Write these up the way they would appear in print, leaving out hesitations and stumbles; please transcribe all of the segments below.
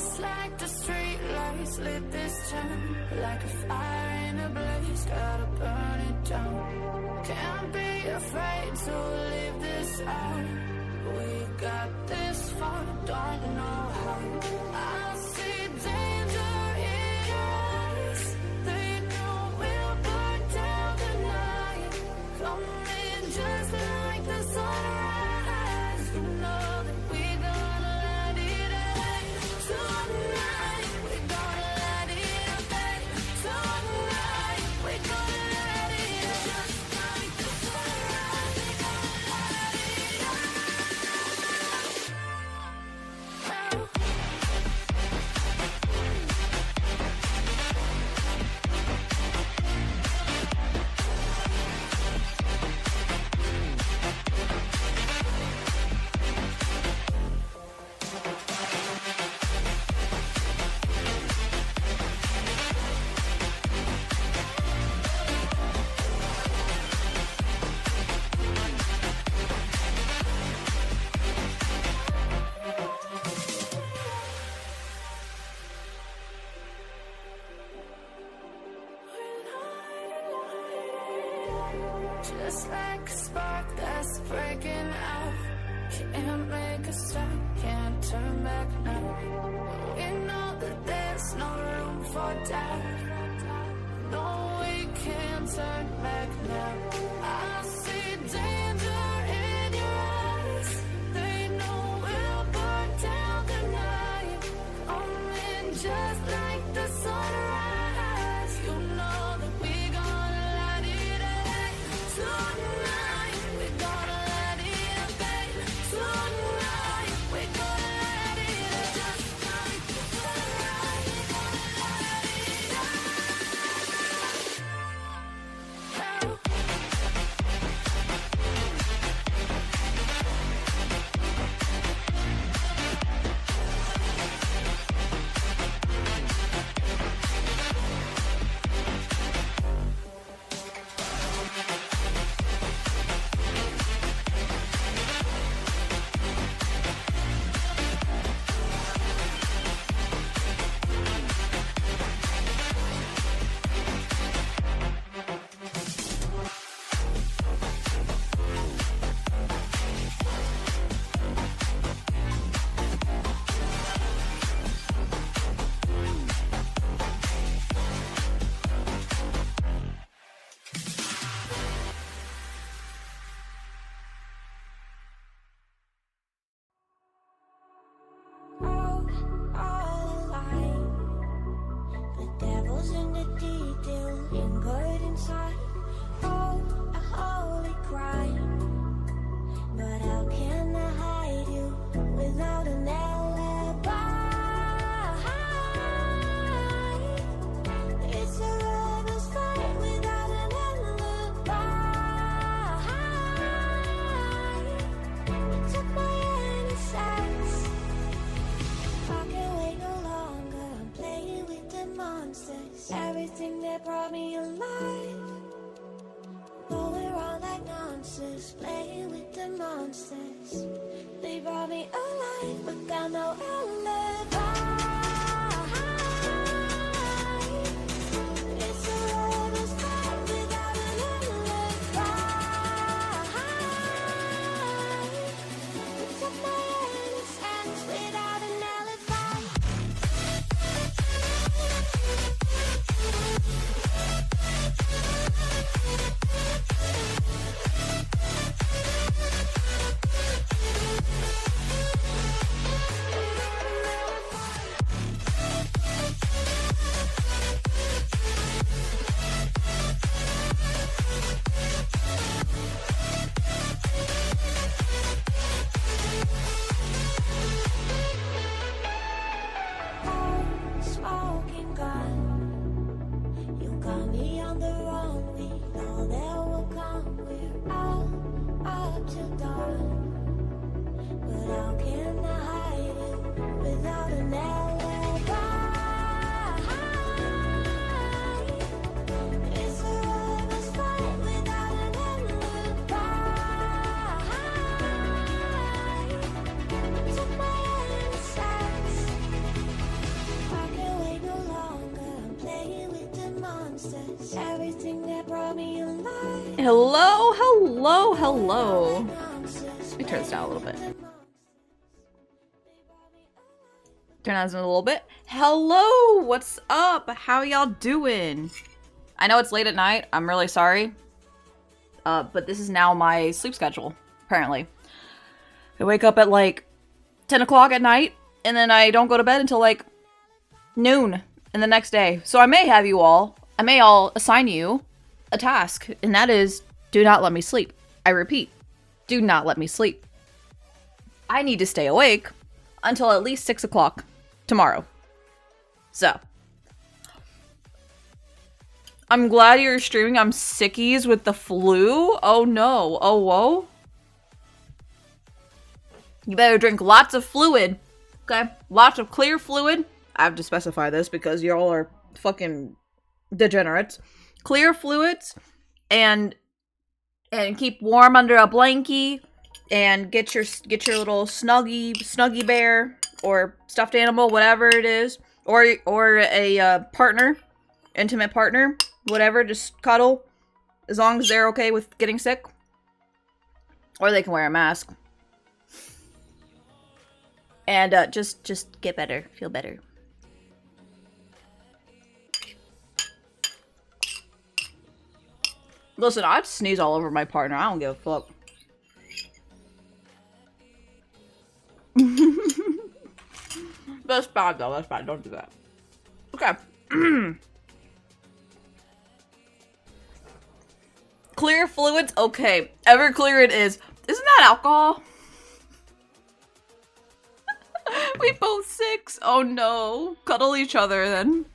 Just like the street lights lit this town, like a fire in a blaze, gotta burn it down. Can't be afraid to leave this out. We got this far, don't know how. I see danger in your eyes. They know we'll burn down the night. Coming just like the sunrise. You know that we gonna let it out. Tonight, we gonna let it out. Tonight, we gonna let it out. Just like the sunrise, we gonna let it out. Just like a spark that's breaking out. Can't make a stop, can't turn back now. We know that there's no room for doubt. No, we can't turn back now. I see danger in your eyes. They know we'll burn down the night. Coming just like the sunrise. You know that we gonna let it out. Tonight, we gonna let it out. Tonight, we gonna let it out. Just like the sunrise, we gonna let it out. All alive. The devil's in the detail, anchored inside. Oh, a holy crime. But how can I hide you without an alibi? It's a rebel's fight without an alibi. You took my innocence. I can't wait no longer. I'm playing with the monsters. Everything that brought me alive. Going around like nonsense. Playing with the monsters. They brought me alive, but got no alibi. It's a rebel's fight without an alibi. You took my innocence without an alibi. Hello, hello, hello. Let me turn this down a little bit. Turn on this a little bit. Hello, what's up? How y'all doing? I know it's late at night. I'm really sorry. But this is now my sleep schedule, apparently. I wake up at like 10 o'clock at night, and then I don't go to bed until like noon in the next day. So I may all assign you a task, and that is, do not let me sleep. I repeat, do not let me sleep. I need to stay awake until at least 6 o'clock tomorrow. So, I'm glad you're streaming. I'm sickies with the flu. Oh no. Oh whoa. You better drink lots of fluid. Okay? Lots of clear fluid. I have to specify this because y'all are fucking degenerates. Clear fluids and keep warm under a blankie and get your little snuggie bear or stuffed animal, whatever it is, or a partner, intimate partner, whatever, just cuddle as long as they're okay with getting sick, or they can wear a mask and just get better, feel better. Listen, I'd sneeze all over my partner. I don't give a fuck. That's bad, though. That's bad. Don't do that. Okay. Clear fluids? Okay. Everclear it is. Isn't that alcohol? We both 6. Oh, no. Cuddle each other, then.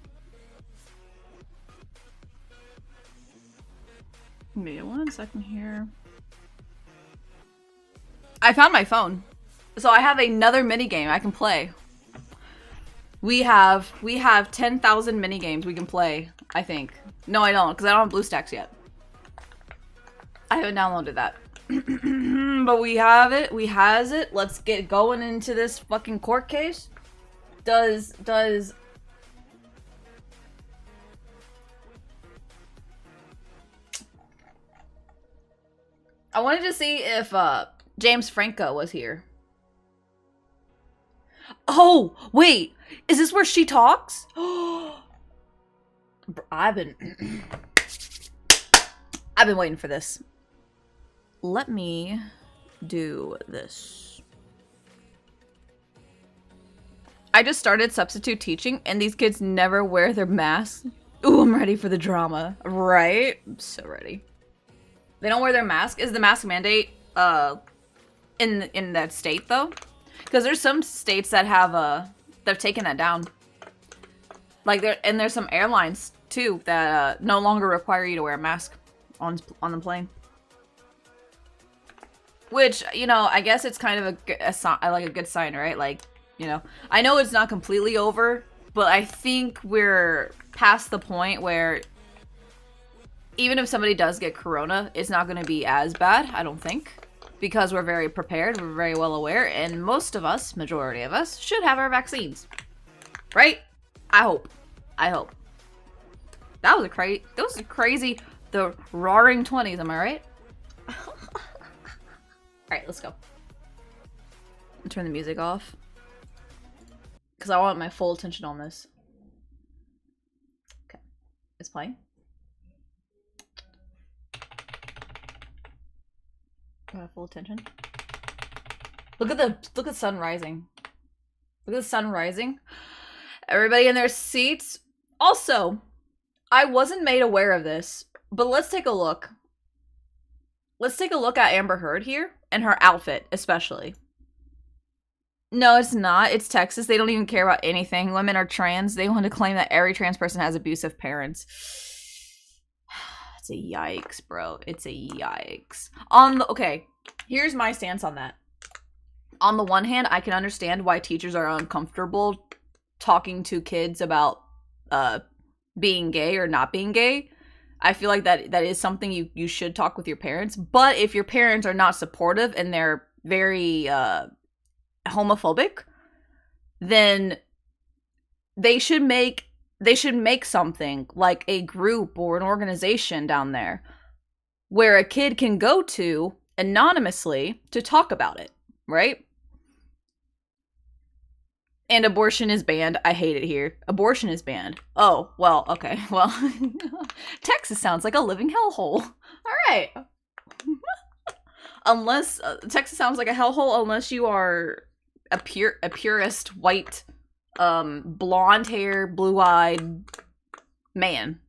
Wait 1 second here. I found my phone. So I have another minigame I can play. We have 10,000 minigames we can play, I think. No, I don't, because I don't have BlueStacks yet. I haven't downloaded that. But we have it. We has it. Let's get going into this fucking court case. Does... I wanted to see if James Franco was here. Oh, wait. Is this where she talks? I've been waiting for this. Let me do this. I just started substitute teaching and these kids never wear their masks. Ooh, I'm ready for the drama. Right? I'm so ready. They don't wear their mask? Is the mask mandate in that state though? Because there's some states that have they've taken that down. Like there's some airlines too that no longer require you to wear a mask on the plane. Which, you know, I guess it's kind of a good sign, right? Like, you know, I know it's not completely over, but I think we're past the point where even if somebody does get corona, it's not going to be as bad, I don't think. Because we're very prepared, we're very well aware, and most of us, majority of us, should have our vaccines. Right? I hope. I hope. That was a crazy, the roaring 20s, am I right? Alright, let's go. I'll turn the music off. Because I want my full attention on this. Okay. It's playing. Full attention. Look at the sun rising. Look at the sun rising. Everybody in their seats. Also, I wasn't made aware of this, but let's take a look. Let's take a look at Amber Heard here and her outfit, especially. No, it's not. It's Texas. They don't even care about anything. Women are trans. They want to claim that every trans person has abusive parents. It's a yikes, bro. It's a yikes. Okay, here's my stance on that. On the one hand, I can understand why teachers are uncomfortable talking to kids about being gay or not being gay. I feel like that is something you should talk with your parents. But if your parents are not supportive and they're very homophobic, then they should make something like a group or an organization down there where a kid can go to anonymously to talk about it, right? And abortion is banned. I hate it here. Abortion is banned. Oh, well, okay. Well, Texas sounds like a living hellhole. All right. Unless Texas sounds like a hellhole unless you are a purist white blonde hair, blue-eyed man.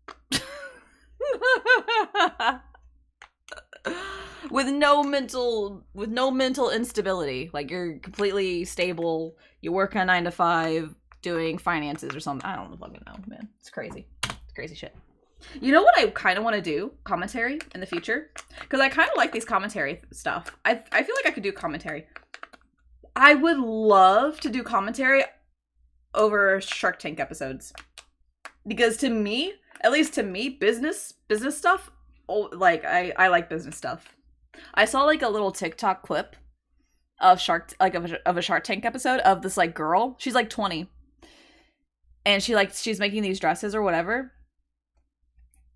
with no mental instability. Like, you're completely stable, you work a 9 to 5 doing finances or something. I don't fucking know, man. It's crazy. It's crazy shit. You know what I kind of want to do? Commentary in the future? Because I kind of like these commentary stuff. I feel like I could do commentary. I would love to do commentary over Shark Tank episodes. Because to me, at least to me, business stuff, like, I like business stuff. I saw, like, a little TikTok clip of of a Shark Tank episode of this, like, girl. She's, like, 20. And she's making these dresses or whatever.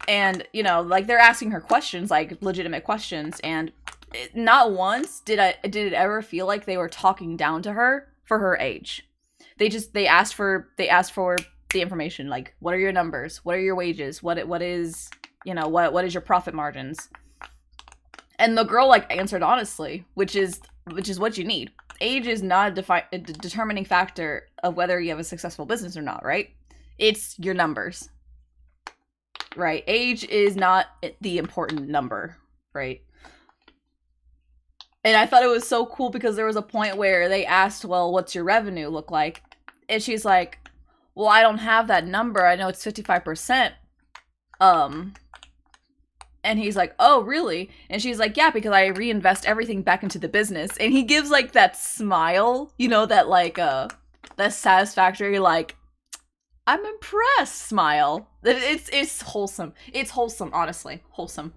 And, you know, like, they're asking her questions, like, legitimate questions, and not once did it ever feel like they were talking down to her for her age. They asked for the information, like, what are your numbers? What are your wages? What is, you know, what is your profit margins? And the girl, like, answered honestly, which is what you need. Age is not a determining factor of whether you have a successful business or not, right? It's your numbers. Right? Age is not the important number, right? And I thought it was so cool because there was a point where they asked, well, what's your revenue look like? And she's like, well, I don't have that number. I know it's 55%. And he's like, oh, really? And she's like, yeah, because I reinvest everything back into the business. And he gives, like, that smile, you know, that, like, that satisfactory, like, I'm impressed smile. It's wholesome. It's wholesome, honestly. Wholesome.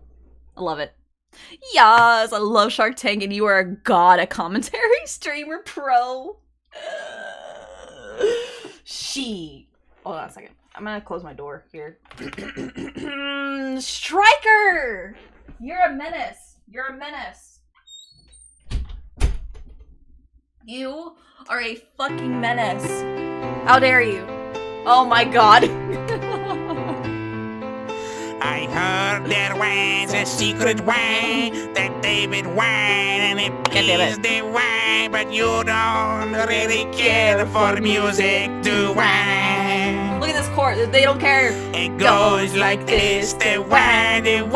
I love it. Yes, I love Shark Tank, and you are a god, a commentary streamer pro. Hold on a second. I'm gonna close my door here. Striker! You're a menace. You're a menace. You are a fucking menace. How dare you? Oh my god. I heard there was a secret way that David wine, and it is the way, but you don't really care for music, do I? Look at this chord, they don't care. It goes like this, the minor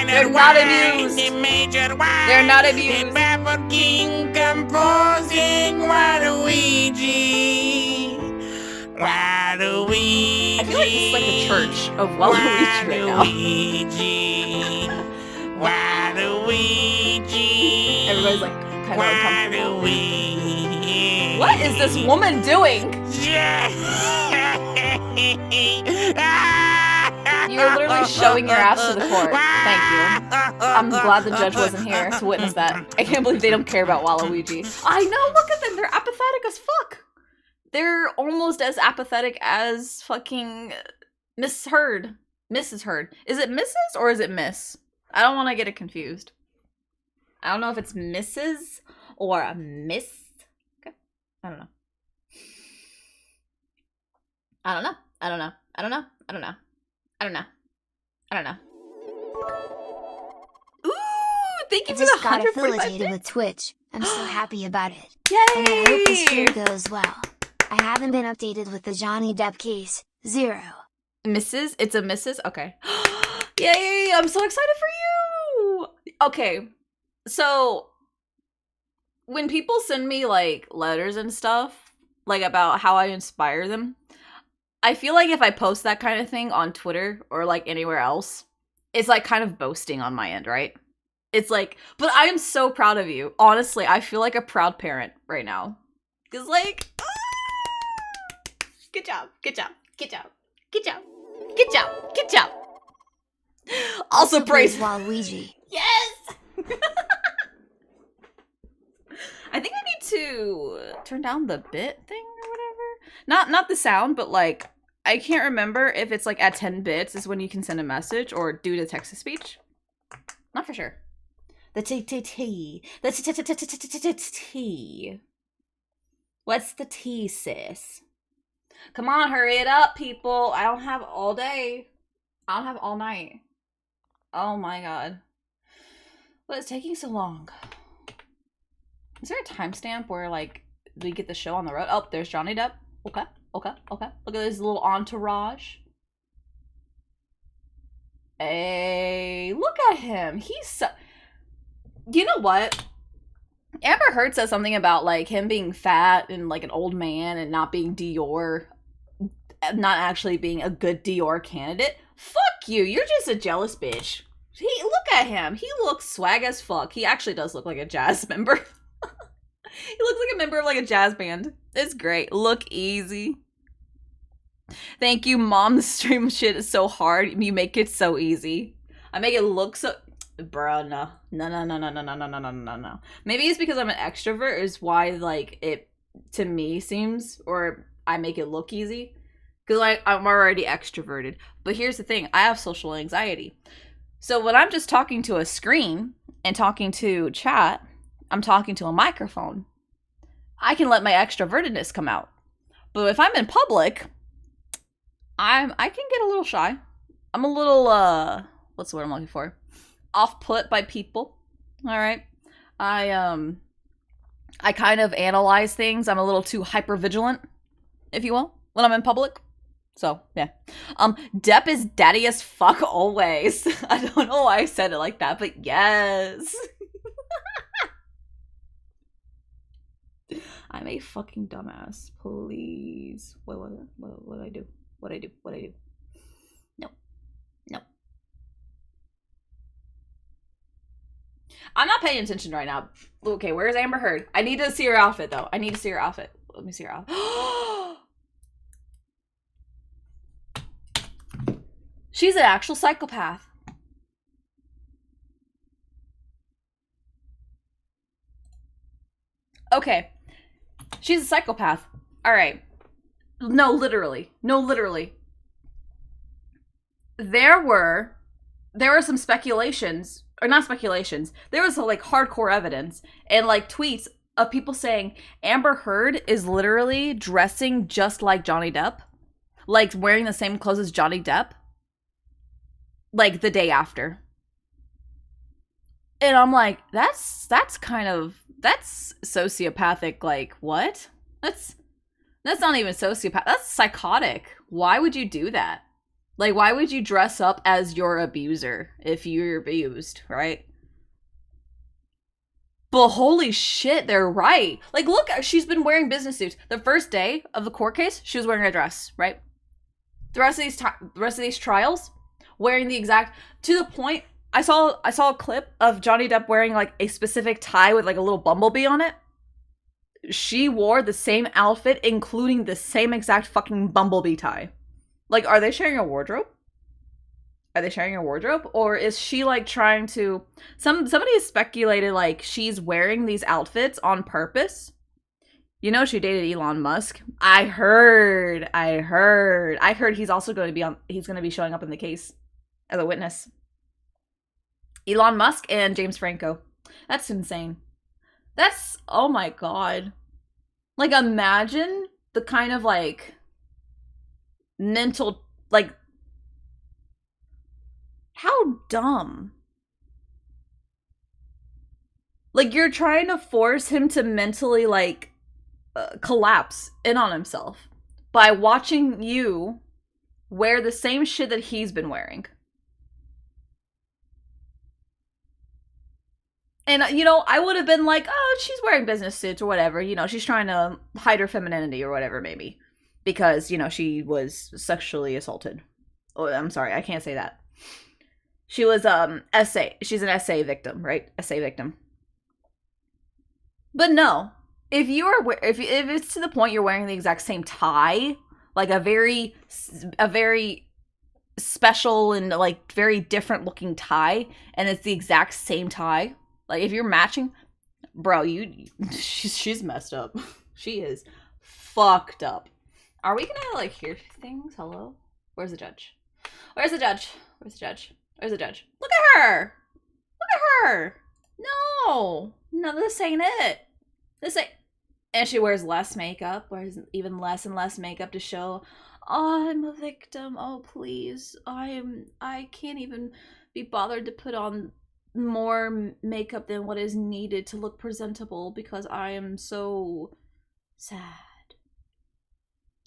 They're not amused. the major wine, They're not amused. the baffled king composing Waluigi. Waluigi. I feel like this is like the church of Waluigi right now. Waluigi. Everybody's like kind of uncomfortable. Waluigi. What is this woman doing? You're literally showing your ass to the court. Thank you. I'm glad the judge wasn't here to witness that. I can't believe they don't care about Waluigi. I know, look at them. They're apathetic as fuck. They're almost as apathetic as fucking Mrs. Heard. Is it Mrs. or is it Miss? I don't want to get it confused. I don't know if it's Mrs. or a Miss. Okay. I don't know. Ooh, thank you for the just got 145 affiliated with Twitch. I'm so happy about it. Yay! And I hope the stream goes well. I haven't been updated with the Johnny Depp case. 0. Mrs. It's a Mrs. Okay. Yay! I'm so excited for you. Okay, so when people send me like letters and stuff, like about how I inspire them, I feel like if I post that kind of thing on Twitter or like anywhere else, it's like kind of boasting on my end, right? It's like, but I am so proud of you. Honestly, I feel like a proud parent right now. Cause like, good job. Also praise Waluigi. Yes! I think I need to turn down the bit thing or whatever. Not the sound, but like, I can't remember if it's like at 10 bits is when you can send a message or do the text to speech. Not for sure. The T. The T. What's the T, sis? Come on, hurry it up, people. I don't have all day. I don't have all night. Oh my god. What is taking so long? Is there a timestamp where, like, we get the show on the road? Oh, there's Johnny Depp. Okay. Look at this little entourage. Hey, look at him. He's so... You know what? Amber Heard says something about, like, him being fat and, like, an old man and not being Dior, not actually being a good Dior candidate. Fuck you. You're just a jealous bitch. Look at him. He looks swag as fuck. He actually does look like a jazz member. He looks like a member of, like, a jazz band. It's great. Look easy. Thank you, Mom. The stream shit is so hard. You make it so easy. I make it look so... Bro, no. No. Maybe it's because I'm an extrovert is why, like, it, to me, seems, or I make it look easy. Because, like, I'm already extroverted. But here's the thing. I have social anxiety. So when I'm just talking to a screen and talking to chat, I'm talking to a microphone. I can let my extrovertedness come out. But if I'm in public, I can get a little shy. I'm a little, what's the word I'm looking for? Off-put by people. All right. I kind of analyze things. I'm a little too hyper-vigilant, if you will, when I'm in public. So, yeah. Depp is daddy as fuck always. I don't know why I said it like that, but yes. I'm a fucking dumbass. Please. What I do? No. I'm not paying attention right now. Okay, where's Amber Heard? I need to see her outfit, though. Let me see her outfit. She's an actual psychopath. Okay. She's a psychopath. All right. No, literally. There were some speculations, or not speculations. There was like hardcore evidence and like tweets of people saying Amber Heard is literally dressing just like Johnny Depp, like wearing the same clothes as Johnny Depp, like the day after. And I'm like, that's sociopathic. Like, what? That's not even sociopath. That's psychotic. Why would you do that? Like, why would you dress up as your abuser if you're abused, right? But holy shit, they're right. Like, look, she's been wearing business suits. The first day of the court case, she was wearing a dress, right? The rest of these trials, wearing the exact, to the point, I saw a clip of Johnny Depp wearing like a specific tie with like a little bumblebee on it. She wore the same outfit, including the same exact fucking bumblebee tie. Like, are they sharing a wardrobe? Or is she like trying to... Somebody has speculated like she's wearing these outfits on purpose. You know she dated Elon Musk. I heard he's also going to be showing up in the case as a witness. Elon Musk and James Franco. That's insane. That's... Oh my god. Like, imagine the kind of like mental, like, how dumb. Like, you're trying to force him to mentally like collapse in on himself by watching you wear the same shit that he's been wearing. And, you know, I would have been like, oh, she's wearing business suits or whatever. You know, she's trying to hide her femininity or whatever, maybe. Because, you know, she was sexually assaulted. Oh, I'm sorry, I can't say that. She was, she's an SA victim, right? SA victim. But no. If it's to the point you're wearing the exact same tie, like a very special and, like, very different looking tie, and it's the exact same tie... Like, if you're matching, bro, she's messed up. She is fucked up. Are we gonna, like, hear things? Hello? Where's the judge? Look at her! Look at her. No, this ain't it. This ain't. And she wears less makeup, wears even less and less makeup to show, oh, I'm a victim. Oh, please, I can't even be bothered to put on more makeup than what is needed to look presentable because I am so sad.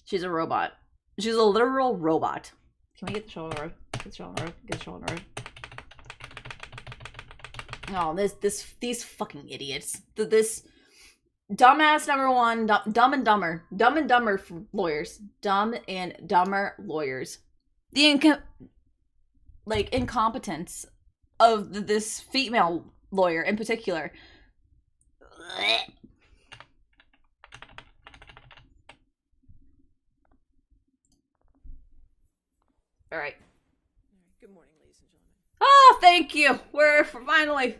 She's a robot. She's a literal robot. Can we get the show on the road? Get the show on the road. Get the show on the road. Oh, these fucking idiots. This dumbass number one, dumb and dumber for lawyers. Dumb and dumber lawyers. The incompetence of this female lawyer in particular. All right. Good morning, ladies and gentlemen. Oh, thank you. We're finally.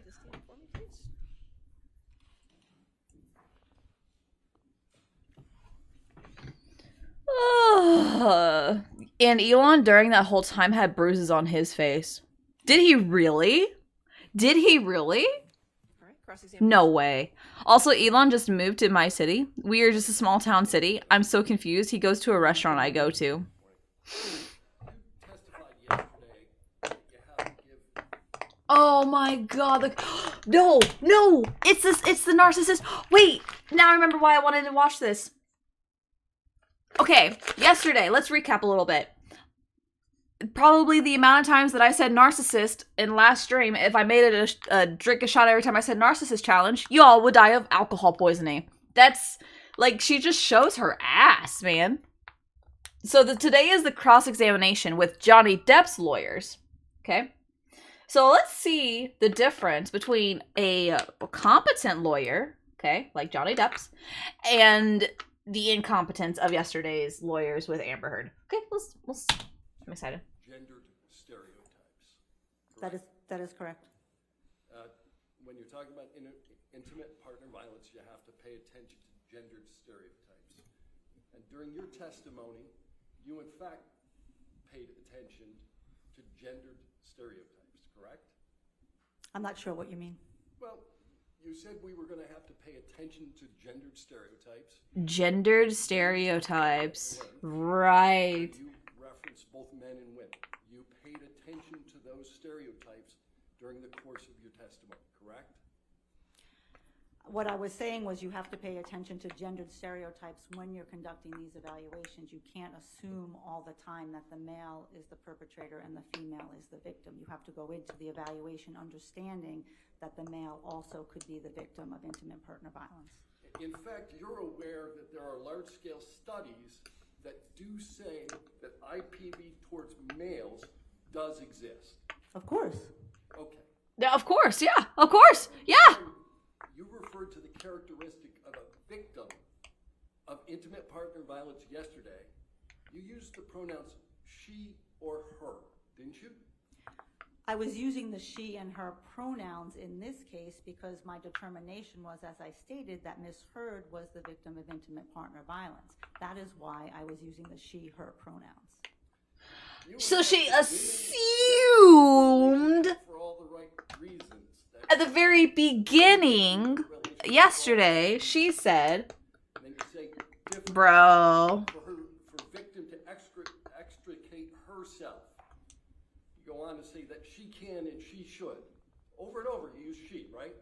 And Elon during that whole time had bruises on his face. Did he really? Did he really? All right, cross-examination. No way. Also, Elon just moved to my city. We are just a small town city. I'm so confused. He goes to a restaurant I go to. Oh my god. No! It's the narcissist. Wait, now I remember why I wanted to watch this. Okay, yesterday, let's recap a little bit. Probably the amount of times that I said narcissist in last stream, if I made it a drink a shot every time I said narcissist challenge, y'all would die of alcohol poisoning. That's, like, she just shows her ass, man. So today is the cross-examination with Johnny Depp's lawyers, okay? So let's see the difference between a competent lawyer, okay, like Johnny Depp's, and the incompetence of yesterday's lawyers with Amber Heard. Okay, let's I'm excited. Gendered stereotypes. That is correct. When you're talking about intimate partner violence, you have to pay attention to gendered stereotypes. And during your testimony, you in fact paid attention to gendered stereotypes, correct? I'm not sure what you mean. Well, you said we were going to have to pay attention to gendered stereotypes. Gendered stereotypes. Right. You referenced both men and women. You paid attention to those stereotypes during the course of your testimony, correct? What I was saying was you have to pay attention to gendered stereotypes when you're conducting these evaluations. You can't assume all the time that the male is the perpetrator and the female is the victim. You have to go into the evaluation understanding that the male also could be the victim of intimate partner violence. In fact, you're aware that there are large-scale studies that do say that IPV towards males does exist. Of course. Okay. Yeah, of course, yeah. Of course, yeah. You referred to the characteristic of a victim of intimate partner violence yesterday. You used the pronouns she or her, didn't you? I was using the she and her pronouns in this case because my determination was, as I stated, that Ms. Heard was the victim of intimate partner violence. That is why I was using the she, her pronouns. So she assumed for all the right reasons at the very beginning, yesterday, she said, bro. For victim to extricate herself. You go on to say that she can and she should. Over and over, you use she, right?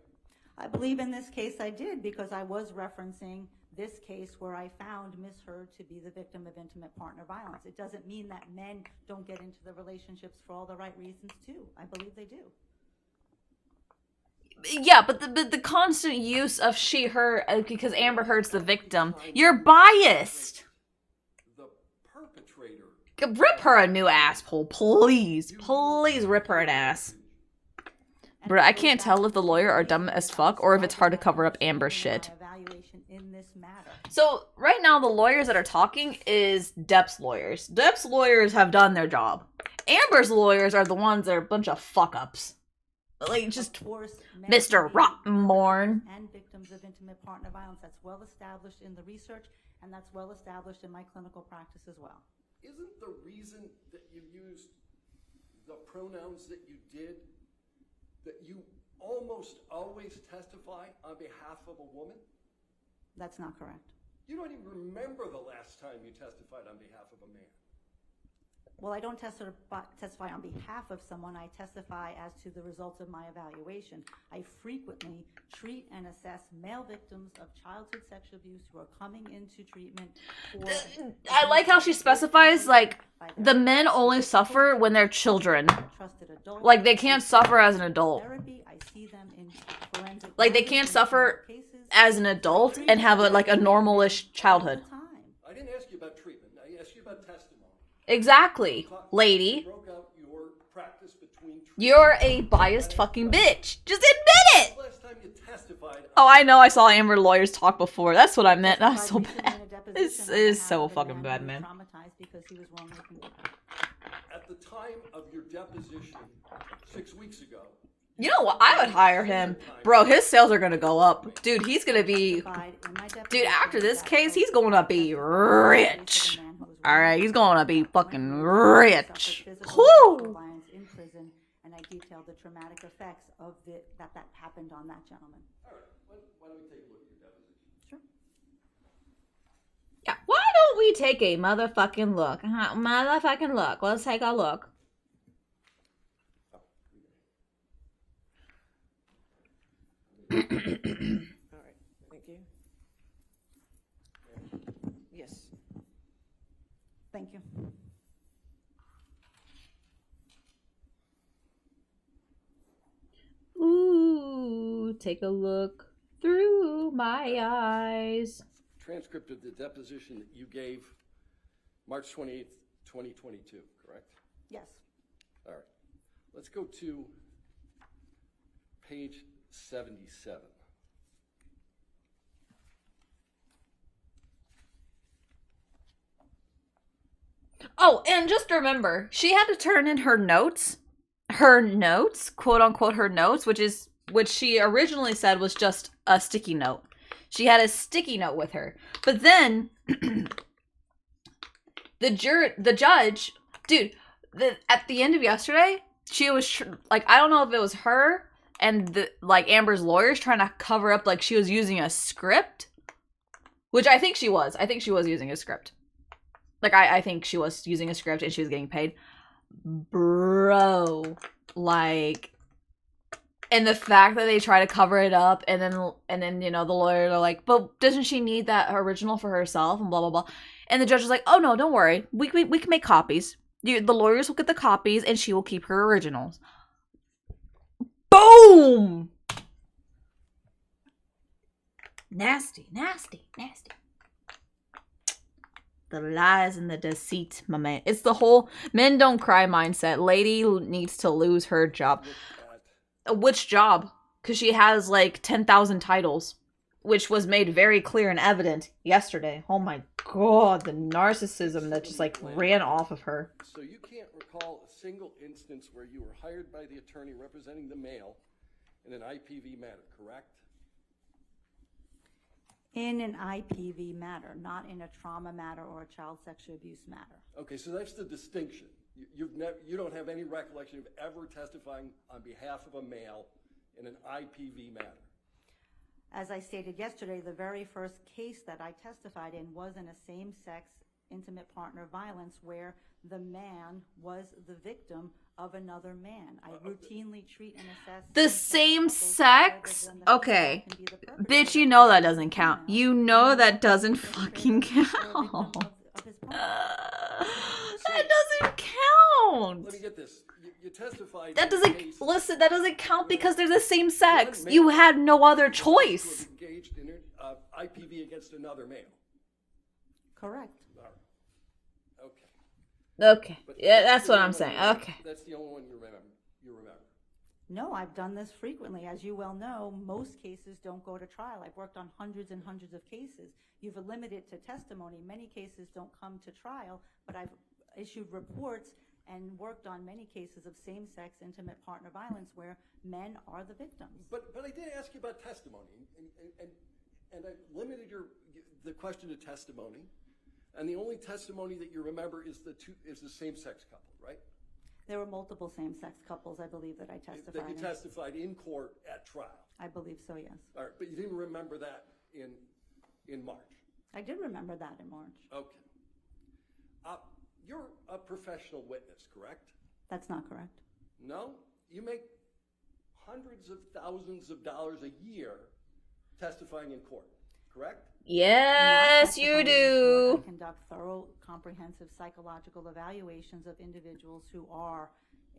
I believe in this case I did because I was referencing this case where I found Ms. Heard to be the victim of intimate partner violence. It doesn't mean that men don't get into the relationships for all the right reasons too. I believe they do. Yeah, but the constant use of she, her, because Amber Heard's the victim, you're biased. The perpetrator. Rip her a new asshole, please. Please rip her an ass. Bro, I can't tell if the lawyer are dumb as fuck or if it's hard to cover up Amber's shit. So, right now, the lawyers that are talking is Depp's lawyers. Depp's lawyers have done their job. Amber's lawyers are the ones that are a bunch of fuck-ups. Like, just Mr. Rottenborn. And victims of intimate partner violence. That's well established in the research, and that's well established in my clinical practice as well. Isn't the reason that you used the pronouns that you did that you almost always testify on behalf of a woman? That's not correct. You don't even remember the last time you testified on behalf of a man. Well, I don't testify on behalf of someone. I testify as to the results of my evaluation. I frequently treat and assess male victims of childhood sexual abuse who are coming into treatment for... I like how she specifies, like, the men only suffer when they're children. Trusted adults. Like, they can't suffer as an adult. Therapy, I see them in forensic... Like, they can't suffer cases. as an adult and have a normalish childhood. I didn't ask you about treatment. I asked you about testimony. Exactly, lady. You broke out your practice between You're a biased fucking bitch. Just admit it! last time you testified. Oh, I know, I saw Amber lawyers talk before. That's what I meant. That was so bad. This is so fucking bad, man. Traumatized because he was wrongly convicted. At the time of your deposition 6 weeks ago, You know what? I would hire him. Bro, his sales are gonna go up. Dude, he's gonna be... Dude, after this case, he's gonna be rich. Alright, he's gonna be fucking rich. Whoo! In prison, and I detailed the traumatic effects of that happened on that gentleman. all right, why don't we take a look at your deposition? Sure. Yeah, why don't we take a motherfucking look? Motherfucking look. Let's take a look. All right, thank you. Yes. Thank you. Ooh, take a look through my eyes. Transcript of the deposition that you gave March 28th, 2022, correct? Yes. All right. Let's go to page 77. Oh, and just remember, she had to turn in her notes, quote unquote her notes, which she originally said was just a sticky note. She had a sticky note with her. But then the judge, dude, at the end of yesterday, she was like, I don't know if it was her and Amber's lawyers trying to cover up like she was using a script, which I think she was. I think she was using a script. Like, I think she was using a script and she was getting paid. Bro, like, and the fact that they try to cover it up and then you know, the lawyers are like, but doesn't she need that original for herself and blah, blah, blah. And the judge is like, oh, no, don't worry. We can make copies. The lawyers will get the copies and she will keep her originals. Boom! Nasty, nasty, nasty. The lies and the deceit, my man. It's the whole men don't cry mindset. Lady needs to lose her job. Which job? Because she has like 10,000 titles, which was made very clear and evident yesterday. Oh my god, the narcissism that just like ran off of her. So you can't recall a single instance where you were hired by the attorney representing the male in an IPV matter, correct? In an IPV matter, not in a trauma matter or a child sexual abuse matter. Okay, so that's the distinction. You don't have any recollection of ever testifying on behalf of a male in an IPV matter. As I stated yesterday, the very first case that I testified in was in a same-sex intimate partner violence where the man was the victim of another man. I routinely treat and assess the same sex? Okay. Bitch, you know that doesn't count. You know that doesn't fucking count. That doesn't count. Let me get this. You testified. That doesn't, listen, that doesn't count because they're the same sex. You had no other choice. Engaged in IPV against another male. Correct. All right. Okay. Okay. Yeah, that's what I'm saying. Okay. That's the only one you remember. No, I've done this frequently. As you well know, most cases don't go to trial. I've worked on hundreds and hundreds of cases. You've limited to testimony. Many cases don't come to trial, but I've issued reports and worked on many cases of same-sex intimate partner violence where men are the victims. But I did ask you about testimony, and I limited the question to testimony, and the only testimony that you remember is the same-sex couple, right? There were multiple same-sex couples, I believe, that I testified That you in. testified in court at trial. I believe so, yes. All right, but you didn't remember that in March. I did remember that in March. Okay. You're a professional witness, correct? That's not correct. No? You make hundreds of thousands of dollars a year testifying in court, correct? Yes, you do. I conduct thorough, comprehensive psychological evaluations of individuals who are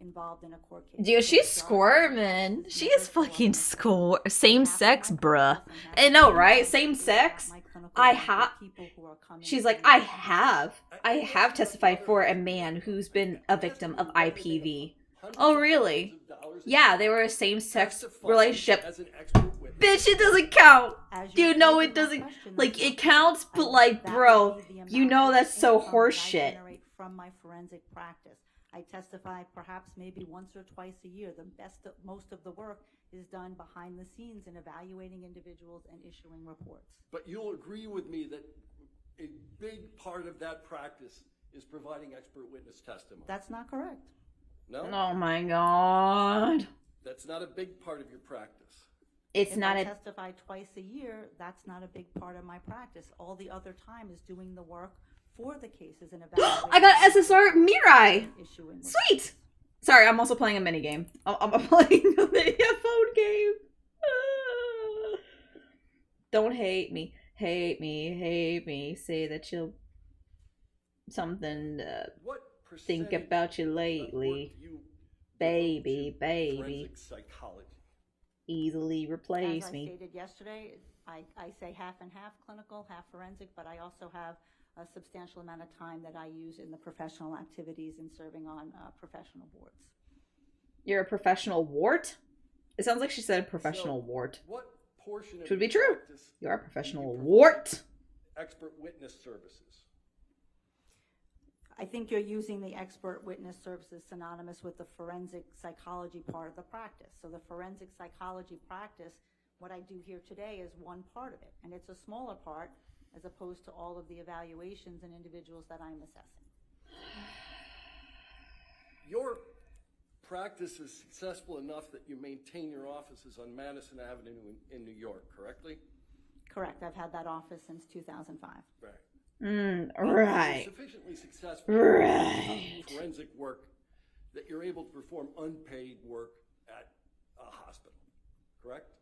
involved in a court case. Dude, she's squirming. She is fucking same sex, bruh. I know, right? Same sex. She's like, I have testified for a man who's been a victim of IPV. Oh, really? Yeah, they were a same-sex relationship. Bitch, it doesn't count. Dude, no, it doesn't. Like, it counts, but like, bro, you know that's so horseshit. From my forensic practice, I testify perhaps maybe once or twice a year. Most of the work is done behind the scenes in evaluating individuals and issuing reports. But you'll agree with me that a big part of that practice is providing expert witness testimony. That's not correct. No? Oh my god. That's not a big part of your practice. It's If not I a... testify twice a year, that's not a big part of my practice. All the other time is doing the work for the cases and evaluating. I got SSR Mirai! Issuing Sweet! Sorry, I'm also playing a mini game. I'm playing a phone game. Don't hate me. Hate me. Hate me. Say that you'll... Something What think percentage about you of lately. work do you Baby, devote to baby. forensic psychology? Easily replace As I me. stated yesterday, I say half and half clinical, half forensic, but I also have a substantial amount of time that I use in the professional activities and serving on professional boards. You're a professional wart? It sounds like she said professional So, wart. What portion of Should be your true. practice You are a do professional provide wart. Expert witness services. I think you're using the expert witness services synonymous with the forensic psychology part of the practice. So the forensic psychology practice, what I do here today is one part of it, and it's a smaller part as opposed to all of the evaluations and individuals that I'm assessing. Your practice is successful enough that you maintain your offices on Madison Avenue in New York, correctly? Correct. I've had that office since 2005. Right. Right. You're sufficiently successful Right. in forensic work that you're able to perform unpaid work at a hospital, correct?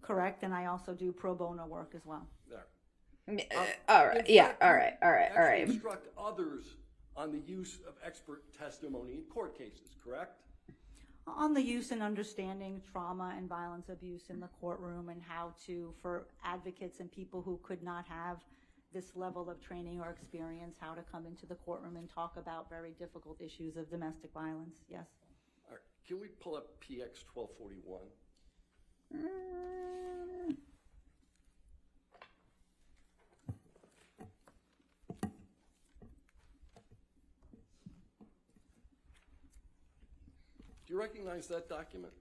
Correct, and I also do pro bono work as well. There. All right. In Yeah. fact, All you right. All right. All actually right. instruct others on the use of expert testimony in court cases, correct? On the use and understanding trauma and violence abuse in the courtroom and how to, for advocates and people who could not have this level of training or experience, how to come into the courtroom and talk about very difficult issues of domestic violence, yes. All right. Can we pull up PX 1241? Do you recognize that document?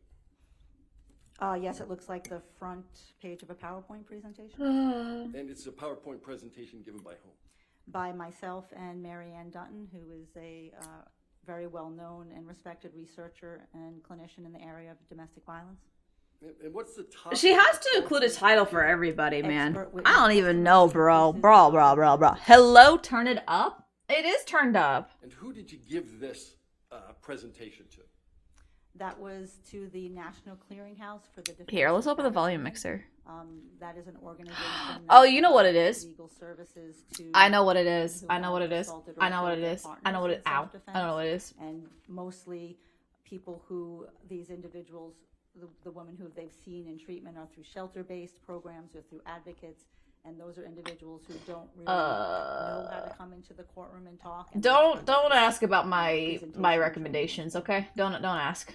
Yes, it looks like the front page of a PowerPoint presentation And it's a PowerPoint presentation given by whom? by myself and Mary Ann Dutton, who is a very well-known and respected researcher and clinician in the area of domestic violence. And what's the topic? She has to include a title for everybody, man. Expert witness I don't even know, bro. Bro. Hello, turn it up? It is turned up. And who did you give this presentation to? That was to the National Clearinghouse for the Defense Here, let's of open the volume Privacy. mixer. That is an organization. Oh, that you know what it provides is. Legal services to I know what it is. who I know what have it is. assaulted or I know what it killed their is. I know what it. partners Ow. in I know what it is. and mostly people who these individuals, the women who they've seen in treatment are through shelter-based programs or through advocates, and those are individuals who don't really know how to come into the courtroom and talk. And Don't ask about my recommendations, okay? Don't ask.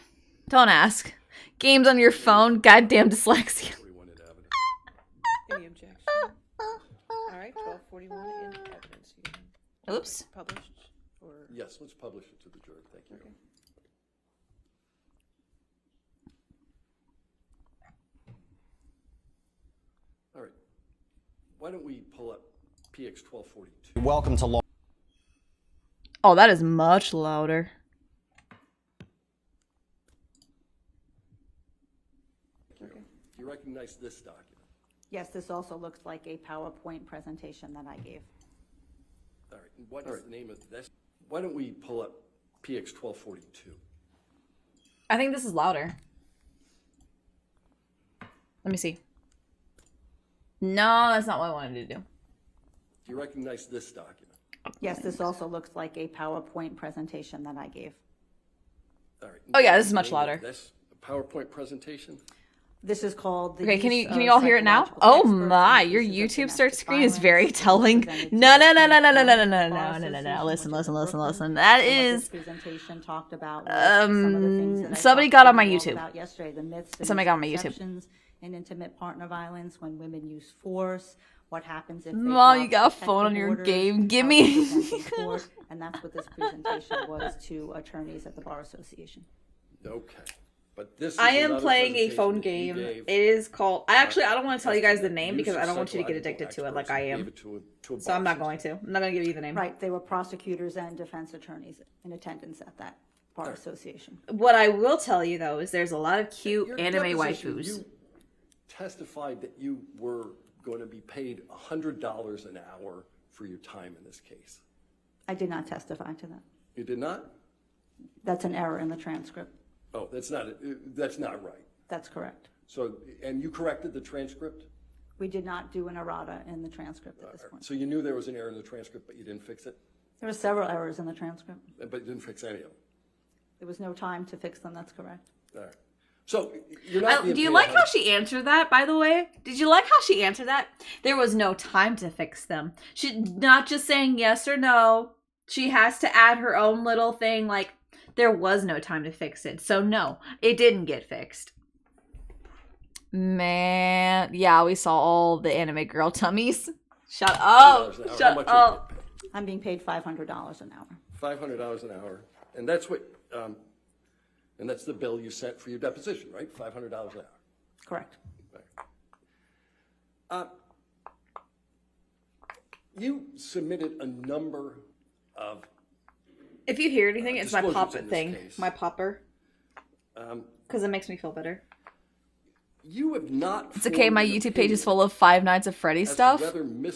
Don't ask. Games on your phone, goddamn dyslexia. 41 in evidence. Any objection? All right, 1241 in evidence. You Oops. Published or? Yes, let's publish it to the jury. Thank you. Okay. All right. Why don't we pull up PX 1242? Welcome to law. Oh, that is much louder. Do you recognize this document? Yes, this also looks like a PowerPoint presentation that I gave. All right, and what is the name of this? Why don't we pull up PX 1242? I think this is louder. Let me see. No, that's not what I wanted to do. Do you recognize this document? Yes, this also looks like a PowerPoint presentation that I gave. All right. Oh yeah, this is Name much of louder. This PowerPoint presentation? This is called the Okay, can use you of all hear it now? psychological Oh experts in my, your cases of YouTube domestic search screen is violence, very which was telling. presented to No, no, the no, no, no, no, no, no, Bar no, no, no, no, no. Association, Listen, which is listen, in listen, Brooklyn. listen. That And what is this presentation talked about was some of the things that I somebody talked got to on my you all YouTube. about yesterday, the myths and Somebody got on my YouTube. misconceptions in intimate partner violence, when women use force, what happens if they Mom, you cross got a protective phone on your orders, game. Give how me. to present in court, and that's what this presentation was to attorneys at the Bar Association. Okay. But this is I am another playing a presentation phone that you game. gave It is called. I don't want to tell you guys the as name use because of I don't want you to get psychological addicted to it like experts I and am. gave it to a So I'm bar not going to. I'm not going to give you the name. Right, they were prosecutors and defense attorneys in attendance at that Bar Association. What I will tell you though is there's a lot of cute Your anime deposition, waifus. You testified that you were going to be paid $100 an hour for your time in this case. I did not testify to that. You did not? That's an error in the transcript. Oh, that's not right. That's correct. So, and you corrected the transcript? We did not do an errata in the transcript at this point. So you knew there was an error in the transcript, but you didn't fix it? There were several errors in the transcript. But you didn't fix any of them? There was no time to fix them, that's correct. All right. So you're not being Do you paid like how $100. she answered that, by the way? Did you like how she answered that? There was no time to fix them. She not just saying yes or no. She has to add her own little thing like there was no time to fix it. So no, it didn't get fixed. Man, yeah, we saw all the anime girl tummies. Shut up. $100 an hour. How Shut much are you up. getting paid? I'm being paid $500 an hour. $500 an hour, and that's what, and that's the bill you sent for your deposition, right? $500 an hour. Correct. You submitted a number of, If you hear anything, it's my disclosures pop in it this thing. case. My popper. Because it makes me feel better. you have not. It's okay, my YouTube page is full of Five Nights at Freddy stuff.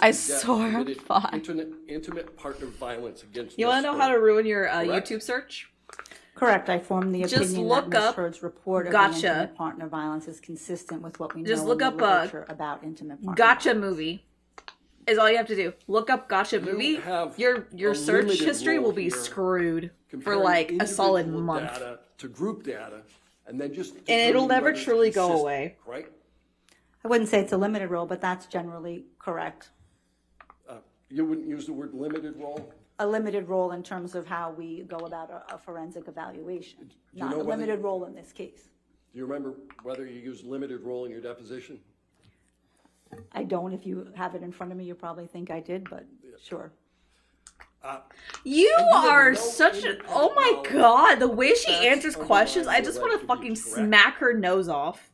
I swear I'm fine. Intimate partner violence against. You want to know how to ruin your Correct. YouTube search? Correct. I formed the Just opinion look that Ms. up Heard's report of Gotcha. the intimate partner violence is consistent with what we know Just look in up the a literature about intimate partner Gotcha violence. movie. Is all you have to do. Look up Gotcha movie. have Your a search limited history role will be here, screwed for comparing like a solid individual month. data to group data, and then just. And it'll determine never whether it's truly go consistent, away. Right? I wouldn't say it's a limited role, but that's generally correct. You wouldn't use the word limited role? A limited role in terms of how we go about a forensic evaluation, you not know a whether- limited role in this case. Do you remember whether you used limited role in your deposition? I don't. If you have it in front of me, you probably think I did, but sure. You have are no such a. independent Oh my knowledge god, the way she facts answers questions, I underlying just the want to alleged fucking abuse, correct? smack her nose off.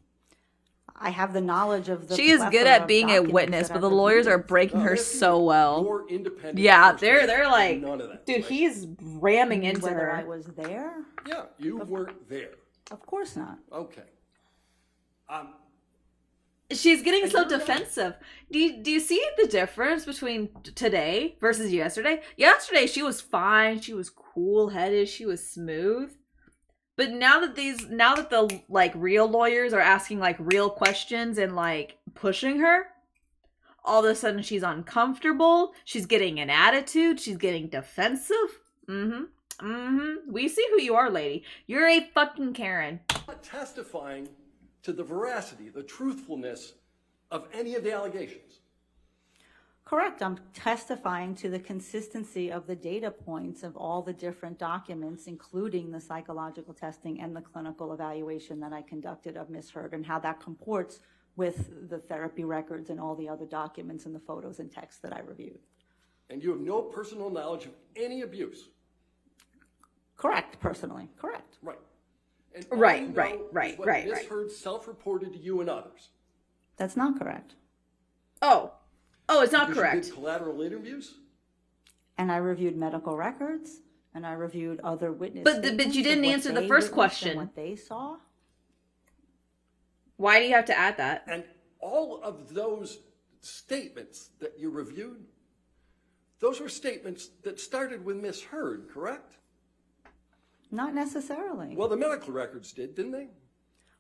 I have the knowledge of the. She is good plethora at of being a documents witness, that but I've the lawyers are reviewed. breaking No, her asking so well. your independent Yeah, firsthand, they're like, none of that, dude, right? he's ramming into Whether I her. was there? Yeah, you weren't there. Of course not. Okay. She's getting so you're not- defensive. Do you see the difference between today versus yesterday? Yesterday she was fine, she was cool-headed, she was smooth. But now that the like real lawyers are asking like real questions and like pushing her, all of a sudden she's uncomfortable, she's getting an attitude, she's getting defensive. We see who you are, lady. You're a fucking Karen. Not testifying to the veracity, the truthfulness of any of the allegations. Correct. I'm testifying to the consistency of the data points of all the different documents, including the psychological testing and the clinical evaluation that I conducted of Ms. Heard, and how that comports with the therapy records and all the other documents and the photos and texts that I reviewed. And you have no personal knowledge of any abuse. Correct, personally. Correct. Right. And all Right, you know right, is right, what right, Ms. right. Heard self-reported to you and others. That's not correct. Oh, it's not Because you correct. did collateral interviews? And I reviewed medical records, and I reviewed other witness But you statements of didn't what answer the they first witnessed question. and what they saw. Why do you have to add that? And all of those statements that you reviewed, those were statements that started with Miss Heard, correct? Not necessarily. Well, the medical records did, didn't they?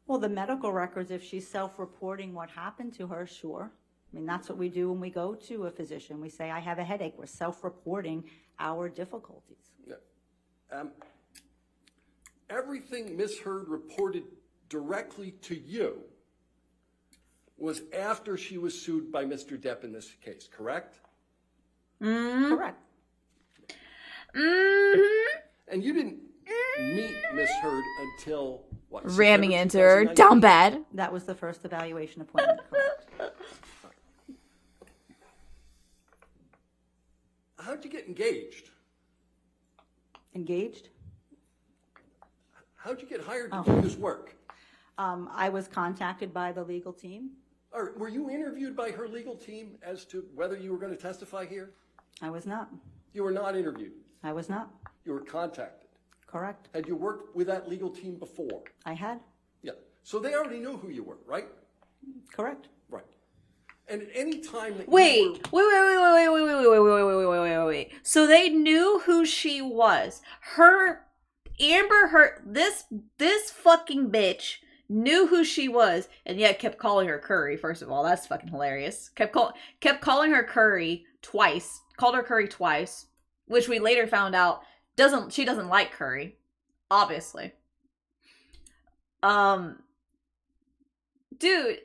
Well, the medical records, if she's self-reporting what happened to her, sure. I mean, that's what we do when we go to a physician. We say, I have a headache. We're self-reporting our difficulties. Yeah. Everything Miss Heard reported directly to you was after she was sued by Mr. Depp in this case, correct? Correct. And you didn't meet Miss Heard until, what? Ramming September into her 2019? down bad. That was the first evaluation appointment, correct. How'd you get engaged? Engaged? How'd you get hired to do this work? I was contacted by the legal team. Or were you interviewed by her legal team as to whether you were going to testify here? I was not. You were not interviewed. I was not. You were contacted. Correct. Had you worked with that legal team before? I had. Yeah. So they already knew who you were, right? Correct. Right. And at any time that Wait. you were... Wait. So they knew who she was. Amber Heard, this fucking bitch knew who she was, and yet kept calling her Curry. First of all, that's fucking hilarious. Kept calling her Curry twice. Called her Curry twice, which we later found out she doesn't like Curry, obviously. Dude,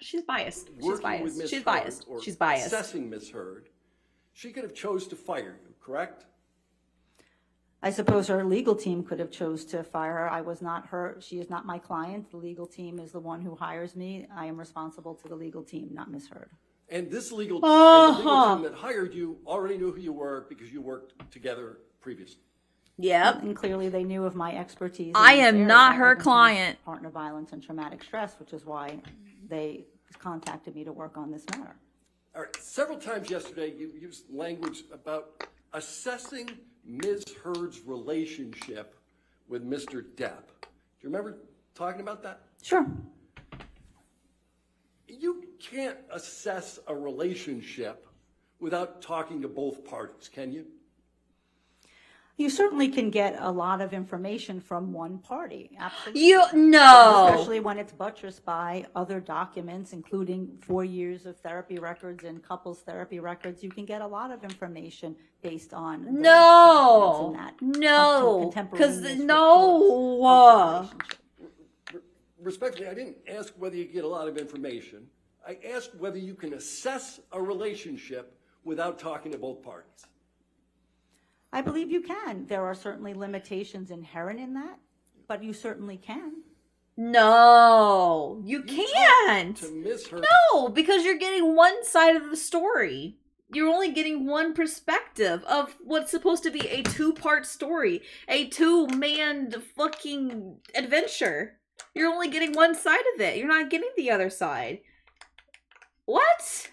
she's biased. She's biased. She's biased. She's biased. Assessing Miss Heard, she could have chose to fire you, correct? I suppose her legal team could have chose to fire her. I was not her. She is not my client. The legal team is the one who hires me. I am responsible to the legal team, not Miss Heard. And this legal team, and the legal team that hired you already knew who you were because you worked together previously. Yep. And clearly they knew of my expertise. I in this am area. not I her happen to client. Partner violence and traumatic stress, which is why they contacted me to work on this matter. All right. Several times yesterday, you used language about assessing Ms. Heard's relationship with Mr. Depp. Do you remember talking about that? Sure. You can't assess a relationship without talking to both parties, can you? You certainly can get a lot of information from one party, absolutely. Especially when it's buttressed by other documents, including 4 years of therapy records and couples therapy records. You can get a lot of information based on those documents and that contemporaneous reports. Respectfully, I didn't ask whether you get a lot of information. I asked whether you can assess a relationship without talking to both parties. I believe you can. There are certainly limitations inherent in that, but you certainly can. No, you can't. To Ms. Heard. No, because you're getting one side of the story. You're only getting one perspective of what's supposed to be a two-part story, a two-man fucking adventure. You're only getting one side of it. You're not getting the other side. What?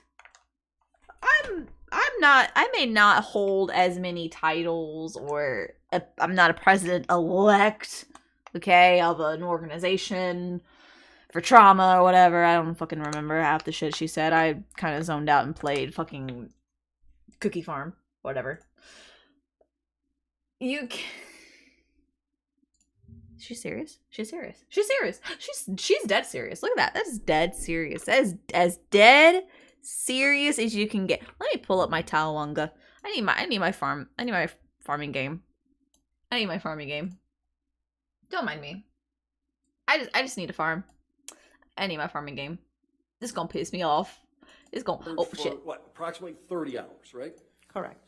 I may not hold as many titles, or I'm not a president-elect, okay, of an organization for trauma or whatever. I don't fucking remember half the shit she said. I kind of zoned out and played fucking Cookie Farm, whatever. She's serious. She's serious. She's serious. She's dead serious. Look at that. That's dead serious. That is as dead serious as you can get. Let me pull up my Talawanga. I need my farming game. Don't mind me. I just need a farm. I need my farming game. This is gonna piss me off. It's gonna shit. What, approximately 30 hours, right? Correct.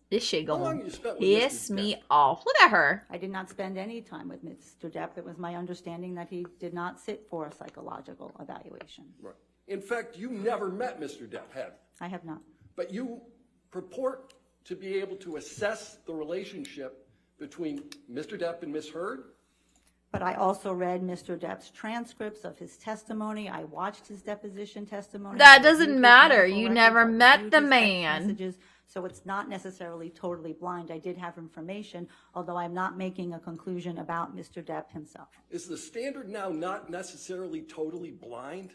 This shit How long gonna have you spent with piss Mr. me Depp? off. Look at her. I did not spend any time with Mr. Depp. It was my understanding that he did not sit for a psychological evaluation. Right. In fact, you never met Mr. Depp, have you? I have not. But you purport to be able to assess the relationship between Mr. Depp and Ms. Heard? But I also read Mr. Depp's transcripts of his testimony. I watched his deposition testimony. That I doesn't reviewed his matter. medical You records. never I met reviewed the his text man. messages. So it's not necessarily totally blind. I did have information, although I'm not making a conclusion about Mr. Depp himself. Is the standard now not necessarily totally blind?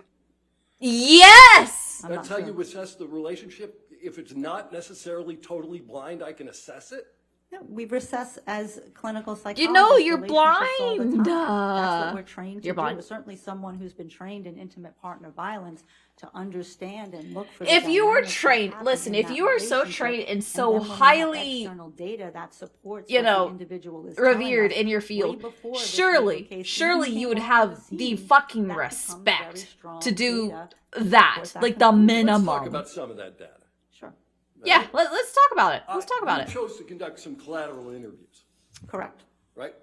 Yes! I'm not That's how sure. you assess the relationship? If it's not necessarily totally blind, I can assess it? No, we assess as clinical psychologists. You know you're relationships all the blind. time. That's what we're trained to You're do. blind. Certainly someone who's been trained in intimate partner violence to understand and look for the If you were dynamics that trained, happen listen, in if that you are so relationship, trained and and so then when we have highly, external data that supports you what the know, individual is telling revered us, in your way field, before this surely, legal case surely even you came would on have the the scene, fucking that becomes very respect strong to do data that, supports that like the conclusion. Let's talk minimum. about some of that data. Sure, Yeah, let's talk about it. Let's talk about You it. chose to conduct some collateral interviews, correct, right?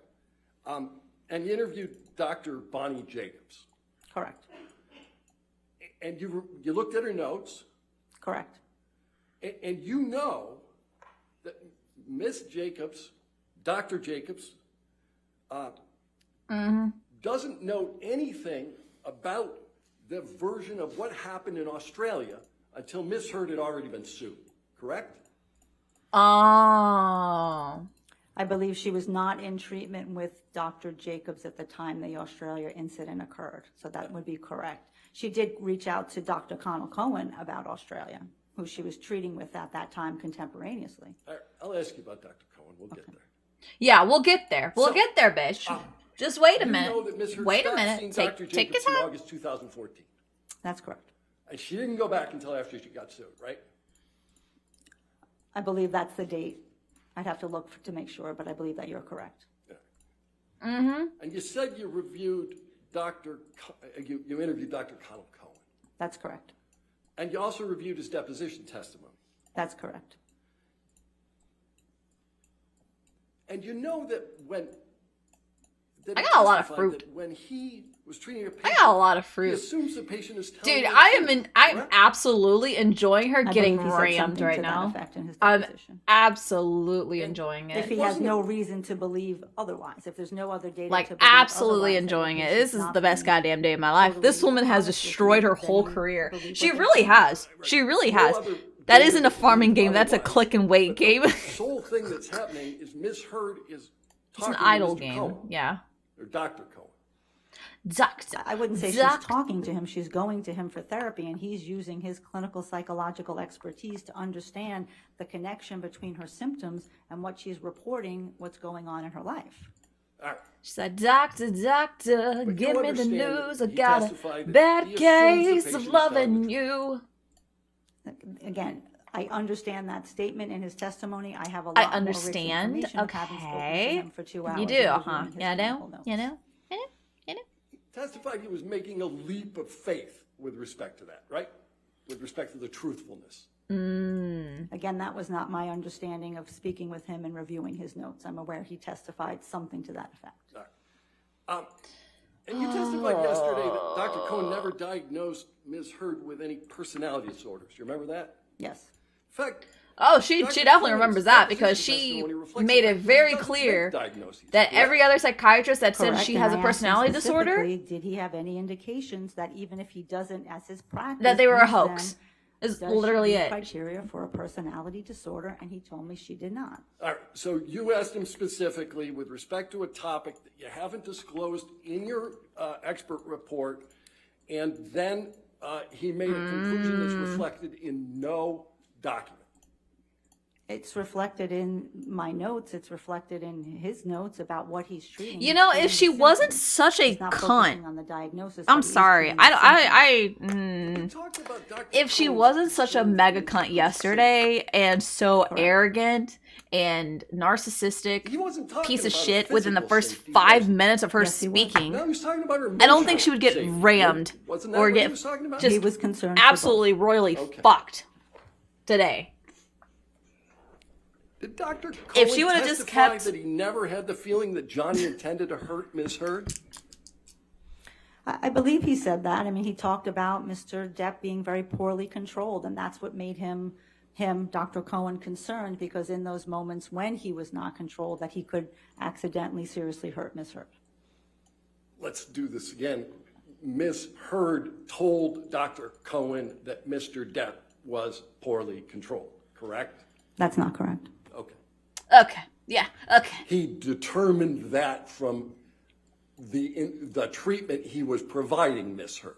And you interviewed Dr. Bonnie Jacobs. correct, And you looked at her notes, correct. and you know that Miss Jacobs, Dr. Jacobs, doesn't know anything about the version of what happened in Australia until Miss Heard had already been sued, correct? Oh. I believe she was not in treatment with Dr. Jacobs at the time the Australia incident occurred, so that would be correct. She did reach out to Dr. Connell Cohen about Australia, who she was treating with at that time contemporaneously. All right, I'll ask you about Dr. Cohen. We'll get there. Yeah, we'll get there. We'll So, get there, bitch. Just wait a You minute. know that Miss Heard Wait a stopped minute. seeing Take Dr. your Jacobs in time. August 2014. That's correct. And she didn't go back until after she got sued, right? I believe that's the date. I'd have to look to make sure, but I believe that you're correct. And you said you reviewed you interviewed Dr. Connell Cohen. That's correct. And you also reviewed his deposition testimony. That's correct. And you know that when... that I he got a lot of testified fruit. that when he was treating a I patient... got a lot of He fruit. assumes the patient is telling Dude, the I'm truth, I'm correct? absolutely enjoying her I getting believe he said rammed something right to that now. effect in his I'm deposition. absolutely enjoying If it. he has no reason to believe otherwise, if there's no other data Like to believe absolutely otherwise, enjoying then it. he This should is not the best be goddamn day of my life. This totally woman has honest with destroyed you, her whole then career. believe She what they're really saying. has. She really No has. other That data isn't a to farming prove game. That's a otherwise. click and wait But game. The sole thing that's happening is Miss Heard is It's talking an idle to Mr. game. Cohen, Yeah. or Dr. Cohen. Doctor. I wouldn't say she's talking to him. She's going to him for therapy, and he's using his clinical psychological expertise to understand the connection between her symptoms and what she's reporting, what's going on in her life. All right. She said, Doctor, doctor, But give you me the understand news. that I he got a testified that bad he assumes the case patient of is telling loving the you. Again, I understand that statement in his testimony. I have a lot I more rich understand. information of having spoken to Okay. him for 2 hours. You and do, reviewing huh? his You know? clinical notes. You know? You know? You know? Testified he was making a leap of faith with respect to that, right? With respect to the truthfulness. Again, that was not my understanding of speaking with him and reviewing his notes. I'm aware he testified something to that effect. All right. And you testified yesterday that Dr. Cohen never diagnosed Ms. Heard with any personality disorders. You remember that? Yes. In fact, Oh, she Dr. definitely Cohen's remembers that deposition because she testimony reflects made the it fact that very he doesn't clear make diagnoses, that correct? every other psychiatrist that said Correct, she and has a I asked him personality disorder, specifically, did he have any indications that even if he doesn't, as his practice, that they were a use hoax. them, Is does she literally meet it. criteria for a personality disorder? And he told me she did not. All right, so you asked him specifically with respect to a topic that you haven't disclosed in your expert report, and then he made a conclusion that's reflected in no document. It's reflected in my notes. It's reflected in his notes about what he's treating. You He's know, treating if she symptoms. wasn't such a He's not focusing cunt, on the diagnosis. I'm but he's sorry. treating symptoms. We talked about Dr. If she Cohen's wasn't such a concern mega for cunt his yesterday and so arrogant and narcissistic He wasn't talking piece of about shit her within the physical first safety, 5 was he? minutes of her Yes, he was. speaking, No, he was talking about her I don't think emotional she would get safety. rammed Wasn't that or what he get was talking about? just He was concerned. for both. absolutely royally Okay. fucked today. Did Dr. Cohen If she would've just testify kept- that he never had the feeling that Johnny intended to hurt Ms. Heard? I believe he said that. I mean, he talked about Mr. Depp being very poorly controlled, and that's what made him, Dr. Cohen, concerned, because in those moments when he was not controlled, that he could accidentally seriously hurt Ms. Heard. let's do this again. Ms. Heard told Dr. Cohen that Mr. Depp was poorly controlled, correct? That's not correct. Okay. Okay. Yeah. Okay. He determined that from the treatment he was providing Ms. Heard.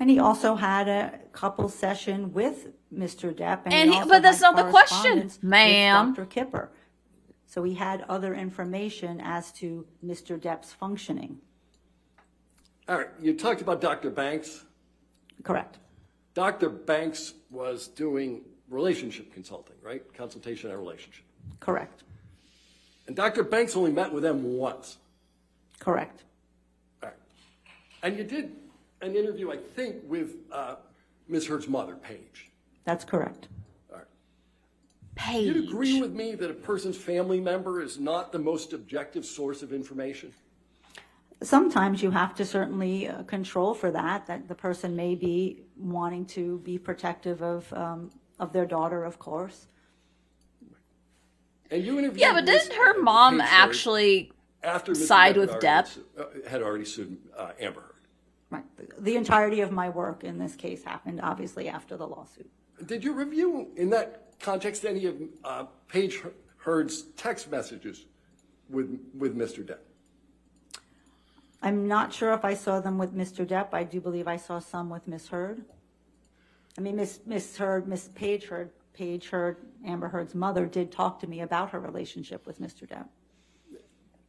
And he also had a couple session with Mr. Depp. And he also but that's had not the question, correspondence with ma'am. Dr. Kipper. So he had other information as to Mr. Depp's functioning. All right, you talked about Dr. Banks. Correct. Dr. Banks was doing relationship consulting, right? Consultation on relationship. Correct. And Dr. Banks only met with them once. Correct. All right. And you did an interview, I think, with Ms. Heard's mother, Paige. That's correct. All right. Paige. You'd agree with me that a person's family member is not the most objective source of information? Sometimes you have to certainly control for that the person may be wanting to be protective of their daughter, of course. And you interviewed Yeah, but didn't her mom Paige Heard actually after Mr. side Depp with Depp? had already sued Amber Heard? Right. The entirety of my work in this case happened obviously after the lawsuit. Did you review, in that context, any of Paige Heard's text messages with Mr. Depp? I'm not sure if I saw them with Mr. Depp. I do believe I saw some with Miss Heard. I mean, Miss Paige Heard, Amber Heard's mother, did talk to me about her relationship with Mr. Depp.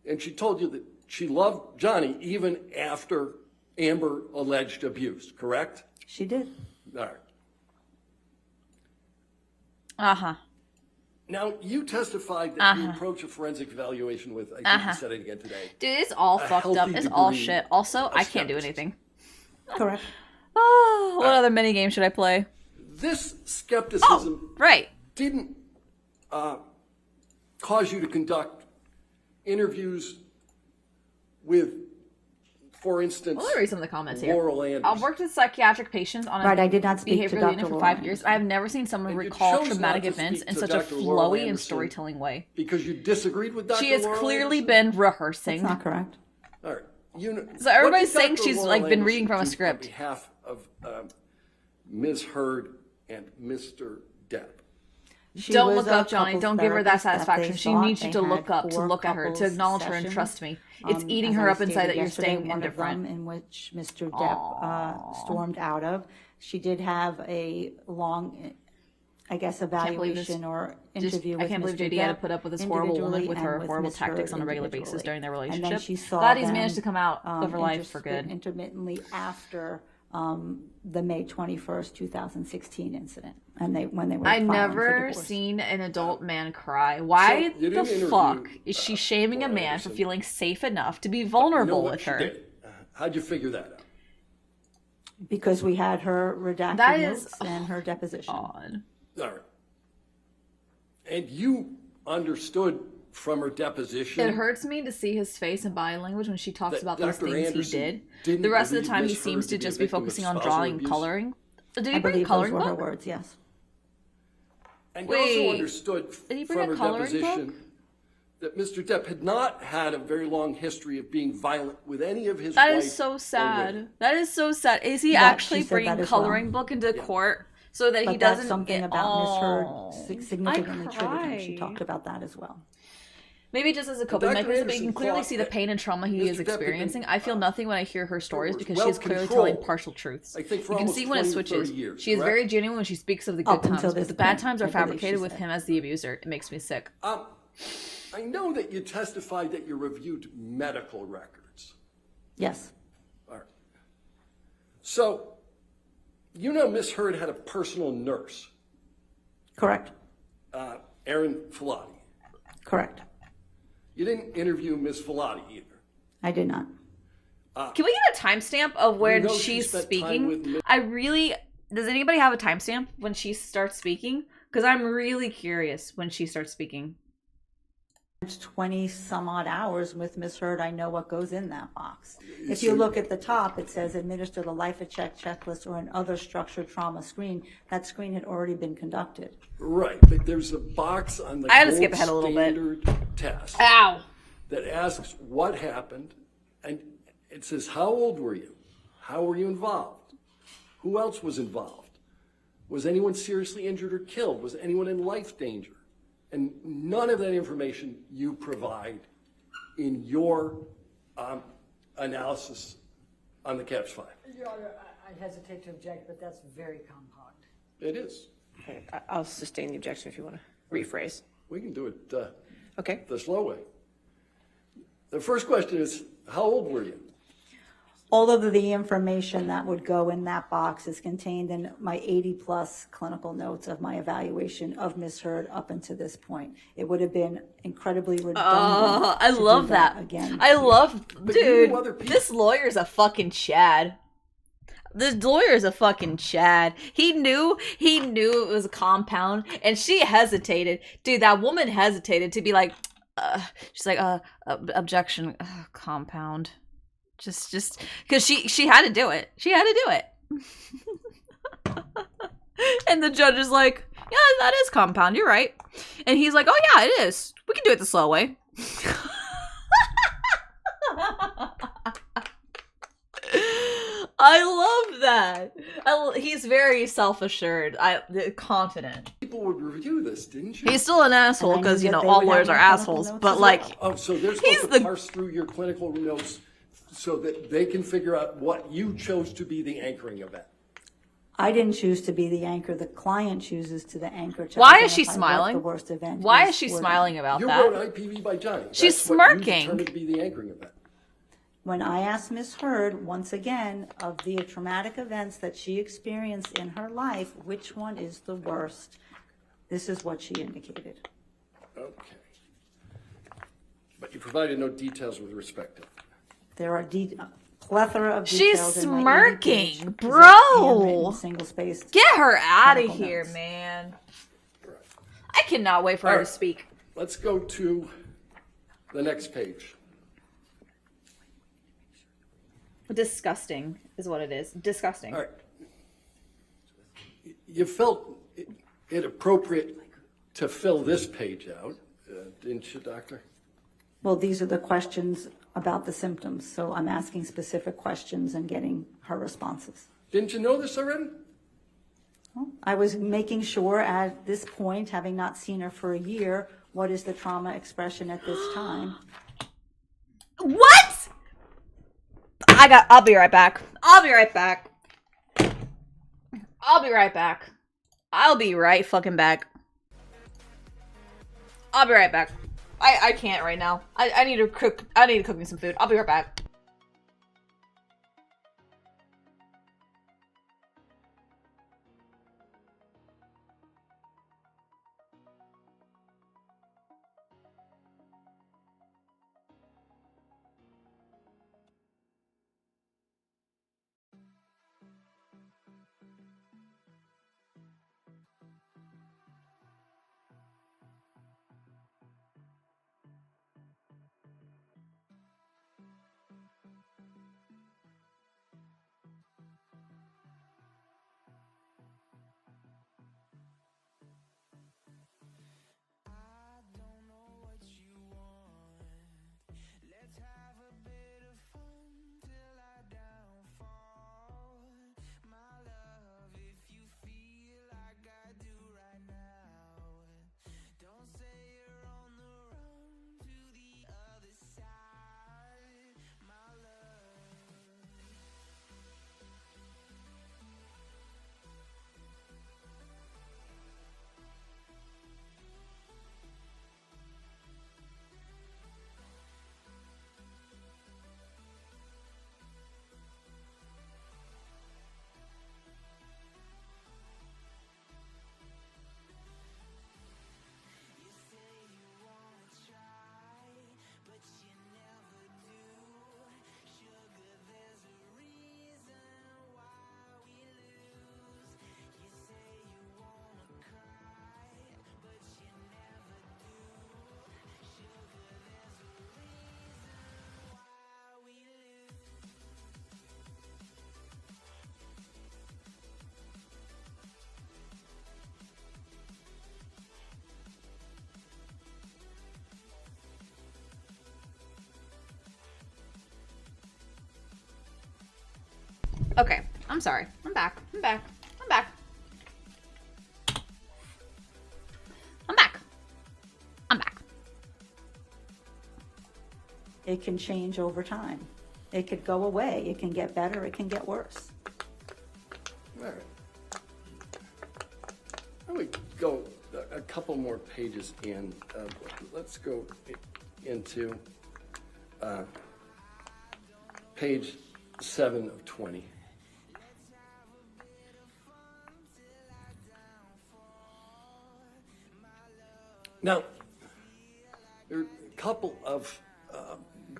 And she told you that she loved Johnny even after Amber alleged abuse, correct? She did. All right. Uh-huh. Now, you testified that you approach a forensic evaluation with, I think you said it again today. Dude, it's all fucked up. healthy It's all degree shit. Also, of I can't do skepticism. anything. Correct. Oh, what other mini game should I play? This skepticism Right. didn't cause you to conduct interviews with, for instance, Let me read some of the comments here. Laurel Anderson. I've worked with psychiatric patients on a Right, I did not speak to behavioral Dr. unit for Laurel 5 years. Anderson. I have never seen someone And you recall chose traumatic not to events speak in to such a Dr. Laurel flowy and Anderson storytelling way. because you disagreed with Dr. She has Laurel clearly Anderson? been rehearsing. That's not correct. All right. So everybody's what did saying Dr. she's, Laurel like, been reading Anderson from a do script. On behalf of Ms. Heard and Mr. Depp. She Don't was look a up, Johnny. couples Don't give her that therapist satisfaction. they She thought needs you they to had look up, to 4 look at her, to couples acknowledge her and sessions. trust me. It's eating As her I up inside stated that you're yesterday, staying one of indifferent. them in which Mr. Depp stormed out of. She did have a long, I guess, believe this. evaluation or Just- interview I with can't believe Mr. JD had to Depp put up with this horrible woman individually with and her horrible Ms. tactics Heard on a regular basis individually. during their And relationship. then she saw Glad he's them, managed to come out of her life for good. intermittently after the May 21st, 2016 incident, and when they were I filing for never divorce. seen an adult man cry. Why you the didn't interview, fuck is she shaming a Laura man Anderson. for feeling safe enough to be You know vulnerable what with she her? did? How'd you figure that out? Because we had her redacted That is notes and her deposition. Odd. All right. And you understood from her deposition. It hurts me to see his face and body language when she talks That about these Dr. things Anderson he did. didn't The rest of the believe time he Ms. Heard seems to to be a just be victim of focusing on spousal drawing and abuse? coloring. Did I he bring a believe those coloring were her book? words, yes. And you Wait, also understood did he bring from a her coloring deposition book? that Mr. Depp had not had a very long history of being violent with any of his That wife is so or sad. women. That is so sad. Is he Yeah, actually she said bringing that as well. coloring book into court so that he But doesn't that's something get about Miss Oh, Heard significantly I triggered him. She cry. talked about that as well. Maybe just as a coping Dr. mechanism, but you can Anderson clearly thought see the that pain and trauma he Mr. is Depp had been, experiencing. I feel nothing when I hear her stories because she well is clearly telling controlled, partial truths. I think, for You can almost see when it 20 to 30 switches. years, She is correct? very genuine when she speaks of the good Up until times, but this the bad point, times I are believe fabricated she with said. him as the abuser. It makes me sick. I know that you testified that you reviewed medical records. Yes, All right. So, you know Miss Heard had a personal nurse, correct, Erin Filati. correct. You didn't interview Miss Filati either. I did not. Can we get a timestamp of when You know she she's spent time speaking? with Mi- I really. Does anybody have a timestamp when she starts speaking? Because I'm really curious when she starts speaking. 20 some odd hours with Miss Heard, I know what goes in that box. If you look at the top, it says administer the life of check checklist or an other structured trauma screen. That screen had already been conducted. Right, but there's a box on the I had to gold skip ahead a little bit. standard test Ow! that asks what happened, and It says, how old were you? How were you involved? Who else was involved? Was anyone seriously injured or killed? Was anyone in life danger? And none of that information you provide in your analysis on the CAPS 5. Your Honor, I hesitate to object, but that's very compound. It is. Okay, I'll sustain the objection if you want to rephrase. We can do it Okay. the slow way. The first question is, how old were you? All of the information that would go in that box is contained in my 80-plus clinical notes of my evaluation of Ms. Heard up until this point. It would have been incredibly redundant. Oh, I to do love that. again. I love, But you dude, knew other people. this lawyer's a fucking Chad. This lawyer's a fucking Chad. He knew it was a compound, and she hesitated. Dude, that woman hesitated to be like, she's like, objection, compound. Just, because she had to do it. She had to do it. And the judge is like, yeah, that is compound, you're right. And he's like, oh yeah, it is. We can do it the slow way. I love that. He's very self-assured, confident. People would review this, didn't you? He's still an asshole And I knew because, that they all would lawyers have are my clinical assholes. notes But as like, well. Oh, so they're He's supposed to the- parse through your clinical notes so that they can figure out what you chose to be the anchoring event. I didn't choose to be the anchor. The client chooses to the anchor. To Why is she identify what smiling? The worst event. why is she for them. smiling about You that? wrote IPV by Johnny. She's That's what smirking. you determined to be the anchoring event. When I asked Ms. Heard, once again, of the traumatic events that she experienced in her life, which one is the worst? This is what she indicated. Okay. But you provided no details with respect to it. There are plethora of She's details in my smirking, 80-page, bro. handwritten, single-spaced. Get her out of clinical here, notes. man. Right. I cannot wait for her All to right. speak. Let's go to the next page. Disgusting is what it is. Disgusting. All right. You felt it appropriate to fill this page out, didn't you, Doctor? Well, these are the questions about the symptoms, so I'm asking specific questions and getting her responses. Didn't you know this already? I was making sure at this point, having not seen her for a year, what is the trauma expression at this time? What? I'll be right back. I'll be right back. I'll be right back. I'll be right fucking back. I'll be right back. I can't right now. I need to cook me some food. I'll be right back. Okay, I'm sorry. I'm back. I'm back. I'm back. I'm back. I'm back. It can change over time. It could go away. It can get better. It can get worse. All right. Let me go a couple more pages in. Let's go into page 7 of 20. Now, there are a couple of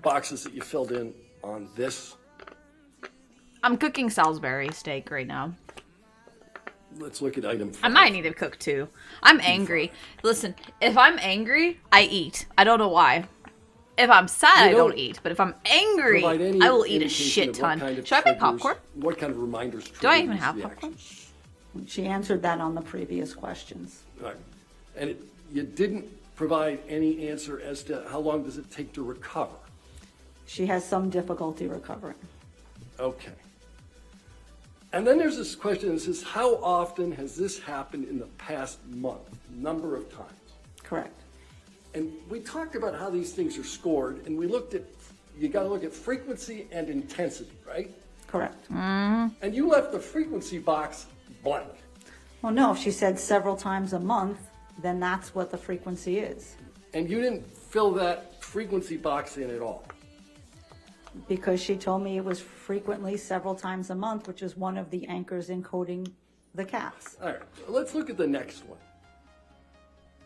boxes that you filled in on this. I'm cooking Salisbury steak right now. Let's look at item 5. I might need to cook too. I'm angry. Listen, if I'm angry, I eat. I don't know why. If I'm sad, I don't eat. But if I'm angry, I will eat a shit ton. Should I make popcorn? What kind of reminders? Do I even have popcorn? She answered that on the previous questions. Right. And you didn't provide any answer as to how long does it take to recover? She has some difficulty recovering. Okay. And then there's this question that says, how often has this happened in the past month? Number of times. Correct. And we talked about how these things are scored, and we looked at, you got to look at frequency and intensity, right? Correct. And you left the frequency box blank. Well, no, if she said several times a month, then that's what the frequency is. And you didn't fill that frequency box in at all. Because she told me it was frequently several times a month, which is one of the anchors encoding the caps. All right, so let's look at the next one.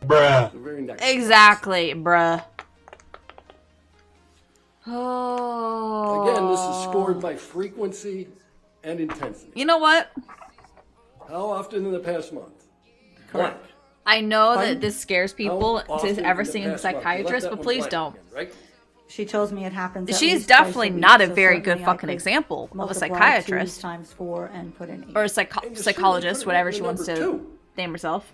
Bruh. The very next Exactly, bruh. Oh. one. Again, this is scored by frequency and intensity. You know what? How often in the past month? Correct. Blank. I know Pardon? that this scares people How often to ever in the seeing a past month? You left psychiatrist, that but one please blank don't. again, right? She tells me it happens. At She's least twice definitely a week, not a so very certainly good I fucking could example of a multiply psychiatrist. 2 times 4 and put in 8. Or a And you certainly psychologist, put it whatever in she the wants number to 2. name herself.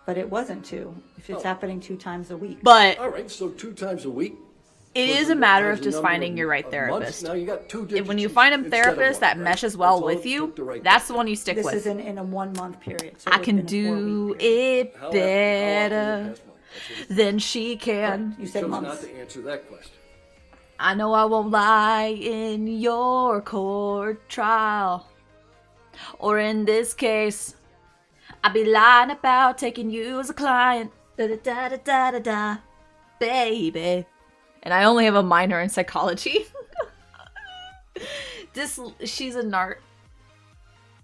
But it wasn't 2. If it's happening 2 times a week. But All right, so 2 times a week. it is a matter of just finding your right therapist. Now you got 2 digits When you find a instead of therapist one, that right? meshes well That's all with it you, took to write that's that the one you stick This with. is in a 1 month period. So I it's can been a 4-week do period. it How often in the better past month? That's it. than she can. You You said chose not months. to answer that question. I know I won't lie in your court trial. Or in this case, I'd be lying about taking you as a client. Da da da da da da da. Baby. And I only have a minor in psychology. She's a nart.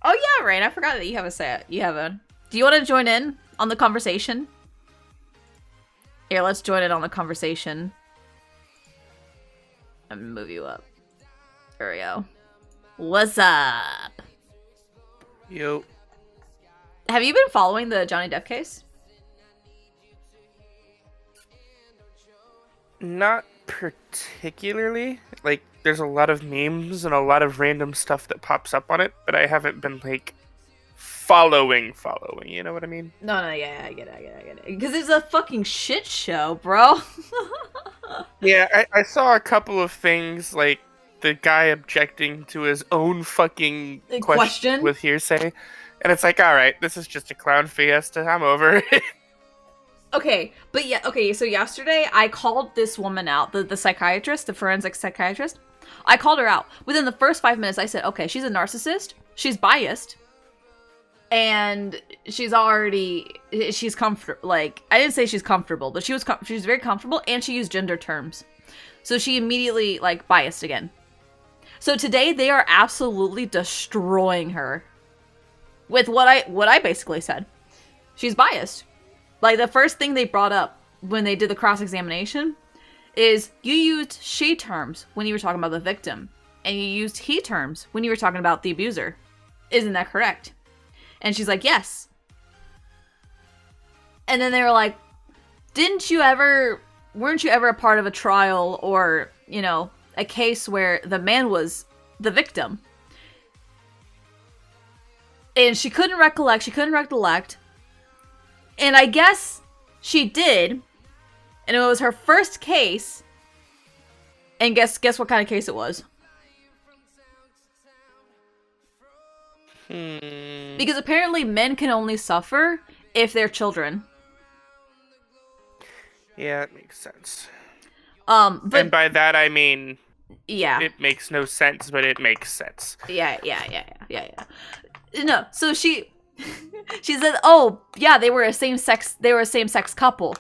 Oh yeah, right. I forgot that you have a set. You have a. Do you want to join in on the conversation? Here, let's join in on the conversation. I'm gonna move you up. There we go. What's up? Yo. Have you been following the Johnny Depp case? Not particularly. Like, there's a lot of memes and a lot of random stuff that pops up on it, but I haven't been, like, following, you know what I mean? No, yeah, I get it. Because it's a fucking shit show, bro. Yeah, I saw a couple of things, like the guy objecting to his own fucking question with hearsay. And it's like, alright, this is just a clown fiesta. I'm over it. Okay, but yeah, okay, so yesterday I called this woman out, the psychiatrist, the forensic psychiatrist. I called her out. Within the first 5 minutes, I said, okay, she's a narcissist, she's biased, and she's comfortable. Like, I didn't say she's comfortable, but she was very comfortable, and she used gender terms. So she immediately, like, biased again. So today, they are absolutely destroying her with what I basically said. She's biased. Like, the first thing they brought up when they did the cross-examination is you used she terms when you were talking about the victim, and you used he terms when you were talking about the abuser. Isn't that correct? And she's like, yes. And then they were like, weren't you ever a part of a trial or, you know, a case where the man was the victim? And she couldn't recollect. And I guess she did. And it was her first case. And guess what kind of case it was? Because apparently men can only suffer if they're children. Yeah, it makes sense. But and by that I mean, yeah, it makes no sense, but it makes sense. Yeah. No, so she said, "Oh, yeah, they were a same-sex couple."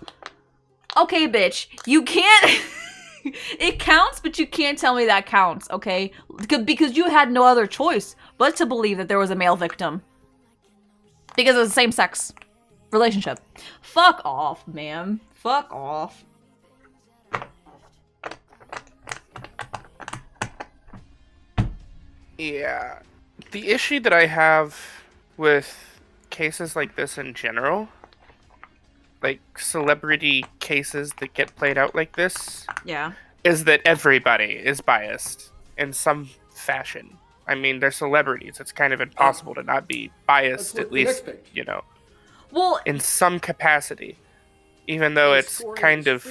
Okay, bitch, you can't. It counts, but you can't tell me that counts, okay? Because you had no other choice but to believe that there was a male victim. Because it was a same-sex relationship. Fuck off, man. Fuck off. Yeah. The issue that I have with cases like this in general, like celebrity cases that get played out like this, Yeah. is that everybody is biased in some fashion. I mean, they're celebrities. It's kind of impossible to not be biased, at least, you know, in some capacity. Even though it's kind of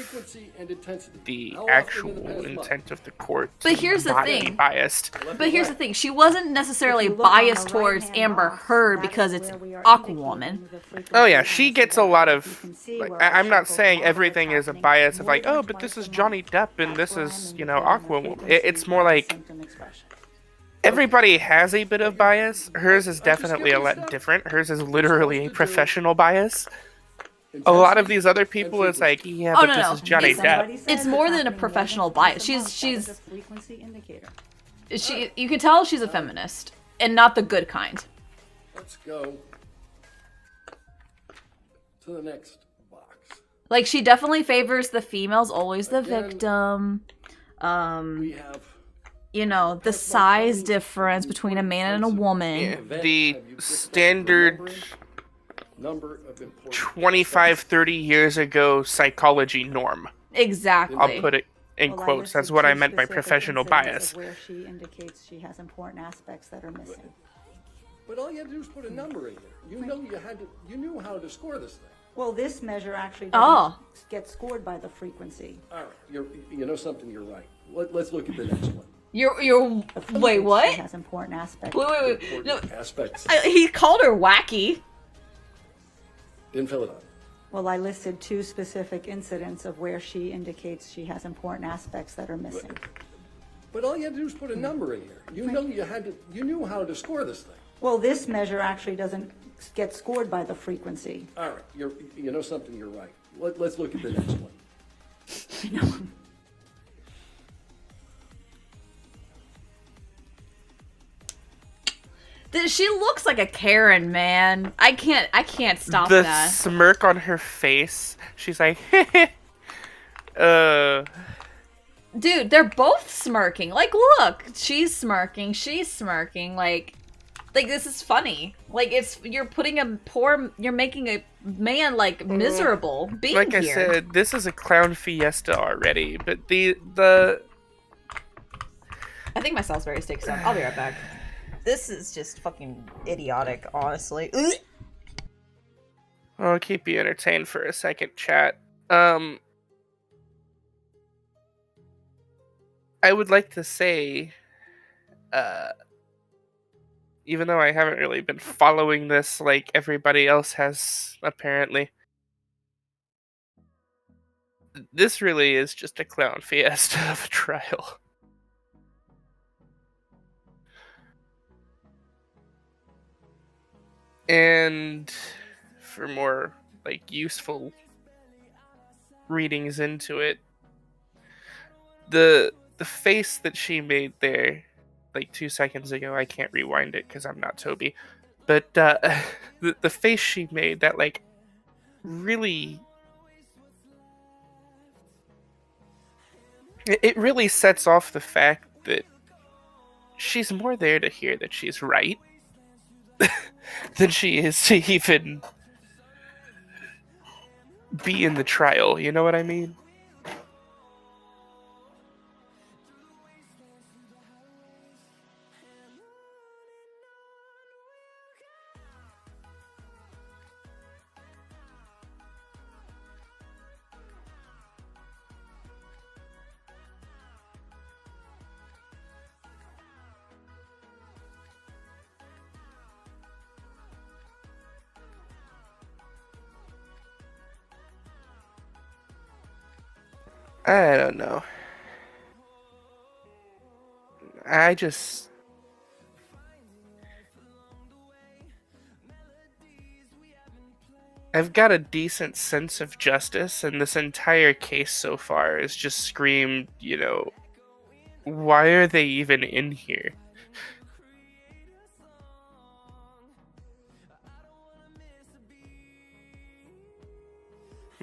the actual intent of the court But here's the not be thing. biased. But here's the thing. She wasn't necessarily biased towards Amber Heard because it's Aquawoman. Oh yeah, she gets a lot of... Like, I'm not saying everything is a bias of like, oh, but this is Johnny Depp and this is, you know, Aquawoman. It's more like... Everybody has a bit of bias. Hers is definitely a lot different. Hers is literally a professional bias. A lot of these other people, it's like, yeah, but this is Johnny Depp. It's more than a professional bias. You can tell she's a feminist, and not the good kind. Let's go to the next box. Like, she definitely favors the females, always the victim. We have, you know, the size difference between a man and a woman. Yeah, the standard 25, 30 years ago psychology norm. Exactly. I'll put it in quotes. That's what I meant by professional bias. Where she indicates she has important aspects that are missing. But all you had to do is put a number in there. You knew how to score this thing. Well, this measure actually doesn't get scored by the frequency. All right, you know something. You're right. Let's look at the next one. You're wait, what? She has important aspects. Wait. No, aspects. He called her wacky. Didn't fill it out. Well, I listed 2 specific incidents of where she indicates she has important aspects that are missing. But all you had to do is put a number in here. You knew how to score this thing. Well, this measure actually doesn't get scored by the frequency. All right, you know something. You're right. Let's look at the next one. She looks like a Karen, man. I can't stop the that. The smirk on her face. She's like, Dude, they're both smirking. Like, look, she's smirking. Like this is funny. Like, you're making a man like miserable being like here. I said, this is a clown fiesta already. But the I think my Salisbury steak's done. I'll be right back. This is just fucking idiotic, honestly. I'll keep you entertained for a second, chat. I would like to say, even though I haven't really been following this like everybody else has, apparently, this really is just a clown fiesta of a trial. And for more like useful readings into it, the face that she made there like 2 seconds ago, I can't rewind it because I'm not Toby, but the face she made, that like really, it really sets off the fact that she's more there to hear that she's right than she is to even be in the trial, you know what I mean? I don't know. I've got a decent sense of justice, and this entire case so far has just screamed, why are they even in here?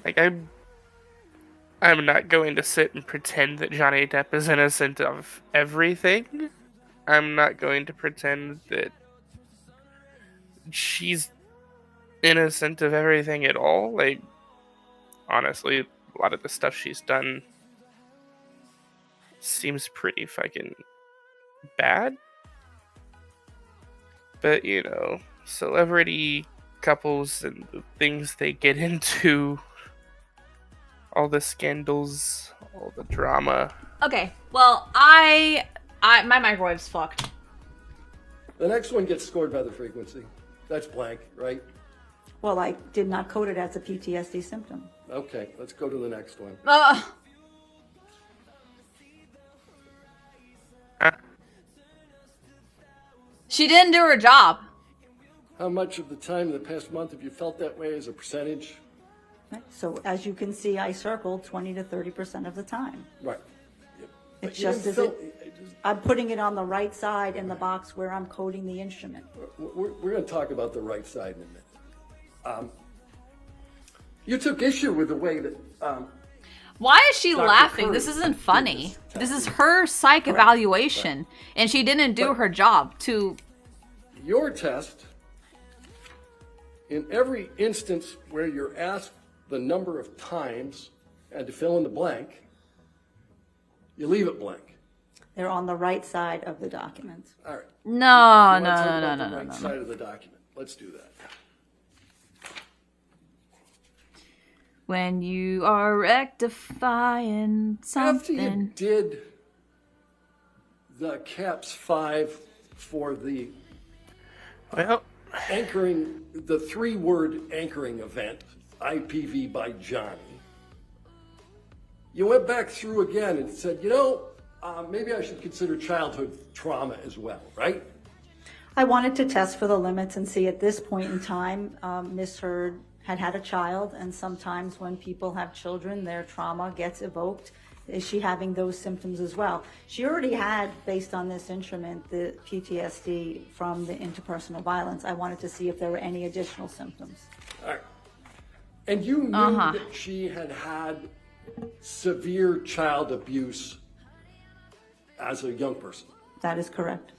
Like, I'm not going to sit and pretend that Johnny Depp is innocent of everything. I'm not going to pretend that she's innocent of everything at all. Like, honestly, a lot of the stuff she's done seems pretty fucking bad. But, celebrity couples and the things they get into, all the scandals, all the drama. Okay, well, my microwave's fucked. The next one gets scored by the frequency. That's blank, right? Well, I did not code it as a PTSD symptom. Okay, let's go to the next one. She didn't do her job. How much of the time in the past month have you felt that way as a percentage? Right. So as you can see, I circled 20 to 30% of the time. Right. Yep. It's just as I'm putting it on the right side in the box where I'm coding the instrument. We're going to talk about the right side in a minute. You took issue with the way that... Why is she Dr. laughing? Curry This isn't funny. This is testing. her psych Correct. evaluation, and she didn't do her job to... Your test, in every instance where you're asked the number of times and to fill in the blank, you leave it blank. They're on the right side of the document. All right. No, You no, wanna talk no, about no, the no, right no, side no. of the document. Let's do that. When you are rectifying After you something... did the CAPS 5 for the Well, anchoring, the 3-word anchoring event, IPV by Johnny, you went back through again and said, maybe I should consider childhood trauma as well, right? I wanted to test for the limits and see at this point in time, Ms. Heard had a child, and sometimes when people have children, their trauma gets evoked. Is she having those symptoms as well? She already had, based on this instrument, the PTSD from the interpersonal violence. I wanted to see if there were any additional symptoms. All right. And you knew that she had had severe child abuse as a young person. That is correct.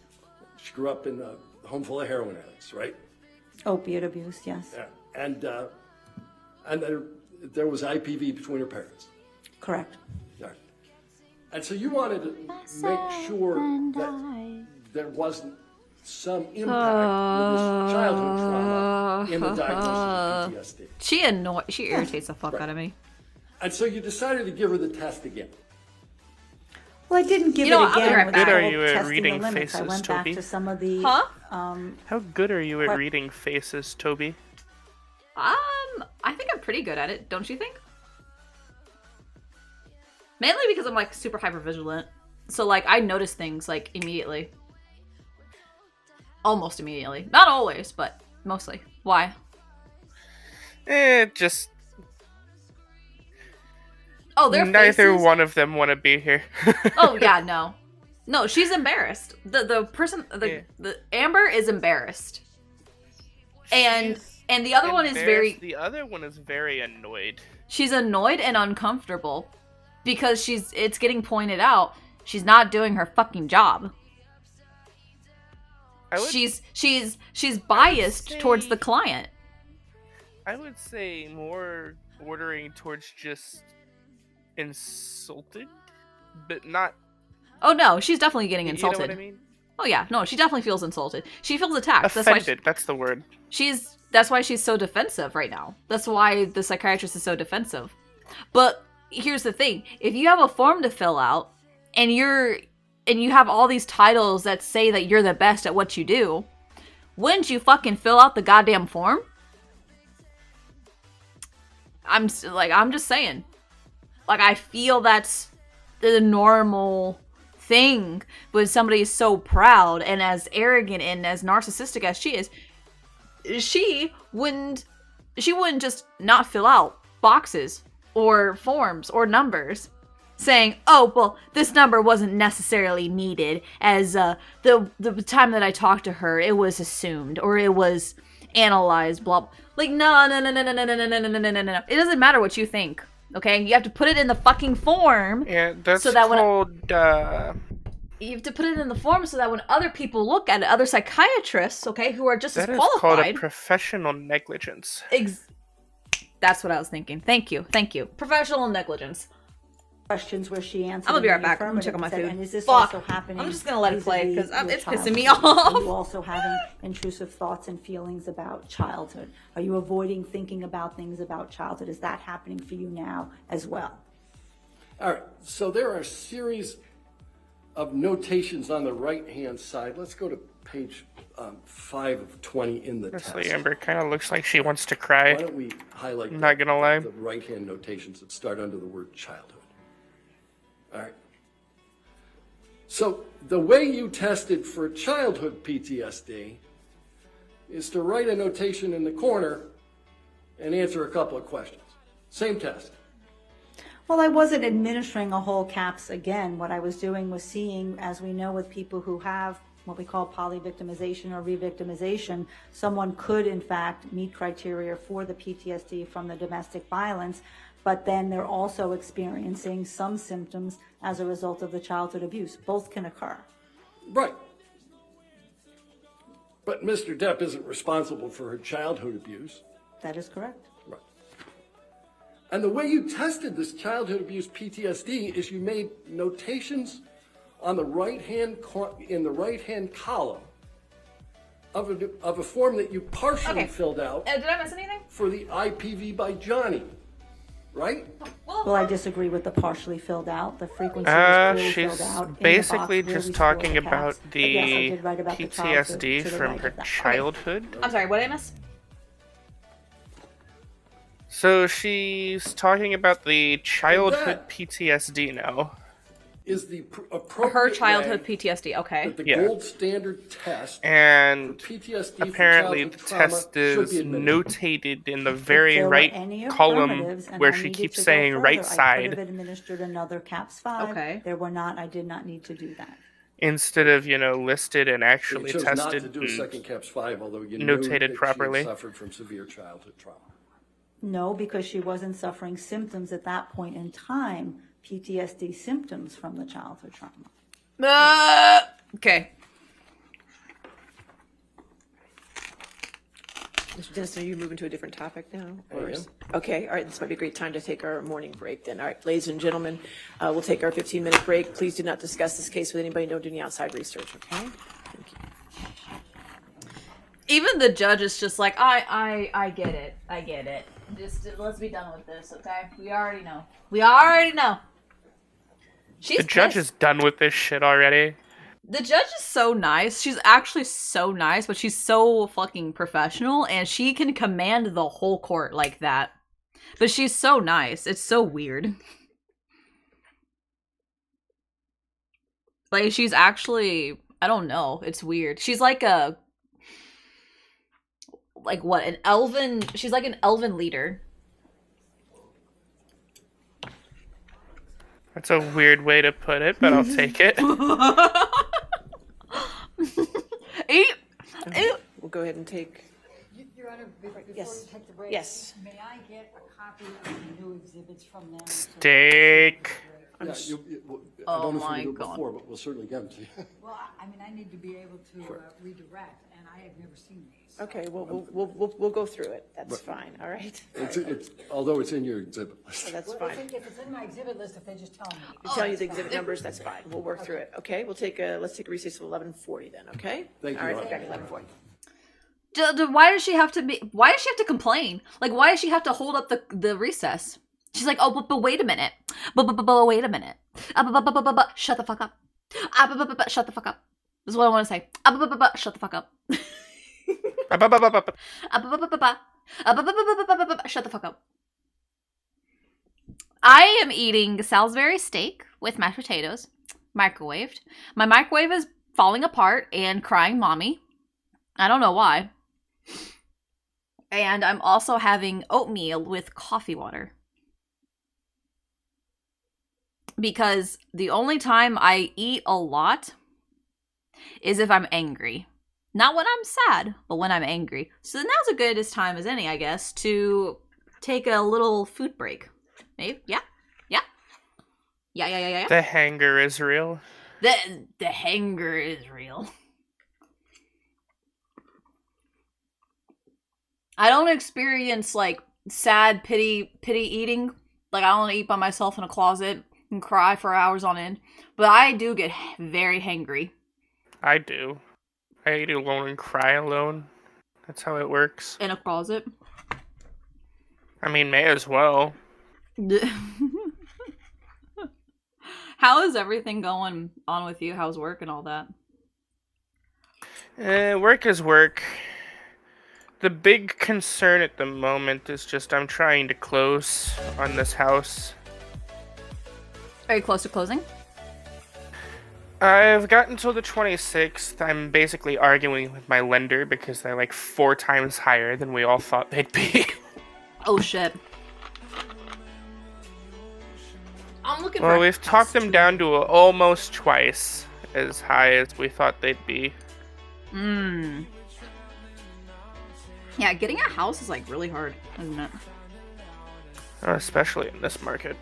She grew up in a home full of heroin addicts, right? Opiate abuse, yes. Yeah. And there was IPV between her parents. Correct. All right. And so you wanted to make sure that there wasn't some impact with this childhood trauma in the diagnosis of PTSD. She irritates the fuck out of me. And so you decided to give her the test again. Well, I didn't give I'll it be again right with back. the Good are whole you at testing reading the limits. I faces, went back Toby? to some of the... How good are you at reading faces, Toby? I think I'm pretty good at it, don't you think? Mainly because I'm like super hyper vigilant. So like I notice things like immediately. Almost immediately. Not always, but mostly. Why? Just Oh, their neither faces? one of them want to be here. Oh yeah, no. No, she's embarrassed. The Amber is embarrassed. And the other one is The other one is very annoyed. She's annoyed and uncomfortable because it's getting pointed out she's not doing her fucking job. She's biased towards the client. I would say more bordering towards just insulted, but not. Oh no, she's definitely getting insulted. You know what I mean? Oh yeah, no, she definitely feels insulted. She feels attacked. Offended. That's the word. That's why she's so defensive right now. That's why the psychiatrist is so defensive. But here's the thing: if you have a form to fill out, and you have all these titles that say that you're the best at what you do, wouldn't you fucking fill out the goddamn form? I'm just saying. Like, I feel that's the normal thing when somebody is so proud and as arrogant and as narcissistic as she is. She wouldn't just not fill out boxes or forms or numbers saying, oh, well, this number wasn't necessarily needed as the time that I talked to her, it was assumed or it was analyzed, blah, blah. Like, no. It doesn't matter what you think, okay? You have to put it in the fucking form. Yeah, that's so that called, you have to put it in the form so that when other people look at it, other psychiatrists, okay, who are just as qualified. That is called a professional negligence. That's what I was thinking. Thank you. Professional negligence. Questions where she answered. I'm gonna be right back. I'm gonna check on my food. And is this also happening? I'm just gonna let it play because it's pissing me off. Are you also having intrusive thoughts and feelings about childhood? Are you avoiding thinking about things about childhood? Is that happening for you now as well? All right, so there are a series of notations on the right-hand side. Let's go to page 5 of 20 in the test. Honestly, Amber kind of looks like she wants to cry. Why don't we highlight I'm not gonna lie. the right-hand notations that start under the word childhood. All right. So the way you tested for childhood PTSD is to write a notation in the corner and answer a couple of questions. Same test. Well, I wasn't administering a whole CAPS again. What I was doing was seeing, as we know with people who have what we call polyvictimization or revictimization, someone could in fact meet criteria for the PTSD from the domestic violence, but then they're also experiencing some symptoms as a result of the childhood abuse. Both can occur. Right. But Mr. Depp isn't responsible for her childhood abuse. That is correct. Right. And the way you tested this childhood abuse PTSD is you made notations on the in the right-hand column of a form that you partially filled out. Did I miss anything? For the IPV by Johnny, right? Well, I disagree with the partially filled out. The frequency was clearly filled out. She's basically just talking about the PTSD from her childhood. I'm sorry, what did I miss? So she's talking about the childhood PTSD now. Is the appropriate her childhood PTSD, okay. The gold standard test and PTSD apparently the test is notated in the very right column where she keeps saying right side. I could have administered another CAPS 5. Okay. There were not. I did not need to do that. Instead of, listed and actually you chose tested not to do a second CAPS 5, although you notated knew that properly. She had suffered from severe childhood trauma. No, because she wasn't suffering symptoms at that point in time. PTSD symptoms from the childhood trauma. Okay. Mr. Dennis, are you moving to a different topic now? I am. Okay, all right, this might be a great time to take our morning break then. All right, ladies and gentlemen, we'll take our 15-minute break. Please do not discuss this case with anybody. Don't do any outside research, okay? Thank you. Even the judge is just like, I get it. I get it. Just let's be done with this, okay? We already know. The judge is done with this shit already. The judge is so nice. She's actually so nice, but she's so fucking professional, and she can command the whole court like that. But she's so nice. It's so weird. Like, she's actually, I don't know. It's weird. She's like an elven, she's like an elven leader. That's a weird way to put it, but I'll take it. We'll go ahead and take... Your Honor, before Yes. we take the break, Yes. may I get a copy of the new exhibits from them? Steak. Yeah, I Oh don't know if my we did it God. before, but we'll certainly get them to you. Well, I mean, I need to be able to redirect, and I have never seen these. Okay, we'll go through it. That's fine, all right? Although it's in your exhibit list. So that's Well, fine. if it's in my exhibit list, if they just tell me. We'll tell you the exhibit numbers, that's fine. We'll work through it, okay? Let's take a recess of 11:40 then, okay? Thank you, All right, Your back at Honor. 11:40. Why does she have to complain? Like, why does she have to hold up the recess? She's like, oh, but wait a minute. But wait a minute. Shut the fuck up. Shut the fuck up. This is what I want to say. Shut the fuck up. Shut the fuck up. I am eating Salisbury steak with mashed potatoes, microwaved. My microwave is falling apart and crying mommy. I don't know why. And I'm also having oatmeal with coffee water. Because the only time I eat a lot is if I'm angry. Not when I'm sad, but when I'm angry. So now's as good a time as any, I guess, to take a little food break. Maybe? Yeah? Yeah. The hanger is real. The hanger is real. I don't experience, like, sad pity eating. Like, I don't eat by myself in a closet and cry for hours on end. But I do get very hangry. I do. I eat alone and cry alone. That's how it works. In a closet? I mean, may as well. How is everything going on with you? How's work and all that? Work is work. The big concern at the moment is just I'm trying to close on this house. Are you close to closing? I've got until the 26th. I'm basically arguing with my lender because they're like 4 times higher than we all thought they'd be. Oh shit. I'm looking for. Well, we've talked them down to almost twice as high as we thought they'd be. Yeah, getting a house is like really hard, isn't it? Especially in this market.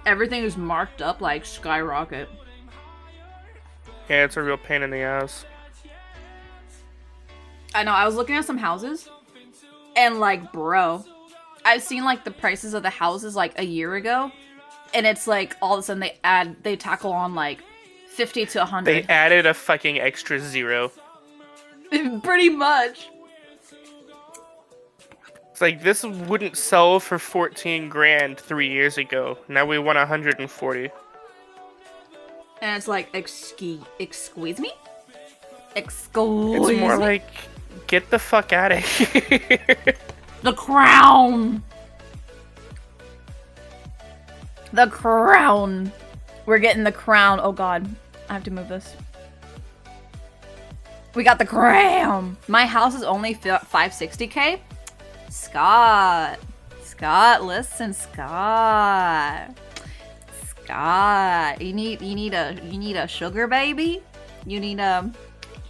Everything is marked up like skyrocket. Yeah, it's a real pain in the ass. I know, I was looking at some houses, and like, bro, I've seen like the prices of the houses like a year ago, and it's like all of a sudden they tackle on like 50 to 100. They added a fucking extra 0. Pretty much. It's like, this wouldn't sell for 14 grand 3 years ago. Now we want 140. And it's like, excuse me? Excuse It's more me? like, get the fuck out of here. The crown! The crown! We're getting the crown. Oh god. I have to move this. We got the crown! My house is only 560k. Scott, listen, Scott, you need a sugar baby. You need a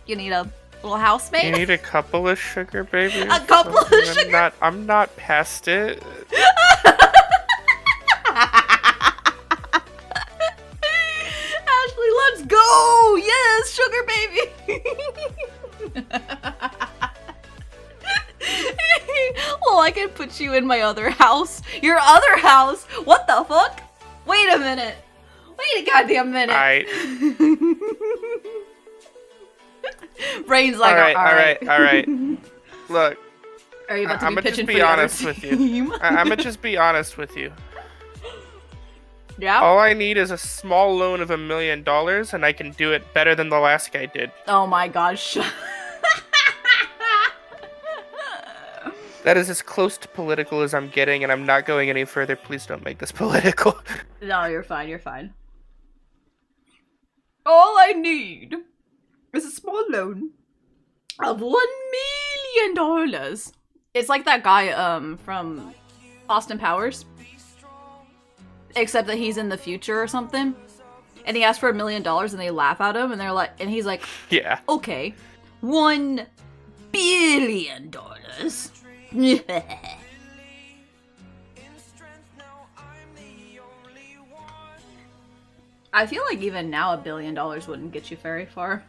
little housemate. You need a couple of sugar babies. A couple of sugar. I'm not past it. Ashley, let's go! Yes, sugar baby. Well, I can put you in my other house. Your other house? What the fuck? Wait a minute. Wait a goddamn minute. Alright. Brain's like, alright. Look. Are you about to I'm be gonna pitching just be for honest with you. I'm gonna just be honest with you. Yeah? All I need is a small loan of $1 million, and I can do it better than the last guy did. Oh my gosh. That is as close to political as I'm getting, and I'm not going any further. Please don't make this political. No, you're fine. All I need is a small loan of $1 million. It's like that guy from Austin Powers. Except that he's in the future or something. And he asks for $1 million and they laugh at him and they're like, and he's like, yeah. Okay, $1 billion. I feel like even now $1 billion wouldn't get you very far.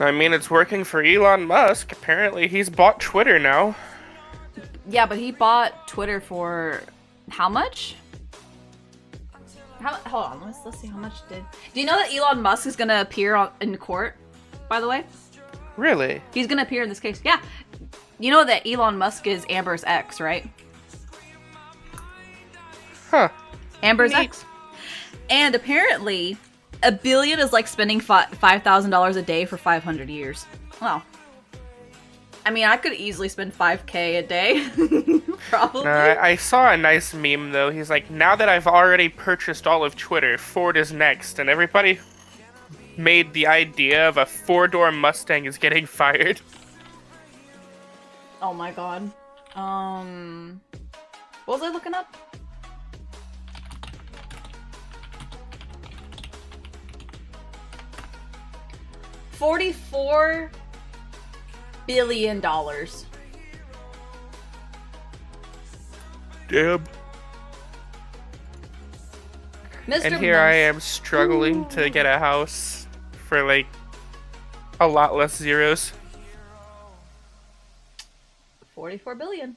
I mean, it's working for Elon Musk. Apparently, he's bought Twitter now. Yeah, but he bought Twitter for how much? Hold on, let's see how much did. Do you know that Elon Musk is gonna appear in court? By the way, really? He's gonna appear in this case. Yeah, you know that Elon Musk is Amber's ex, right? Huh. Amber's ex. And apparently, $1 billion is like spending $5,000 a day for 500 years. Well, I mean, I could easily spend 5K a day. Probably. I saw a nice meme, though. He's like, now that I've already purchased all of Twitter, Ford is next. And everybody made the idea of a 4-door Mustang is getting fired. Oh my god. What was I looking up? $44 billion. Damn. Mr. And here I am struggling to get a house for like a lot less zeros. 44 billion.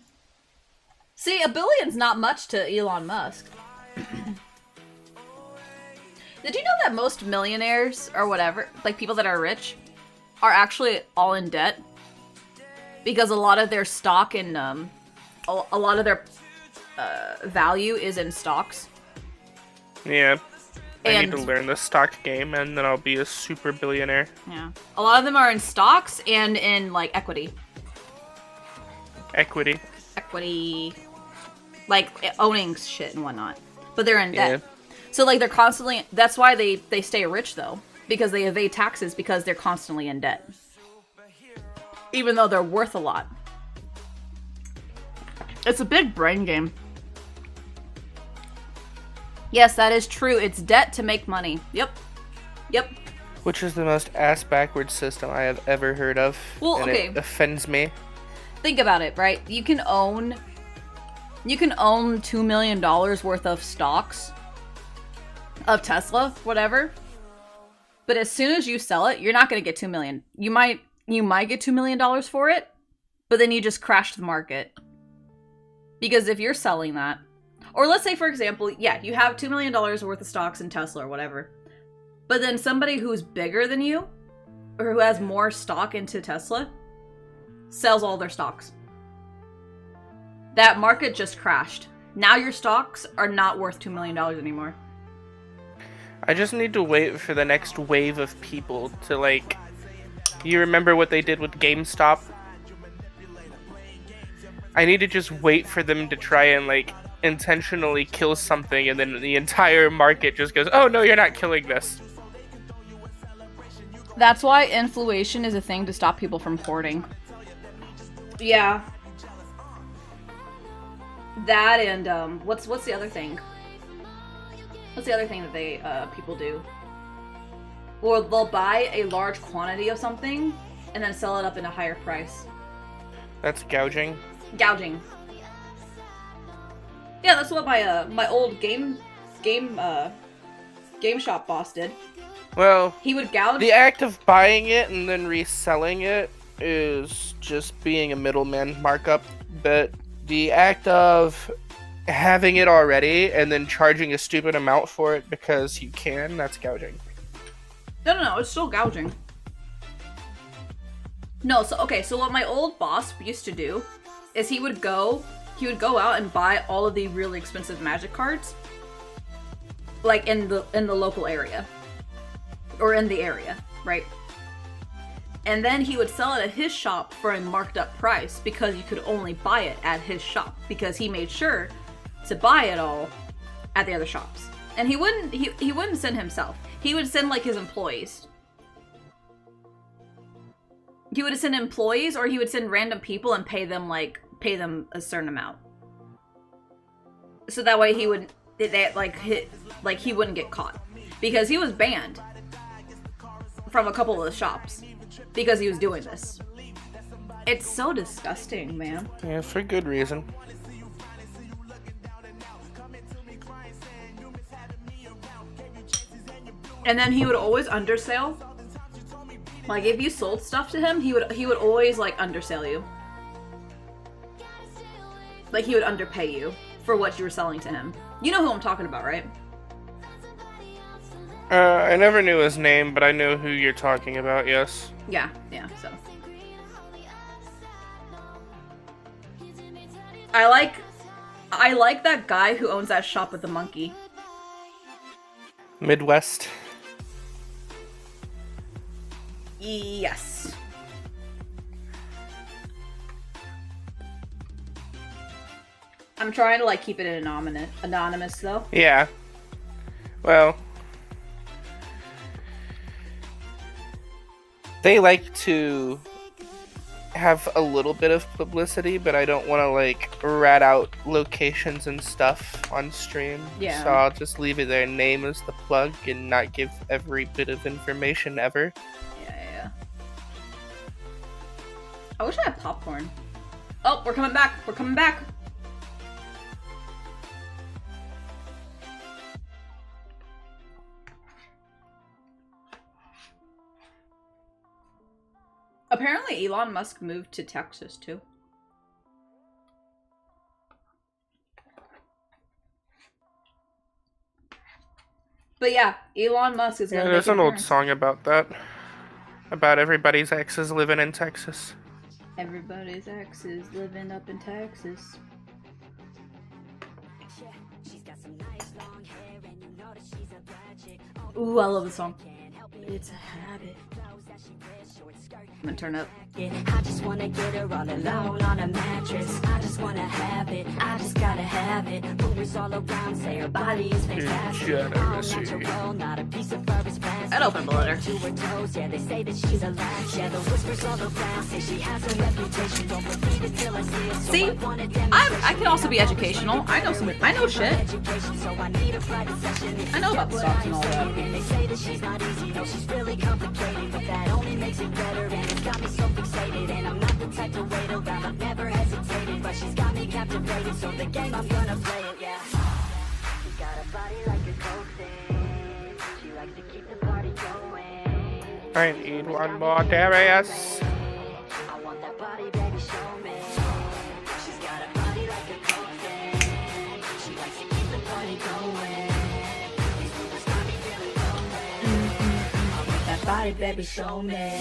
See, a billion's not much to Elon Musk. Did you know that most millionaires or whatever, like people that are rich, are actually all in debt? Because a lot of their stock and a lot of their value is in stocks. Yeah. I need And- to learn the stock game and then I'll be a super billionaire. Yeah. A lot of them are in stocks and in like equity. Equity. Like owning shit and whatnot. But they're in debt. Yeah. So like they're constantly, that's why they stay rich though. Because they evade taxes because they're constantly in debt. Even though they're worth a lot. It's a big brain game. Yes, that is true. It's debt to make money. Yep. Which is the most ass-backwards system I have ever heard of. Well, and okay. It offends me. Think about it, right? You can own $2 million worth of stocks of Tesla, whatever. But as soon as you sell it, you're not going to get $2 million. You might get $2 million for it, but then you just crash the market. Because if you're selling that, or let's say for example, yeah, you have $2 million worth of stocks in Tesla or whatever, but then somebody who's bigger than you, or who has more stock into Tesla, sells all their stocks. That market just crashed. Now your stocks are not worth $2 million anymore. I just need to wait for the next wave of people to, like... You remember what they did with GameStop? I need to just wait for them to try and, like, intentionally kill something, and then the entire market just goes, oh, no, you're not killing this. That's why inflation is a thing to stop people from hoarding. Yeah. That and, what's the other thing? What's the other thing that they, people do? Or they'll buy a large quantity of something and then sell it up in a higher price. That's gouging. Gouging. Yeah, that's what my old game shop boss did. Well, He would gouge. the act of buying it and then reselling it is just being a middleman markup, but the act of having it already and then charging a stupid amount for it because you can, that's gouging. No, it's still gouging. No, so what my old boss used to do is he would go out and buy all of the really expensive magic cards, like in the local area. Or in the area, right? And then he would sell it at his shop for a marked up price because you could only buy it at his shop because he made sure to buy it all at the other shops. And he wouldn't send himself. He would send like his employees. He would send employees or he would send random people and pay them a certain amount. So that way he wouldn't get caught. Because he was banned from a couple of the shops because he was doing this. It's so disgusting, man. Yeah, for good reason. And then he would always undersell. Like if you sold stuff to him, he would always like undersell you. Like he would underpay you for what you were selling to him. You know who I'm talking about, right? I never knew his name, but I know who you're talking about, yes. Yeah, so. I like that guy who owns that shop with the monkey. Midwest. Yes. I'm trying to like keep it anonymous though. Yeah. Well, they like to have a little bit of publicity, but I don't want to like rat out locations and stuff on stream. Yeah. So I'll just leave it their name as the plug and not give every bit of information ever. Yeah. I wish I had popcorn. Oh, we're coming back. We're coming back. Apparently Elon Musk moved to Texas too. But yeah, Elon Musk is gonna there's an old song about that. About everybody's exes living in Texas. Everybody's exes living up in Texas. Ooh, I love the song. It's a habit. I'm gonna turn up. I just wanna get her all alone on a mattress. I just wanna have it. I just gotta have it. Rumors all around say her body is fantastic. All natural, not a piece of fur is plastic. I'd open the letter. To her toes, yeah, they say that she's a latch. Yeah, the whispers all around say she has a reputation. Don't believe it till I see it. So See, I can also be educational. I know shit. I know about the stocks and all that. And they say that she's not easy, no, she's really complicated. But that only makes it better, and it's got me so fixated. And I'm not the type to wait around, I've never hesitated. But she's got me captivated, so the game I'm gonna play it, yeah. She's got a body like a coke thing. She likes to keep the party going. I need one more Darius. I want that body, baby, show me. She's got a body like a coke thing. She likes to keep the party going. These rumors got me feeling lonely. I want that body, baby, show me.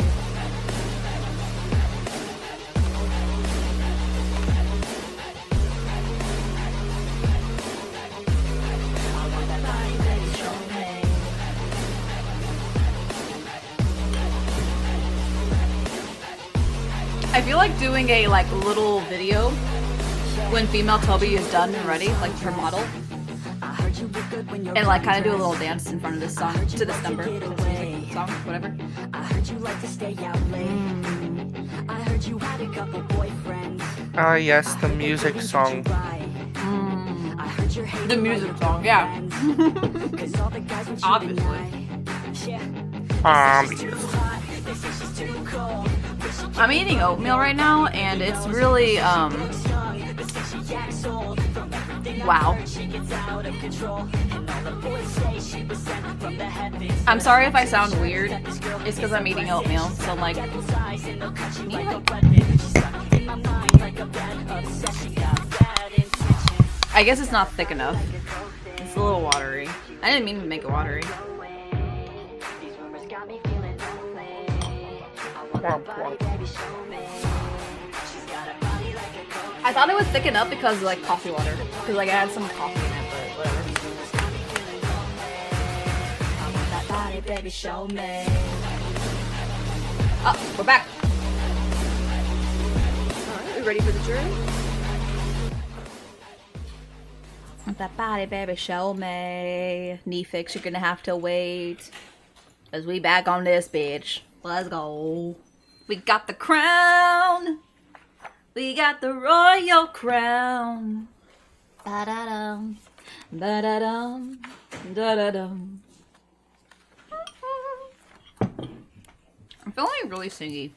I feel like doing a like little video when female Toby is done and ready, like her model, and like kind of do a little dance in front of this song, to this number, song, whatever. I heard you like to stay out late. I heard you had a couple boyfriends. Ah, yes, the music song. The music song, yeah. Obviously. I'm eating oatmeal right now, and it's really, wow. I'm sorry if I sound weird. It's because I'm eating oatmeal, so like, I guess it's not thick enough. It's a little watery. I didn't mean to make it watery. I thought it was thick enough because like coffee water. Because like I had some coffee in it, but whatever. Oh, we're back. Alright, we ready for the journey? That body, baby, show me. Knee fix, you're gonna have to wait. As we back on this bitch. Let's go. We got the crown. We got the royal crown. Da-da-dum. Da-da-dum. Da-da-dum. I'm feeling really singy.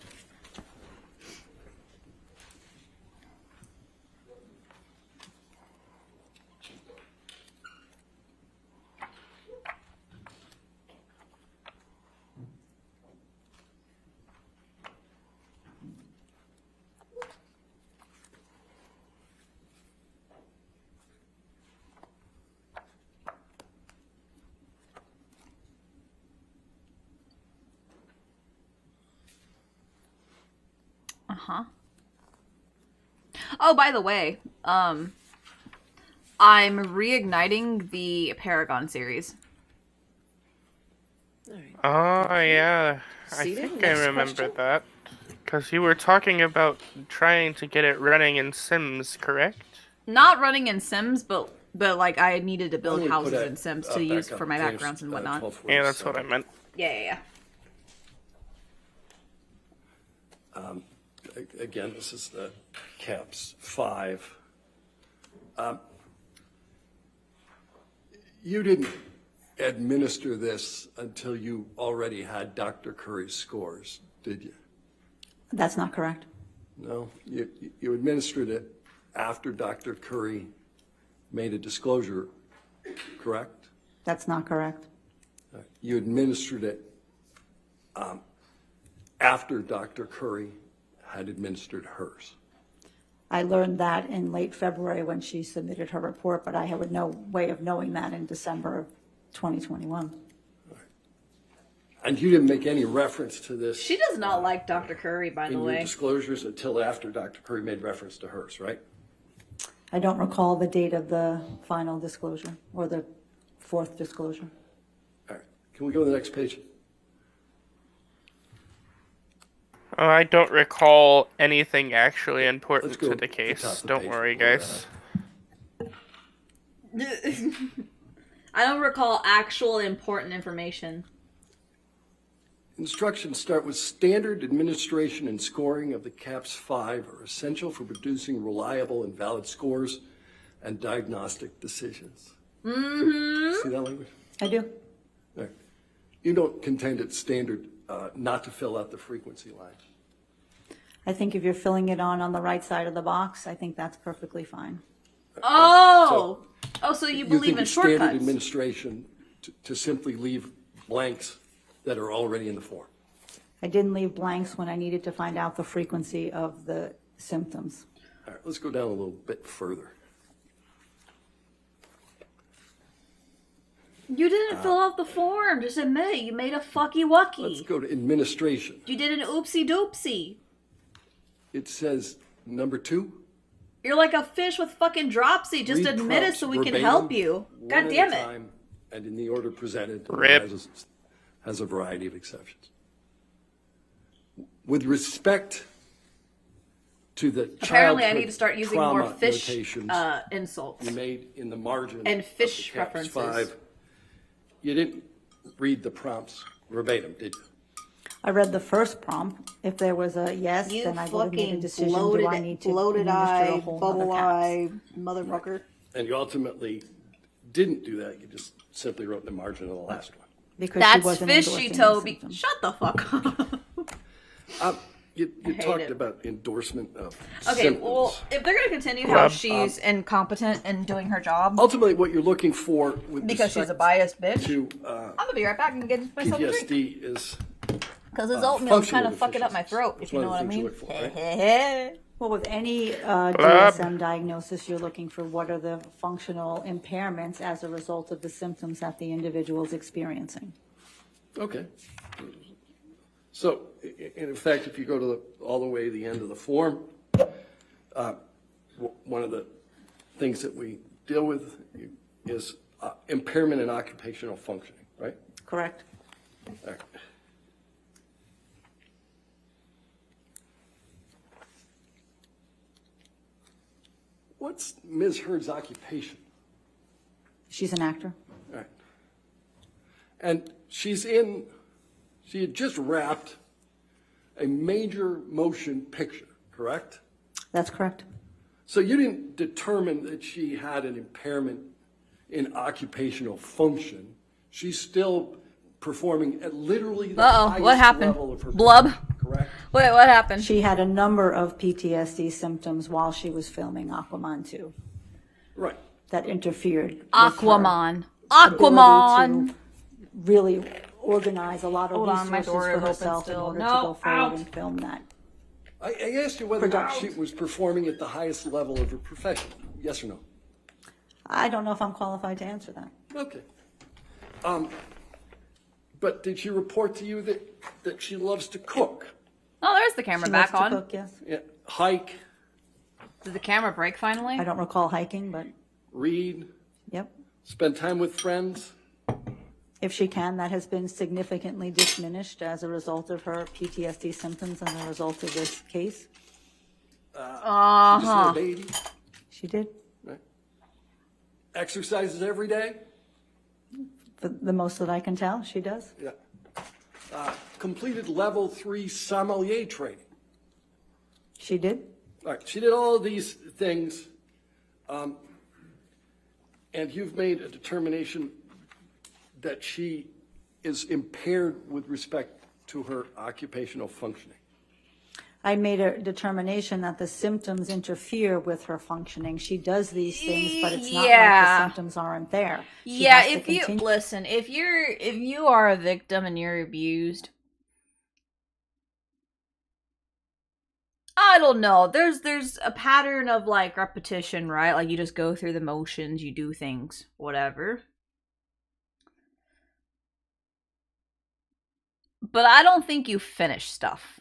Uh-huh. Oh, by the way, I'm reigniting the Paragon series. Oh, yeah. I think I remember that. Because you were talking about trying to get it running in Sims, correct? not running in Sims, but like I needed to build Let me houses put in Sims to back use up for my James, backgrounds and whatnot. 12:47. Yeah, that's what I meant. Yeah. Again, this is the CAPS 5. You didn't administer this until you already had Dr. Curry's scores, did you? That's not correct. No, you administered it after Dr. Curry made a disclosure, correct? That's not correct. You administered it after Dr. Curry had administered hers. I learned that in late February when she submitted her report, but I had no way of knowing that in December of 2021. And you didn't make any reference to this She does not like Dr. Curry, by the in your way. disclosures until after Dr. Curry made reference to hers, right? I don't recall the date of the final disclosure or the fourth disclosure. All right, can we go to the next page? I don't recall anything actually important Let's go to the to the case. top of the Don't page worry, before guys. I don't recall actual important information. Instructions start with standard administration and scoring of the CAPS 5 are essential for producing reliable and valid scores and diagnostic decisions. Mm-hmm. See that language? I do. All right. You don't contend it's standard not to fill out the frequency line. I think if you're filling it on the right side of the box, I think that's perfectly fine. Oh! So you believe think in it's standard shortcuts? administration to simply leave blanks that are already in the form? I didn't leave blanks when I needed to find out the frequency of the symptoms. All right, let's go down a little bit further. You didn't fill out the form. Just admit it. You made a fucky wucky. Let's go to administration. You did an oopsie doopsie. It says number 2. You're like a fish with fucking dropsy. Just Read admit it prompts so we can verbatim, help you. one God at damn a it. time, and in the order presented. Rip. Has a variety of exceptions. With respect to the Apparently, I childhood need to start using trauma more fish notations insults. you made in the margin And of fish the CAPS references. 5. You didn't read the prompts verbatim, did you? I read the first prompt. If there was a yes, You then I would have made a fucking decision. Do I need to bloated administer a eye, whole bubble other eye, caps? motherfucker. And you ultimately didn't do that. You just simply wrote the margin of the last one. Because she That's wasn't fishy, endorsing the Toby. symptoms. Shut the fuck up. You hate talked it. about endorsement of Okay, symptoms. well, if they're gonna continue how she's incompetent in doing her job Ultimately, what you're looking for with because she's a respect biased bitch, to I'm gonna be right back and get myself a drink. PTSD is Because this oatmeal is functional kind of fucking up my deficiencies. throat, That's if you know one what I of the things you mean. look for, right? Well, with any DSM diagnosis, you're looking for what are the functional impairments as a result of the symptoms that the individual is experiencing. Okay. So, in fact, if you go to all the way to the end of the form, one of the things that we deal with is impairment in occupational functioning, right? Correct? All right. What's Ms. Hurd's occupation? She's an actor. All right. And she had just wrapped a major motion picture, correct? That's correct. So you didn't determine that she had an impairment in occupational function. She's still performing at literally the highest what happened? level of her Blub? correct? Wait, what happened? She had a number of PTSD symptoms while she was filming Aquaman 2 Right. that interfered with Aquaman. her ability Aquaman. to really organize a lot of Hold on, my resources door for is open herself in still. order No, to go forward out. and film that. I asked you whether or not she Production. was performing at the highest level of her profession. Yes or no? I don't know if I'm qualified to answer that. Okay. But did she report to you that she loves to cook? Oh, there's the camera She back loves to on. cook, yes. Yeah, hike, Did the camera break finally? I don't recall hiking, but read, yep. spend time with friends? If she can, that has been significantly diminished as a result of her PTSD symptoms and the result of this case. Just had a baby? She did. exercises every day? The most that I can tell, she does. Yeah. Completed level 3 sommelier training. She did. All right, she did all of these things, and you've made a determination that she is impaired with respect to her occupational functioning. I made a determination that the symptoms interfere with her functioning. She does these things, but it's not like the symptoms aren't there. She Yeah, has to if you continue- listen, if you are a victim and you're abused, I don't know. There's a pattern of like repetition, right? Like you just go through the motions, you do things, whatever. But I don't think you finish stuff.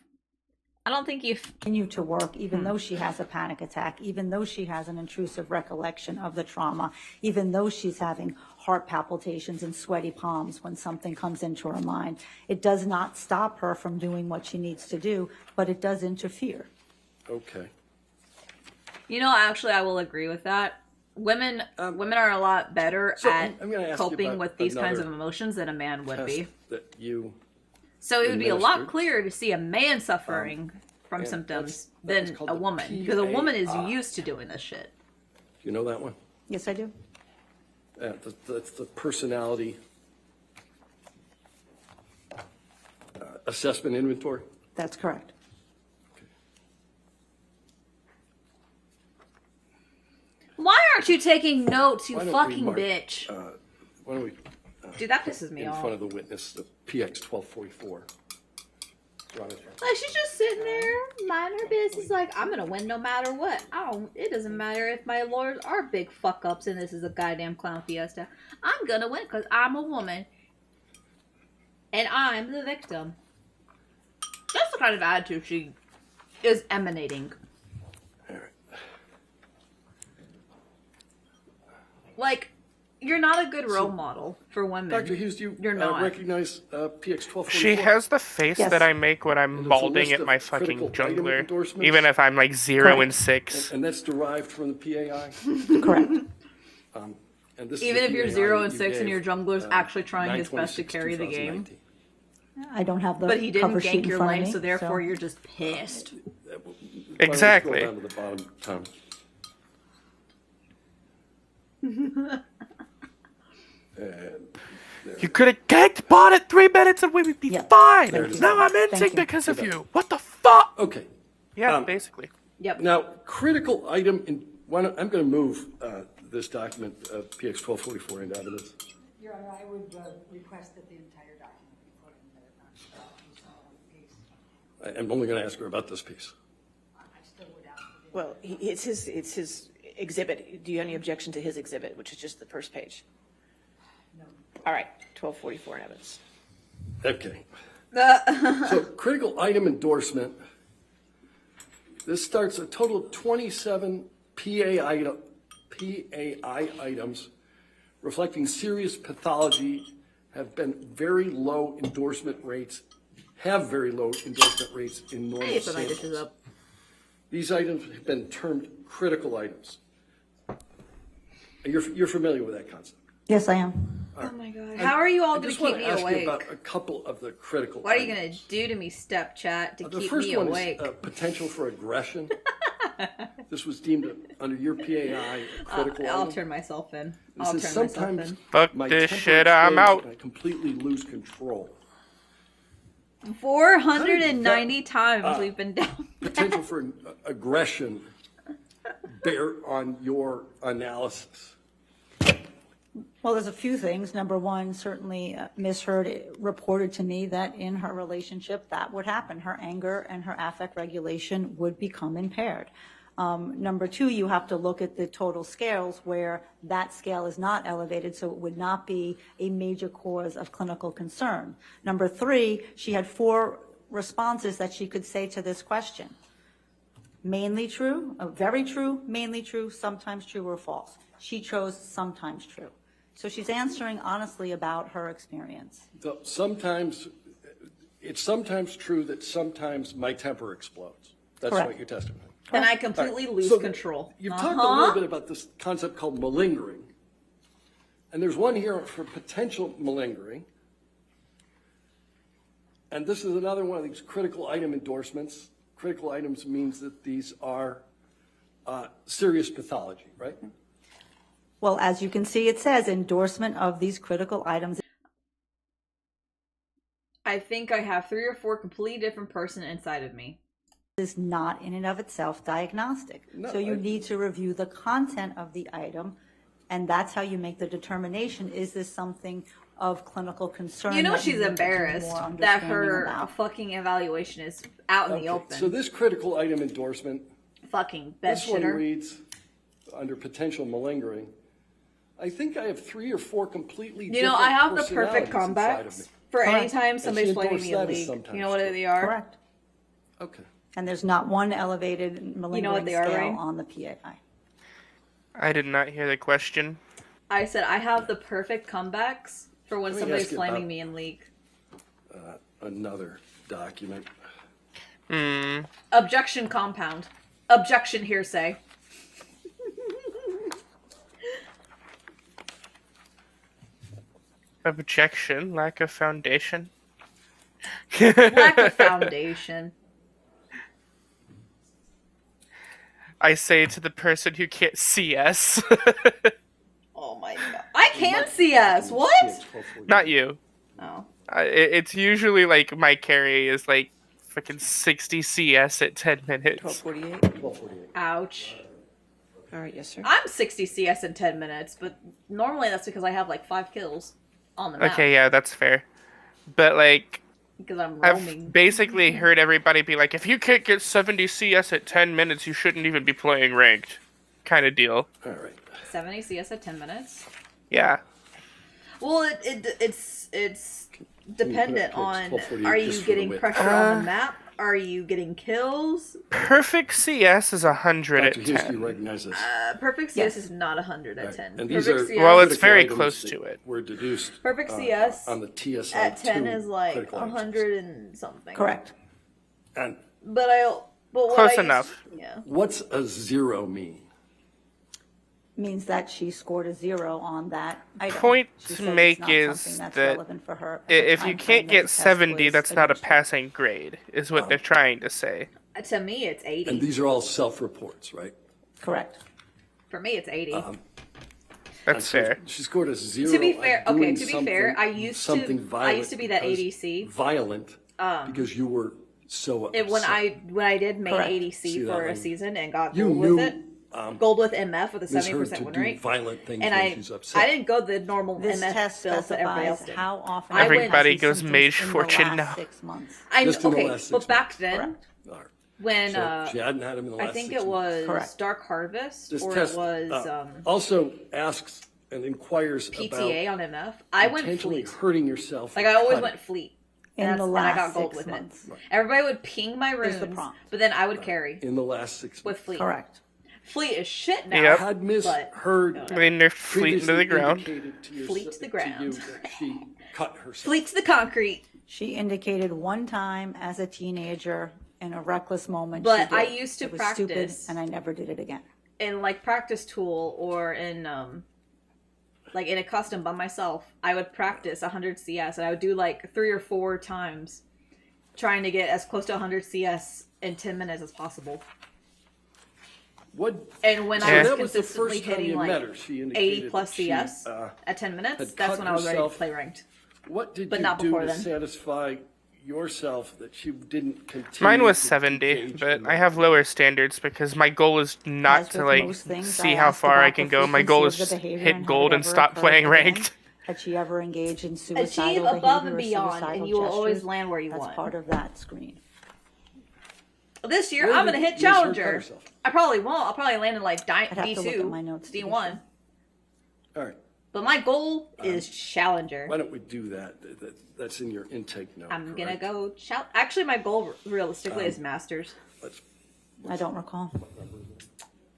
I don't think you continue to work, even though she has a panic attack, even though she has an intrusive recollection of the trauma, even though she's having heart palpitations and sweaty palms when something comes into her mind. It does not stop her from doing what she needs to do, but it does interfere. Okay. You know, actually, I will agree with that. Women are a lot better at I'm gonna ask you coping about with these kinds of another emotions than a man would be. Test that you So it would be a lot administered. clearer to see a man suffering from and symptoms that was than called a the woman, because a woman is PAI. used to doing this shit. You know that one? Yes, I do. That's the personality assessment inventory. That's correct. Why aren't you taking notes, you Why don't we fucking mark, bitch? Why don't we, Dude, that pisses me in off. front of the witness, the PX 1244. Like, she's just sitting there, minding her business, like, I'm gonna win no matter what. It doesn't matter if my lawyers are big fuck-ups and this is a goddamn clown fiesta. I'm gonna win because I'm a woman. And I'm the victim. That's the kind of attitude she is emanating. Like, you're not a good role model for women. Dr. Hughes, do You're you not. recognize PX 1244? She has the face Yes. that I make when I'm And it's a balding list at of my critical fucking item jungler. endorsements? Even if I'm like 0 Correct. and 6. And that's derived from the PAI? Correct. And this is Even the if you're PAI 0 that and you 6 and gave, your jungler's actually trying his best to 9/26, carry the game. 2019. I don't have the But he didn't cover sheet gank in your front of lane, me, so therefore you're just pissed. Why don't we Exactly. Scroll down to the bottom, Tom. You could have ganked bot at 3 minutes and we would be Yeah. fine. Thank you. Now I'm Thank inching you. because of you. What the fuck? Okay. Yeah, basically. Yep. Now, critical item I'm going to move this document, PX 1244, into evidence. Your Honor, I would request that the entire document be put in there, not just piece on one piece. I'm only going to ask her about this piece. I still would ask for the. Well, it's his exhibit. Do you have any objection to his exhibit, which is just the first page? No. All right, 1244 in evidence. Okay. So critical item endorsement. This starts a total of 27 PAI items reflecting serious pathology have very low endorsement rates in normal Hey, put my samples. dishes up. These items have been termed critical items. And you're familiar with that concept. Yes, I am. Oh my god. How are you all I gonna just keep want me to ask you awake? about a couple of the critical What are you items. gonna do to me, step chat, to The keep first me one awake? is potential for aggression. This was deemed under your PAI a critical I'll item. turn myself in. It I'll turn says myself sometimes in. Fuck my this temper shit, I'm explodes out. and I completely lose control. 490 times we've been down. Potential for aggression bear on your analysis. Well, there's a few things. Number one, certainly Ms. Hurd reported to me that in her relationship, that would happen. Her anger and her affect regulation would become impaired. Number two, you have to look at the total scales where that scale is not elevated, so it would not be a major cause of clinical concern. Number three, she had 4 responses that she could say to this question. Mainly true, very true, mainly true, sometimes true or false. She chose sometimes true. So she's answering honestly about her experience. So sometimes, it's sometimes true that sometimes my temper explodes. That's Correct. what you're testifying. And I completely lose So control. You've talked a little bit about this concept called malingering. And there's one here for potential malingering. And this is another one of these critical item endorsements. Critical items means that these are serious pathology, right? Well, as you can see, it says endorsement of these critical items. I think I have 3 or 4 completely different person inside of me. Is not in and of itself diagnostic. No, So you need to review the content of the item, and that's how you make the determination, is this something of clinical concern? You know that she's need to do embarrassed more that understanding her about? fucking evaluation is out in the open. So this critical item endorsement, fucking bed this one shitter. reads, under potential malingering, I think I have 3 or 4 completely You different know, I have the perfect personalities inside of me. comebacks for any Correct. time And somebody's she blaming me in endorsed that as league. sometimes You know what true. they are? Correct. Okay. And there's not one elevated malingering they are, scale right? on the PAI. I did not hear the question. I said I have the perfect comebacks for when Let me somebody's ask you flaming about- me in league. Another document. Objection compound. Objection hearsay. Objection, lack of foundation. Lack of foundation. I say to the person who can't see us. Oh my god. I can't see us. What? Not you. Oh. It's usually like my carry is like freaking 60 CS at 10 minutes. 12:48. Ouch. All right, yes, sir. I'm 60 CS in 10 minutes, but normally that's because I have like 5 kills on the map. Okay, yeah, that's fair. But like, Because I'm roaming. I've basically heard everybody be like, if you can't get 70 CS at 10 minutes, you shouldn't even be playing ranked. Kind of deal. All right. 70 CS at 10 minutes? Yeah. Well, it's dependent put on, 12:48 are you just for the getting width. pressure on the map? Are you getting kills? Perfect CS is 100 Dr. at Hughes, do you 10. recognize this? Perfect CS is not 100 at 10. And these Perfect are CS, Well, it's critical very items close that to it. Were deduced Perfect CS on the TSI at 10 2 is like critical items. 100 and something. Correct. And But what Close I used- enough. Yeah. what's a 0 mean? Means that she scored a 0 on that item. Point She to said it's make not is something that's that relevant for her at the If time you frame can't that get the test 70, was that's not a administered. passing grade, is what they're trying to say. To me, it's 80. And these are all self-reports, right? Correct. For me, it's 80. And That's so fair. She scored a 0. To be fair- on doing okay, to be fair, something- I used to- something I violent used to be that because- ADC. Violent because you were so upset. When I did main Correct. ADC See that for a lady? season and got You gold knew, with it, gold with MF with a Ms. 70% Heard to win do rate, violent things and when she's upset. I didn't go the normal This MF test builds that everybody else specifies did. how often Everybody she has goes symptoms Mage in the Fortune last now. 6 months. I Just in the okay, last but 6 back months. then Correct. All right. when So she hadn't had him in the last I think 6 it months. was Correct. Dark Harvest This or test it was also asks and inquires PTA about on MF. I went potentially fleet. hurting yourself. Like with I always cutting. went fleet. In And the and I got last gold 6 with months. it. Everybody would ping my Here's the runes, prompt. but then I would carry in the last 6 with months. fleet. Correct. Fleet is shit now. Yep. Had Miss But- Heard I mean, they're fleet into the ground. Fleet to the ground. you that she cut herself. Fleet to the concrete. She indicated one time as a teenager in a reckless moment. But she I did. used to It was practice. stupid, and I never did it again. In like practice tool or in like in a custom by myself, I would practice 100 CS and I would do like 3 or 4 times trying to get as close to 100 CS in 10 minutes as possible. What? And when So I was that was the consistently first time hitting you like met her. She 80 indicated plus that she, CS at 10 minutes, had that's cut when I was ready to herself. play ranked. What did But you not do before to then. satisfy yourself that she didn't continue? Mine was to 70, engage but in I that? have lower standards because my goal is not As to with like most things, see I how asked far I about can the go. My goal frequency is of the behavior hit and had gold it and ever stop occurred playing again? ranked. Had she ever engaged in Achieve suicidal above behavior and or beyond, suicidal and you will always gestures? land where you That's want. part of that screen. This year, Where I'm did gonna hit Ms. Heard cut Challenger. herself? I probably won't. I'll probably land in like have to look at my D2, notes to be D1. All right. But my goal is Challenger. Why don't we do that? That's in your intake note. I'm gonna correct? go Actually, my goal realistically is Masters. Let's, I don't recall.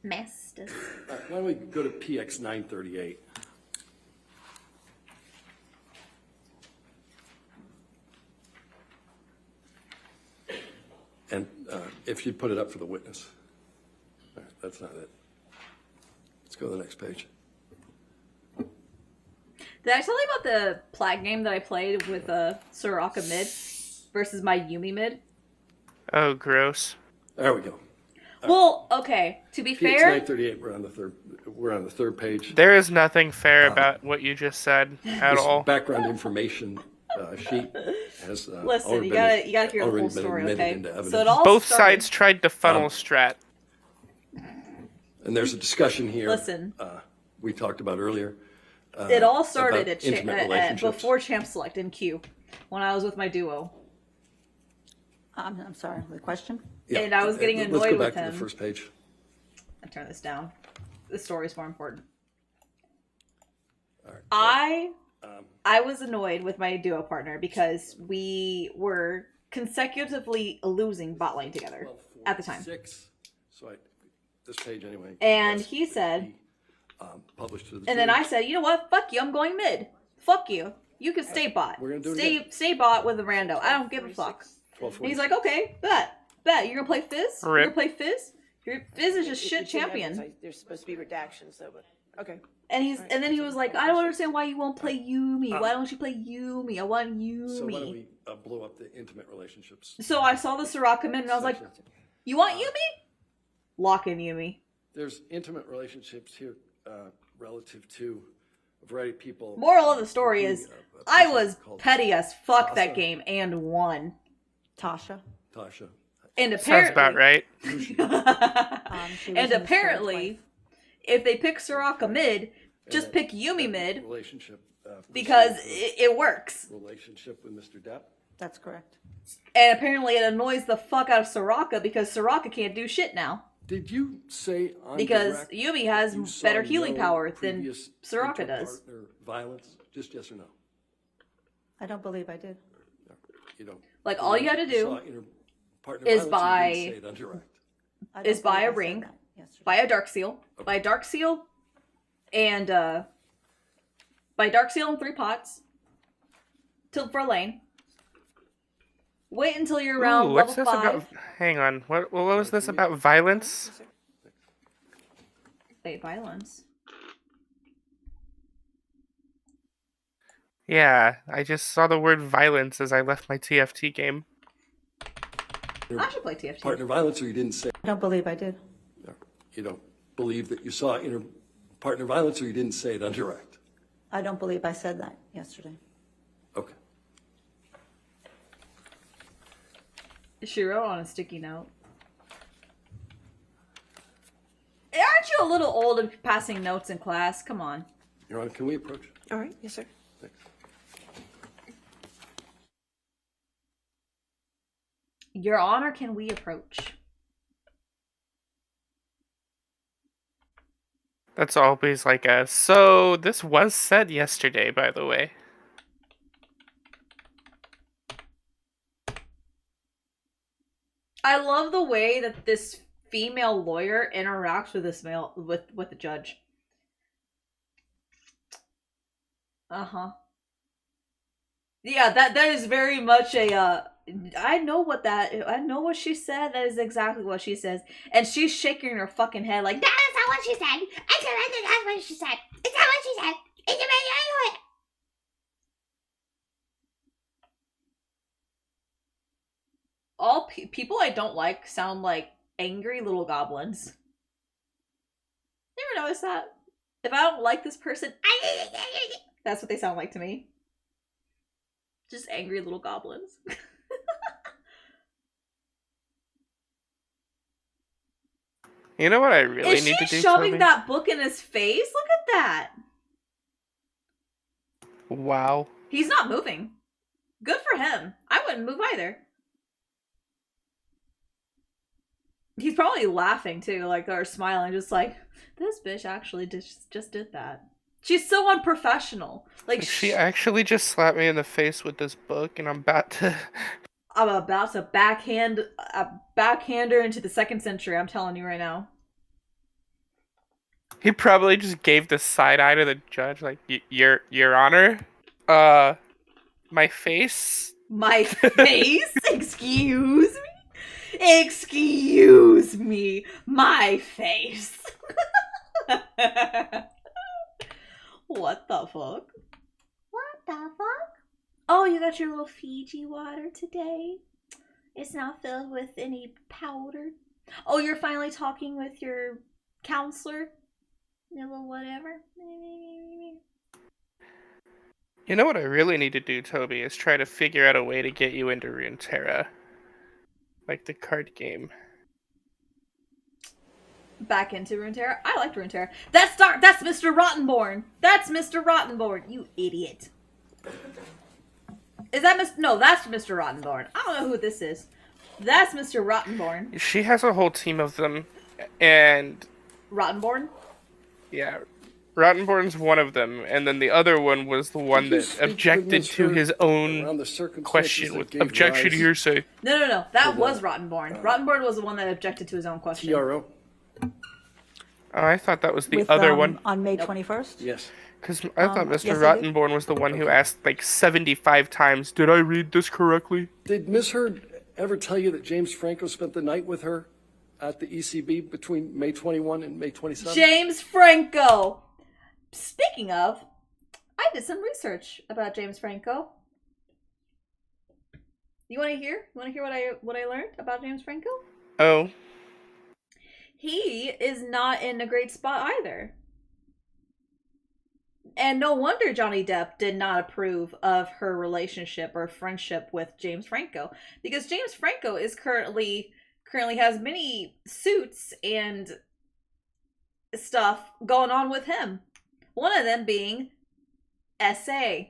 Masters. all right, why don't we go to PX 938? And if you put it up for the witness. All right, that's not it. Let's go to the next page. Did I tell you about the plat game that I played with Soraka mid versus my Yumi mid? Oh, gross. There we go. Well, okay. To be PX fair, 938. We're on the third page. There is nothing fair about what you just said at This all. background information sheet has listen, you gotta hear the full story, okay? So it all Both started, sides tried to funnel strat. And there's a discussion here. Listen. We talked about earlier. It all started about intimate relationships. before Champ Select in Q, when I was with my duo. I'm sorry, the question? Yeah. And I was getting Let's annoyed go back with him. to the first page. I turn this down. The story's more important. All right. I was annoyed with my duo partner because we were consecutively losing bot lane together at the time. So this page anyway. And he said, published to the and then I said, you know what? Fuck you. I'm going mid. Fuck you. You can stay bot. We're gonna do it again. Stay bot with a rando. I don't give a fuck. And he's like, okay, bet. You're gonna play Fizz? You're gonna play Fizz? Fizz is just shit champion. There's supposed to be redactions, though, but okay. And then he was like, I don't understand why you won't play Yumi. Why don't you play Yumi? I want Yumi. So why don't we blow up the intimate relationships? So I saw the Soraka mid and I was like, you want Yumi? Lock in Yumi. There's intimate relationships here relative to a variety of people. Moral of the story is, I was petty as fuck that game and won. Tasha. And apparently, Sounds about right. And apparently, if they pick Soraka mid, just pick Yumi mid Relationship. because it works. Relationship with Mr. Depp. That's correct. And apparently it annoys the fuck out of Soraka because Soraka can't do shit now. Did you say on Because direct Yumi has you saw better healing no power than previous Soraka does. interpartner violence? Just yes or no? I don't believe I did. No, you don't. Like, all you gotta saw do interpartner is violence, you didn't say it on direct. I don't is buy believe a I said ring, that yesterday. buy a dark seal, buy a dark seal, and buy dark seal in 3 pots. Tilt for a lane. Wait until you're around Ooh, level what's this 5. about? Hang on. What was this about? Violence? Wait, violence. Yeah, I just saw the word violence as I left my TFT game. I should play TFT. Partner violence, or you didn't say? I don't believe I did. No, you don't believe that you saw partner violence, or you didn't say it on direct? I don't believe I said that yesterday. Okay. She wrote on a sticky note. Aren't you a little old of passing notes in class? Come on. Your Honor, can we approach? All right, yes, sir. Thanks. Your Honor, can we approach? That's always like so this was said yesterday, by the way. I love the way that this female lawyer interacts with this male with the judge. Uh-huh. Yeah, that is very much a I know what she said. That is exactly what she says. And she's shaking her fucking head like, that is not what she said. I said that's what she said. It's not what she said. It's what. All people I don't like sound like angry little goblins. You ever notice that? If I don't like this person, that's what they sound like to me. Just angry little goblins. You know what I really Is need she to do? shoving Toby? that book in his face? Look at that. Wow. He's not moving. Good for him. I wouldn't move either. He's probably laughing too, like, or smiling, just like, this bitch actually just did that. She's so unprofessional. Like, She actually just slapped me in the face with this book, and I'm about to backhand her into the 2nd century, I'm telling you right now. He probably just gave the side eye to the judge, like, Your Honor, my face? My face? Excuse me? Excuse me, my face. What the fuck? the fuck? Oh, you got your little Fiji water today? It's not filled with any powder. Oh, you're finally talking with your counselor? Your little whatever? You know what I really need to do, Toby, is try to figure out a way to get you into Runeterra. Like the card game. Back into Runeterra? I liked Runeterra. That's Mr. Rottenborn! That's Mr. Rottenborn, you idiot. Is that No, that's Mr. Rottenborn. I don't know who this is. That's Mr. Rottenborn. She has a whole team of them, and... Rottenborn? Yeah. Rottenborn's one of them, and then the other one was the one that objected to his own question with objection hearsay. No. That was Rottenborn. Rottenborn was the one that objected to his own question. TRO? Oh, I thought that was the other one. On May 21st? Yes. Because I thought Mr. yes, Rottenborn was the one who asked like 75 times, did I read this correctly? Did Ms. Heard ever tell you that James Franco spent the night with her at the ECB between May 21 and May 27? James Franco! Speaking of, I did some research about James Franco. You want to hear? You want to hear what I learned about James Franco? Oh. He is not in a great spot either. And no wonder Johnny Depp did not approve of her relationship or friendship with James Franco, because James Franco is currently has many suits and stuff going on with him. One of them being SA.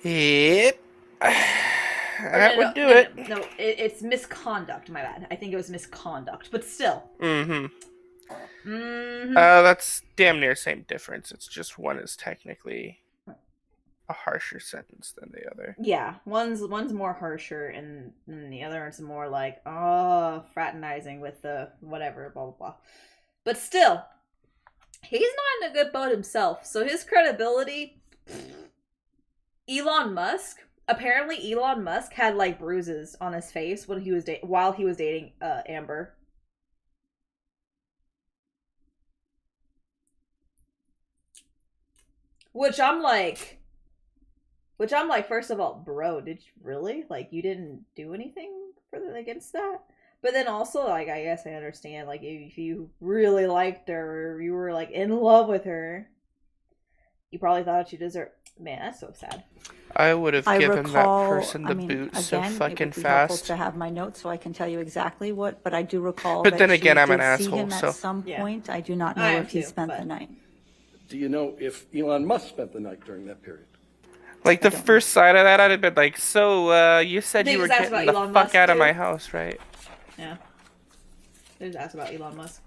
Yep. That would do it. No, it's misconduct, my bad. I think it was misconduct, but still. That's damn near same difference. It's just one is technically a harsher sentence than the other. Yeah, one's more harsher, and the other is more like, fraternizing with the whatever, blah, blah, blah. But still, he's not in a good boat himself, so his credibility... Apparently Elon Musk had like bruises on his face when while he was dating Amber. Which I'm like, first of all, bro, did you really? Like, you didn't do anything against that? But then also, like, I guess I understand, like, if you really liked her, or you were, like, in love with her, you probably thought you deserved... Man, that's so sad. I would have given that person the boot so fucking fast. It would be helpful to have my notes so I can tell you exactly what, but I do recall but that then again, I'm an see asshole, him so... at some point. I do not know if he spent the night. Do you know if Elon Musk spent the night during that period? Like, the first side of that, I'd have been like, so, you said you were getting the Elon fuck Musk out of too? my house, right? Yeah. They just asked about Elon Musk.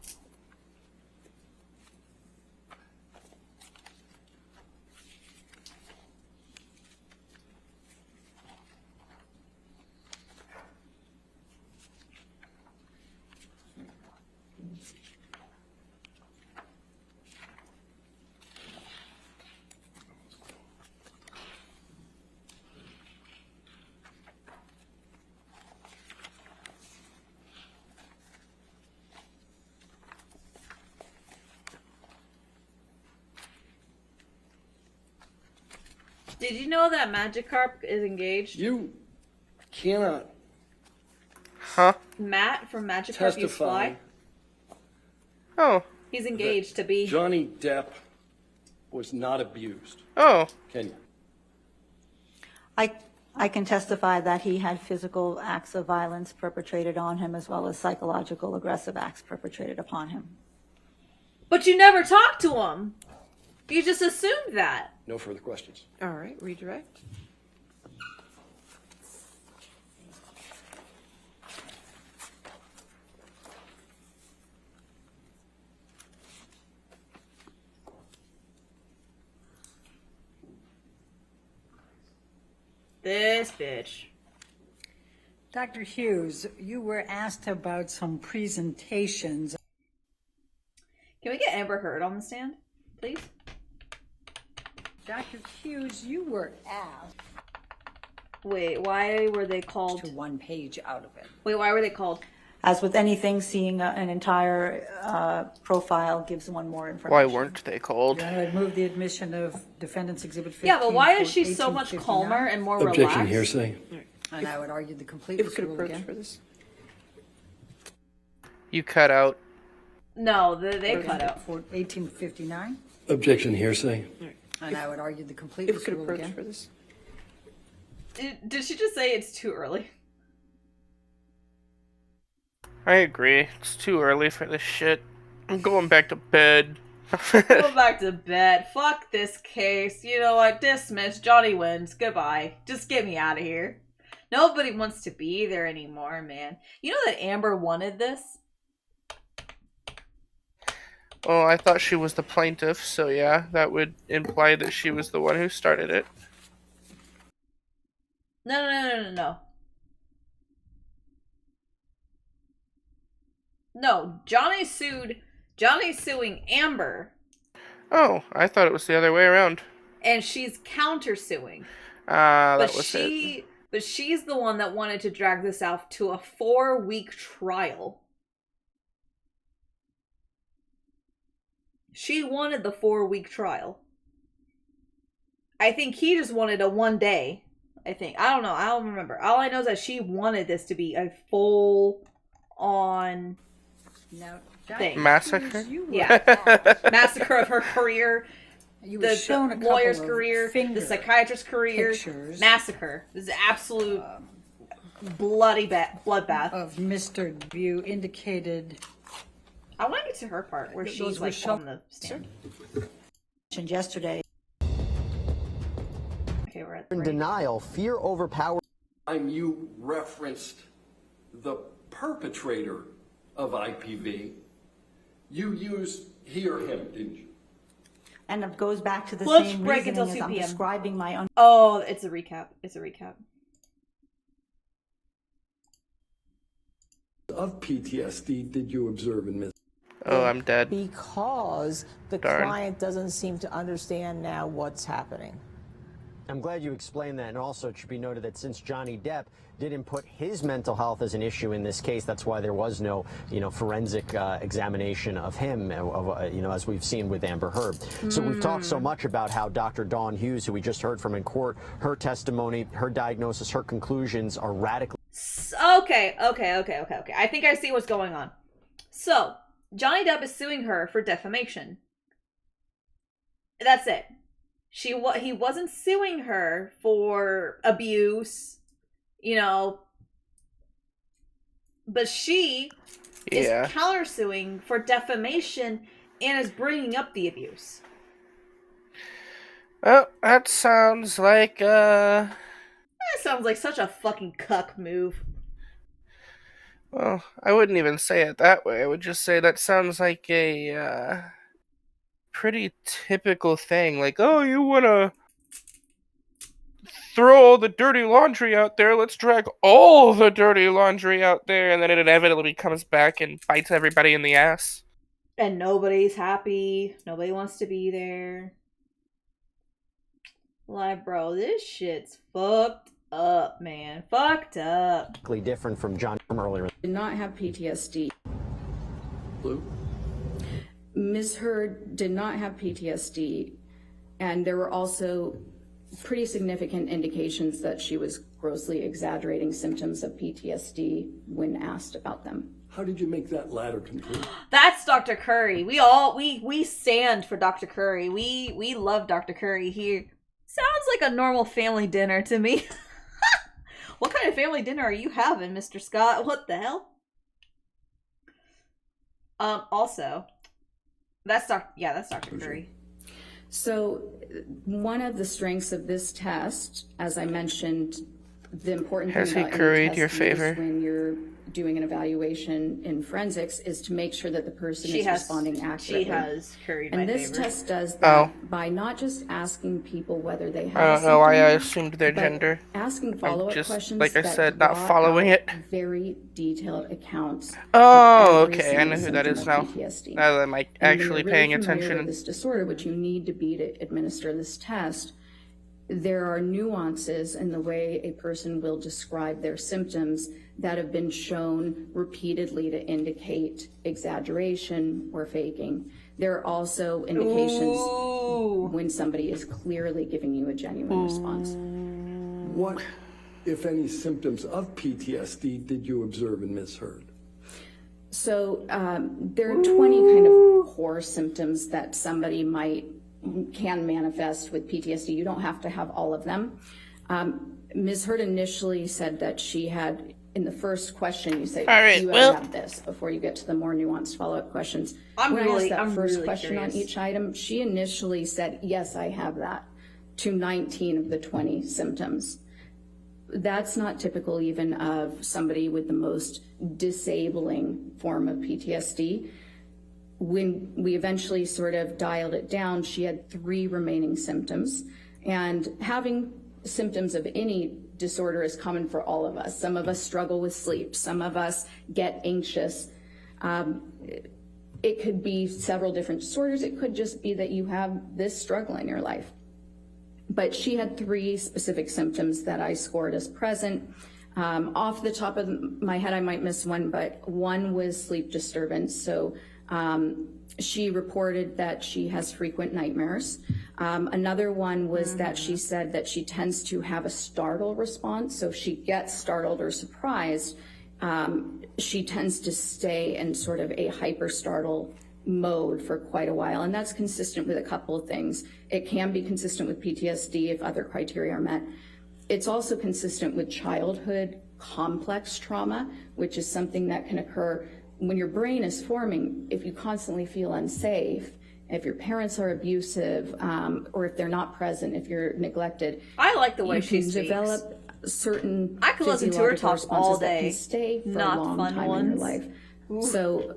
Did you know that Magikarp is engaged? You cannot. Huh? Matt from Magikarp You Fly. Oh. He's engaged to be. Johnny Depp was not abused. Oh. Can you? I can testify that he had physical acts of violence perpetrated on him, as well as psychological aggressive acts perpetrated upon him. But you never talked to him. You just assumed that. No further questions. All right, redirect. This bitch. Dr. Hughes, you were asked about some presentations. Can we get Amber Heard on the stand, please? Dr. Hughes, you were asked. Wait, why were they called? To one page out of it. Wait, why were they called? As with anything, seeing an entire profile gives one more information. Why weren't they called? Your Honor, I'd move the admission of defendant's exhibit 15. Yeah, but why is for she so much 1859, calmer and more Objection, relaxed? hearsay. And I would argue the If completeness we could rule approach again. for this. You cut out. No, they cut out. For 1859, Objection, hearsay. and I would argue the If we completeness could rule approach again. for this. Did she just say it's too early? I agree. It's too early for this shit. I'm going back to bed. Go back to bed. Fuck this case. You know what? Dismiss. Johnny wins. Goodbye. Just get me out of here. Nobody wants to be there anymore, man. You know that Amber wanted this? Well, I thought she was the plaintiff, so yeah, that would imply that she was the one who started it. No. No, Johnny's suing Amber, Oh, I thought it was the other way around. and she's countersuing. That was it. But she's the one that wanted to drag this out to a 4-week trial. She wanted the 4-week trial. I think he just wanted a 1 day. I don't know. I don't remember. All I know is that she wanted this to be a full-on Now, thing. Massacre? Yeah. Massacre of her career. You were shown a The couple lawyer's of career, finger the psychiatrist's career, pictures massacre. This is absolute bloodbath. of Mr. View indicated I want to get to her part where Those she's were like shown- on the stand. Mentioned yesterday. Okay, we're at In 3. denial, fear overpowered. Time you referenced the perpetrator of IPV, you used he or him, didn't you? And it goes back to the Let's same break reasoning until as 2 I'm p.m. describing my own. Oh, it's a recap. Of PTSD did you observe in Ms. Oh, I'm dead. Because the Darn. client doesn't seem to understand now what's happening. I'm glad you explained that, and also it should be noted that since Johnny Depp didn't put his mental health as an issue in this case, that's why there was no, forensic examination of him, as we've seen with Amber Heard. So we've talked so much about how Dr. Dawn Hughes, who we just heard from in court, her testimony, her diagnosis, her conclusions are radically. Okay. I think I see what's going on. So, Johnny Depp is suing her for defamation. That's it. He wasn't suing her for abuse, but she is countersuing for defamation and is bringing up the abuse. Well, that sounds like, That sounds like such a fucking cuck move. well, I wouldn't even say it that way. I would just say that sounds like a, pretty typical thing. Like, oh, you wanna throw all the dirty laundry out there, let's drag all the dirty laundry out there, and then it inevitably comes back and bites everybody in the ass. And nobody's happy. Nobody wants to be there. Like, bro, this shit's fucked up, man. Fucked up. different from John from earlier. Did not have PTSD. Blue? Ms. Heard did not have PTSD, and there were also pretty significant indications that she was grossly exaggerating symptoms of PTSD when asked about them. How did you make that latter conclusion? That's Dr. Curry. We stand for Dr. Curry. We love Dr. Curry here. Sounds like a normal family dinner to me. What kind of family dinner are you having, Mr. Scott? What the hell? Also, that's Dr. Curry. So one of the strengths of this test, as I mentioned, the important thing Has he about any curried test your used favor? when you're doing an evaluation in forensics is to make sure that the person is responding accurately. She has curried my And this favor. test does that by not just asking people whether they have I don't know why I assumed their but gender. asking follow-up just, questions like I that said, not draw following out it. very detailed accounts. Oh, of every okay, I know single who that is symptom now. of PTSD. Now that I'm And when actually you're paying really familiar attention. with this disorder, which you need to be to administer this test, there are nuances in the way a person will describe their symptoms that have been shown repeatedly to indicate exaggeration or faking. There are also indications when somebody is clearly giving you a genuine response. What, if any, symptoms of PTSD did you observe in Ms. Heard? So there are 20 kind of core symptoms that somebody can manifest with PTSD. You don't have to have all of them. Ms. Heard initially said that she had, in the first question, you say, do you ever have this, before you get to the more nuanced follow-up questions. When I asked that first question on each item, she initially said, yes, I have that, to 19 of the 20 symptoms. That's not typical even of somebody with the most disabling form of PTSD. When we eventually sort of dialed it down, she had 3 remaining symptoms. And having symptoms of any disorder is common for all of us. Some of us struggle with sleep. Some of us get anxious. It could be several different disorders. It could just be that you have this struggle in your life. But she had 3 specific symptoms that I scored as present. Off the top of my head, I might miss one, but one was sleep disturbance. So she reported that she has frequent nightmares. Another one was that she said that she tends to have a startle response. So if she gets startled or surprised, she tends to stay in sort of a hyper startle mode for quite a while. And that's consistent with a couple of things. It can be consistent with PTSD if other criteria are met. It's also consistent with childhood complex trauma, which is something that can occur when your brain is forming. If you constantly feel unsafe, if your parents are abusive, or if they're not present, if you're neglected. I like the way she speaks. Develop certain I could listen to her talk all day. That can stay for Not a long fun time ones. in your life. Ooh. So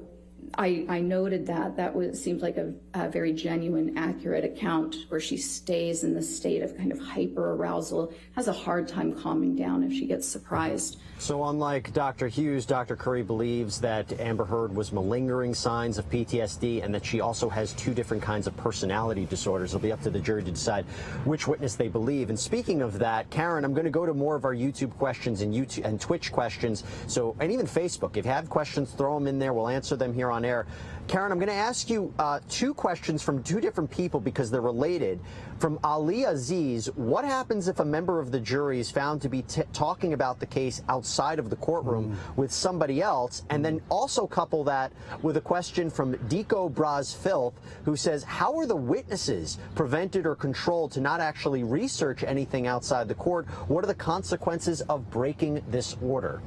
I noted that seems like a very genuine, accurate account where she stays in the state of kind of hyper arousal, has a hard time calming down if she gets surprised. So unlike Dr. Hughes, Dr. Curry believes that Amber Heard was malingering signs of PTSD and that she also has 2 different kinds of personality disorders. It'll be up to the jury to decide which witness they believe. And speaking of that, Karen, I'm going to go to more of our YouTube questions and Twitch questions. So, and even Facebook. If you have questions, throw them in there. We'll answer them here on air. Karen, I'm going to ask you 2 questions from 2 different people because they're related. From Ali Aziz, what happens if a member of the jury is found to be talking about the case outside of the courtroom with somebody else? And then also couple that with a question from Deco Braz Filth, who says, how are the witnesses prevented or controlled to not actually research anything outside the court? What are the consequences of breaking this order?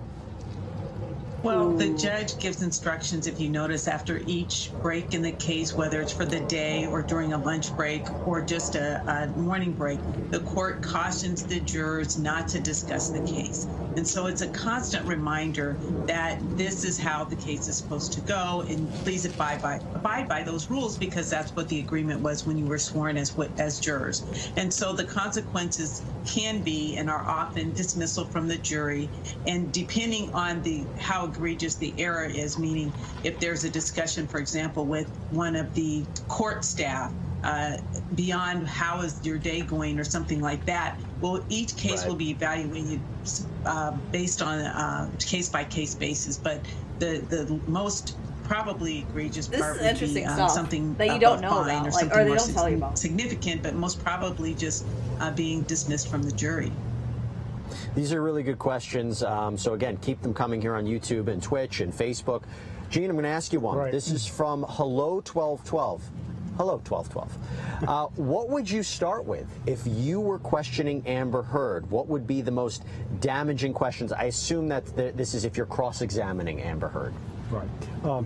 Well, the judge gives instructions, if you notice, after each break in the case, whether it's for the day or during a lunch break or just a morning break, the court cautions the jurors not to discuss the case. And so it's a constant reminder that this is how the case is supposed to go, and please abide by those rules, because that's what the agreement was when you were sworn as jurors. And so the consequences can be and are often dismissal from the jury, and depending on how egregious the error is, meaning if there's a discussion, for example, with one of the court staff beyond how is your day going or something like that, well, each case will be evaluated based on case-by-case basis, but the most probably egregious part would be something that you don't know about, or like, something or they more don't tell you about. significant, but most probably just being dismissed from the jury. These are really good questions. So again, keep them coming here on YouTube and Twitch and Facebook. Gene, I'm going to ask you one. Right. This is from Hello 1212. Hello 1212. What would you start with if you were questioning Amber Heard? What would be the most damaging questions? I assume that this is if you're cross-examining Amber Heard. Right.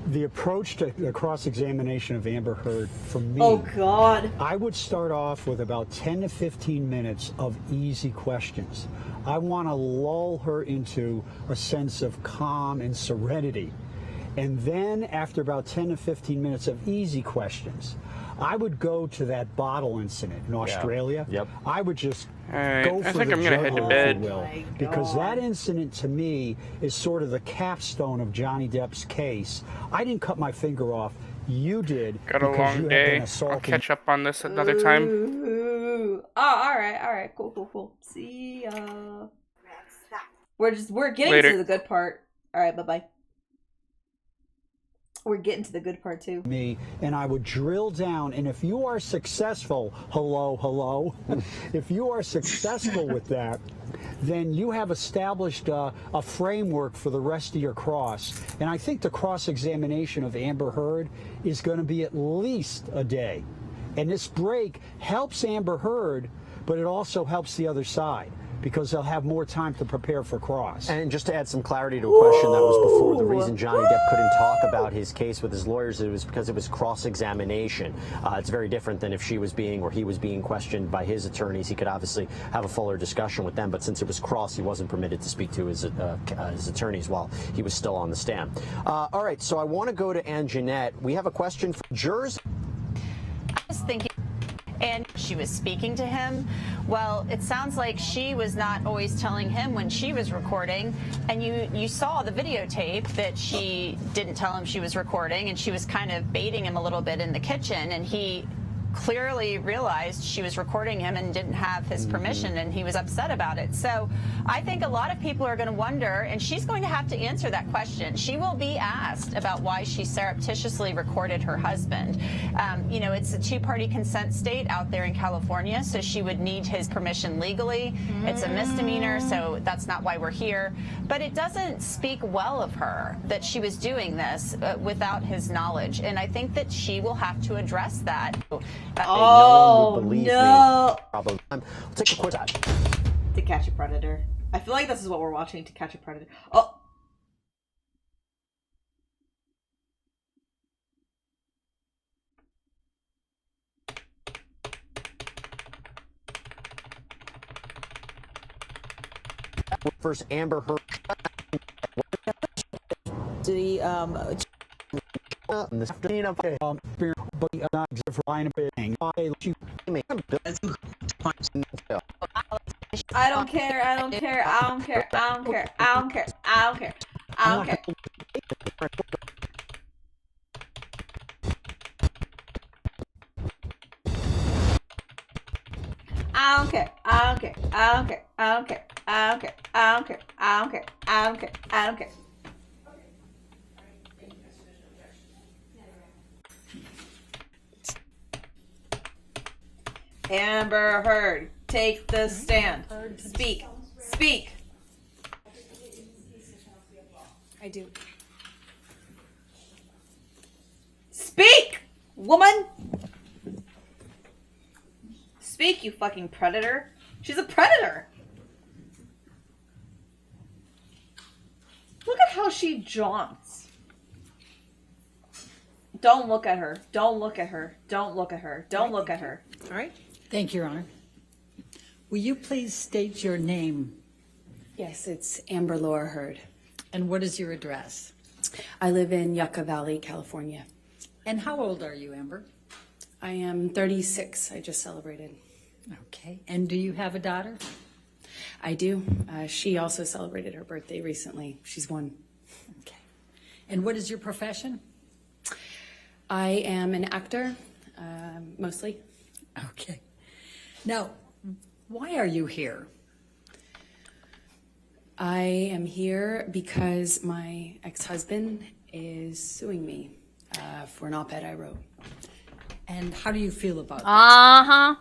The approach to the cross-examination of Amber Heard, for me, oh God, I would start off with about 10 to 15 minutes of easy questions. I want to lull her into a sense of calm and serenity. And then after about 10 to 15 minutes of easy questions, I would go to that bottle incident in Australia. Yep. I would just I go for think the I'm gonna head to jugular, bed. if you will, because that incident to me is sort of the capstone of Johnny Depp's case. I didn't cut my finger off. You did. Got a long day. I'll catch up on this another time. Ooh. Oh, all right, cool. See ya. We're getting to the good part. All right, bye-bye. We're getting to the good part too. Me, and I would drill down, and if you are successful, hello, if you are successful with that, then you have established a framework for the rest of your cross. And I think the cross-examination of Amber Heard is going to be at least a day. And this break helps Amber Heard, but it also helps the other side, because they'll have more time to prepare for cross. And just to add some clarity to a question that was before, the reason Johnny Depp couldn't talk about his case with his lawyers, it was because it was cross-examination. It's very different than if she was being, or he was being questioned by his attorneys. He could obviously have a fuller discussion with them, but since it was cross, he wasn't permitted to speak to his attorneys while he was still on the stand. All right, so I want to go to Anjanette. We have a question for jurors. I was thinking, and she was speaking to him. Well, it sounds like she was not always telling him when she was recording, and you saw the videotape that she didn't tell him she was recording, and she was kind of baiting him a little bit in the kitchen, and he clearly realized she was recording him and didn't have his permission, and he was upset about it. So I think a lot of people are going to wonder, and she's going to have to answer that question. She will be asked about why she surreptitiously recorded her husband. You know, it's a two-party consent state out there in California, so she would need his permission legally. It's a misdemeanor, so that's not why we're here. But it doesn't speak well of her that she was doing this without his knowledge, and I think that she will have to address that. No one would believe me. Probably. We'll take a quick shot. To Catch a Predator. I feel like this is what we're watching, To Catch a Predator. Oh! First, Amber Heard. I don't care, I don't care, I don't care, I don't care, I don't care, I don't care, I don't care. I don't care, I don't care, I don't care, I don't care, I don't care, I don't care, I don't care, I don't care, I don't care. Amber Heard, take the stand. Speak. Speak. I do. Speak, woman! Speak, you fucking predator. She's a predator. Look at how she jaunts. Don't look at her. Don't look at her. Don't look at her. Don't look at her. All right. Thank you, Your Honor. Will you please state your name? Yes, it's Amber Laura Heard. And what is your address? I live in Yucca Valley, California. And how old are you, Amber? I am 36. I just celebrated. Okay. And do you have a daughter? I do. She also celebrated her birthday recently. She's 1. Okay. And what is your profession? I am an actor, mostly. Okay. Now, why are you here? I am here because my ex-husband is suing me for an op-ed I wrote. And how do you feel about that? Uh-huh.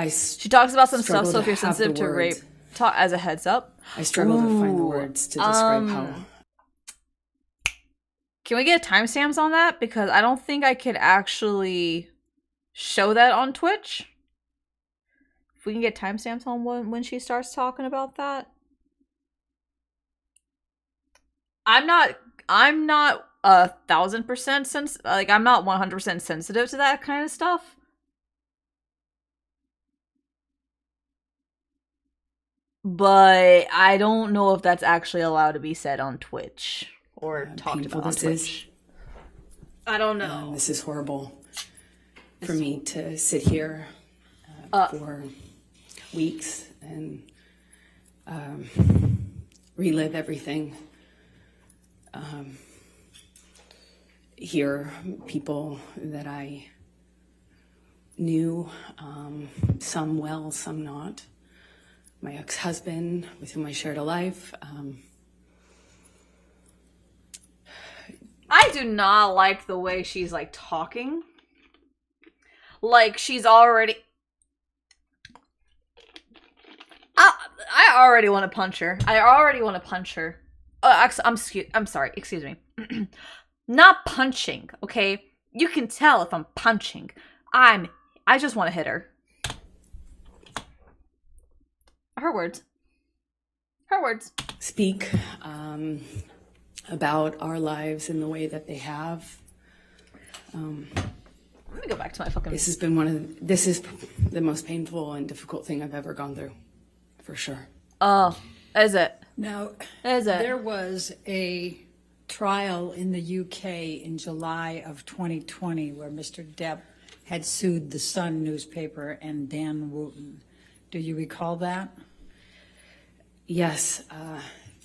She talks about some stuff, so if you're sensitive to rape, talk as a heads up. I struggle to find the words to describe how. Can we get timestamps on that? Because I don't think I could actually show that on Twitch. If we can get timestamps on when she starts talking about that. I'm not 1,000% like I'm not 100% sensitive to that kind of stuff. But I don't know if that's actually allowed to be said on Twitch or talked about on Twitch. I don't know. This is horrible for me to sit here for weeks and relive everything. Hear people that I knew, some well, some not. My ex-husband, with whom I shared a life. I do not like the way she's like talking. Like she's already. I already want to punch her. I already want to punch her. I'm sorry. Excuse me. Not punching. Okay, you can tell if I'm punching. I just want to hit her. Her words. Her words. Speak about our lives in the way that they have. Let me go back to my fucking. This is the most painful and difficult thing I've ever gone through, for sure. Oh, is it? Now, is it? There was a trial in the UK in July of 2020 where Mr. Depp had sued the Sun newspaper and Dan Wooten. Do you recall that? Yes.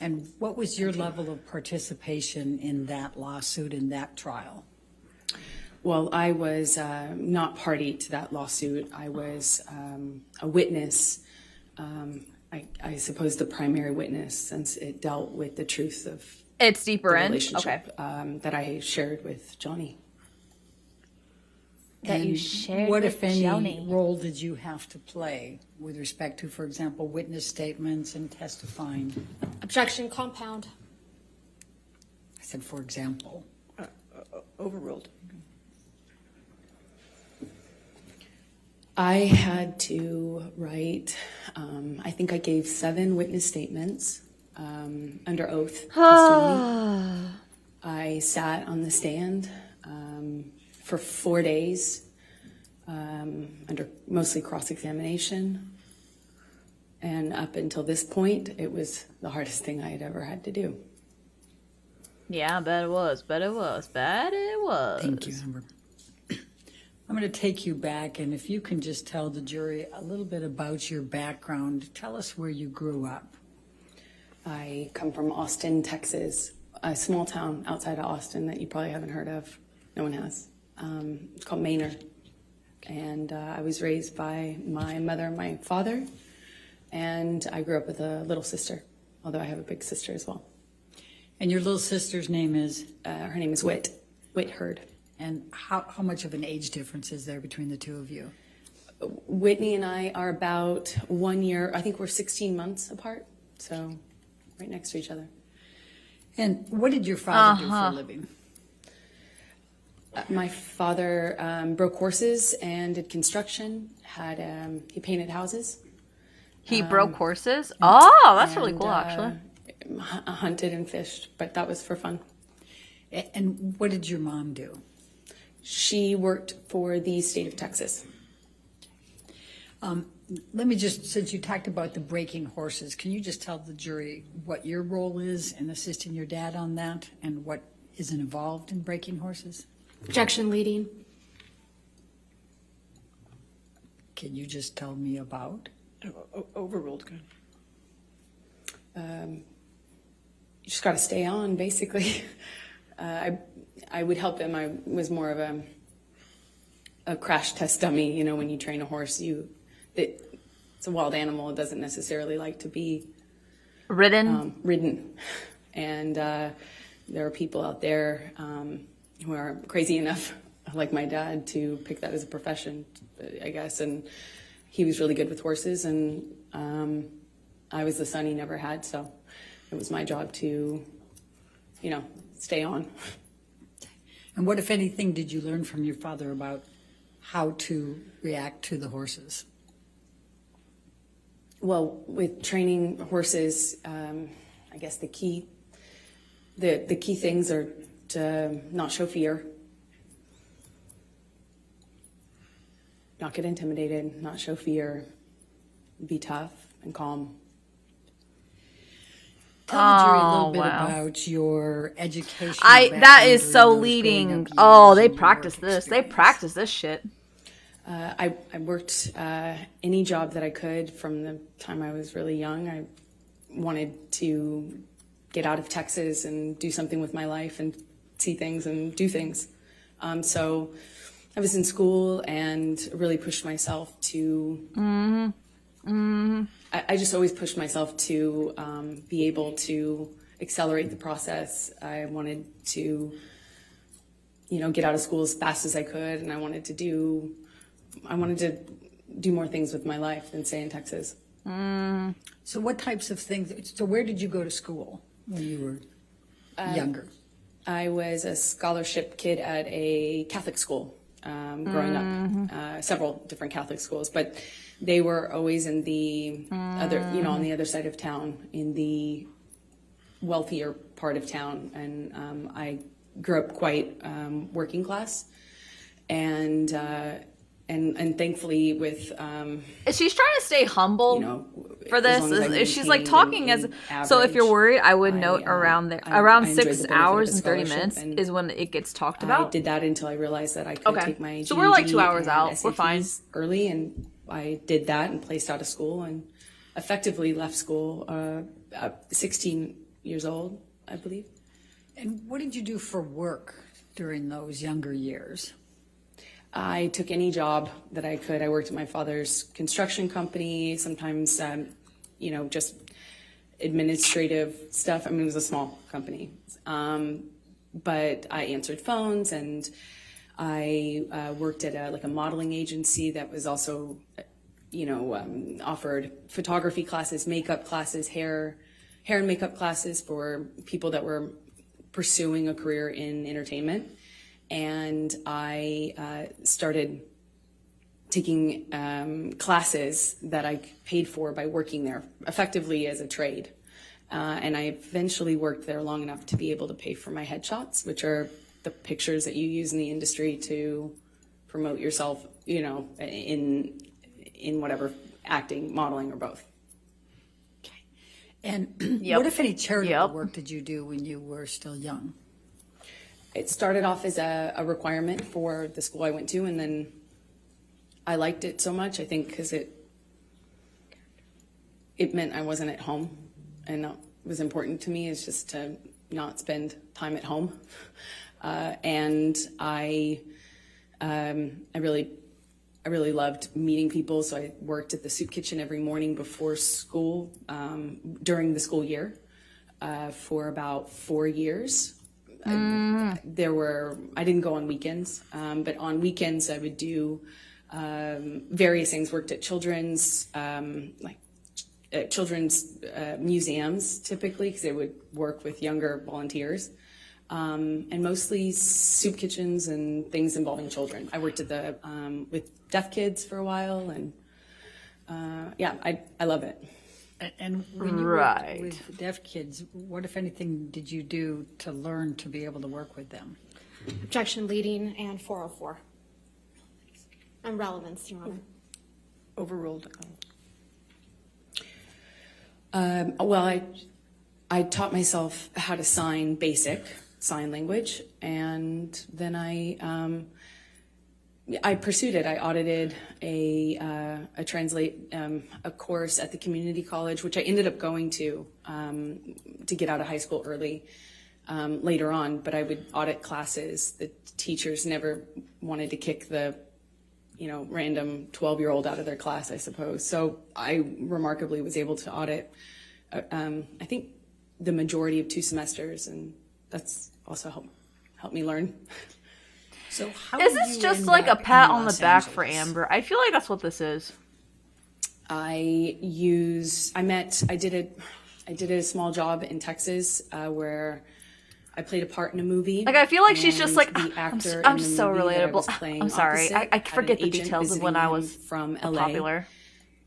And what was your level of participation in that lawsuit, in that trial? Well, I was not party to that lawsuit. I was a witness, I suppose the primary witness, since it dealt with the truth of it's deeper the in relationship that I shared with Johnny. That you shared what, if any, Johnny, role did you have to play with respect to, for example, witness statements and testifying? Objection, compound. I said, for example. Overruled. I had to write, I think I gave 7 witness statements under oath testimony. I sat on the stand for 4 days under mostly cross-examination. And up until this point, it was the hardest thing I had ever had to do. Yeah, I bet it was. Bet it was. Bet it was. Thank you, Amber. I'm going to take you back, and if you can just tell the jury a little bit about your background. Tell us where you grew up. I come from Austin, Texas, a small town outside of Austin that you probably haven't heard of. No one has. It's called Manor. And I was raised by my mother and my father, and I grew up with a little sister, although I have a big sister as well. And your little sister's name is? Her name is Whit Hurd. And how much of an age difference is there between the two of you? Whitney and I are about 1 year, I think we're 16 months apart, so right next to each other. And what did your father do for a living? My father broke horses and did construction, he painted houses. He broke horses? Oh, that's really cool, actually. Hunted and fished, but that was for fun. And what did your mom do? She worked for the state of Texas. Let me just, since you talked about the breaking horses, can you just tell the jury what your role is in assisting your dad on that and what is involved in breaking horses? Objection, leading. Can you just tell me about? Overruled. Good. You just got to stay on, basically. I would help him. I was more of a crash test dummy. You know, when you train a horse, it's a wild animal. It doesn't necessarily like to be ridden. And there are people out there who are crazy enough, like my dad, to pick that as a profession, I guess. And he was really good with horses, and I was the son he never had, so it was my job to, stay on. And what, if anything, did you learn from your father about how to react to the horses? Well, with training horses, I guess the key things are to not show fear, not get intimidated, not show fear, be tough and calm. Tell the jury a little bit about your education. That is so leading. Oh, they practice this. They practice this shit. I worked any job that I could from the time I was really young. I wanted to get out of Texas and do something with my life and see things and do things. So I was in school and really pushed myself to. I just always pushed myself to be able to accelerate the process. I wanted to, get out of school as fast as I could, and I wanted to do more things with my life than stay in Texas. So what types of things, so where did you go to school when you were younger? I was a scholarship kid at a Catholic school growing up, several different Catholic schools, but they were always in the other, on the other side of town, in the wealthier part of town. And I grew up quite working class, and thankfully with she's trying to stay humble for this. as long as I She's like maintained talking an as so. If you're average, worried, I would note around there I around enjoyed 6 the benefit of hours the and 30 scholarship, minutes is when it gets talked I about. did that until I realized that I could take my GED so we're like 2 hours and out. We're fine. SATs early, and I did that and placed out of school and effectively left school at 16 years old, I believe. And what did you do for work during those younger years? I took any job that I could. I worked at my father's construction company, sometimes, just administrative stuff. I mean, it was a small company. But I answered phones, and I worked at a modeling agency that was also, offered photography classes, makeup classes, hair and makeup classes for people that were pursuing a career in entertainment. And I started taking classes that I paid for by working there, effectively as a trade. And I eventually worked there long enough to be able to pay for my headshots, which are the pictures that you use in the industry to promote yourself, in whatever, acting, modeling, or both. And what, if any, charitable work did you do when you were still young? It started off as a requirement for the school I went to, and then I liked it so much, I think, because it meant I wasn't at home, and that was important to me, is just to not spend time at home. And I really loved meeting people, so I worked at the soup kitchen every morning before school, during the school year, for about 4 years. I didn't go on weekends, but on weekends I would do various things. Worked at children's museums, typically, because they would work with younger volunteers, and mostly soup kitchens and things involving children. I worked at with deaf kids for a while, and I love it. And when you worked with deaf kids, what, if anything, did you do to learn to be able to work with them? Objection leading and 404. And relevance, Your Honor. Overruled. Well, I taught myself how to sign basic sign language, and then I pursued it. I audited a course at the community college, which I ended up going to get out of high school early later on. But I would audit classes. The teachers never wanted to kick the random 12-year-old out of their class, I suppose. So I remarkably was able to audit, I think, the majority of 2 semesters, and that's also helped me learn. So how is this just like a pat on the back for Amber? I feel like that's what this is. I did a small job in Texas where I played a part in a movie. Like, I feel like she's just like, the actor I'm in the so movie that I relatable. was playing I'm sorry. opposite I had forget an the agent details of when visiting I him was from LA, popular.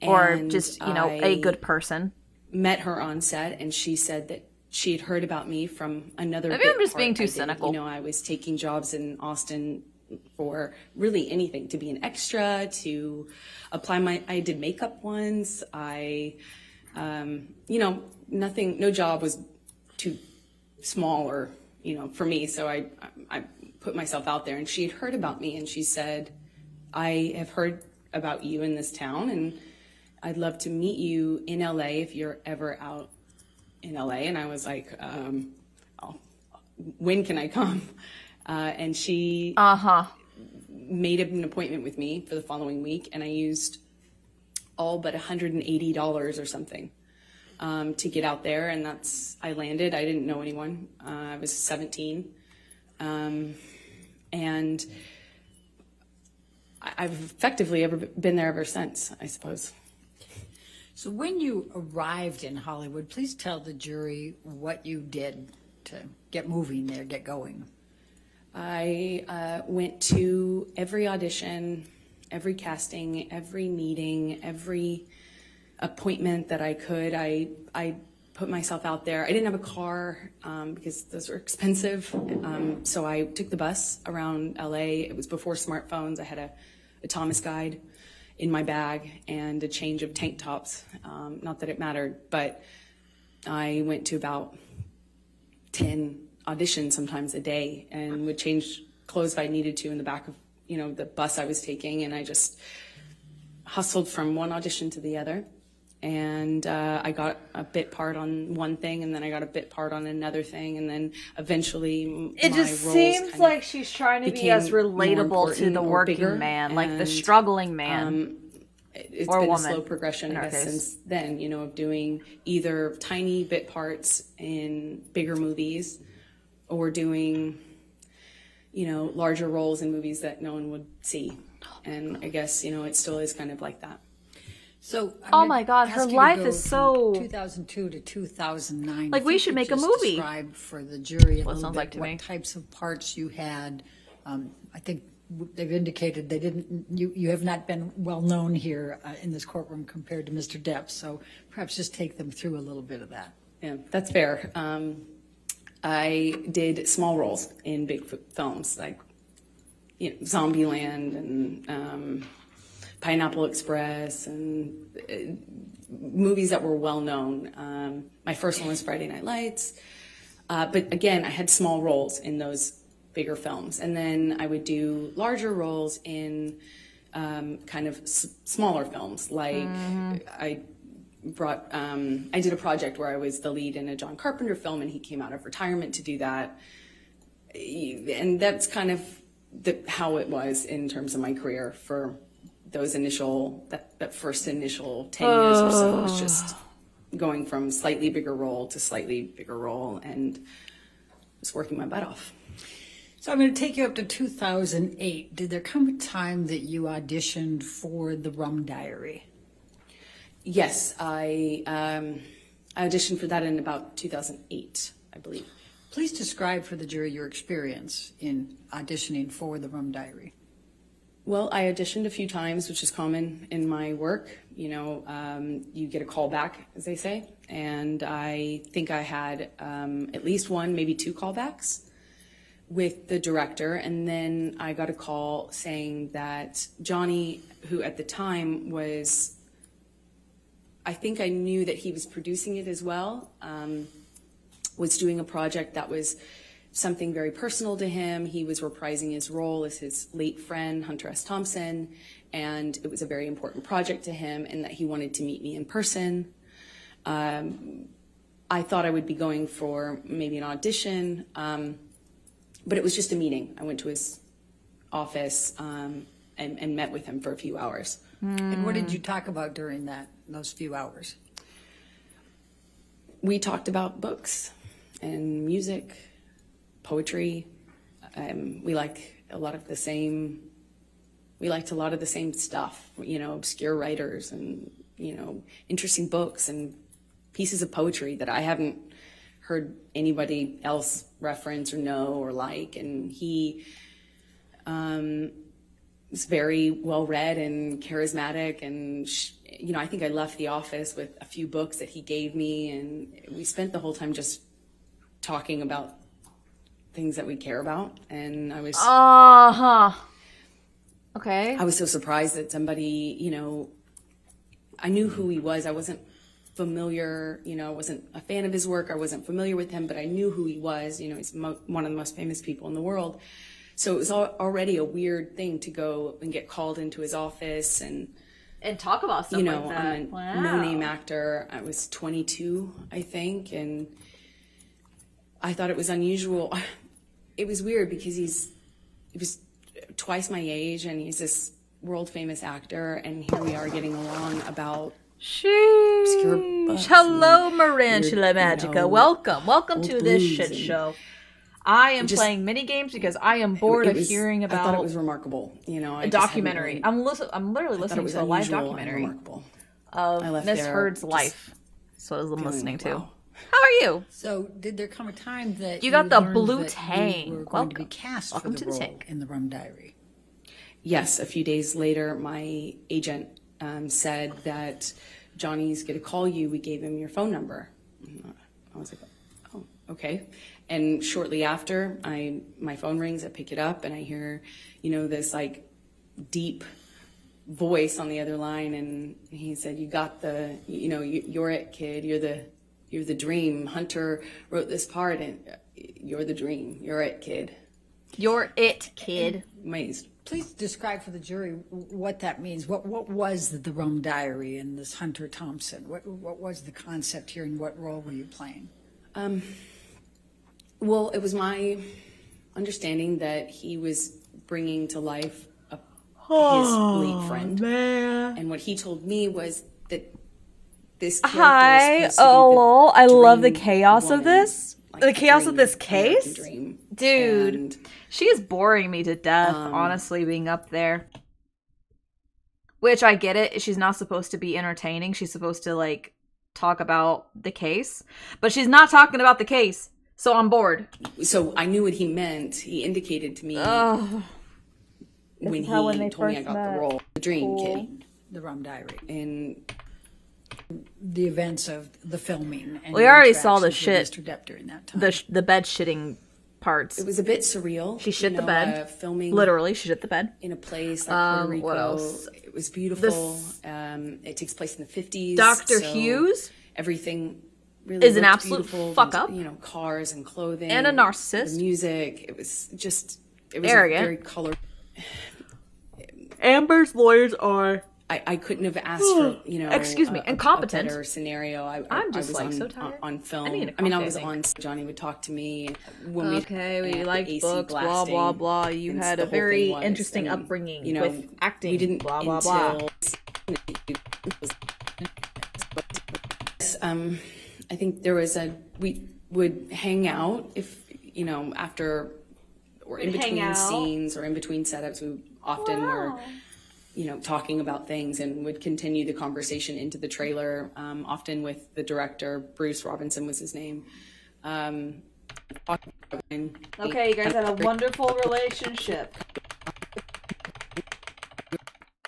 Or just, I a good person. Met her on set, and she said that she had heard about me from another. Maybe I'm just being too cynical. I was taking jobs in Austin for really anything, to be an extra, to apply I did makeup once. Nothing, no job was too small or, for me. So I put myself out there, and she had heard about me, and she said, I have heard about you in this town, and I'd love to meet you in LA if you're ever out in LA. And I was like, when can I come? And she made an appointment with me for the following week, and I used all but $180 or something to get out there, and I landed. I didn't know anyone. I was 17, and I've effectively been there ever since, I suppose. So when you arrived in Hollywood, please tell the jury what you did to get moving there, get going. I went to every audition, every casting, every meeting, every appointment that I could. I put myself out there. I didn't have a car because those were expensive. So I took the bus around LA. It was before smartphones. I had a Thomas guide in my bag and a change of tank tops. Not that it mattered, but I went to about 10 auditions sometimes a day and would change clothes if I needed to in the back of, the bus I was taking. And I just hustled from one audition to the other. And I got a bit part on one thing, and then I got a bit part on another thing, and then eventually it just seems like she's trying to be as relatable to the working man, like the struggling man. It's or been woman, a slow progression, I guess, since then, of doing either tiny bit parts in bigger movies or doing, larger roles in movies that no one would see. And I guess, it still is kind of like that. So, oh my God, her life is so 2002 to 2009. Like, we should make a movie. Describe for the jury what sounds like to what me. Types of parts you had. I think they've indicated they didn't. You have not been well known here in this courtroom compared to Mr. Depp. So perhaps just take them through a little bit of that. Yeah, that's fair. I did small roles in big films like Zombieland and Pineapple Express and movies that were well known. My first one was Friday Night Lights. But again, I had small roles in those bigger films. And then I would do larger roles in kind of smaller films. Like I did a project where I was the lead in a John Carpenter film, and he came out of retirement to do that. And that's kind of how it was in terms of my career for those that first initial 10 years or so. It was just going from slightly bigger role to slightly bigger role and just working my butt off. So I'm going to take you up to 2008. Did there come a time that you auditioned for The Rum Diary? Yes, I auditioned for that in about 2008, I believe. Please describe for the jury your experience in auditioning for The Rum Diary. Well, I auditioned a few times, which is common in my work. You get a call back, as they say. And I think I had at least one, maybe two callbacks with the director. And then I got a call saying that Johnny, who at the time was, I think I knew that he was producing it as well, was doing a project that was something very personal to him. He was reprising his role as his late friend, Hunter S. Thompson, and it was a very important project to him, and that he wanted to meet me in person. I thought I would be going for maybe an audition, but it was just a meeting. I went to his office and met with him for a few hours. And what did you talk about during those few hours? We talked about books and music, poetry. We liked a lot of the same stuff, obscure writers and, interesting books and pieces of poetry that I hadn't heard anybody else reference or know or like. And he was very well read and charismatic. And, I think I left the office with a few books that he gave me. And we spent the whole time just talking about things that we care about. And I was okay. I was so surprised that somebody, I knew who he was. I wasn't familiar, I wasn't a fan of his work. I wasn't familiar with him, but I knew who he was. He's one of the most famous people in the world. So it was already a weird thing to go and get called into his office and talk about stuff like that. I'm a no-name actor. I was 22, I think, and I thought it was unusual. It was weird because he was twice my age, and he's this world famous actor, and here we are getting along about obscure books. Hello, and Marantula weird, Magica. Welcome old to this blues shit and show. I am just- playing mini games because I am bored of hearing about. I thought it was remarkable. You know, a documentary. I'm literally listening to a live documentary of Miss Heard's life. So I'm listening to. How are you? So, did there come a time that You got the learned blue that tang. you were going to be cast Welcome for to the the role tank. in the Rum Diary? Yes, a few days later, my agent said that Johnny's going to call you. We gave him your phone number. I was like, oh, okay. And shortly after, my phone rings. I pick it up, and I hear, this like deep voice on the other line, and he said, "You got the, you're it, kid. You're the dream. Hunter wrote this part, and you're the dream. You're it, kid. You're it, kid." Amazed. Please describe for the jury what that means. What was the Rum Diary and this Hunter Thompson? What was the concept here, and what role were you playing? Well, it was my understanding that he was bringing to life his late friend. Man. And what he told me was that this character Hi, was supposed to be the lol. I love the dream chaos of woman, this. like The chaos of dream, this American case? dream. Dude, And, she is boring me to death, honestly, being up there. Which, I get it. She's not supposed to be entertaining. She's supposed to, like, talk about the case. But she's not talking about the case. So I'm bored. so I knew what he meant. He indicated to me Ugh. when is how he when they told me I first got met. the role, the dream Cool. kid. The Rum Diary. And The events of the filming. And We your already saw the interactions shit. with Mr. Depp during that time. The bed shitting parts. it was a bit surreal. She shit you the know, bed. filming Literally, she shit the bed. in a place like Puerto Rico. What else? It was beautiful. It takes place in the 50s. Dr. so Hughes everything really is an looked absolute beautiful. fuck up. Cars and clothing And a narcissist. The music. It was Arrogant. a very color. Amber's lawyers are. I couldn't have asked for Excuse me, incompetent. a better scenario. I'm just, I was like, on, so tired. on film. I need a I mean, I coffee, was I think. on. Johnny would talk to me when Okay, we had the like AC books, blah, blasting, blah, blah. You and had the a whole very thing was, interesting upbringing with acting, We didn't blah, blah, blah. until, I think there was we would hang out if, after or in We'd hang between out. scenes or in between setups, we often were, talking about things and would continue the conversation into the trailer, often with the director. Bruce Robinson was his name. Okay, you guys had a wonderful relationship.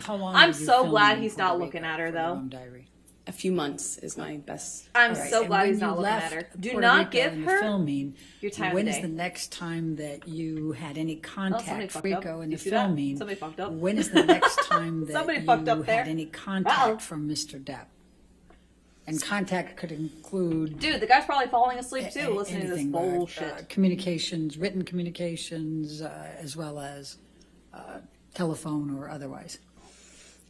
How long I'm were you so glad filming he's Puerto not Rico looking at her, for the though. Rum Diary? A few months is my best. I'm All right, so and glad when he's not you looking left at her. Do Puerto not Rico give in the her filming. your time When of is day. the next time that you had any somebody contact fucked Rico up. in You the see that? filming? Somebody fucked up. When is the next time that Somebody you fucked up there. had any contact Uh-oh. from Mr. Depp? And contact could include Dude, the guy's probably falling asleep too, a- listening to this anything, bullshit. communications, written communications, as well as telephone or otherwise.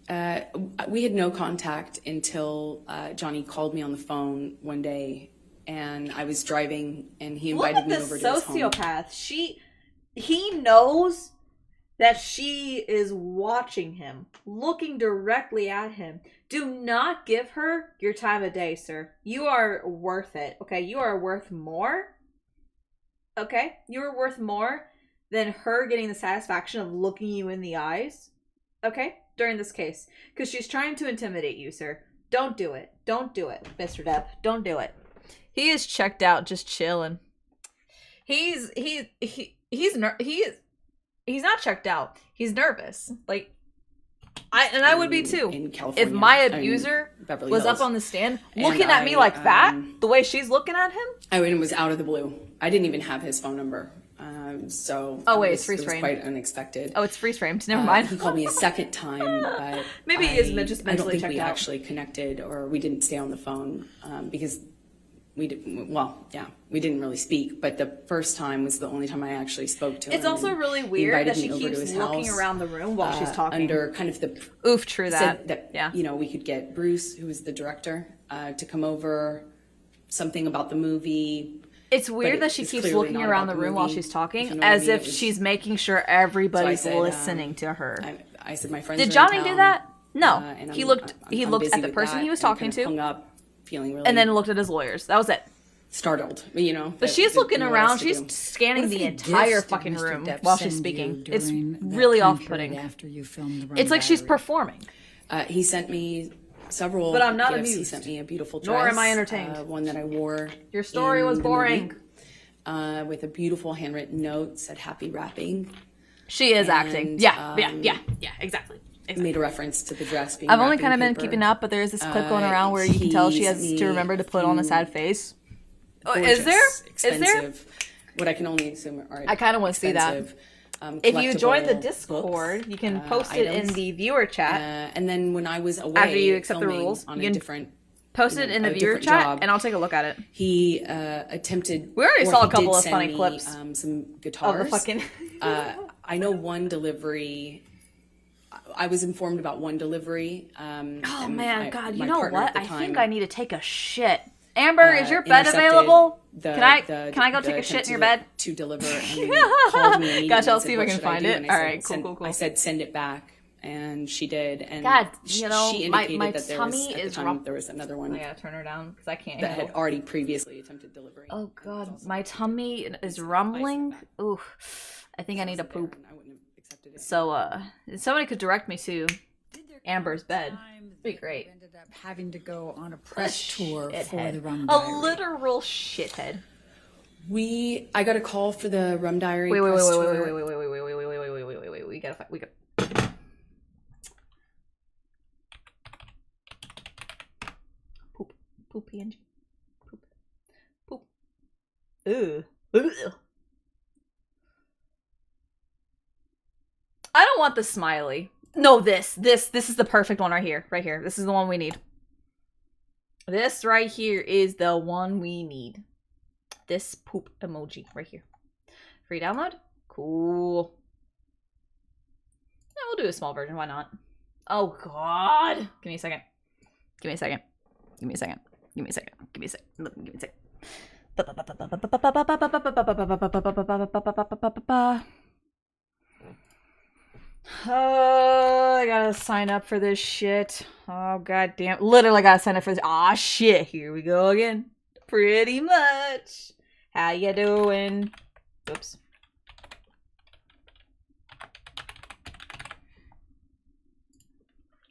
We had no contact until Johnny called me on the phone one day, and I was driving, and he Look invited at me this over to his home. sociopath. He knows that she is watching him, looking directly at him. Do not give her your time of day, sir. You are worth it, okay? You are worth more, okay? You are worth more than her getting the satisfaction of looking you in the eyes, okay? During this case. Because she's trying to intimidate you, sir. Don't do it. Don't do it, Mr. Depp. Don't do it. He is checked out, just chilling. He's not checked out. He's nervous. Like, I would be too. In California, If my in abuser Beverly was Hills. up on the stand And looking at me I, like that, the way she's looking at him. I mean, it was out of the blue. I didn't even have his phone number. So Oh, wait, it it's freeze it was framed. quite unexpected. Oh, it's freeze framed. Never mind. He called me a second time, but Maybe he is just I don't mentally think checked we out. actually connected, or we didn't stay on the phone because we didn't really speak. But the first time was the only time I actually spoke to him. It's also and really he weird invited that she me over to keeps his looking house, around the room while she's talking. under kind of the Oof, true said that. that Yeah. we could get Bruce, who was the director, to come over, something about the movie. It's weird that she keeps looking around the room while she's talking, as if she's making sure everybody's listening to her. I said my friends. Did Johnny do that? No. He looked at the person he was talking to, hung up, feeling really, and then looked at his lawyers. That was it. Startled, you know. But she's looking around. She's scanning the entire fucking room while she's speaking. It's really off-putting. After you filmed the It's like she's performing. He sent me several. But I'm not gifts. amused. He sent me a beautiful dress. Nor am I entertained. One that I wore. Your story was boring. With a beautiful handwritten note, said "Happy Wrapping." She is acting. Yeah, exactly. Made a reference to the dress being. I've only kind of been keeping up, but there is this clip going around where you can tell she has to remember to put on a sad face. Is there? Expensive, what I can only assume are. I kind of want to see that. If you join the Discord, you can post it in the viewer chat. And then when I was away, after you accept the rules, on you a can different. Post it in the viewer chat, and I'll take a look at it. He attempted. We already saw a couple of funny clips. Some guitars. Of the fucking. I know one delivery. I was informed about one delivery. Oh man, God! You know what? I think I need to take a shit. Amber, is your bed intercepted available? the- Can I the- go the take a shit in your attempt bed? to deliver, and called me immediately Gotcha, I'll and see said, if I "What can should find do?" it. And I All said, right, cool, "Send-" cool, cool. I said, "Send it back," and she did. And God, you know, she my indicated that there was, tummy at the is time, there was another one I gotta turn her down because I can't. that had handle- already previously attempted delivery. Oh God, my tummy is rumbling. Ooh, I think I need to poop. So, somebody could direct me to Amber's bed. Be great. Ended up having to go on a press tour for the Rum A Diary. literal shithead. I got a call for the Rum Diary. Wait. press tour. We gotta. Poop PNG. Poop. Ugh. I don't want the smiley. No, this is the perfect one right here. This is the one we need. This right here is the one we need. This poop emoji right here. Free download? Cool. Yeah, we'll do a small version. Why not? Oh, God. Give me a second. Oh, I gotta sign up for this shit. Oh, goddamn. Literally gotta sign up for this. Aw, shit. Here we go again. Pretty much. How you doing? Oops.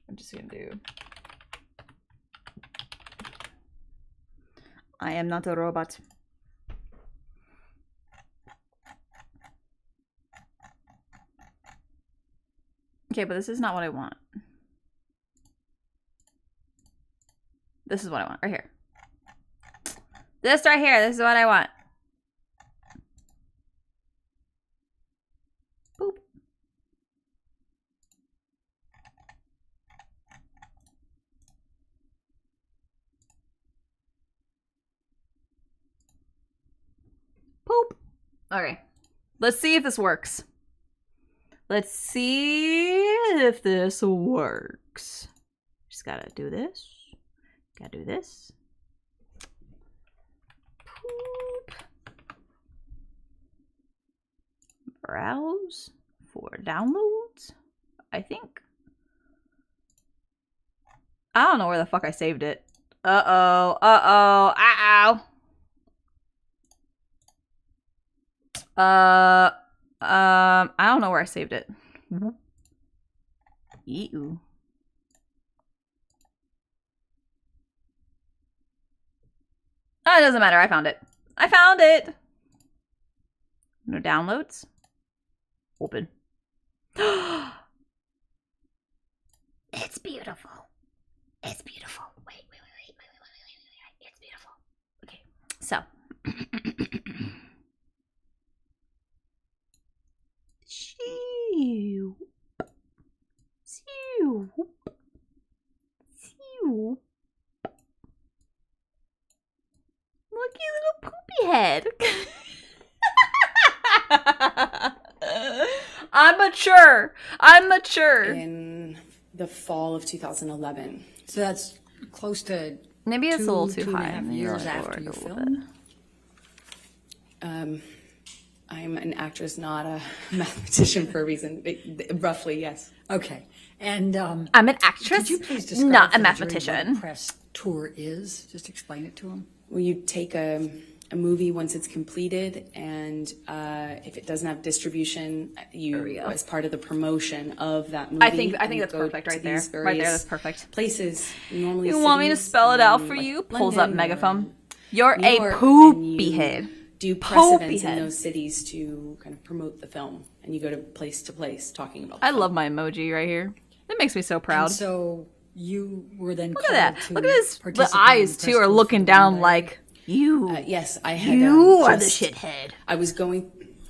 I'm just gonna do. I am not a robot. Okay, but this is not what I want. This is what I want, right here. This right here, this is what I want. Boop. Poop. Okay. Let's see if this works. Let's see if this works. Just gotta do this. Gotta do this. Poop. Browse for downloads, I think. I don't know where the fuck I saved it. Uh-oh. I don't know where I saved it. Ew. Oh, it doesn't matter. I found it. No downloads. Open. It's beautiful. It's beautiful. Wait. It's beautiful. Okay. So. Look, you little poopy head. I'm mature. In the fall of 2011. So that's close to maybe it's a little too high. 2.5 years after you filmed. I'm an actress, not a mathematician for a reason. Roughly, yes. Okay. And I'm an actress, could you please describe not for a the jury mathematician. what a press tour is? Just explain it to them. Well, you take a movie once it's completed, and if it doesn't have distribution, you, as part of the promotion of that movie. I think you that's go perfect to right there. these Right there, various that's perfect. Places, normally You want me to cities, spell it out for like you? Pulls up London megaphone. or You're New a York, and poopy you head. do press events Poopy in head. those cities to kind of promote the film, and you go to place talking about. I love my emoji right here. That makes me so proud. And so you were then Look at that. called Look to at his. The participate in eyes the too press are tour looking for the down Moonlight. like you. Yes, I had. You are the just- shithead.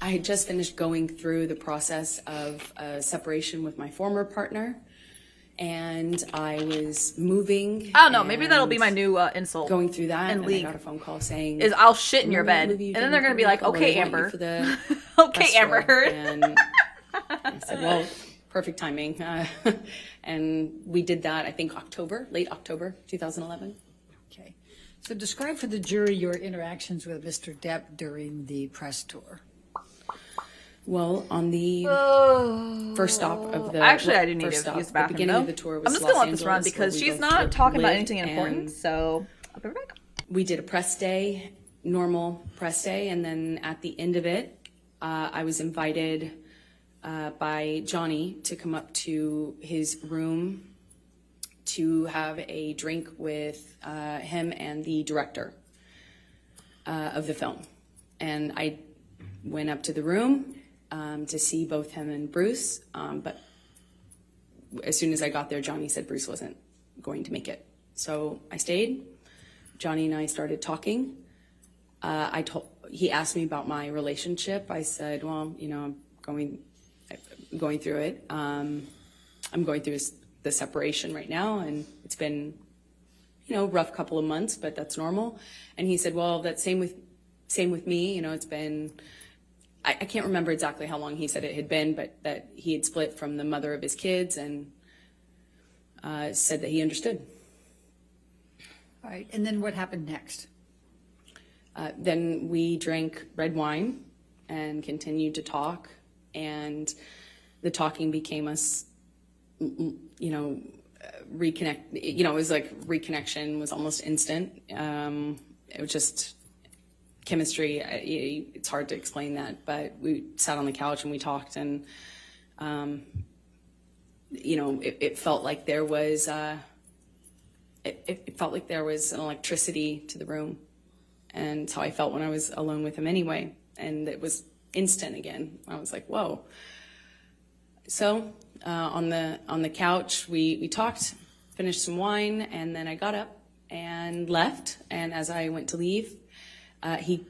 I had just finished going through the process of separation with my former partner, and I was moving. I don't know. Maybe that'll be my new insult. Going through that, in and League. I got a phone call saying, Is I'll shit in your "Remember that bed, movie you and did then they're in gonna be Puerto like, Rico? Well, "Okay, they want you Amber." for the Okay, press Amber tour." Heard. And I said, "Well, perfect timing," and we did that. I think late October, 2011. Okay. So describe for the jury your interactions with Mr. Depp during the press tour. Well, on the first stop of the Actually, I do need first to stop, use the the bathroom. beginning though. of the tour was I'm just Los gonna let this run Angeles, because where we she's both not talking about lived, anything important. and So I'll be right back. we did a press day, normal press day, and then at the end of it, I was invited by Johnny to come up to his room to have a drink with him and the director of the film. And I went up to the room to see both him and Bruce, but as soon as I got there, Johnny said Bruce wasn't going to make it. So I stayed. Johnny and I started talking. He asked me about my relationship. I said, well, I'm going through it. I'm going through the separation right now, and it's been, rough couple of months, but that's normal. And he said, well, that's same with me. It's been, I can't remember exactly how long he said it had been, but that he had split from the mother of his kids, and said that he understood. All right. And then what happened next? Then we drank red wine and continued to talk, and the talking became us, reconnect. It was like reconnection was almost instant. It was just chemistry. It's hard to explain that, but we sat on the couch and we talked, and it felt like there was it felt like there was an electricity to the room. And it's how I felt when I was alone with him anyway. And it was instant again. I was like, whoa. So on the couch, we talked, finished some wine, and then I got up and left. And as I went to leave, he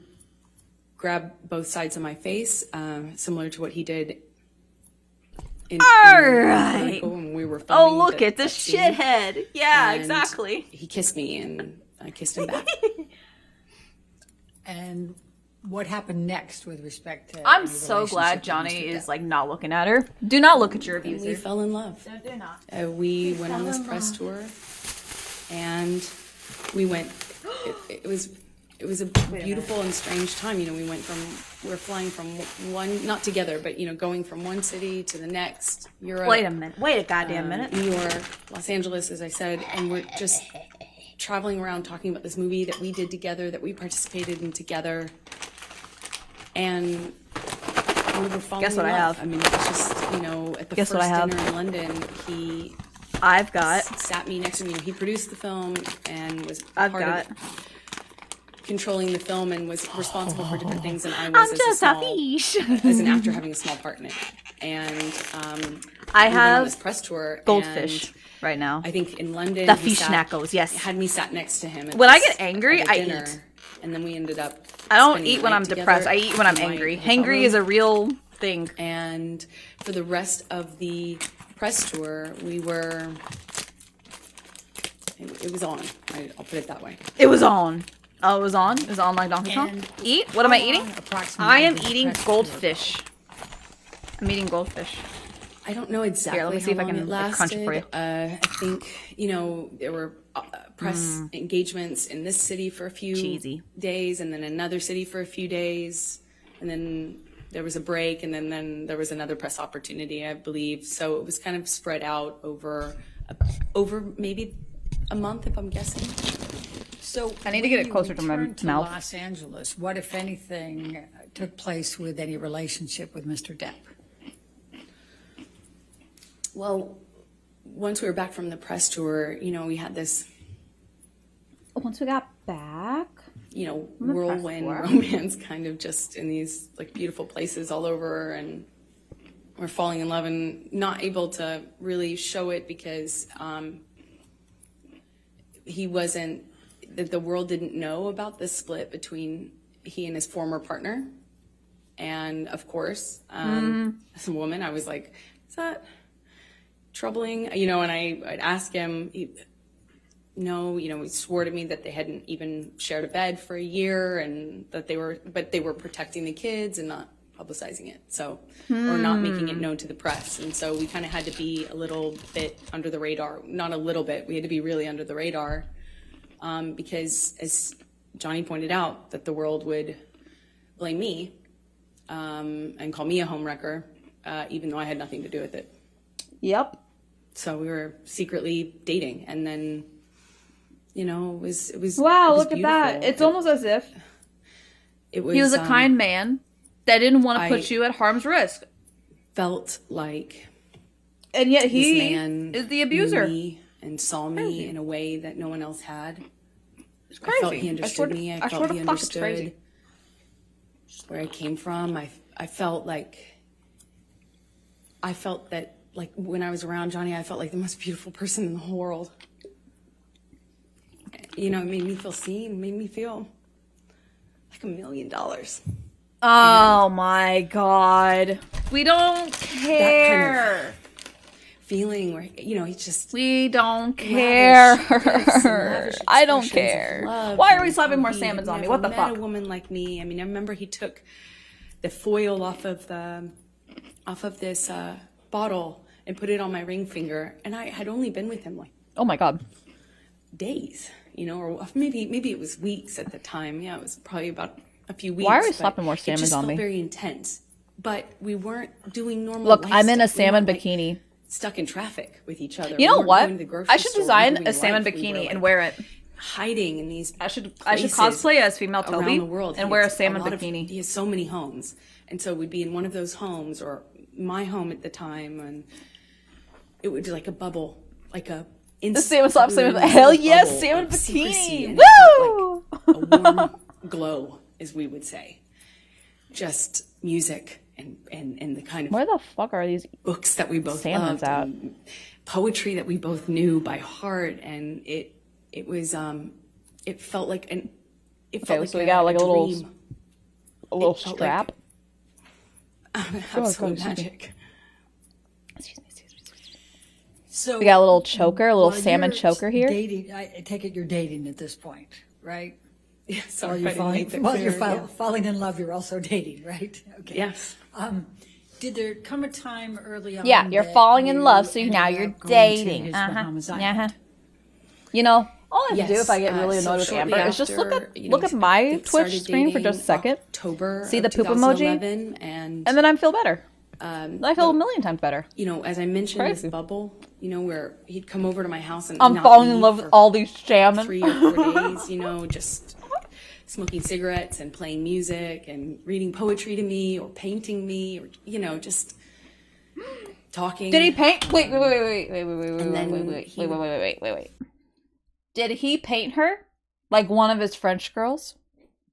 grabbed both sides of my face, similar to what he did in when we were filming. Oh, look at this scene. shithead. Yeah, And exactly. He kissed me, and I kissed him back. And what happened next with respect to? I'm your so glad relationship with Johnny Mr. is Depp? like not looking at her. Do not look at your And abuser. we fell in love. No, do not. We went on this press tour, and we went. It was a beautiful and strange time. We were flying from one, not together, but going from one city to the next. Europe. Wait a minute. Wait a goddamn minute. New York, Los Angeles, as I said, and we're just traveling around talking about this movie that we did together, that we participated in together, and we were falling Guess what in I love. have? I mean, it was just at the Guess what first I have? dinner in London, he sat me next to me. He produced the film and was part of controlling the film and was responsible for different things, and I was as an actor having a small part in it. And I we went on have this press tour. goldfish and right now. I think in London, The he fish knackles, yes. had me sat next to him. When I get angry, I dinner, eat. and then we ended up. I don't spending eat the when night I'm together depressed. I eat when I'm in my angry. hotel Hangry room. is a real thing. And for the rest of the press tour, we were. It was on. I'll put it that way. It was on. Oh, it was on? It was on like Donkey Kong? Eat? What am I eating? I am eating goldfish. I'm eating goldfish. I don't know exactly Here, let me see if I how long can it like, crunch lasted. it for you. I think, there were press engagements in this city for a few days, and then another city for a few days, and then there was a break, and then there was another press opportunity, I believe. So it was kind of spread out over maybe a month, if I'm guessing. So I need to get it closer to my returned mouth. Los Angeles, what, if anything, took place with any relationship with Mr. Depp? Well, once we were back from the press tour, we had this, Once we got back, whirlwind romance kind of just in these like beautiful places all over, and we're falling in love and not able to really show it because the world didn't know about the split between he and his former partner. And of course, as a woman, I was like, is that troubling? And I'd ask him, he swore to me that they hadn't even shared a bed for a year, and that they were protecting the kids and not publicizing it. So, or not making it known to the press. And so we kind of had to be a little bit under the radar, not a little bit, we had to be really under the radar. Because as Johnny pointed out, that the world would blame me, and call me a homewrecker, even though I had nothing to do with it. Yep. So we were secretly dating, and then, it was wow, it was look at that. beautiful. It's almost as if he was a kind man that didn't want to put you at harm's risk. Felt like, and yet this he man is the abuser knew me and saw me in a way that no one else had. It's crazy. I felt he understood me. I felt he understood crazy. where I came from. I felt that, like, when I was around Johnny, I felt like the most beautiful person in the whole world. It made me feel seen, made me feel like $1 million. Oh my God. We don't care. That kind of feeling where, he's just... We don't care. lavish I don't expressions care. of love. Why are we And slapping how more he salmons had on me? What the never met fuck? a woman like me. I remember he took the foil off of this bottle and put it on my ring finger, and I had only been with him like, oh my God, days, or maybe it was weeks at the time. Yeah, it was probably about a few weeks. Why are we slapping more salmons it just on felt me? very intense, but we weren't doing normal. Look, life I'm in a stuff. We salmon weren't, bikini. Stuck in traffic with each other. You We know weren't what? going to the grocery I should store design doing a salmon life. We bikini were, and wear it. Hiding in these I should places cosplay as female around Toby the world. and He wear a has salmon lot of- bikini. he has so many homes, and so we'd be in one of those homes or my home at the time, and it would be like a bubble, like a. The salmon slap salmon. blue Hell yes, bubble salmon of secrecy, bikini. and it felt Woo! like a warm glow, as we would say. Just music and the kind of Where the fuck are these books that we both salmons loved, at? and poetry that we both knew by heart, and it was it felt like an it felt Okay, like so we got like a little dream. It felt strap. Absolute magic. So We got a little choker, a little while salmon you're choker here. Dating, I take it you're dating at this point, right? Yeah, While sorry, you're if I didn't make that while you're clear. Yeah. falling in love, you're also dating, right? Okay. Yes. Did there come a time early on? Yeah, you're that falling in you love, so ended now up you're going to dating. his Uh-huh. Bahamas Uh-huh. Island? You know, all I have to do Yes, if I get really so annoyed with shortly Amber is just look after, at you know, look at we my started Twitch screen for just a dating second. October See of the poop emoji, 2011, and then I feel better. I feel a million times better. As I mentioned, Crazy. this bubble, where he'd come over to my house and I'm not falling in leave love with for all these salmon. 3 or 4 days, just smoking cigarettes and playing music and reading poetry to me or painting me or, just talking. Did he paint? Wait. And then Wait. Did he paint her like one of his French girls?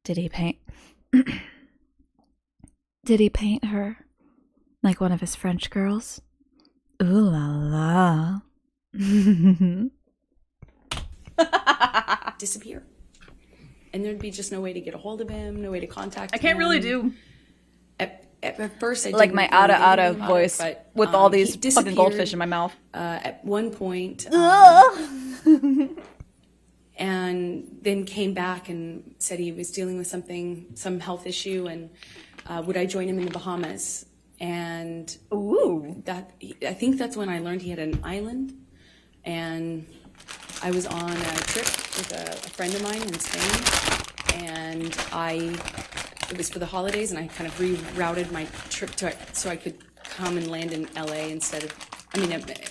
Did he paint? Did he paint her like one of his French girls? Ooh la la. disappear. And there'd be just no way to get a hold of him, no way to contact him. I can't really do At first, I like didn't my know anything outa about voice it, but, with all he these fucking disappeared, goldfish in my mouth. At one point, and then came back and said he was dealing with some health issue, and would I join him in the Bahamas? And I think that's when I learned he had an island, and I was on a trip with a friend of mine in Spain, and it was for the holidays, and I kind of rerouted my trip so I could come and land in LA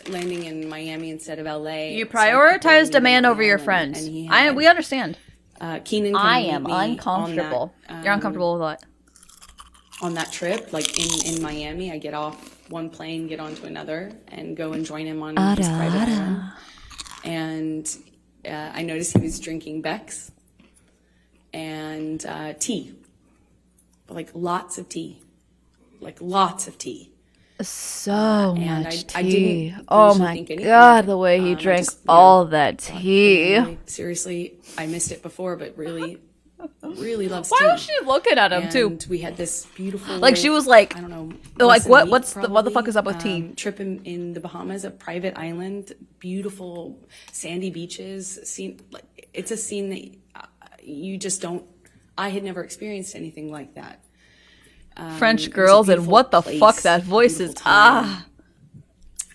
landing in Miami instead of LA. You prioritized a man over your friends. We understand. Keenan, I am uncomfortable. You're uncomfortable with what? On that trip, like in Miami, I get off one plane, get onto another, and go and join him on his private island. And I noticed he was drinking Beck's and tea, like lots of tea. So and much I tea. didn't Oh my think anything god, of it. the way he I drank just, all that tea. Really, seriously, I missed it before, but really loves tea. Why was she looking at him too? And we had this beautiful, like she was like, I don't know, like what the fuck is up with tea? Trip in the Bahamas, a private island, beautiful sandy beaches. It's a scene that you just don't. I had never experienced anything like that. French girls and what the fuck that voice is.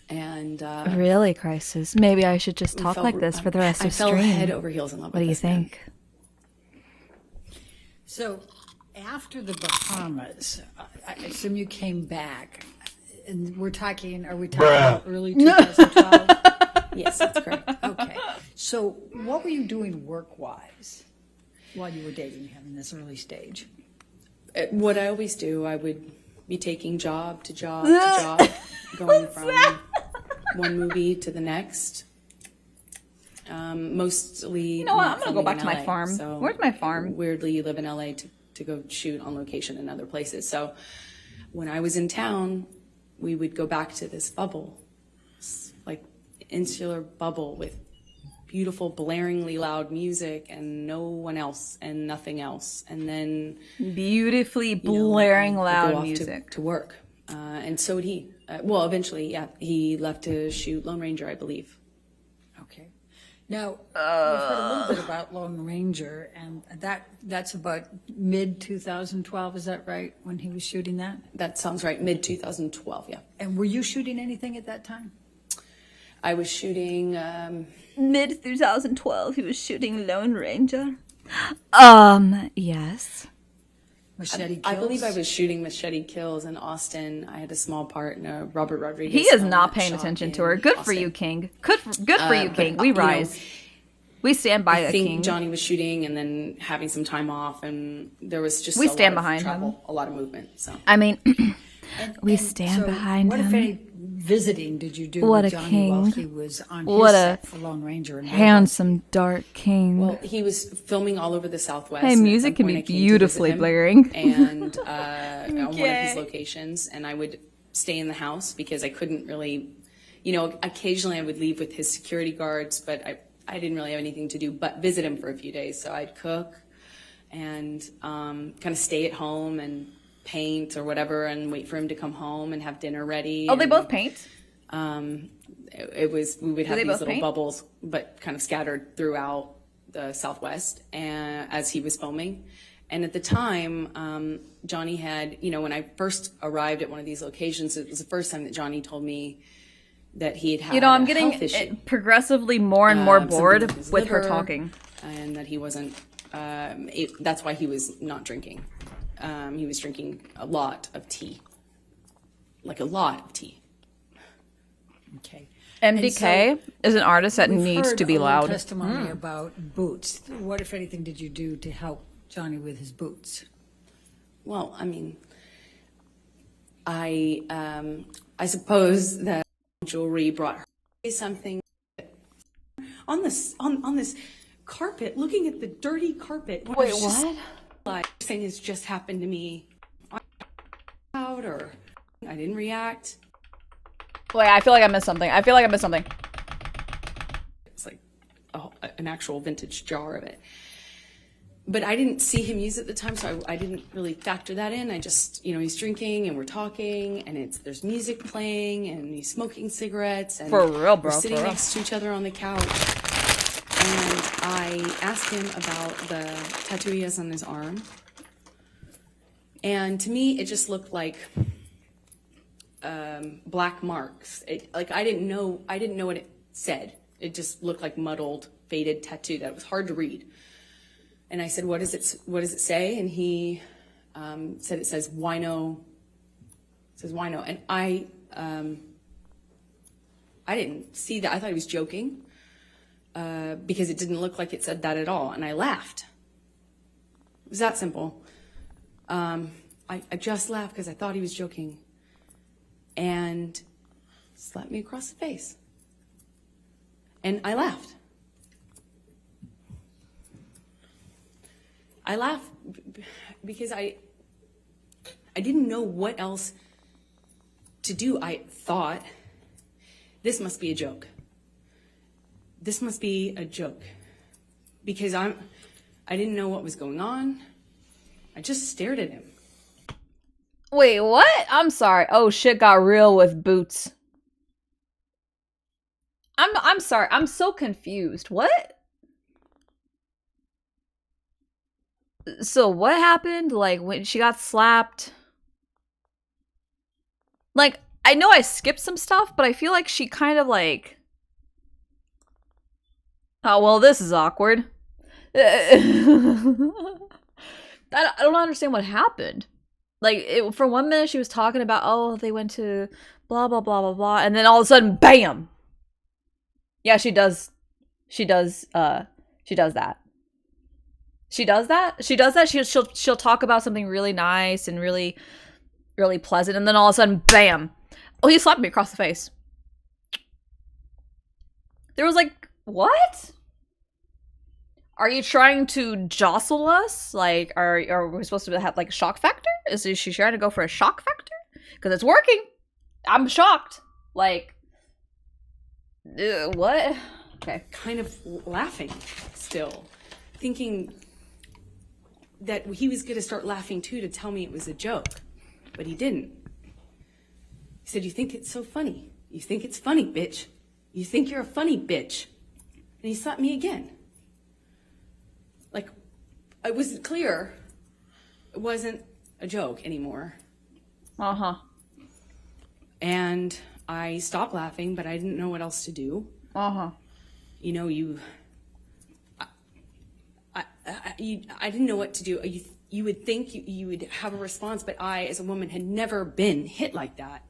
And really, Crisis. Maybe I should just talk like this for the rest of stream. I fell head over heels in love What with do you this man. think? So, after the Bahamas, I assume you came back, and are we talking about early 2012? Yes, that's correct. Okay. So, what were you doing work-wise while you were dating him in this early stage? What I always do, I would be taking job to job to job, going from one movie to the next. Mostly. You know what? I'm gonna go filming back in to my LA. farm. So Where's my farm? Weirdly, you live in LA to go shoot on location in other places. So when I was in town, we would go back to this bubble, like insular bubble with beautiful, blaringly loud music and no one else and nothing else. And then beautifully blaring loud music to work. And so would he. Well, eventually, yeah, he left to shoot Lone Ranger, I believe. Okay. Now, we've heard a little bit about Lone Ranger, and that's about mid-2012, is that right, when he was shooting that? That sounds right, mid-2012, yeah. And were you shooting anything at that time? I was shooting... Mid-2012, he was shooting Lone Ranger. Yes. Machete Kills? I believe I was shooting Machete Kills in Austin. I had a small part in a Robert Rodriguez. He is film not that paying shot attention in to her. Good for Austin. you, King. Good for you, King. We You know, rise. We stand by I the think King. Johnny was shooting and then having some time off, and there was just We a stand lot behind of travel, him. a lot of movement. So I mean, we And stand so behind what, him. if any, visiting did you do What with a Johnny king. while he was on What his a set for Lone Ranger? And handsome, dark king. Well, he was filming all over the Southwest. Hey, and at music some can point be I came to beautifully visit him, blaring. And on one of Okay. his locations, and I would stay in the house because I couldn't really, you know, occasionally I would leave with his security guards, but I didn't really have anything to do but visit him for a few days. So I'd cook and kind of stay at home and paint or whatever and wait for him to come home and have dinner ready. Oh, they and, both paint? It was, we would have they these both little paint? bubbles, but kind of scattered throughout the Southwest and as he was filming. And at the time, Johnny had, you know, when I first arrived at one of these locations, it was the first time that Johnny told me that he had had You know, I'm a getting health issue. progressively more and more Something bored his with her liver, talking. And that he wasn't, that's why he was not drinking. He was drinking a lot of tea. Like a lot of tea. Okay. MDK is an artist that we've needs heard to be a little loud. testimony about boots. What, if anything, did you do to help Johnny with his boots? Well, I mean, I suppose that jewelry brought her something on this carpet, looking at the dirty carpet. Wait, what? Like, thing has just happened to me. Out or I didn't react. Wait, I feel like I missed something. It's like an actual vintage jar of it. But I didn't see him use it at the time, so I didn't really factor that in. I just, you know, he's drinking and we're talking and there's music playing and he's smoking cigarettes. And For real, bro, we're sitting for real. next to each other on the couch. And I asked him about the tattoo he has on his arm. And to me, it just looked like black marks. I didn't know what it said. It just looked like muddled, faded tattoo that was hard to read. And I said, what does it say? And he said, it says wino. It says wino. And I didn't see that. I thought he was joking because it didn't look like it said that at all. And I laughed. It was that simple. I just laughed because I thought he was joking. And slapped me across the face. And I laughed. I laughed because I didn't know what else to do. I thought, this must be a joke. This must be a joke. Because I didn't know what was going on. I just stared at him. Wait, what? I'm sorry. Oh, shit got real with Boots. I'm sorry. I'm so confused. What? So what happened? Like, when she got slapped? Like, I know I skipped some stuff, but I feel like she kind of like... Oh, well, this is awkward. I don't understand what happened. Like, for 1 minute she was talking about, oh, they went to blah, blah, blah, blah, blah, and then all of a sudden, BAM! Yeah, she does that. She does that. She'll talk about something really nice and really, really pleasant, and then all of a sudden, BAM! Oh, he slapped me across the face. There was like, what? Are you trying to jostle us? Like, are we supposed to have like a shock factor? Is she trying to go for a shock factor? Because it's working. I'm shocked. Like, what? Okay. Kind of laughing still, thinking that he was going to start laughing too to tell me it was a joke, but he didn't. He said, you think it's so funny? You think it's funny, bitch? You think you're a funny bitch? And he slapped me again. Like, it was clear it wasn't a joke anymore. Uh-huh. And I stopped laughing, but I didn't know what else to do. Uh-huh. You know, I didn't know what to do. You would think you would have a response, but I, as a woman, had never been hit like that.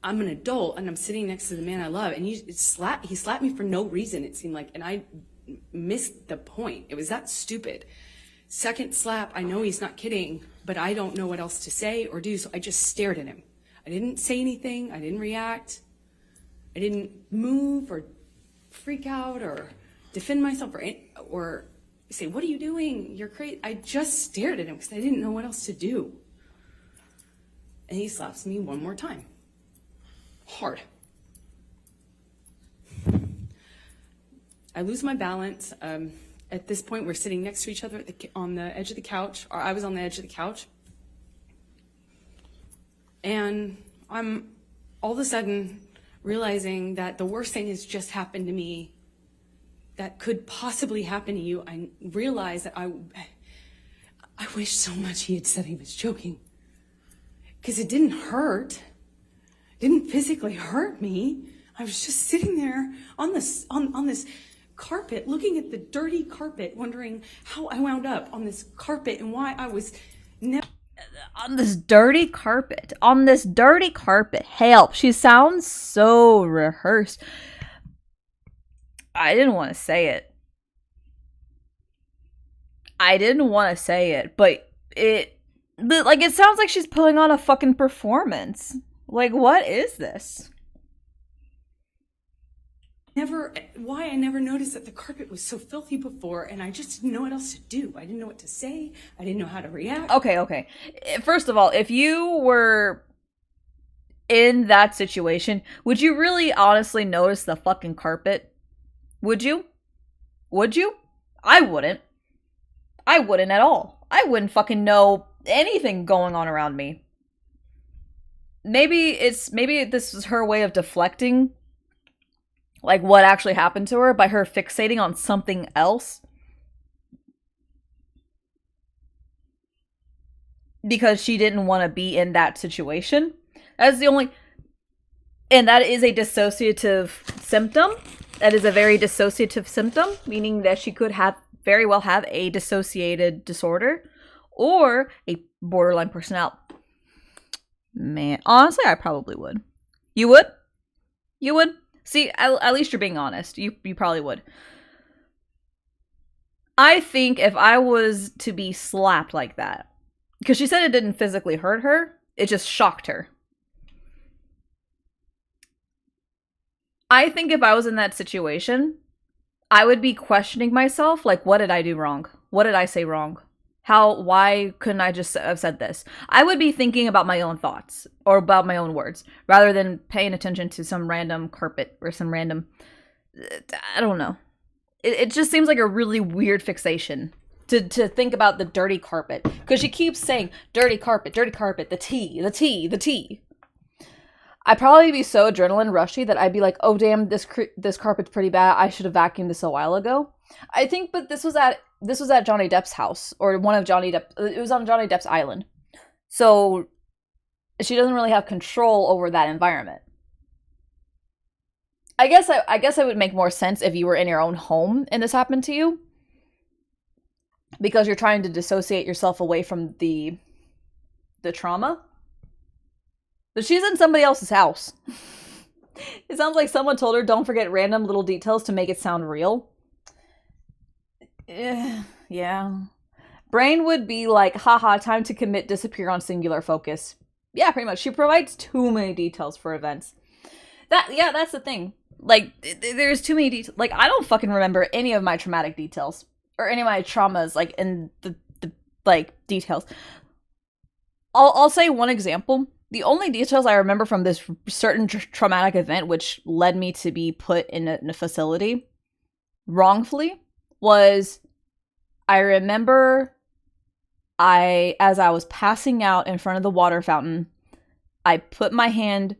I'm an adult, and I'm sitting next to the man I love, and he slapped me for no reason, it seemed like, and I missed the point. It was that stupid. Second slap, I know he's not kidding, but I don't know what else to say or do, so I just stared at him. I didn't say anything. I didn't react. I didn't move or freak out or defend myself or say, what are you doing? You're crazy. I just stared at him because I didn't know what else to do. And he slaps me one more time. Hard. I lose my balance. At this point, we're sitting next to each other on the edge of the couch, or I was on the edge of the couch. And I'm all of a sudden realizing that the worst thing has just happened to me that could possibly happen to you. I realized that I wish so much he had said he was joking. Because it didn't hurt. It didn't physically hurt me. I was just sitting there on this carpet, looking at the dirty carpet, wondering how I wound up on this carpet and why I was never... On this dirty carpet. Help. She sounds so rehearsed. I didn't want to say it. But it sounds like she's putting on a fucking performance. Like, what is this? Why I never noticed that the carpet was so filthy before, and I just didn't know what else to do. I didn't know what to say. I didn't know how to react. Okay. First of all, if you were in that situation, would you really honestly notice the fucking carpet? Would you? I wouldn't. I wouldn't at all. I wouldn't fucking know anything going on around me. Maybe this is her way of deflecting like what actually happened to her by her fixating on something else. Because she didn't want to be in that situation. That's the only... And that is a dissociative symptom. That is a very dissociative symptom, meaning that she could very well have a dissociated disorder or a borderline personality. Man, honestly, I probably would. You would? You would? See, at least you're being honest. You probably would. I think if I was to be slapped like that, because she said it didn't physically hurt her, it just shocked her. I think if I was in that situation, I would be questioning myself, like, what did I do wrong? What did I say wrong? Why couldn't I just have said this? I would be thinking about my own thoughts or about my own words rather than paying attention to some random carpet or some random, I don't know. It just seems like a really weird fixation to think about the dirty carpet, because she keeps saying dirty carpet, the tea, the tea, the tea. I'd probably be so adrenaline rushy that I'd be like, oh damn, this carpet's pretty bad. I should have vacuumed this a while ago. I think, but this was at Johnny Depp's house, or one of Johnny Depp. It was on Johnny Depp's island, so she doesn't really have control over that environment. I guess it would make more sense if you were in your own home and this happened to you, because you're trying to dissociate yourself away from the trauma. But she's in somebody else's house. It sounds like someone told her, don't forget random little details to make it sound real. Yeah. Brain would be like, haha, time to commit, disappear on singular focus. Yeah, pretty much. She provides too many details for events. That's the thing. Like, there's too many details. Like, I don't fucking remember any of my traumatic details. Or any of my traumas, like, in the like, details. I'll say one example. The only details I remember from this certain traumatic event, which led me to be put in a facility wrongfully, was I remember as I was passing out in front of the water fountain, I put my hand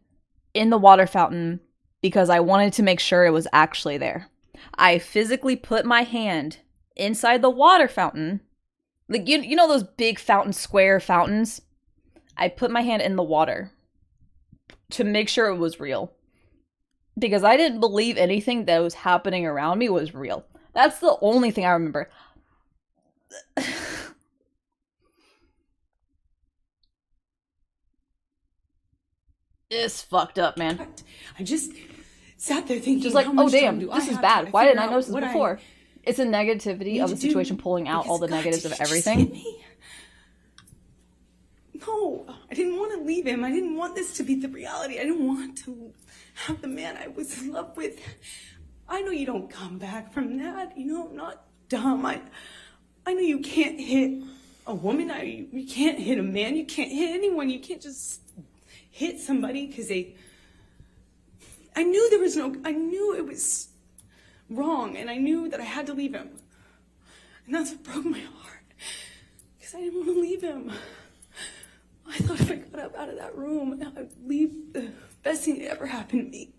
in the water fountain because I wanted to make sure it was actually there. I physically put my hand inside the water fountain, like you know those big square fountains? I put my hand in the water to make sure it was real, because I didn't believe anything that was happening around me was real. That's the only thing I remember. It's fucked up, man. I just sat there thinking, just like, oh damn, this is bad. Why didn't I notice this before? It's a negativity of the situation pulling out all the negatives of everything. No, I didn't want to leave him. I didn't want this to be the reality. I didn't want to have the man I was in love with. I know you don't come back from that. You know, I'm not dumb. I know you can't hit a woman. You can't hit a man. You can't hit anyone. You can't just hit somebody because I knew it was wrong, and I knew that I had to leave him. And that's what broke my heart, because I didn't want to leave him. I thought if I got up out of that room, I'd leave the best thing that ever happened to me.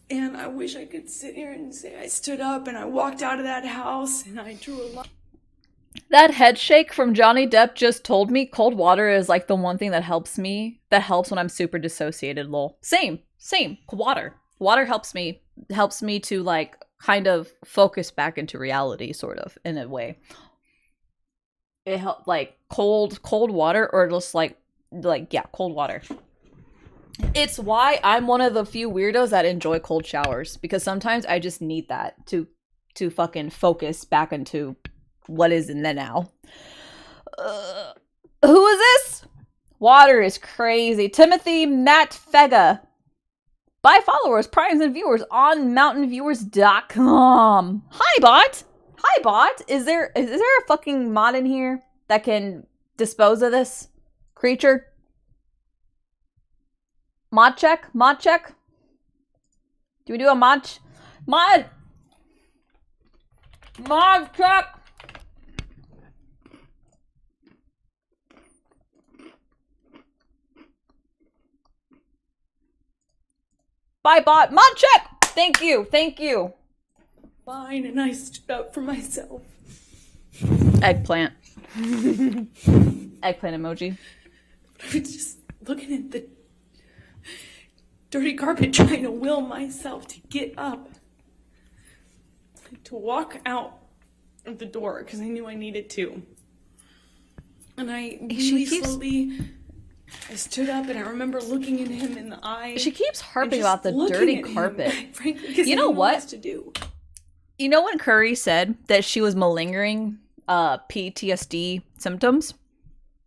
And I wish I could sit here and say I stood up and I walked out of that house and I drew a line. That head shake from Johnny Depp just told me cold water is like the one thing that helps me. That helps when I'm super dissociated, lol. Same. Water. Water helps me to like kind of focus back into reality, sort of, in a way. It helped, like cold water, or just like cold water. It's why I'm one of the few weirdos that enjoy cold showers, because sometimes I just need that to fucking focus back into what is in the now. Who is this? Water is crazy. Timothy Matt Fega. Buy followers, primes, and viewers on mountainviewers.com. Hi, bot. Is there a fucking mod in here that can dispose of this creature? Mod check? Do we do a mod check? Bye, bot. Mod check! Thank you. Fine, and I stood up for myself. Eggplant. Eggplant emoji. I was just looking at the dirty carpet trying to will myself to get up, to walk out of the door because I knew I needed to. And I really slowly, I stood up and I remember looking at him in the eye. She keeps harping about the dirty carpet. Frankly, you know what? To do. You know when Curry said that she was malingering PTSD symptoms?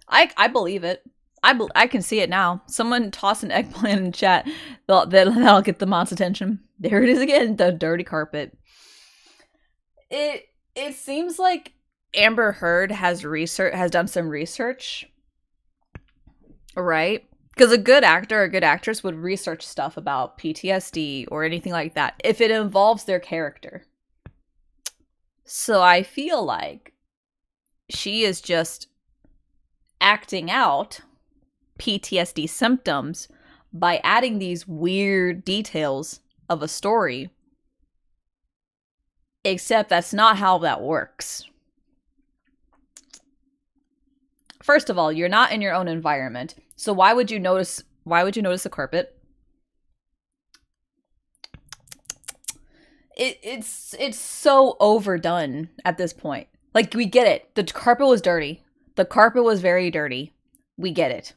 I believe it. I can see it now. Someone toss an eggplant in chat. That'll get the mods' attention. There it is again, the dirty carpet. It seems like Amber Heard has done some research, right? Because a good actor or a good actress would research stuff about PTSD or anything like that if it involves their character. So I feel like she is just acting out PTSD symptoms by adding these weird details of a story. Except that's not how that works. First of all, you're not in your own environment. So why would you notice the carpet? It's so overdone at this point. Like, we get it. The carpet was dirty. The carpet was very dirty. We get it.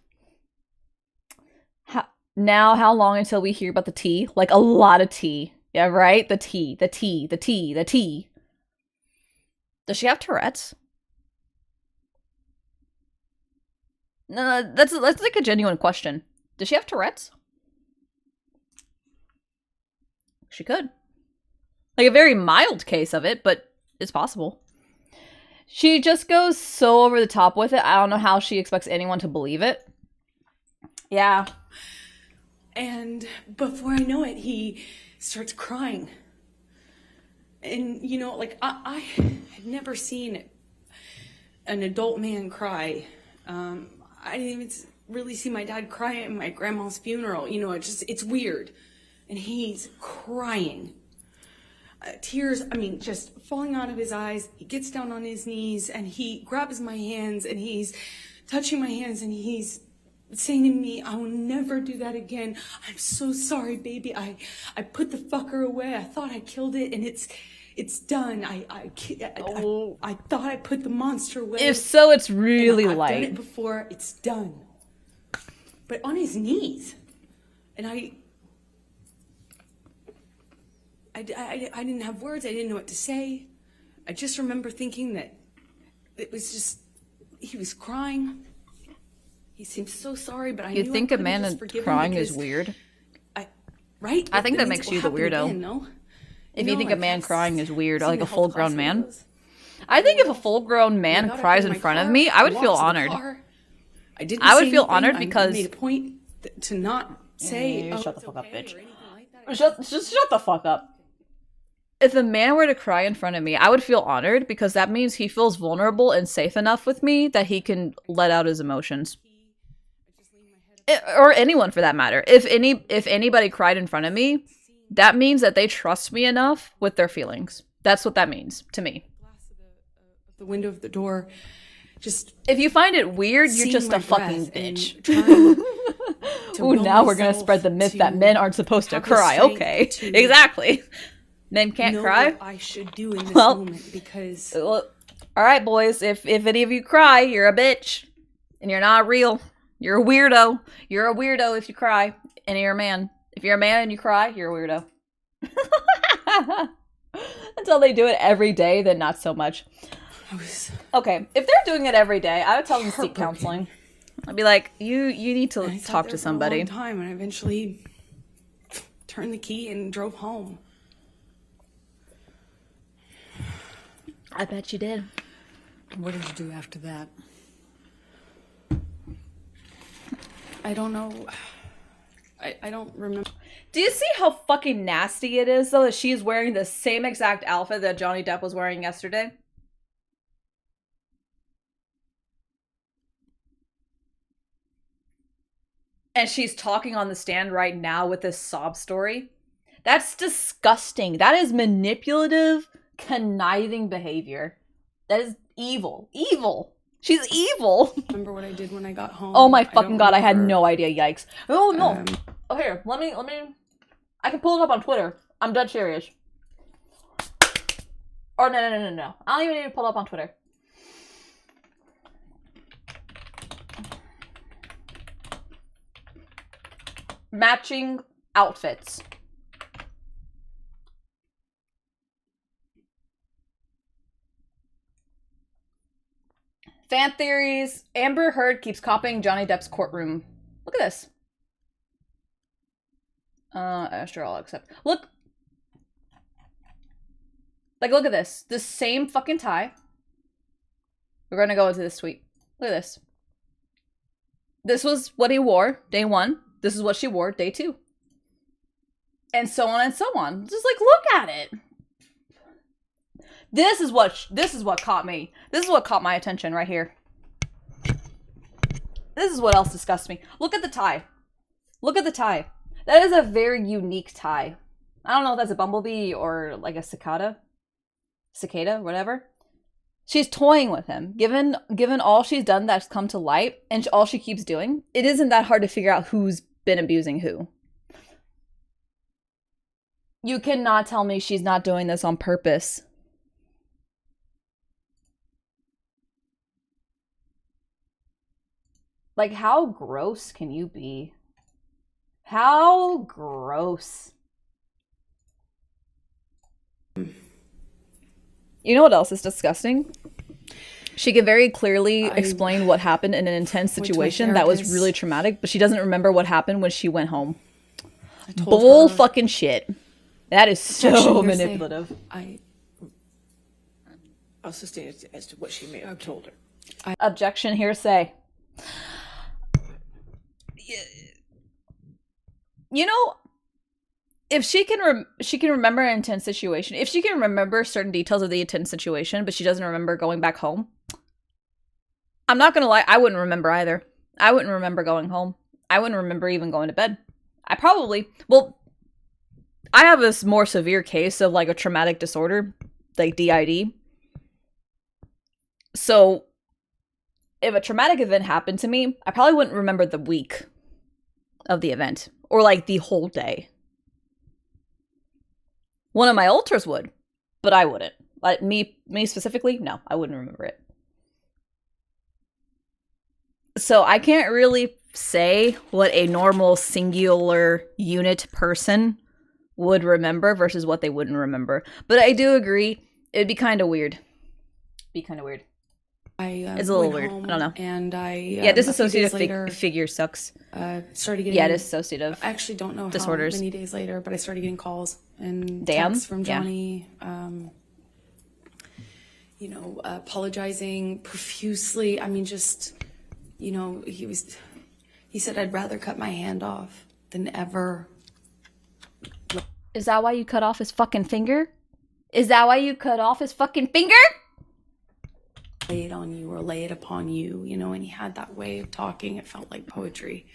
How long until we hear about the tea? Like, a lot of tea. Yeah, right? The tea. Does she have Tourette's? No, that's like a genuine question. Does she have Tourette's? She could. Like a very mild case of it, but it's possible. She just goes so over the top with it. I don't know how she expects anyone to believe it. Yeah. And before I know it, he starts crying. And, you know, like, I had never seen an adult man cry. I didn't even really see my dad cry at my grandma's funeral. You know, it's weird. And he's crying. Tears, I mean, just falling out of his eyes. He gets down on his knees and he grabs my hands and he's touching my hands and he's saying to me, I will never do that again. I'm so sorry, baby. I put the fucker away. I thought I killed it and it's done. I thought I put the monster away. If so, it's really light. I've done it before. It's done. But on his knees. And I didn't have words. I didn't know what to say. I just remember thinking that it was just, he was crying. He seemed so sorry, but I You knew think I a man crying is weird? Right? I think that makes you the weirdo. Again, no? If No, you think a I've man crying is weird, or like a health full-grown class man. videos. I think if a full-grown man cries in front of me, I would feel honored. I would feel honored because... I made a point to not say, shut the fuck up, bitch. Just shut the fuck up. If a man were to cry in front of me, I would feel honored because that means he feels vulnerable and safe enough with me that he can let out his emotions. Or anyone for that matter. If anybody cried in front of me, that means that they trust me enough with their feelings. That's what that means to me. The window of the door, just if you find it weird, you're just a fucking bitch. Ooh, now we're gonna spread the myth that men aren't supposed to cry. Okay, exactly. Men can't cry. What I should do in this moment because. All right, boys. If any of you cry, you're a bitch, and you're not real. You're a weirdo. You're a weirdo if you cry, and you're a man. If you're a man and you cry, you're a weirdo. Until they do it every day, then not so much. Okay, if they're doing it every day, I would tell them to seek counseling. I'd be like, you need to talk to somebody. For a long time, and I eventually turned the key and drove home. I bet you did. What did you do after that? I don't know. I don't remember. Do you see how fucking nasty it is, though, that she's wearing the same exact outfit that Johnny Depp was wearing yesterday? And she's talking on the stand right now with this sob story. That's disgusting. That is manipulative, conniving behavior. That is evil. Evil. She's evil. Remember what I did when I got home? Oh my fucking god, I had no idea. Yikes. Oh no. Oh, here, let me, I can pull it up on Twitter. I'm dead serious. Or no. I don't even need to pull it up on Twitter. Matching outfits. Fan theories. Amber Heard keeps copying Johnny Depp's courtroom. Look at this. Sure, I'll accept. Look. Like, look at this. The same fucking tie. We're gonna go into this tweet. Look at this. This was what he wore day 1. This is what she wore day 2. And so on and so on. Just like, look at it. This is what caught me. This is what caught my attention right here. This is what else disgusts me. Look at the tie. Look at the tie. That is a very unique tie. I don't know if that's a bumblebee or like a cicada, whatever. She's toying with him. Given all she's done that's come to light and all she keeps doing, it isn't that hard to figure out who's been abusing who. You cannot tell me she's not doing this on purpose. Like, how gross can you be? How gross. You know what else is disgusting? She can very clearly explain what happened in an intense situation that was really traumatic, but she doesn't remember what happened when she went home. Bull fucking shit. That is so manipulative. I'll sustain it as to what she may have told her. Objection, hearsay. You know, if she can remember an intense situation, if she can remember certain details of the intense situation, but she doesn't remember going back home, I'm not gonna lie, I wouldn't remember either. I wouldn't remember going home. I wouldn't remember even going to bed. I have a more severe case of like a traumatic disorder, like DID. So if a traumatic event happened to me, I probably wouldn't remember the week of the event or like the whole day. One of my alters would, but I wouldn't. Like me specifically, no, I wouldn't remember it. So I can't really say what a normal singular unit person would remember versus what they wouldn't remember. But I do agree, it'd be kind of weird. It's a little weird. I don't know. And disassociative figure sucks. Started getting dissociative. I actually don't know disorders. how many days later, but I started getting calls and Damn. texts from Johnny. Apologizing profusely. I mean, just, he said, I'd rather cut my hand off than ever. Is that why you cut off his fucking finger? Is that why you cut off his fucking finger? Lay it on you or lay it upon you, and he had that way of talking. It felt like poetry.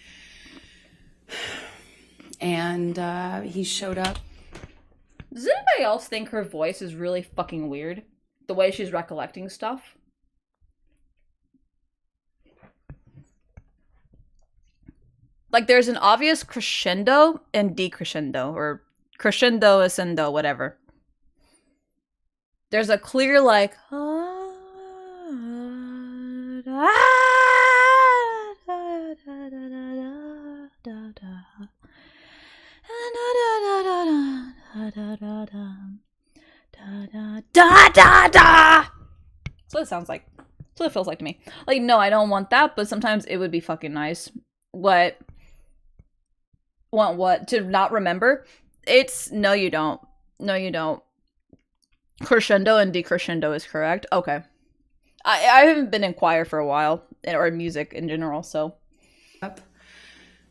And he showed up. Does anybody else think her voice is really fucking weird? The way she's recollecting stuff? Like, there's an obvious crescendo and decrescendo, or crescendo, ascendo, whatever. There's a clear, like, That's what it sounds like. That's what it feels like to me. Like, no, I don't want that, but sometimes it would be fucking nice. Want what? To not remember? No, you don't. No, you don't. Crescendo and decrescendo is correct. Okay. I haven't been in choir for a while, or music in general, so.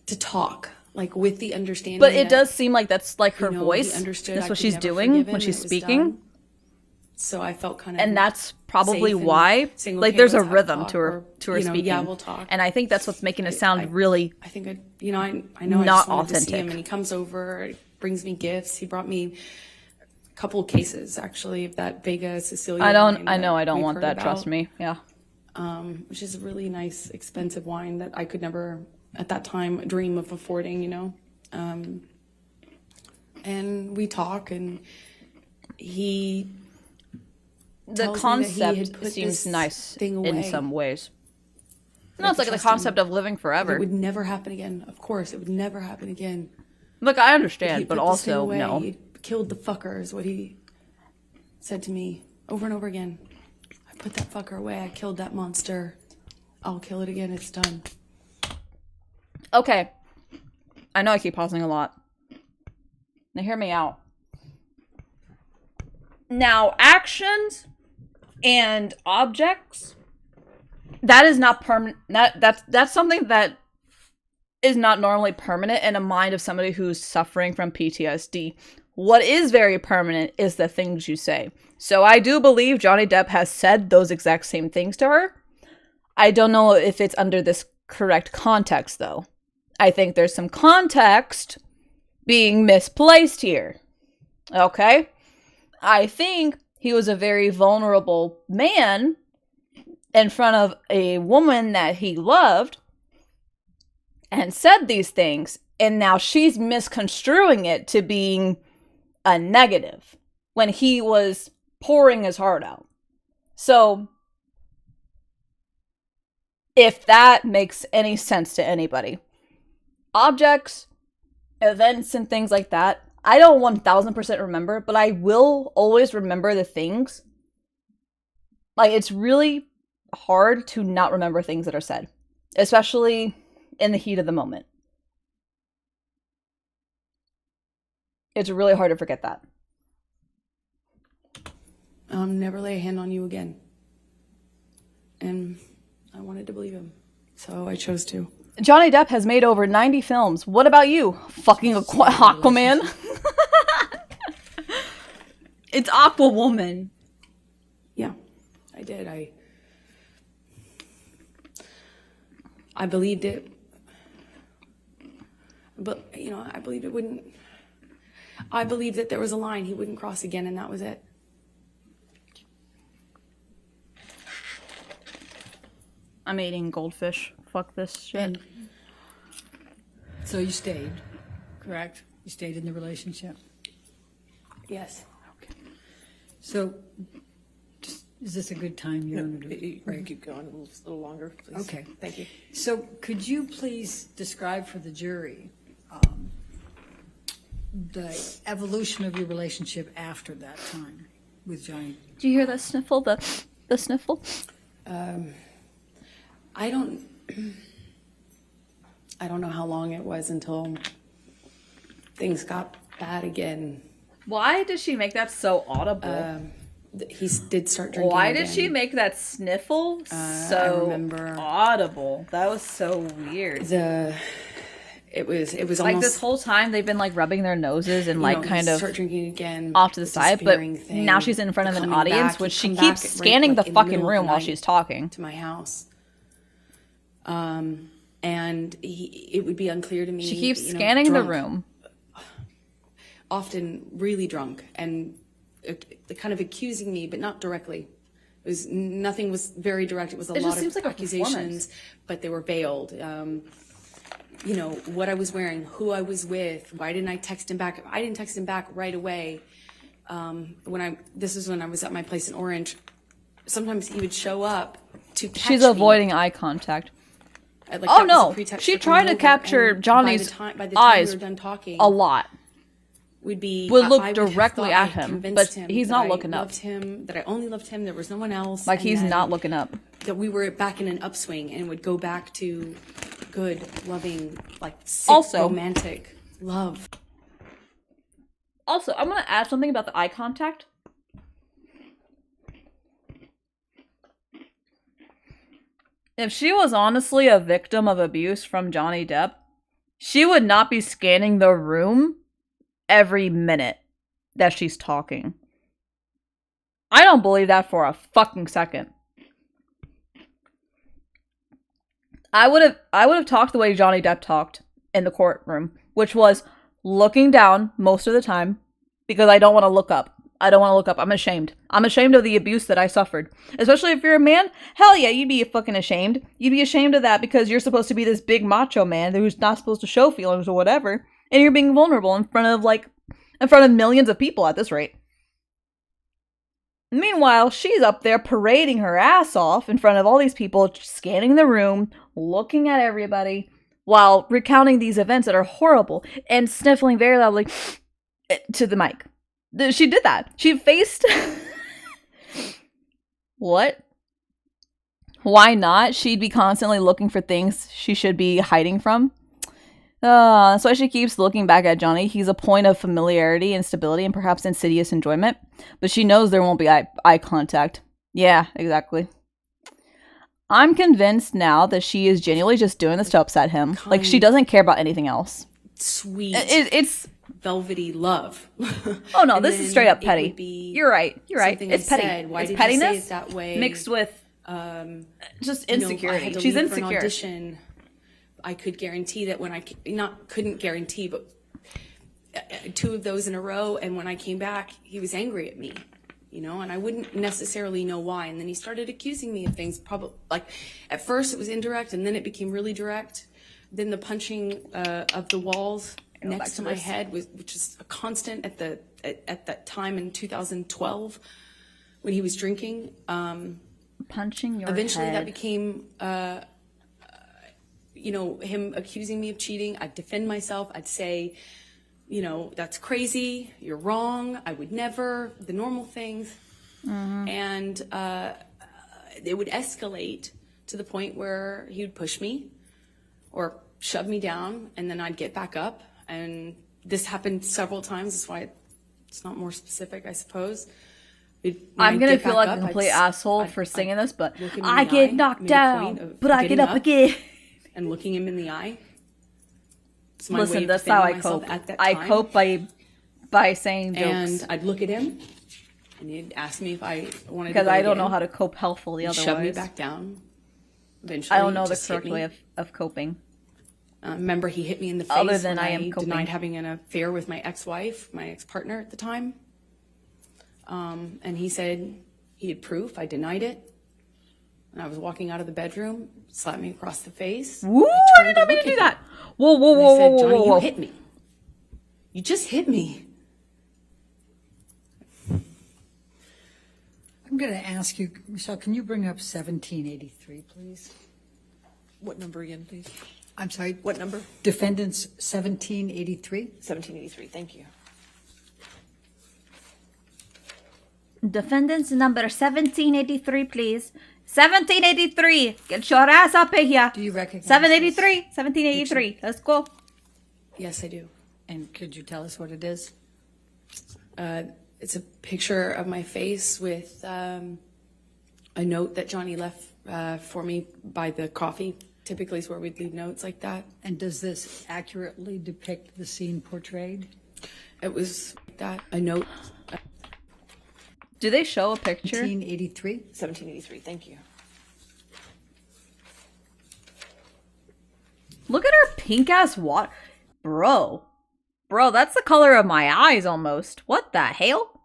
To talk, like, with the understanding. But it does seem like that's like her voice. That's what she's doing when she's speaking. So I felt kind of, and that's probably why, like, there's a rhythm to her speaking. Yeah, we'll talk. And I think that's what's making it sound really. I think I know not I just wanted authentic. to see him, and he comes over, brings me gifts. He brought me a couple of cases actually of that Vega Sicilian. I don't want that. Trust me. Yeah. Which is a really nice, expensive wine that I could never at that time dream of affording. And we talk, and he The tells me that he had concept put seems this nice thing away. in some ways. I No, it's like the trust him. concept of living forever. It would never happen again. Of course, it would never happen again. Look, I He understand, but put this thing also, away. no. He killed the fucker, is what he said to me over and over again. I put that fucker away. I killed that monster. I'll kill it again. It's done. Okay. I know I keep pausing a lot. Now hear me out. Now, actions and objects, that is not permanent. That's something that is not normally permanent in a mind of somebody who's suffering from PTSD. What is very permanent is the things you say. So I do believe Johnny Depp has said those exact same things to her. I don't know if it's under this correct context, though. I think there's some context being misplaced here. Okay? I think he was a very vulnerable man in front of a woman that he loved and said these things, and now she's misconstruing it to being a negative when he was pouring his heart out. So, if that makes any sense to anybody. Objects, events, and things like that, I don't 1000% remember, but I will always remember the things. Like, it's really hard to not remember things that are said, especially in the heat of the moment. It's really hard to forget that. I'll never lay a hand on you again. And I wanted to believe him, so I chose to. Johnny Depp has made over 90 films. What about you? Fucking Aquaman? It's Aquawoman. Yeah, I did. I believed it. But, you know, I believed it wouldn't. I believed that there was a line he wouldn't cross again, and that was it. I'm eating goldfish. Fuck this shit. So you stayed, correct? You stayed in the relationship? Yes. Okay. So, is this a good time? You want to Right, keep going a little longer, please. Okay. Thank you. So, could you please describe for the jury the evolution of your relationship after that time with Johnny? Do you hear that sniffle? The sniffle? I don't know how long it was until things got bad again. Why did she make that so audible? He did start drinking. Why again. did she make that sniffle I so remember audible? That was so weird. It was like almost, this whole time they've been like rubbing their noses and like kind of start drinking again, off to the side, but thing, now she's in front of an coming audience, back, which she he'd keeps come back scanning right, the in fucking middle of room the while night she's talking. to my house. And it would be unclear to me. She keeps scanning the drunk, room. Often really drunk and kind of accusing me, but not directly. Nothing was very direct. It was a It lot just of seems like a accusations, performance. but they were veiled. What I was wearing, who I was with, why didn't I text him back? I didn't text him back right away. This is when I was at my place in Orange. Sometimes he would show up to catch She's me. avoiding eye contact. Like, Oh that was a no, pretext she for coming tried to over, capture and Johnny's by the time eyes we were done talking, a lot. would look I would have directly thought at I him, convinced but him he's that not I looking up. loved him, that I only loved him, there was no one else. Like and he's then not looking up. That we were back in an upswing and would go back to good, loving, like sick, Also- romantic love. Also, I'm gonna add something about the eye contact. If she was honestly a victim of abuse from Johnny Depp, she would not be scanning the room every minute that she's talking. I don't believe that for a fucking second. I would have talked the way Johnny Depp talked in the courtroom, which was looking down most of the time because I don't want to look up. I'm ashamed. I'm ashamed of the abuse that I suffered. Especially if you're a man. Hell yeah, you'd be fucking ashamed. You'd be ashamed of that because you're supposed to be this big macho man who's not supposed to show feelings or whatever. And you're being vulnerable in front of millions of people at this rate. Meanwhile, she's up there parading her ass off in front of all these people, scanning the room, looking at everybody, while recounting these events that are horrible and sniffling very loudly to the mic. She did that. She faced... What? Why not? She'd be constantly looking for things she should be hiding from. That's why she keeps looking back at Johnny. He's a point of familiarity and stability and perhaps insidious enjoyment. But she knows there won't be eye contact. Yeah, exactly. I'm convinced now that she is genuinely just doing this to upset him. Like, she doesn't care about anything else. Sweet. It's velvety love. Oh no, this is straight up petty. You're right. It's petty. Said, why it's did pettiness you say it that way? mixed with just insecurity. I had to She's leave for an insecure. audition. I could guarantee that when couldn't guarantee, but 2 of those in a row, and when I came back, he was angry at me, and I wouldn't necessarily know why. And then he started accusing me of things, probably like at first it was indirect, and then it became really direct. Then the punching of the walls next to my head which is a constant at that time in 2012 when he was drinking. Punching your eventually head. That became him accusing me of cheating. I'd defend myself. I'd say, that's crazy. You're wrong. I would never. The normal things. Mm-hmm. And it would escalate to the point where he would push me or shove me down, and then I'd get back up. And this happened several times. That's why it's not more specific, I suppose. I'm gonna feel like a complete asshole for singing this, but I get knocked down, but I get up again. And looking him in the eye. Listen, that's how I cope. I cope by saying jokes. And I'd look at him, and he'd ask me if I wanted to because go I don't again. know how to cope healthfully otherwise. Shove me back down. Eventually, I don't know the just hit correct me. way of coping. Remember, he hit me in the face Other than when I am coping. denied having an affair with my ex-wife, my ex-partner at the time. And he said he had proof. I denied it. And I was walking out of the bedroom, slapped me across the face. Woo! I did not mean to do that. Whoa, whoa, And I whoa, said, whoa, Johnny, whoa, whoa. you hit me. You just hit me. I'm going to ask you, Michelle, can you bring up 1783, please? What number again, please? I'm sorry. What number? Defendants 1783. 1783, thank you. Defendants number 1783, please. 1783. Get your ass up in here. Do you recognize 783. 1783. Let's go. Yes, I do. And could you tell us what it is? It's a picture of my face with a note that Johnny left for me by the coffee. Typically is where we'd leave notes like that. And does this accurately depict the scene portrayed? It was a note. Do they show a picture? 1783. 1783, thank you. Look at her pink ass water. Bro, that's the color of my eyes almost. What the hell?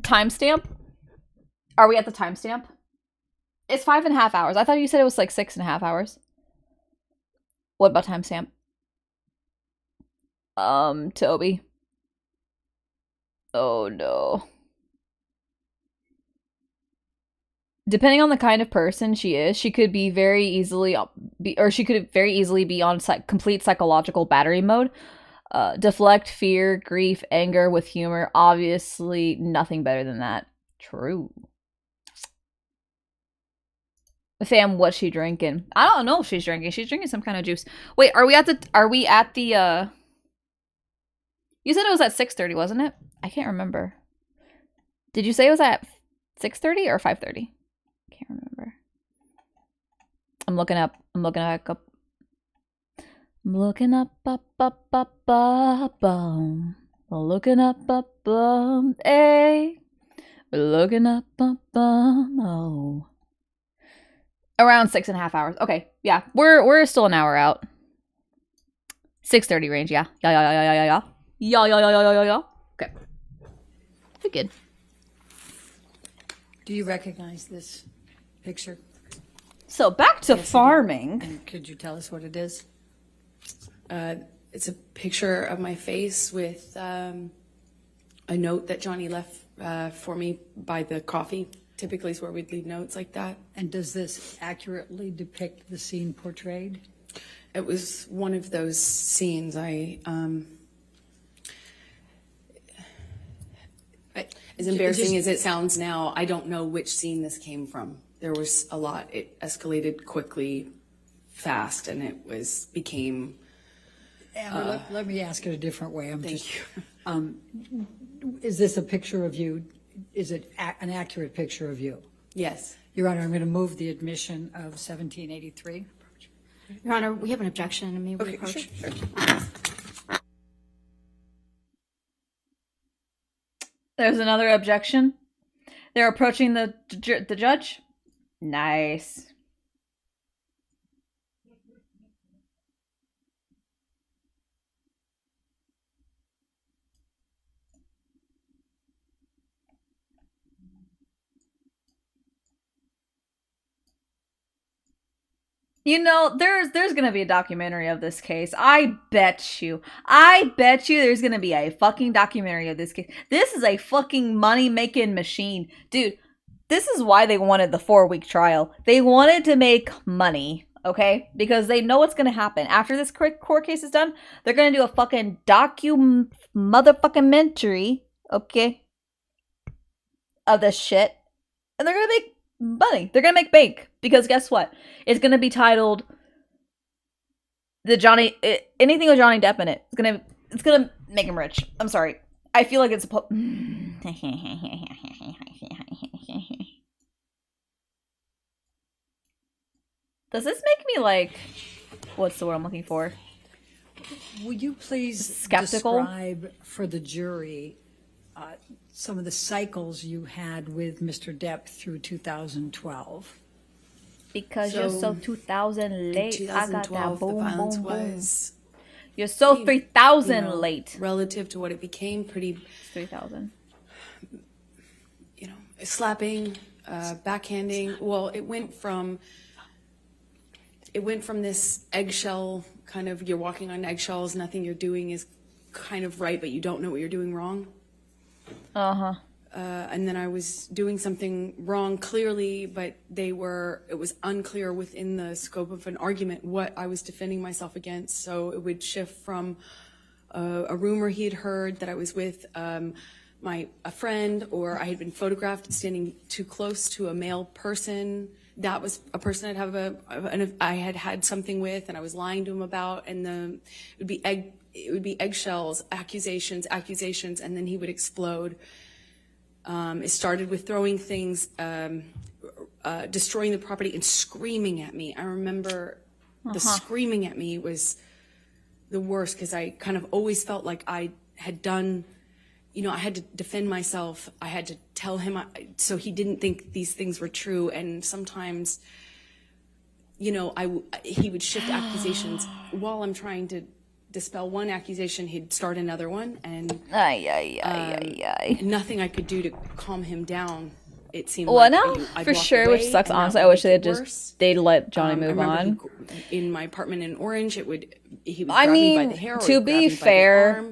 Timestamp? Are we at the timestamp? It's 5.5 hours. I thought you said it was like 6.5 hours. What about timestamp? Toby. Oh no. Depending on the kind of person she is, she could be very easily be on complete psychological battery mode. Deflect fear, grief, anger with humor. Obviously, nothing better than that. True. Fam, what's she drinking? I don't know if she's drinking. She's drinking some kind of juice. Wait, are we at the You said it was at 6:30, wasn't it? I can't remember. Did you say it was at 6:30 or 5:30? Can't remember. I'm looking up. I'm looking up, up, looking up, hey. Looking up, oh. Around 6.5 hours. Okay, yeah, we're still an hour out. 6:30 range, yeah. Yeah. Okay, we're good. Do you recognize this picture? So back to farming. And could you tell us what it is? It's a picture of my face with a note that Johnny left for me by the coffee. Typically is where we'd leave notes like that. And does this accurately depict the scene portrayed? It was one of those scenes. As embarrassing as it sounds now, I don't know which scene this came from. There was a lot. It escalated quickly, fast, and it became. Amber, let me ask it a different way. Is this a picture of you? Is it an accurate picture of you? Yes. Your Honor, I'm going to move the admission of 1783. Your Honor, we have an objection. May we approach? Sure. There's another objection. They're approaching the judge. Nice. You know, there's gonna be a documentary of this case. I bet you there's gonna be a fucking documentary of this case. This is a fucking money-making machine. Dude, this is why they wanted the 4-week trial. They wanted to make money, okay? Because they know what's gonna happen. After this court case is done, they're gonna do a fucking motherfucking-mentary, okay? Of this shit. And they're gonna make money. They're gonna make bank. Because guess what? It's gonna be titled anything with Johnny Depp in it. It's gonna make him rich. I'm sorry. I feel like it's a Does this make me like, what's the word I'm looking for? Will you please skeptical? Describe for the jury some of the cycles you had with Mr. Depp through 2012? Because you're so 2000 late. 2012, I got that boom, the violence boom, boom. was. You're so 3000 late. Relative to what it became, pretty. 3000. Slapping, backhanding. Well, it went from this eggshell kind of, you're walking on eggshells, nothing you're doing is kind of right, but you don't know what you're doing wrong. Uh-huh. And then I was doing something wrong clearly, but it was unclear within the scope of an argument what I was defending myself against. So it would shift from a rumor he had heard that I was with a friend, or I had been photographed standing too close to a male person. That was a person I had had something with, and I was lying to him about, and it would be eggshells, accusations, and then he would explode. It started with throwing things, destroying the property, and screaming at me. I remember the screaming at me was the worst, because I kind of always felt like I had done, I had to defend myself. I had to tell him so he didn't think these things were true. And sometimes, he would shift accusations while I'm trying to dispel one accusation, he'd start another one, and nothing I could do to calm him down. It seemed for sure, which sucks. Honestly, I wish they'd let Johnny move on. In my apartment in Orange, he would grab me by the hair, to be fair,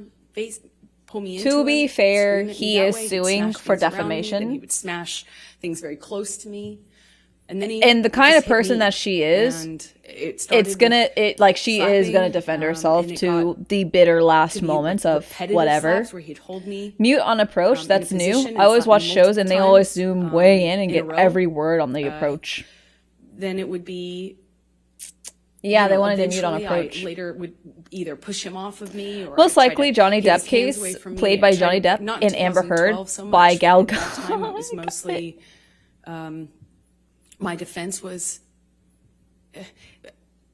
pull me into he is suing for defamation. And he would smash things very close to me. And then and the kind of person that she is, she is gonna defend herself to the bitter last moments of whatever. Where he'd hold me, mute on approach. That's new. I always watch shows and they always zoom way in and get every word on the approach. Then it would be. Yeah, they wanted to mute on approach. I later would either push him off of me, or most likely Johnny Depp case played by Johnny Depp and Amber Heard by Gal Gadot. It was mostly. My defense was,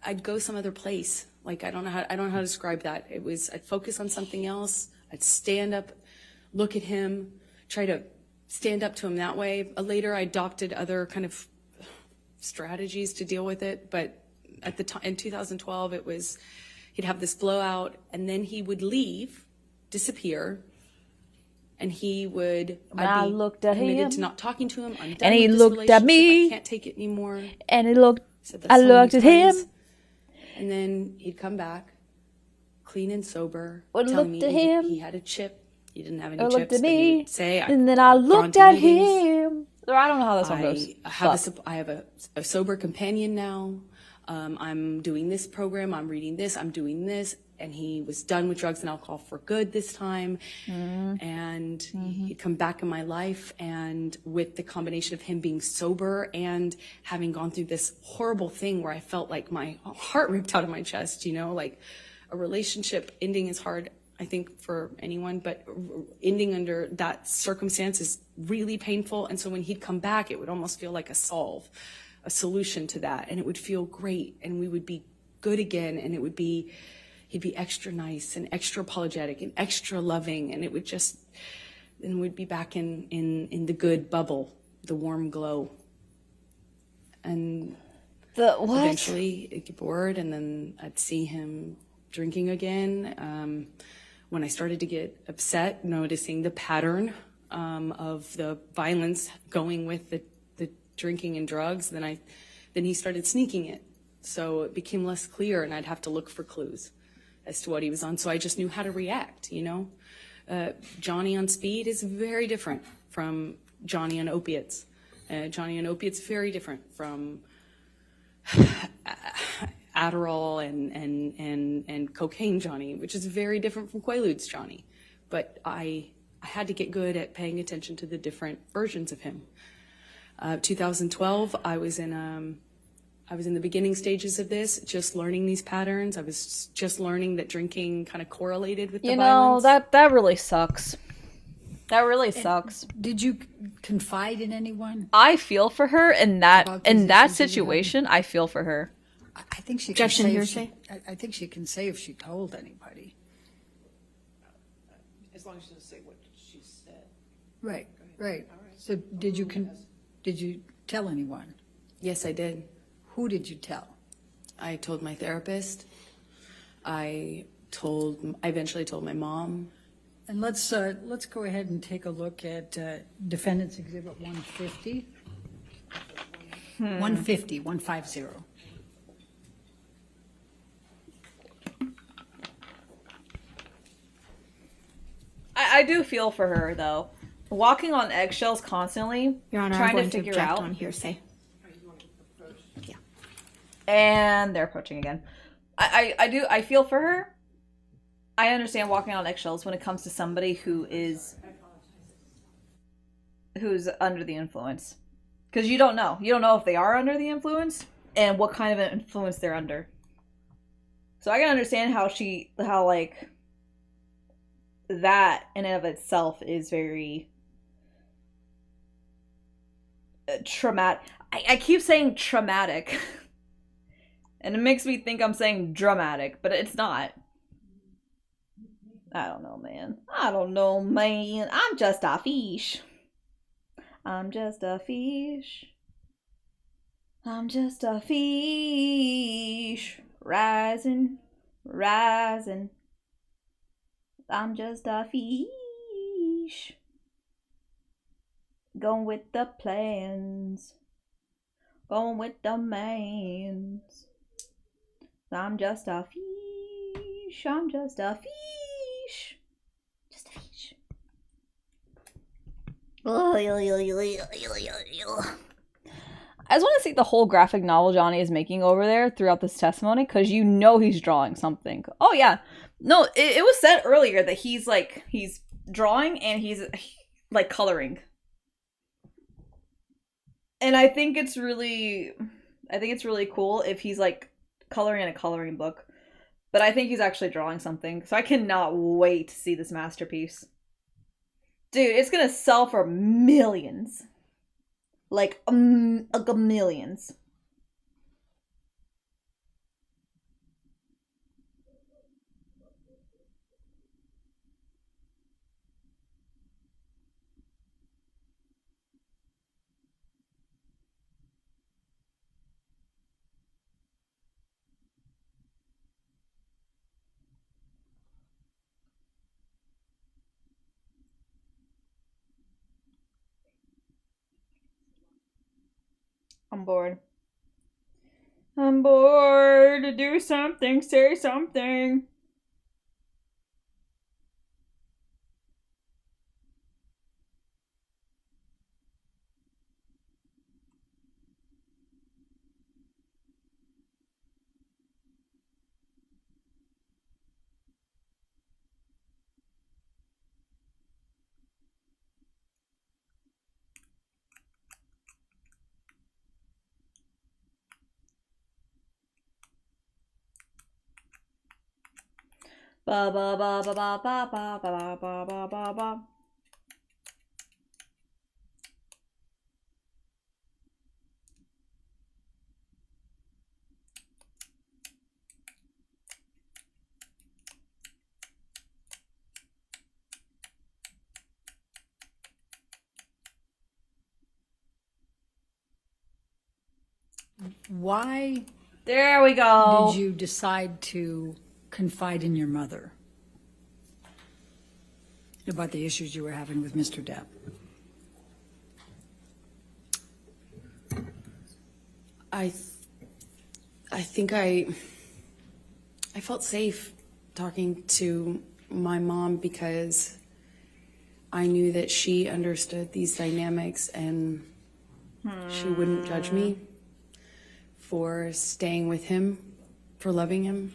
I'd go some other place. Like, I don't know how to describe that. It was, I'd focus on something else. I'd stand up, look at him, try to stand up to him that way. Later, I adopted other kind of strategies to deal with it. But at the time, in 2012, it was, he'd have this blowout, and then he would leave, disappear. And he would, I'd be committed to not talking to him. I'm done and he with this looked at me. I can't take it anymore. And I looked at him. And then he'd come back, clean and sober, Would telling me look to him. he had a chip. He didn't have any I chips, looked at but he me, would say, and then I I've gone looked to at meetings. him. Or I don't know how this one goes. I have a sober companion now. I'm doing this program. I'm reading this. I'm doing this. And he was done with drugs and alcohol for good this time. And he'd come back in my life. And with the combination of him being sober and having gone through this horrible thing where I felt like my heart ripped out of my chest, you know, like a relationship ending is hard, I think, for anyone, but ending under that circumstance is really painful. And so when he'd come back, it would almost feel like a solution to that. And it would feel great. And we would be good again. And he'd be extra nice and extra apologetic and extra loving. And it would just, and we'd be back in the good bubble, the warm glow. And eventually I'd get bored, and then I'd see him drinking again. When I started to get upset, noticing the pattern of the violence going with the drinking and drugs, then he started sneaking it. So it became less clear, and I'd have to look for clues as to what he was on. So I just knew how to react, you know? Johnny on speed is very different from Johnny on opiates. Johnny on opiates, very different from Adderall and cocaine Johnny, which is very different from Quaaludes Johnny. But I had to get good at paying attention to the different versions of him. 2012, I was in the beginning stages of this, just learning these patterns. I was just learning that drinking kind of correlated with the violence. That really sucks. That really sucks. Did you confide in anyone? I feel for her in that situation. I feel for her. I think she Objection, can hearsay? I think she can say if she told anybody. As long as she doesn't say what she said. Right, right. So did you tell anyone? Yes, I did. Who did you tell? I told my therapist. I eventually told my mom. And let's go ahead and take a look at Defendant's Exhibit 150. 150. I do feel for her though. Walking on eggshells constantly, Your Honor, trying I'm going to figure object out on hearsay. And they're approaching again. I feel for her. I understand walking on eggshells when it comes to somebody who's under the influence. Because you don't know. You don't know if they are under the influence and what kind of an influence they're under. So I can understand how that in and of itself is very traumatic. I keep saying traumatic. And it makes me think I'm saying dramatic, but it's not. I don't know, man. I'm just a fish. I'm just a fish. Rising. I'm just a fish. Going with the plans. Going with the mans. I'm just a fish. I'm just a fish. Just a fish. I just want to see the whole graphic novel Johnny is making over there throughout this testimony, because you know he's drawing something. Oh yeah. No, it was said earlier that he's drawing and he's like coloring. And I think it's really cool if he's like coloring in a coloring book. But I think he's actually drawing something. So I cannot wait to see this masterpiece. Dude, it's gonna sell for millions. Like millions. I'm bored. I'm bored. Do something. Say something. Ba ba ba ba ba ba ba ba ba ba ba ba. Why There we go. did you decide to confide in your mother about the issues you were having with Mr. Depp? I think I felt safe talking to my mom because I knew that she understood these dynamics and she wouldn't judge me for staying with him, for loving him,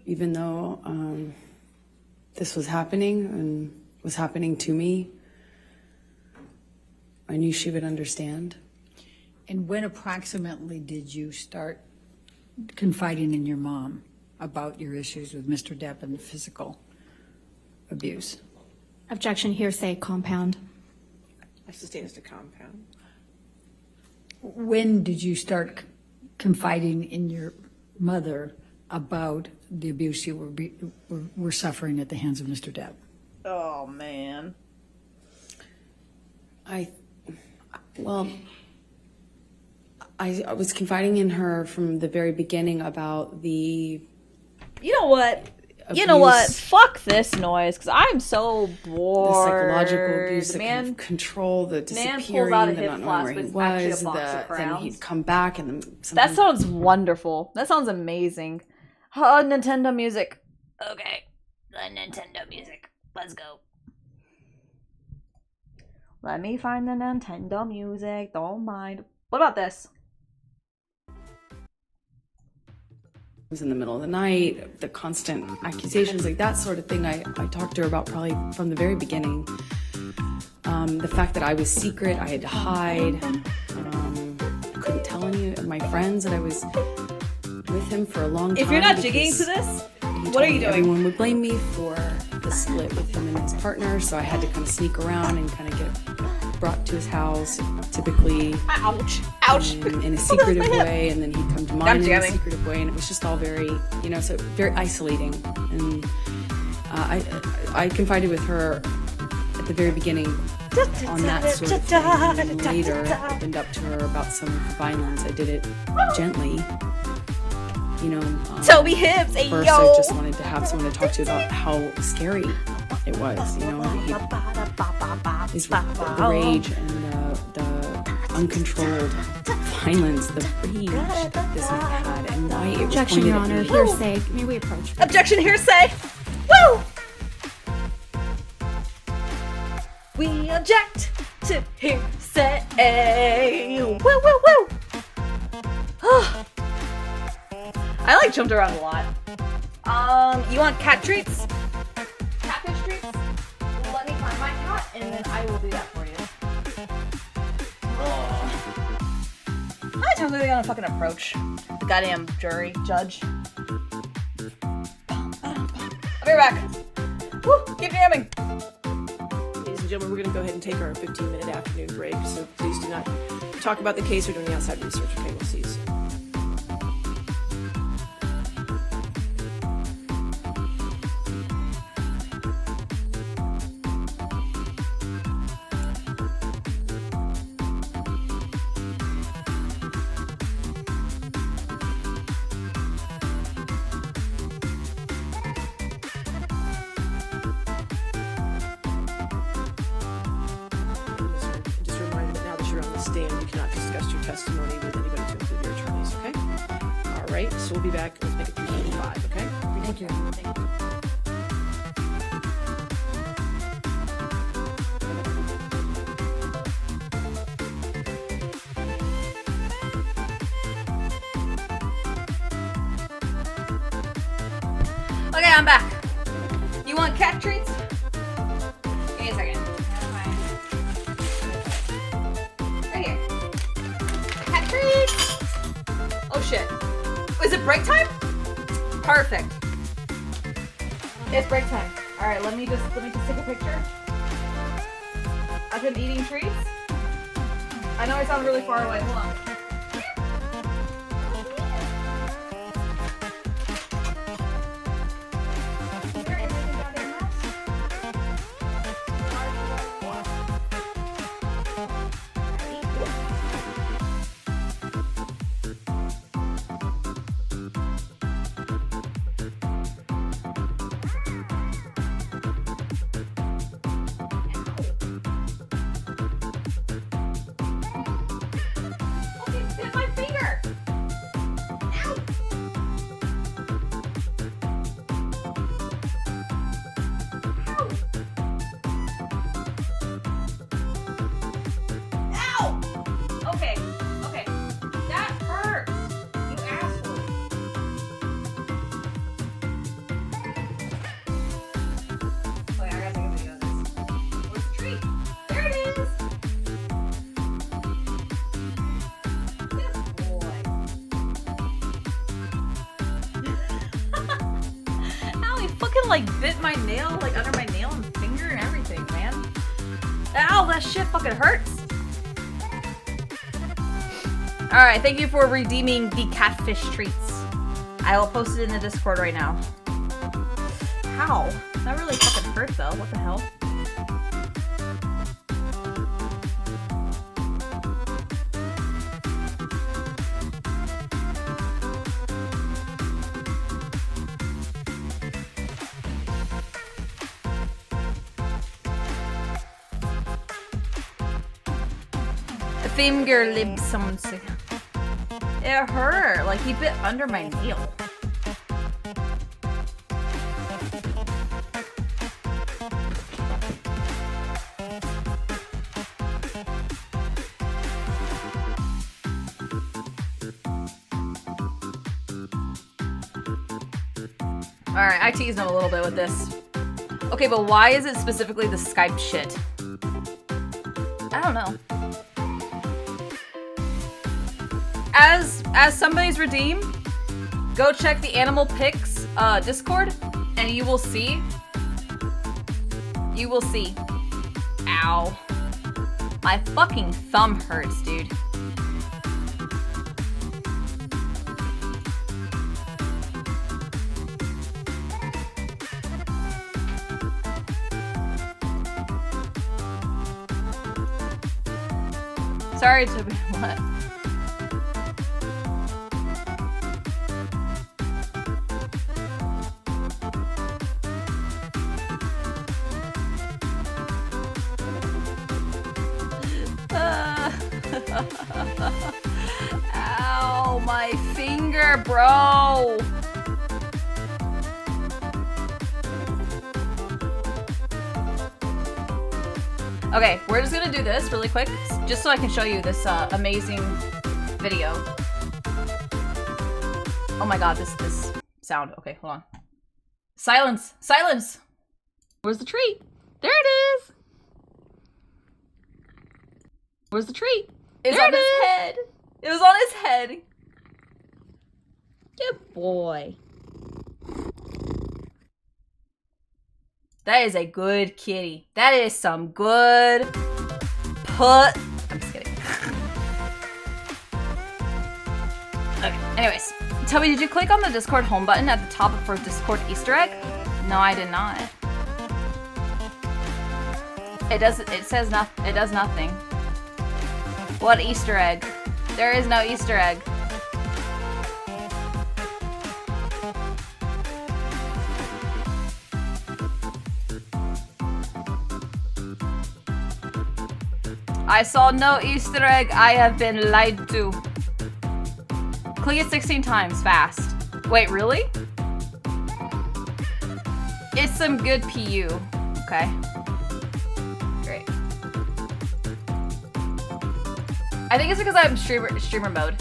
even though this was happening and was happening to me. I knew she would understand. And when approximately did you start confiding in your mom about your issues with Mr. Depp and the physical abuse? Objection, hearsay, compound. I sustain as to compound. When did you start confiding in your mother about the abuse you were suffering at the hands of Mr. Depp? Oh, man. I was confiding in her from the very beginning about the... You know what? You know what? Fuck this noise, because I'm so bored. The psychological abuse, the man, kind of control, the man disappearing, pulls out a the hip not knowing flask, where he but it's actually a was, box of then crowns. he'd come back and then That something... sounds wonderful. That sounds amazing. Oh, Nintendo music. Okay. The Nintendo music. Let's go. Let me find the Nintendo music. Don't mind. What about this? was in the middle of the night, the constant accusations, like that sort of thing. I talked to her about probably from the very beginning. The fact that I was secret, I had to hide. I couldn't tell any of my friends that I was with him for a long time. If you're not jigging to this, what are you doing? Everyone would blame me for the split with him and his partner, so I had to kind of sneak around and kind of get brought to his house, typically in a secretive way, and then he'd come to mine in a secretive way, and it was just all very, so very isolating. And I confided with her at the very beginning on that sort of thing, and later opened up to her about some violence. I did it gently. Toby Hibbs, at first I just wanted to have someone to talk to about how scary it was, the rage and the uncontrolled violence, the rage that this man had, and why it was Objection, Your Honor. Hearsay. May we approach? Objection, hearsay. Woo! We object to hearsay. Woo, woo, woo. I jumped around a lot. You want cat treats? Catfish treats? Let me find my cat, and then I will do that for you. How many times are they gonna fucking approach the goddamn judge? I'll be right back. Woo, keep jamming. Ladies and gentlemen, we're gonna go ahead and take our 15-minute afternoon break, so please do not talk about the case or do any outside research, okay? We'll see you soon. Testimony with anybody to include your attorneys, okay? All right, so we'll be back. Let's make it 3:45, okay? Thank you. Thank you. Okay, I'm back. You want cat treats? Give me a second. Right here. Cat treats! Oh shit. Is it break time? Perfect. It's break time. All right, let me just take a picture of him eating treats. I know I sound really far away. Hold on. Like bit my nail, like under my nail and finger and everything, man. Ow, that shit fucking hurts. Alright, thank you for redeeming the catfish treats. I will post it in the Discord right now. How? That really fucking hurt though, what the hell? Finger lip, someone said. It hurt. Like he bit under my nail. Alright, I teased him a little bit with this. Okay, but why is it specifically the Skype shit? I don't know. As somebody's redeemed, go check the Animal Pics Discord, and you will see. You will see. Ow. My fucking thumb hurts, dude. Sorry to be what? Ow, my finger, bro. Okay, we're just gonna do this really quick, just so I can show you this amazing video. Oh my god, this sound. Okay, hold on. Silence! Silence! Where's the treat? There it is! Where's the treat? It's on his head. It was on his head. Good boy. That is a good kitty. That is some good put. I'm just kidding. Okay, anyways. Toby, did you click on the Discord home button at the top for Discord Easter egg? No, I did not. It does nothing. What Easter egg? There is no Easter egg. I saw no Easter egg. I have been lied to. Click it 16 times fast. Wait, really? It's some good PU. Okay. Great. I think it's because I'm streamer mode.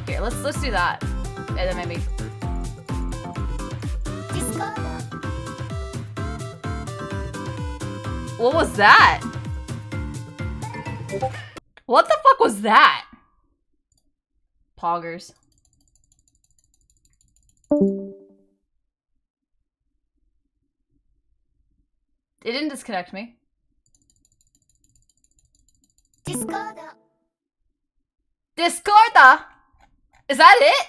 Here, let's do that. And then maybe. What was that? What the fuck was that? Poggers. It didn't disconnect me. Discorda. Discorda? Is that it?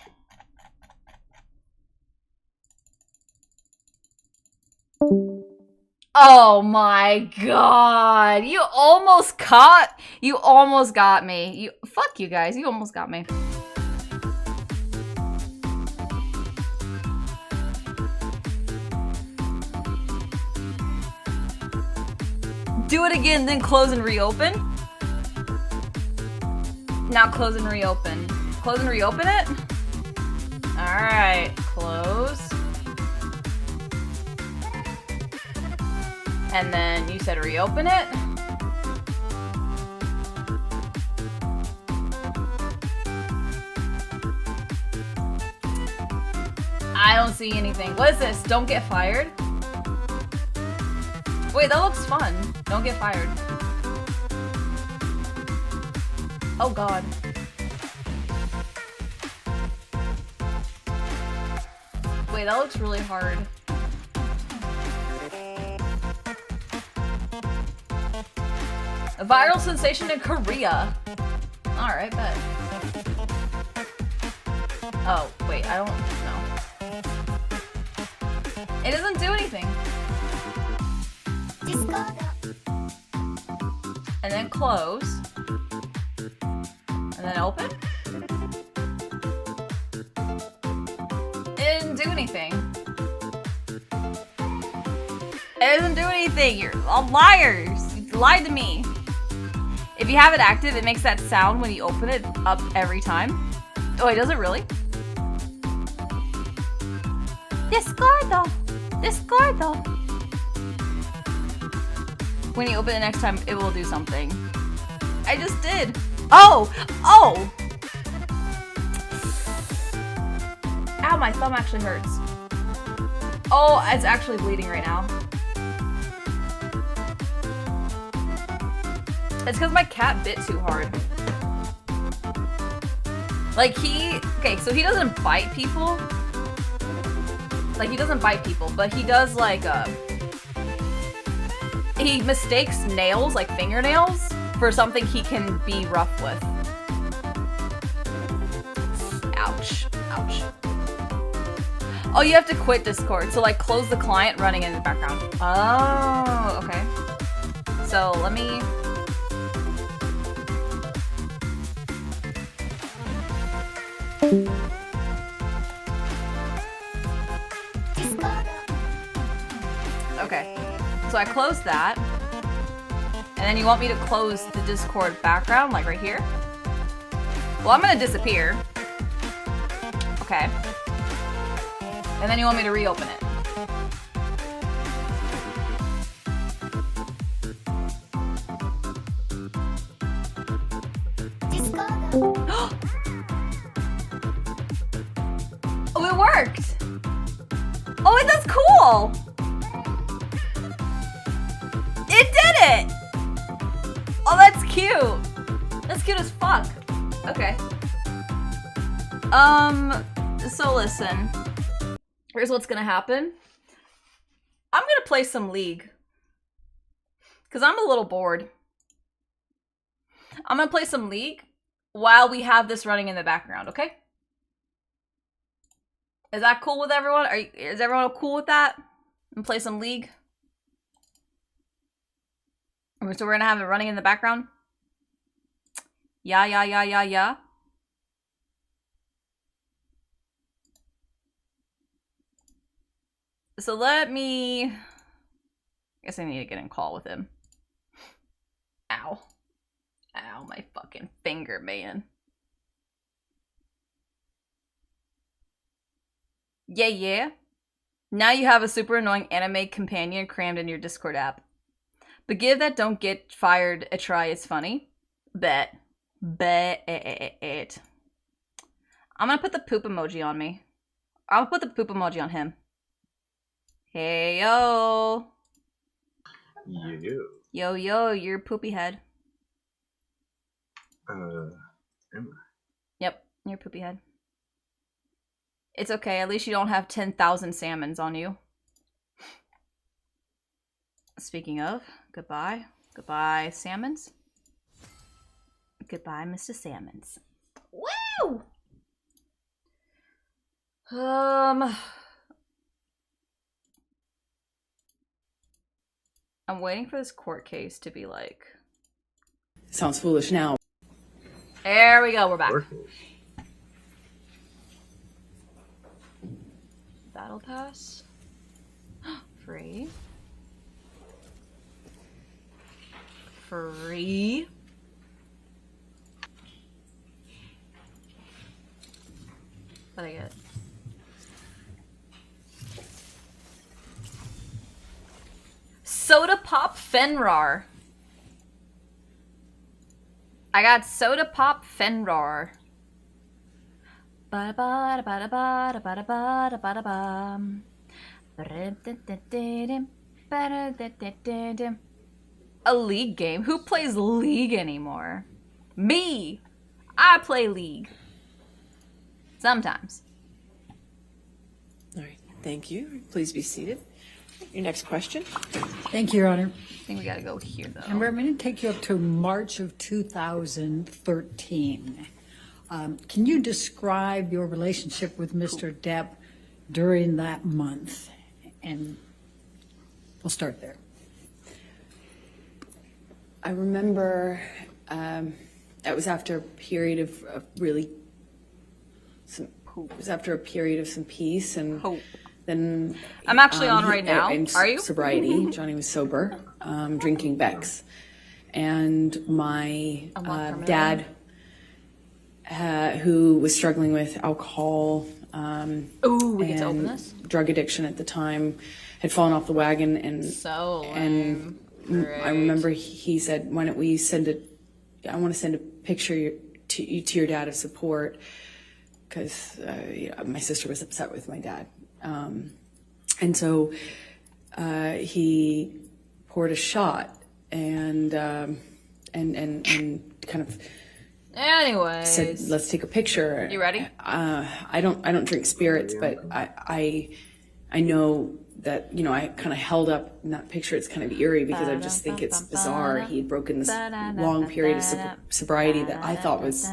Oh my god. You almost got me. Fuck you guys. You almost got me. Do it again, then close and reopen. Now close and reopen. Close and reopen it? Alright, close. And then you said reopen it. I don't see anything. What is this? Don't get fired? Wait, that looks fun. Don't get fired. Oh god. Wait, that looks really hard. A viral sensation in Korea. Alright, bet. Oh, wait, I don't know. It doesn't do anything. And then close. And then open. It didn't do anything. It doesn't do anything. You're all liars. You lied to me. If you have it active, it makes that sound when you open it up every time. Oh, wait, does it really? Discordo. Discordo. When you open it next time, it will do something. I just did. Oh! Oh! Ow, my thumb actually hurts. Oh, it's actually bleeding right now. It's because my cat bit too hard. Like okay, so he doesn't bite people. Like, he doesn't bite people, but he does, like, he mistakes nails, like fingernails, for something he can be rough with. Ouch. Ouch. Oh, you have to quit Discord, so, like, close the client running in the background. Oh, okay. So, let me... Okay, so I closed that, and then you want me to close the Discord background, like right here? Well, I'm gonna disappear. Okay. And then you want me to reopen it. Oh, it worked! Oh, that's cool! It did it! Oh, that's cute. That's cute as fuck. Okay. So listen. Here's what's gonna happen. I'm gonna play some League. Because I'm a little bored. I'm gonna play some League while we have this running in the background, okay? Is that cool with everyone? Is everyone cool with that? And play some League? So we're gonna have it running in the background? Yeah. So let me... I guess I need to get in call with him. Ow. Ow, my fucking finger, man. Yeah. Now you have a super annoying anime companion crammed in your Discord app. But give that don't get fired a try, it's funny. Bet. I'm gonna put the poop emoji on me. I'll put the poop emoji on him. Hey, yo. Yo, you're poopy head. Am I? Yep, you're poopy head. It's okay, at least you don't have 10,000 salmons on you. Speaking of, goodbye. Goodbye, Salmons. Goodbye, Mr. Salmons. Woo! I'm waiting for this court case to be like... Sounds foolish now. There we go, we're back. Battle pass. Free. Free. What'd I get? Soda Pop Fenrir. I got Soda Pop Fenrir. A League game? Who plays League anymore? Me! I play League. Sometimes. All right, thank you. Please be seated. Your next question. Thank you, Your Honor. I think we gotta go here, though. And we're going to take you up to March of 2013. Can you describe your relationship with Mr. Depp during that month? And we'll start there. I remember that was after a period of really some. It was after a period of some peace, and then I'm actually on right now. Are you? Sobriety. Johnny was sober, drinking Beck's, and my dad, who was struggling with alcohol and drug addiction at the time, had fallen off the wagon, and I remember he said, "Why don't we send I want to send a picture to your dad of support." Because my sister was upset with my dad, and so he poured a shot and kind of anyways said, "Let's take a picture." You ready? I don't drink spirits, but I know that I kind of held up in that picture. It's kind of eerie because I just think it's bizarre. He had broken this long period of sobriety that I thought was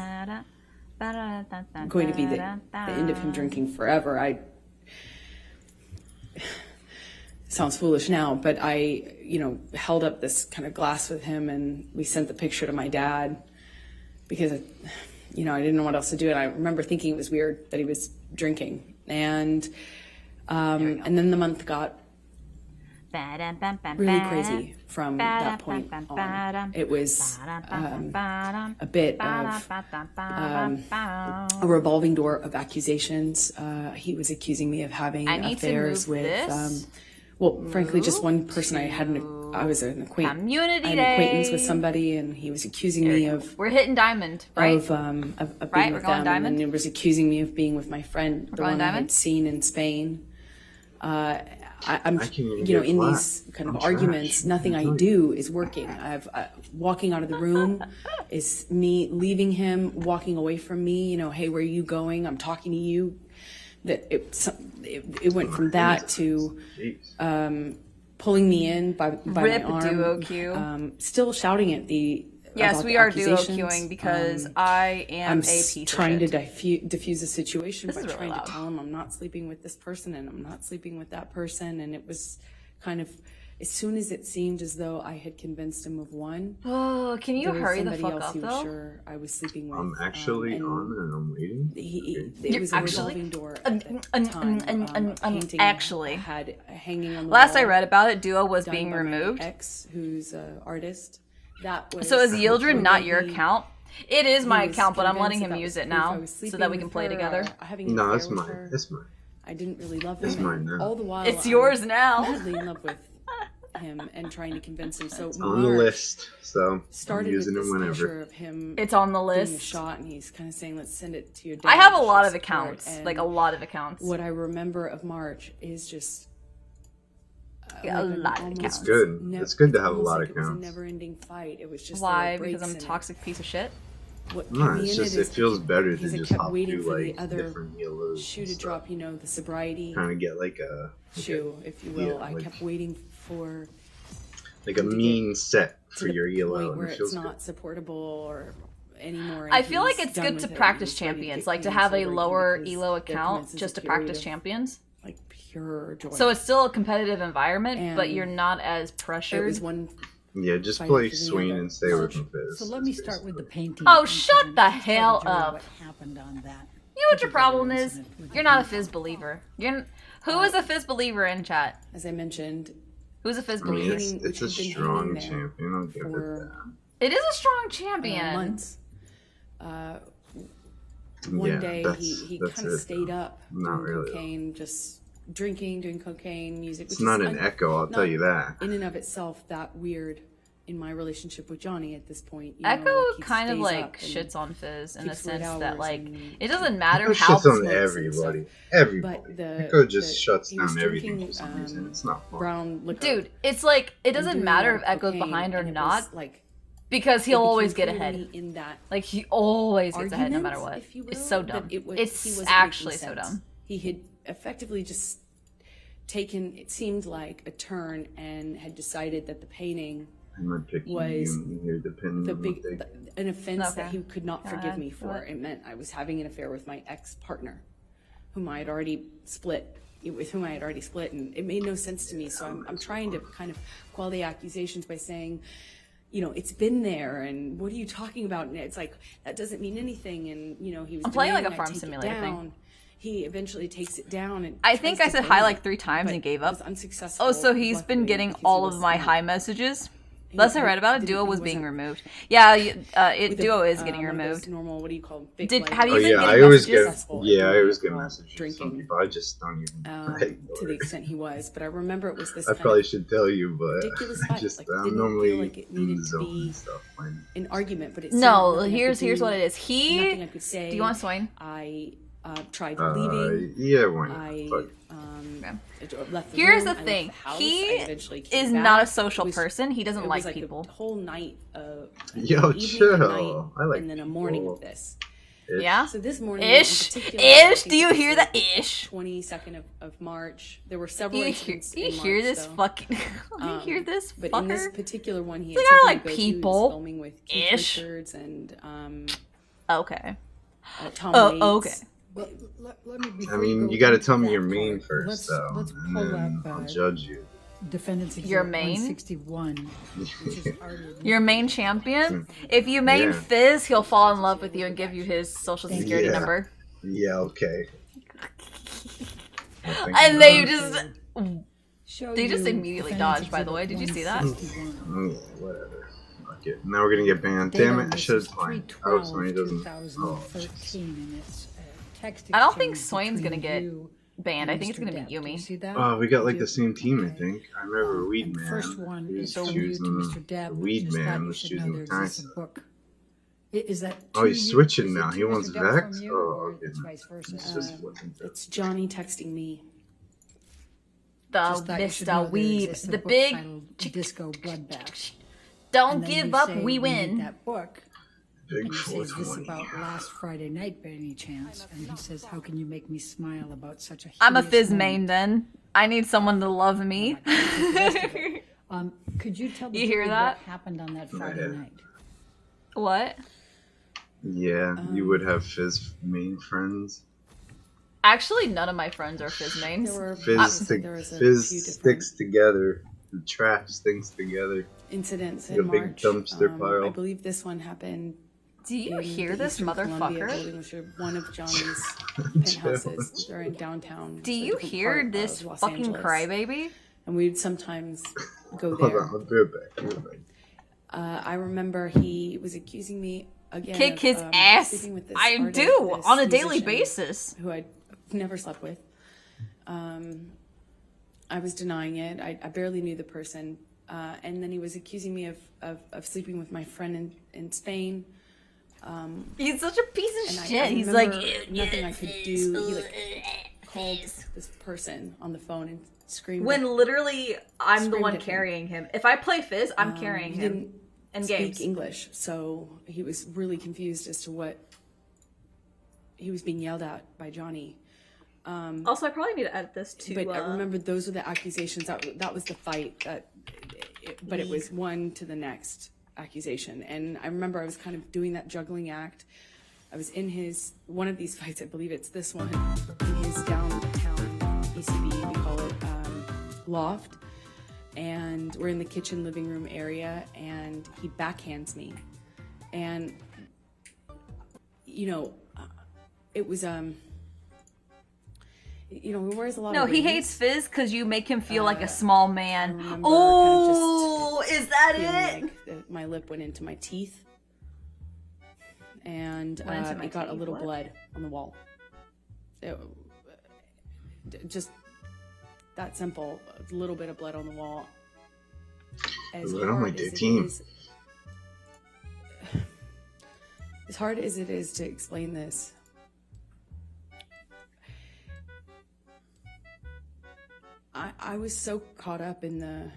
going to be the end of him drinking forever. Sounds foolish now, but I held up this kind of glass with him, and we sent the picture to my dad because I didn't know what else to do, and I remember thinking it was weird that he was drinking, and then the month got really crazy from that point on. It was a bit of a revolving door of accusations. He was accusing me of having affairs with, frankly, just one person. I was an acquaintance with somebody, and he was accusing me of. We're hitting diamond, right? Of being with them, diamond? and he was accusing me of being with my friend, the one I had seen in Spain. I'm in these kind of arguments, nothing I do is working. Walking out of the room is me leaving him, walking away from me. Hey, where are you going? I'm talking to you. That it went from that to pulling me in by my arm. Duo Q. Still shouting at the. Yes, we are duo queuing because I am a piece of trying to shit. diffuse the situation by trying loud. to tell him I'm not sleeping with this person and I'm not sleeping with that person. And it was kind of, as soon as it seemed as though I had convinced him of one. Oh, can you hurry the fuck else up, he was though? sure I was sleeping with. I'm actually on and I'm waiting. It was a revolving door at the time. Actually, had hanging on the last wall, I read about it, Duo was being done by my removed. ex, who's an artist. That was So is Yildred not your account? It is my he was account, but I'm letting convinced him that use was it proof I was now so that we sleeping can with play her, together. having an No, affair it's with mine. her. It's mine. I didn't really love It's him. mine now. All the while, It's yours I'm now. madly in love with him and trying to convince him. So It's on the list, so I'm started using with it this whenever. picture of him. It's on the doing a list. shot, and he's kind of saying, "Let's send it to your dad." I have a to lot show of support." accounts, And like a lot of accounts. What I remember of March is just. A lot of accounts. It's good. It's good to have a almost lot like of it was a accounts. never-ending fight. It was just Why? there were Because I'm a breaks in it. toxic piece of shit? What No, kept me it's in just it it is feels better because to I just kept hop waiting through for the like other different healers. shoe to drop, the sobriety Kind of get like a shoe, if you will. I kept waiting for like a mean set for your ELO, and where it it's feels not supportable or anymore. I feel like it's good to practice champions, like to have a lower elo account just to practice champions. Like pure joy. So it's still a competitive environment, but you're not as pressured. It was one. Yeah, just play Swain and stay away from Fizz. So let me start with the painting. Oh, shut the hell up! What happened on that? You know what your problem is? You're not a Fizz believer. Who is a Fizz believer in chat? As I mentioned, who's a Fizz I mean, believer? it's a strong champion. I'll give it that. It is a strong champion. Months. One day he that's kind of it, stayed though. up Not doing really. cocaine, just drinking, doing cocaine, music. It's which not is an echo, I'll tell you that. In and of itself, that weird in my relationship with Johnny at this point. Echo he kind of stays like up and shits on Fizz in the keeps late sense that hours like and- it doesn't matter Echo how shits on smokes and everybody. stuff. Everybody. But the- Echo just shuts he was down everything drinking, for some reason. It's not fun. brown liquor. Dude, it's like it and doesn't doing matter a if lot of Echo's cocaine, behind or and it not, was, like, because he'll it always became get ahead. clear to me in that Like he always gets ahead no matter argument, what. if you will, It's so that dumb. he It's wasn't actually making so sense. dumb. He had effectively just taken, it seemed like, a turn and had decided that the painting I'm not picking was you here, depending the on big, what they... an offense that Okay. he could not Go forgive ahead. me Go for. ahead. It meant I was having an affair with my ex-partner, whom I had already split, and it made no sense to me. So I'm trying to kind of quell the accusations by saying, you know, it's been there, and what are you talking about? And it's like, that doesn't mean anything. And, you know, he was I'm playing like a demanding I farm take it simulator thing. down. He eventually takes it down. And I think I tries to said hi burn like it, 3 times but and gave was up. unsuccessful. Oh, so he's been luckily, getting because he all was of my not- hi messages? Last I read about it, didn't- Duo he was being wasn't- removed. Yeah, with Duo is one getting of those removed. normal, what do you call them? Big Did light- have you Oh been yeah, getting I always get messages? I always get messages from drinking. some people. I just don't even. to the extent he was, but I remember it was this I kind probably of should tell you, but ridiculous I fight. just Like, I'm didn't normally feel like it in needed the to zone be and stuff. When an argument, but it No, seemed here's nothing I could what do, it is. nothing I could say. Do you want Swain? I tried leaving. yeah, why not? I Fuck. left the Here's room, the I left thing. the house, He I eventually came is back. not a social It was- person. He doesn't it like was people. A whole night, Yo, an evening, a chill. night, I like and then a morning people. of this. Ish. Yeah? So this morning, Ish? in particular, I Ish? think Do you it was hear the that ish? 22nd of March. There were several Do you incidents hear in hear March, this though. fucking... you hear this But fucker? in this particular one, he They had are something like to go to. He was people. filming with Keith Ish. Richards and Okay. Tom Oh, Waits. okay. Well, let me, I before mean, go you got to into tell me that your main part, first, though, let's and pull then up, I'll judge you. Defendant's Your Exhibit main? 161, which is already Your main champion? If you main Yeah. Fizz, he'll fall in love with you and give you his social security Yeah. number. Yeah, okay. And they just... show They just you immediately Defendant's dodged, by the way. Did you see that? 161. Yeah, whatever. Fuck it. Now we're gonna get banned. Date Damn on it, I this should is have planned. Oh, Sony doesn't. Oh, 2013, and it's text I don't think exchange Swain's gonna between get you banned. I and think it's Mr. gonna Depp. be Do you Yumi. see that? Oh, we got like You- the same team, I okay. think. I remember Weed And the Man. first one He was is from you to choosing Mr. Depp. the Weed Just thought Man you was should know choosing there exists a Kaisa. book. Is that Oh, to he's you- switching is it now. to He wants Mr. Depp Vex? from you, Oh, or okay. it's vice versa? It's just flipping through. It's Johnny texting me. The Just thought you should know Mr. there Weeb. exists a The book big... titled Disco Bloodbath. Don't And then give you up, say, we need win. that book. Big And you say, is this 420. about last Friday night by any chance? And he says, how can you make me smile about such a I'm a hideous Fizz moment? main then. I need someone to love me. Could you tell the You hear jury that? what happened on that Friday Yeah. night? What? Yeah, you would have Fizz main friends. Actually, none of my friends are Fizz mains. There were Fizz, there was a Fizz few different sticks together. The trash stinks together. incidents Like in a big March. dumpster pile. I believe this one happened. Do you in hear the this Eastern Columbia motherfucker? building, which are one of Johnny's penthouses. They're in downtown. Do it's a you different hear part this of Los fucking Angeles. crybaby? And we'd sometimes go Hold there. on, I'll do it back. Do it back. I remember he was accusing me again Kick of, his ass. sleeping with this I artist, do, this on a daily musician basis. who I'd never slept with. I was denying it. I barely knew the person. And then he was accusing me of sleeping with my friend in Spain. He's such a piece of And shit. I He's remember like, nothing I could do. He called this person on the phone and screamed. when literally I'm the Screamed one at me. carrying him. If I play Fizz, I'm carrying he him. didn't In speak games. English, so he was really confused as to what he was being yelled at by Johnny. Also, I probably need to edit this too. But I remember those were the accusations. That was the fight. That but it was one to the next accusation. And I remember I was kind of doing that juggling act. I was in one of these fights, I believe it's this one, in his downtown ECB, we call it, loft. And we're in the kitchen living room area, and he backhands me. And, it was, he wears a lot of he rings. hates Fizz because you make him feel like a small man. Oh, is that it? Like my lip went into my teeth. And it got a little blood on the wall. Just that simple, a little bit of blood on the wall. As hard as it is to explain this, I was so caught up in the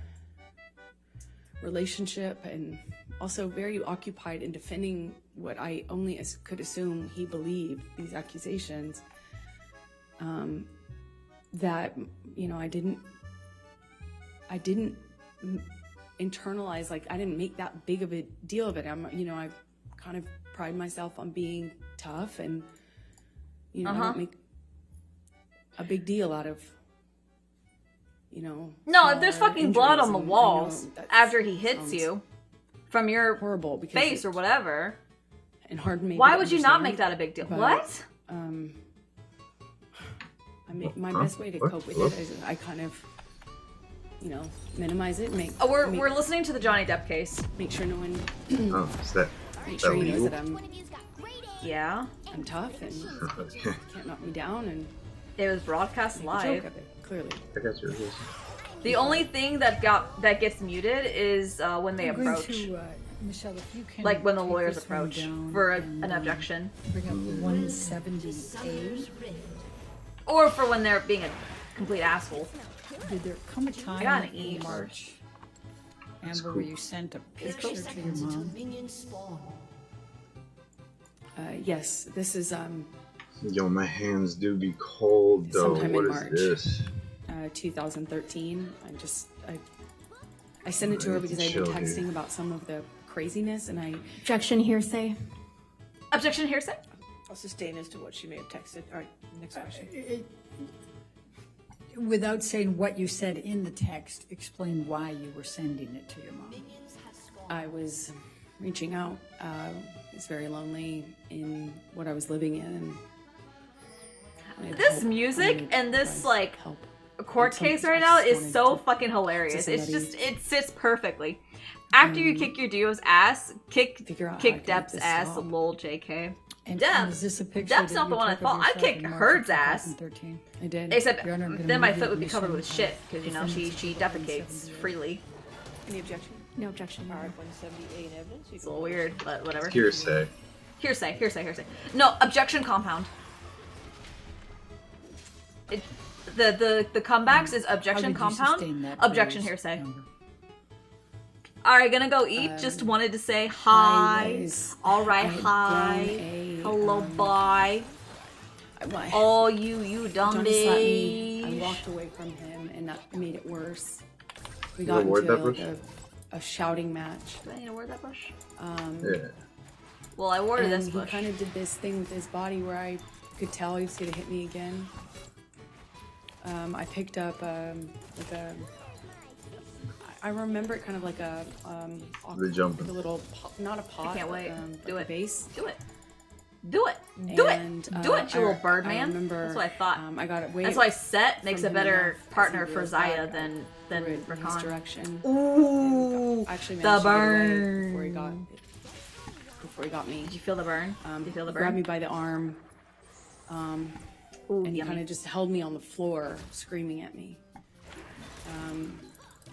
relationship and also very occupied in defending what I only could assume he believed, these accusations, that, I didn't internalize, like, I didn't make that big of a deal of it. I kind of pride myself on being tough and, I don't make a big deal out of, No, if there's fucking blood on the walls after he hits you from your horrible face or whatever, and hard to make. Why would you not make that a big deal? But, what? My best way to cope with it is I kind of, minimize it. We're listening to the Johnny Depp case. Make sure no one. Is that? Make sure he knows that I'm tough and can't knock me down, and it was broadcast live. Joke of it, clearly. I guess yours is. The only thing that gets muted is when they approach. Michelle, if you can like when the lawyers approach for an objection. Bring up 170A. Or for when they're being a complete asshole. Did there come a time in March, Amber, where you sent a picture to your mom? Yes, this is Yo, my hands do be cold though. sometime What in is March, this? 2013. I sent it to her because I'd been texting about some of the craziness, and I Objection, hearsay. Objection, hearsay. I'll sustain as to what she may have texted. All right, next question. Without saying what you said in the text, explain why you were sending it to your mom. I was reaching out. I was very lonely in what I was living in. And This music and this court case right now is so fucking hilarious. It sits perfectly. After you kick your duo's ass, kick Depp's ass, lol, JK. And is this a picture Depp's that not the you one I took of fought. I'd yourself kick in March Herd's of ass. 2013? I did. Except You're not gonna then my make foot would be admission covered with of shit because she defecates 170. freely. Any objection? No objection. All right, 178 in evidence. It's a little weird, but whatever. Hearsay. Hearsay. No, objection compound. The comebacks is objection compound, objection hearsay. Alright, gonna go eat. Just wanted to say hi. Alright, hi. Hello, bye. Oh, you dumb Johnny slapped me. bitch. I walked away from him, and that made it worse. We You got award into that bush? a shouting match. Do I need to word that bush? Yeah. Well, I worded and this bush. he kind of did this thing with his body where I could tell he was going to hit me again. I picked up I remember it kind of like a The jumping. like a little not a pot. I can't wait. Do like it. a vase. Do it. Do it. Do And, it. Do it, you little bird I man. remember, That's what I thought. I got it way. That's why Set makes a from him better enough as partner he for was Zaya back. than threw it in his Rakan. direction. Ooh, I actually the managed to get away burn. before he got me. Did you feel the burn? Did you feel the He grabbed burn? me by the arm, and he kind of just held me on the floor, screaming at me.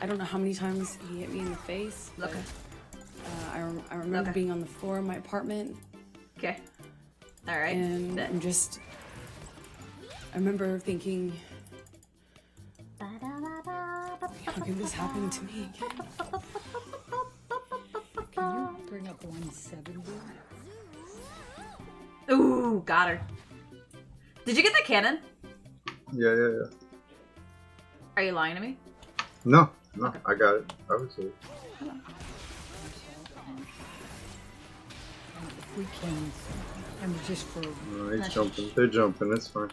I don't know how many times he hit me in the face. But, Okay. I remember being on the floor of my apartment. Okay. All right. And Bet. I remember thinking, how could this happen to me again? Can you bring up 170? Ooh, got her. Did you get the cannon? Yeah. Are you lying to me? No. No, I got it. I would say. If we can, I mean, just for... He's jumping. They're jumping. It's fine.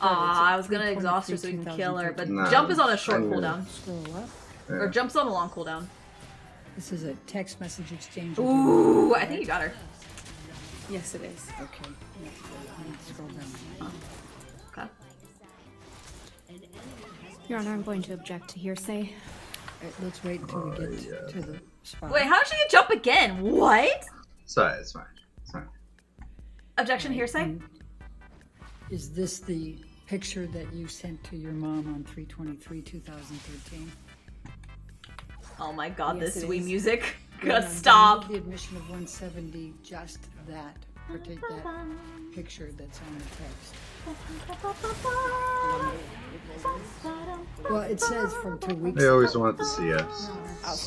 I was gonna exhaust her so we can kill her, but Nah, jump is on a short I knew. cooldown. Scroll up. Yeah. Or jump's on a long cooldown. This is a text message exchange. Ooh, I think you got her. Yes, it is. Okay. Scroll down. Okay. Your Honor, I'm going to object to hearsay. Let's wait until we get to the spot. Wait, how did she get jump again? What? Sorry, it's fine. It's fine. Objection hearsay? Is this the picture that you sent to your mom on 3/23/2013? Oh my god, Yes, this it sweet is. music. Yeah, God, stop. The admission of 170, just that picture that's on the text. Well, it says from 2 weeks They always want to see us,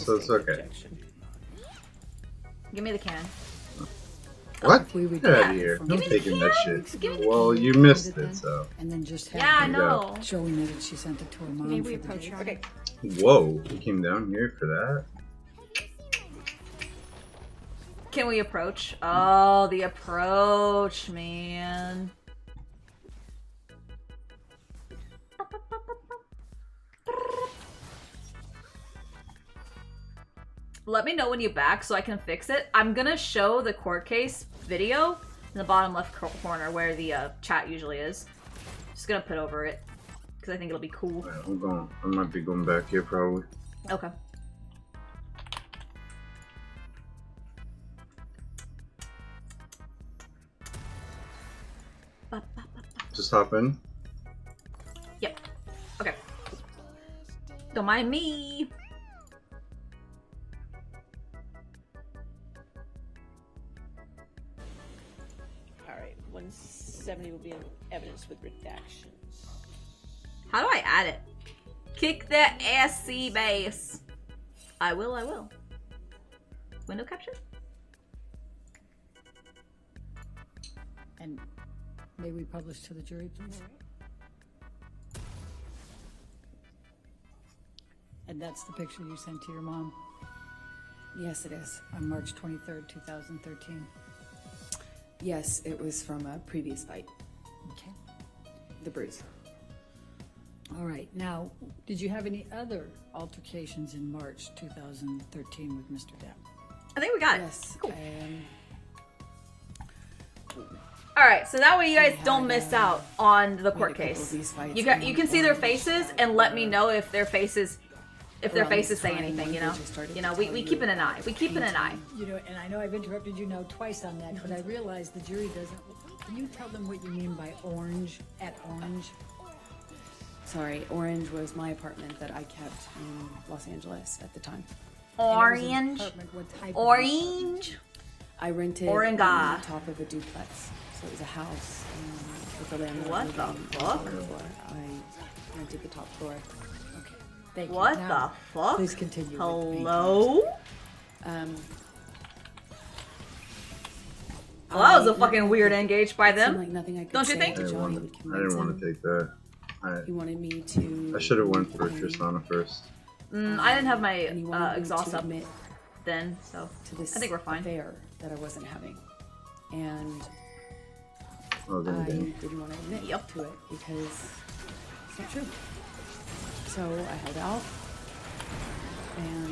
so it's okay. Give me the can. What? Get out of here. I'm taking that shit. Well, you missed it, so. And then just have Yeah, I the- know. showing that she sent it to her mom. May we for the approach date. Your Honor? Whoa, you came down here for that? Can we approach? Oh, the approach, man. Let me know when you're back so I can fix it. I'm gonna show the court case video in the bottom left corner where the chat usually is. Just gonna put over it because I think it'll be cool. Right, I'm going. I might be going back here probably. Okay. Just hop in. Yep. Okay. Don't mind me. All right, 170 will be in evidence with redactions. How do I add it? Kick that SC base. I will. Window capture? And may we publish to the jury, please? And that's the picture you sent to your mom Yes, it is. on March 23rd, 2013. Yes, it was from a previous fight. Okay. The bruise. All right. Now, did you have any other altercations in March 2013 with Mr. Depp? I think we got it. Yes. Cool. Alright, so that way you guys We don't had, miss out on the court a couple case. of these fights You can see their faces and let me know if their faces Around this say time anything, when you know? they just started You know, to we tell keep you an eye. We keep an eye. You know, and I know I've interrupted you now twice on that, but I realize the jury doesn't. Can you tell them what you mean by orange at orange? Sorry, Orange was my apartment that I kept in Los Angeles at the time. Orange. What type Orange. I rented Oringa. on top of a duplex, so it was a house with the landlord. What the living on fuck? the floor. I rented the top floor. Okay, thank you. What Now, the fuck? Please continue. Hello? Um, Well, that was a fucking weird engage by it seemed them. like nothing I could Don't you say think? to I Johnny didn't would convince him. want to take that. He wanted me to. I should have went for Tristana first. I didn't have my and he wanted me exhaust to up admit then, so to this I think we're fine. affair that I wasn't having, and Oh, then I again. didn't want to admit to it because it's not true. So I held out, and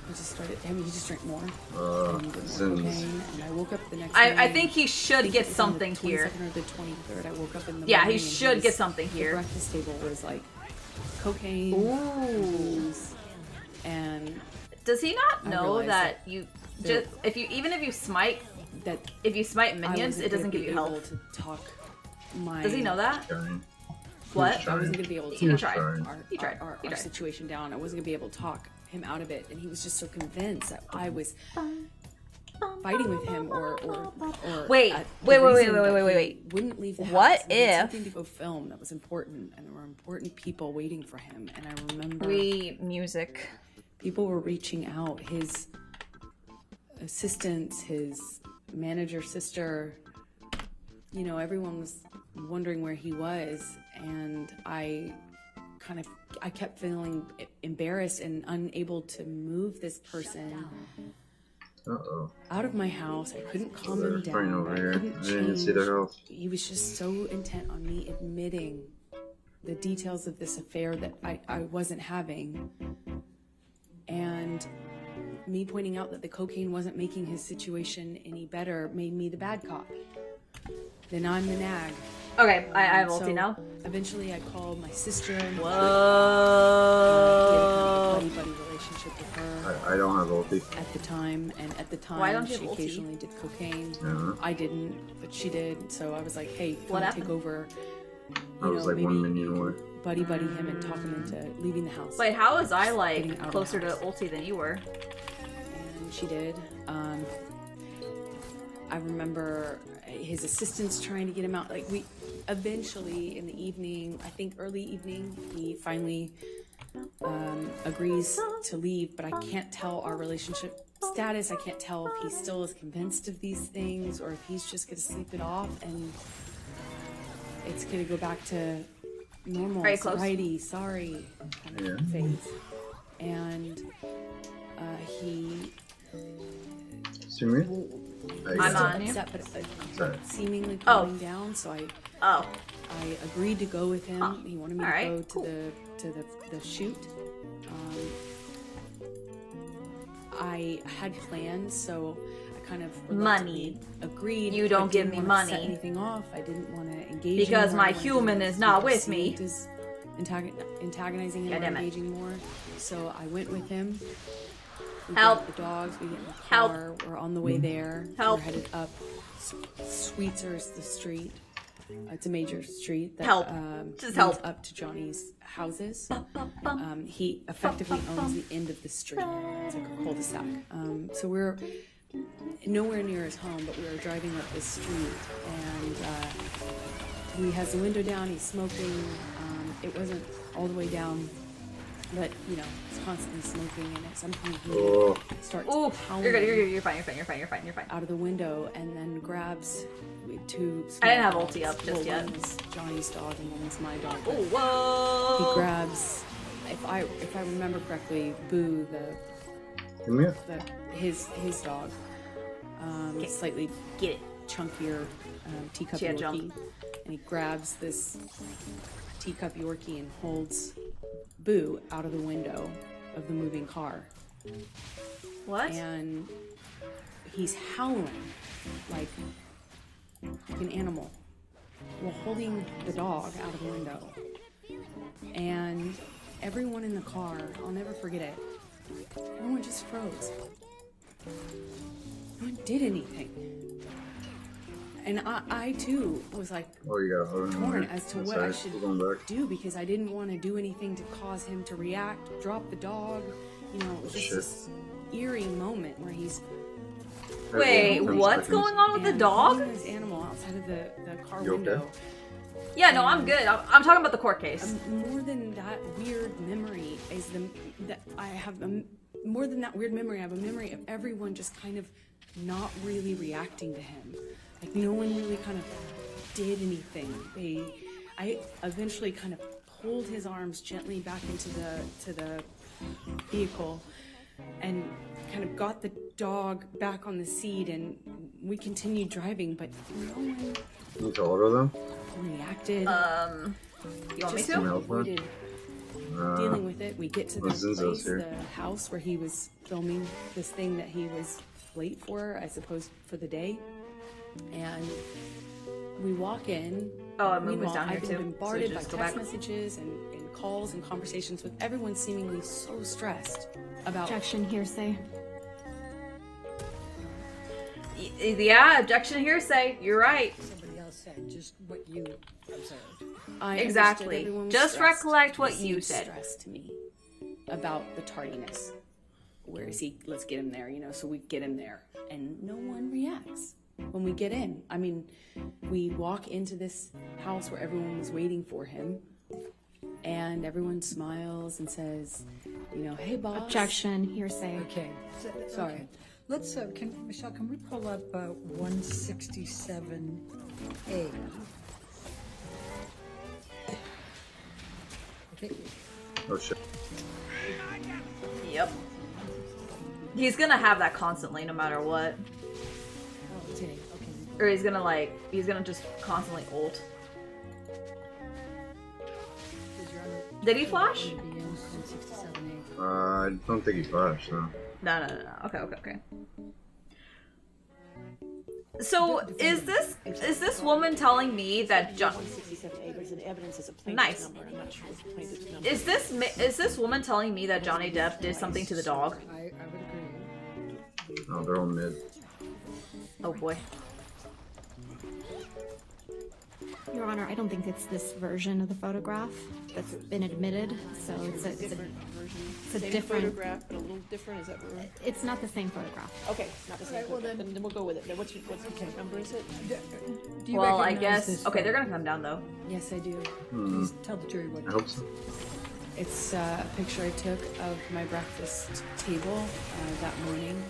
he just started. I mean, he just drank more. And did more Zins. cocaine, and I woke up the next. I morning. think he should think get it was something on the here. 22nd or the 23rd. I woke up in the Yeah, morning he and should was- get something The here. breakfast table was like cocaine, booze, and Does he not I know realized that you just if you smite that if you smite I minions, wasn't it doesn't gonna give be you able health? to talk my. Does he know that? Trying. What? I wasn't gonna be able to He talk tried. our, He tried. our, He our tried. situation down. I wasn't gonna be able to talk him out of it, and he was just so convinced that I was fighting with him or Wait, the wait, reason wait, that wait, he wait. wouldn't leave the house. What and he had if- something to go film that was important, and there were important people waiting for him, and I remember music. people were reaching out, his assistants, his manager sister, you know, everyone was wondering where he was, and I I kept feeling embarrassed and unable to move this person out of my house. I couldn't calm him down. Over I here. couldn't I didn't even see change. their house. He was just so intent on me admitting the details of this affair that I wasn't having. And me pointing out that the cocaine wasn't making his situation any better made me the bad cop. Then I'm the nag. Okay, I have ulti now. Eventually, I called my sister. Whoa. He had a buddy-buddy relationship with her. I don't have ulti. At the time, and at the time, Why don't you she have ulti? occasionally did cocaine. Yeah. I didn't, but she did. So I was like, hey, What come take happened? over. I was like 1 minion away. Buddy him and talk him into leaving the house. Wait, how was I Getting like out of the closer to house. ulti than you were? And she did. I remember his assistants trying to get him out. Like, we eventually in the evening, I think early evening, he finally agrees to leave, but I can't tell our relationship status. I can't tell if he still is convinced of these things or if he's just gonna sleep it off and it's gonna go back to normal sobriety, sorry kind of phase. And he See me? I'm on upset, but seemingly calming down. So I agreed to go with him. He wanted me to go to the shoot. I had plans, so I kind of Money. agreed. You don't I give didn't me wanna money. Set anything off. I didn't want to engage Because anymore. my I wanted human to is be not with me. perceived as antagonizing him God or damn it. engaging more. So I went with him. We Help. got the dogs. We get in the Help. car. We're on the way there. Help. We're headed up. Sweetser's the street. It's a major street that Help. Just leads help. up to Johnny's houses. He effectively owns the end of the street. It's like a cul-de-sac. So we're nowhere near his home, but we were driving up this street, and he has the window down. He's smoking. It wasn't all the way down, but you know, he's constantly smoking, and at some point he starts howling. You're good. You're fine. You're fine. Out of the window, and then grabs two. I didn't have small ulti up dogs. just yet. One's Johnny's dog, and one's my dog. Oh, whoa! He grabs. If I remember correctly, Boo, his dog, slightly chunkier teacup Chia Yorkie, jump. and he grabs this teacup Yorkie and holds Boo out of the window of the moving car. What? And he's howling like an animal while holding the dog out of the window. And everyone in the car, I'll never forget it, everyone just froze. No one did anything. And I too was like torn as to what I should do, because I didn't want to do anything to cause him to react, drop the dog. You know, it was just this eerie moment where he's... Wait, what's going on with the dog? This animal outside of the car window. Yeah, no, I'm good. I'm talking about the court case. More than that weird memory is more than that weird memory, I have a memory of everyone just kind of not really reacting to him. Like, no one really kind of did anything. I eventually kind of pulled his arms gently back into the vehicle and kind of got the dog back on the seat, and we continued driving, but no one You told them? reacted. You want me Just to? avoided dealing with it. We get to the Zinzo's place, here. the house where he was filming this thing that he was late for, I suppose, for the day. And we walk in. Oh, and Moon was Meanwhile, down here I've too, been so bombarded by just go text back. messages and calls and conversations with everyone seemingly so stressed about... Objection, hearsay. Yeah, objection hearsay. You're right. Somebody else said just what you observed. I Exactly. understood everyone was Just stressed. recollect what He you seemed said. stressed to me about the tardiness. Where is he? Let's get him there, you know, so we get him there. And no one reacts when we get in. I mean, we walk into this house where everyone was waiting for him, and everyone smiles and says, you know, hey, boss. Objection, hearsay. Okay. Sorry. Okay. Let's, Michelle, can we pull up 167A? Okay. Oh shit. Yep. He's gonna have that constantly, no matter what. Or he's gonna just constantly ult. Did he flash? I don't think he flashed, no. No. Okay. So is this woman telling me that Nice. Is this woman telling me that Johnny Depp did something to the dog? I would agree. No, they're all mid. Oh boy. Your Honor, I don't think it's this version of the photograph that's been admitted. So it's a different photograph, but a little different. Is that what It's not the same photograph. Okay, not the same. Well, then we'll go with it. Then what's the number? Is it? Do you Well, I recognize guess. this Okay, they're photo? gonna come down though. Yes, I do. Please tell the jury what I hope so. It's a picture I took of my breakfast table that morning.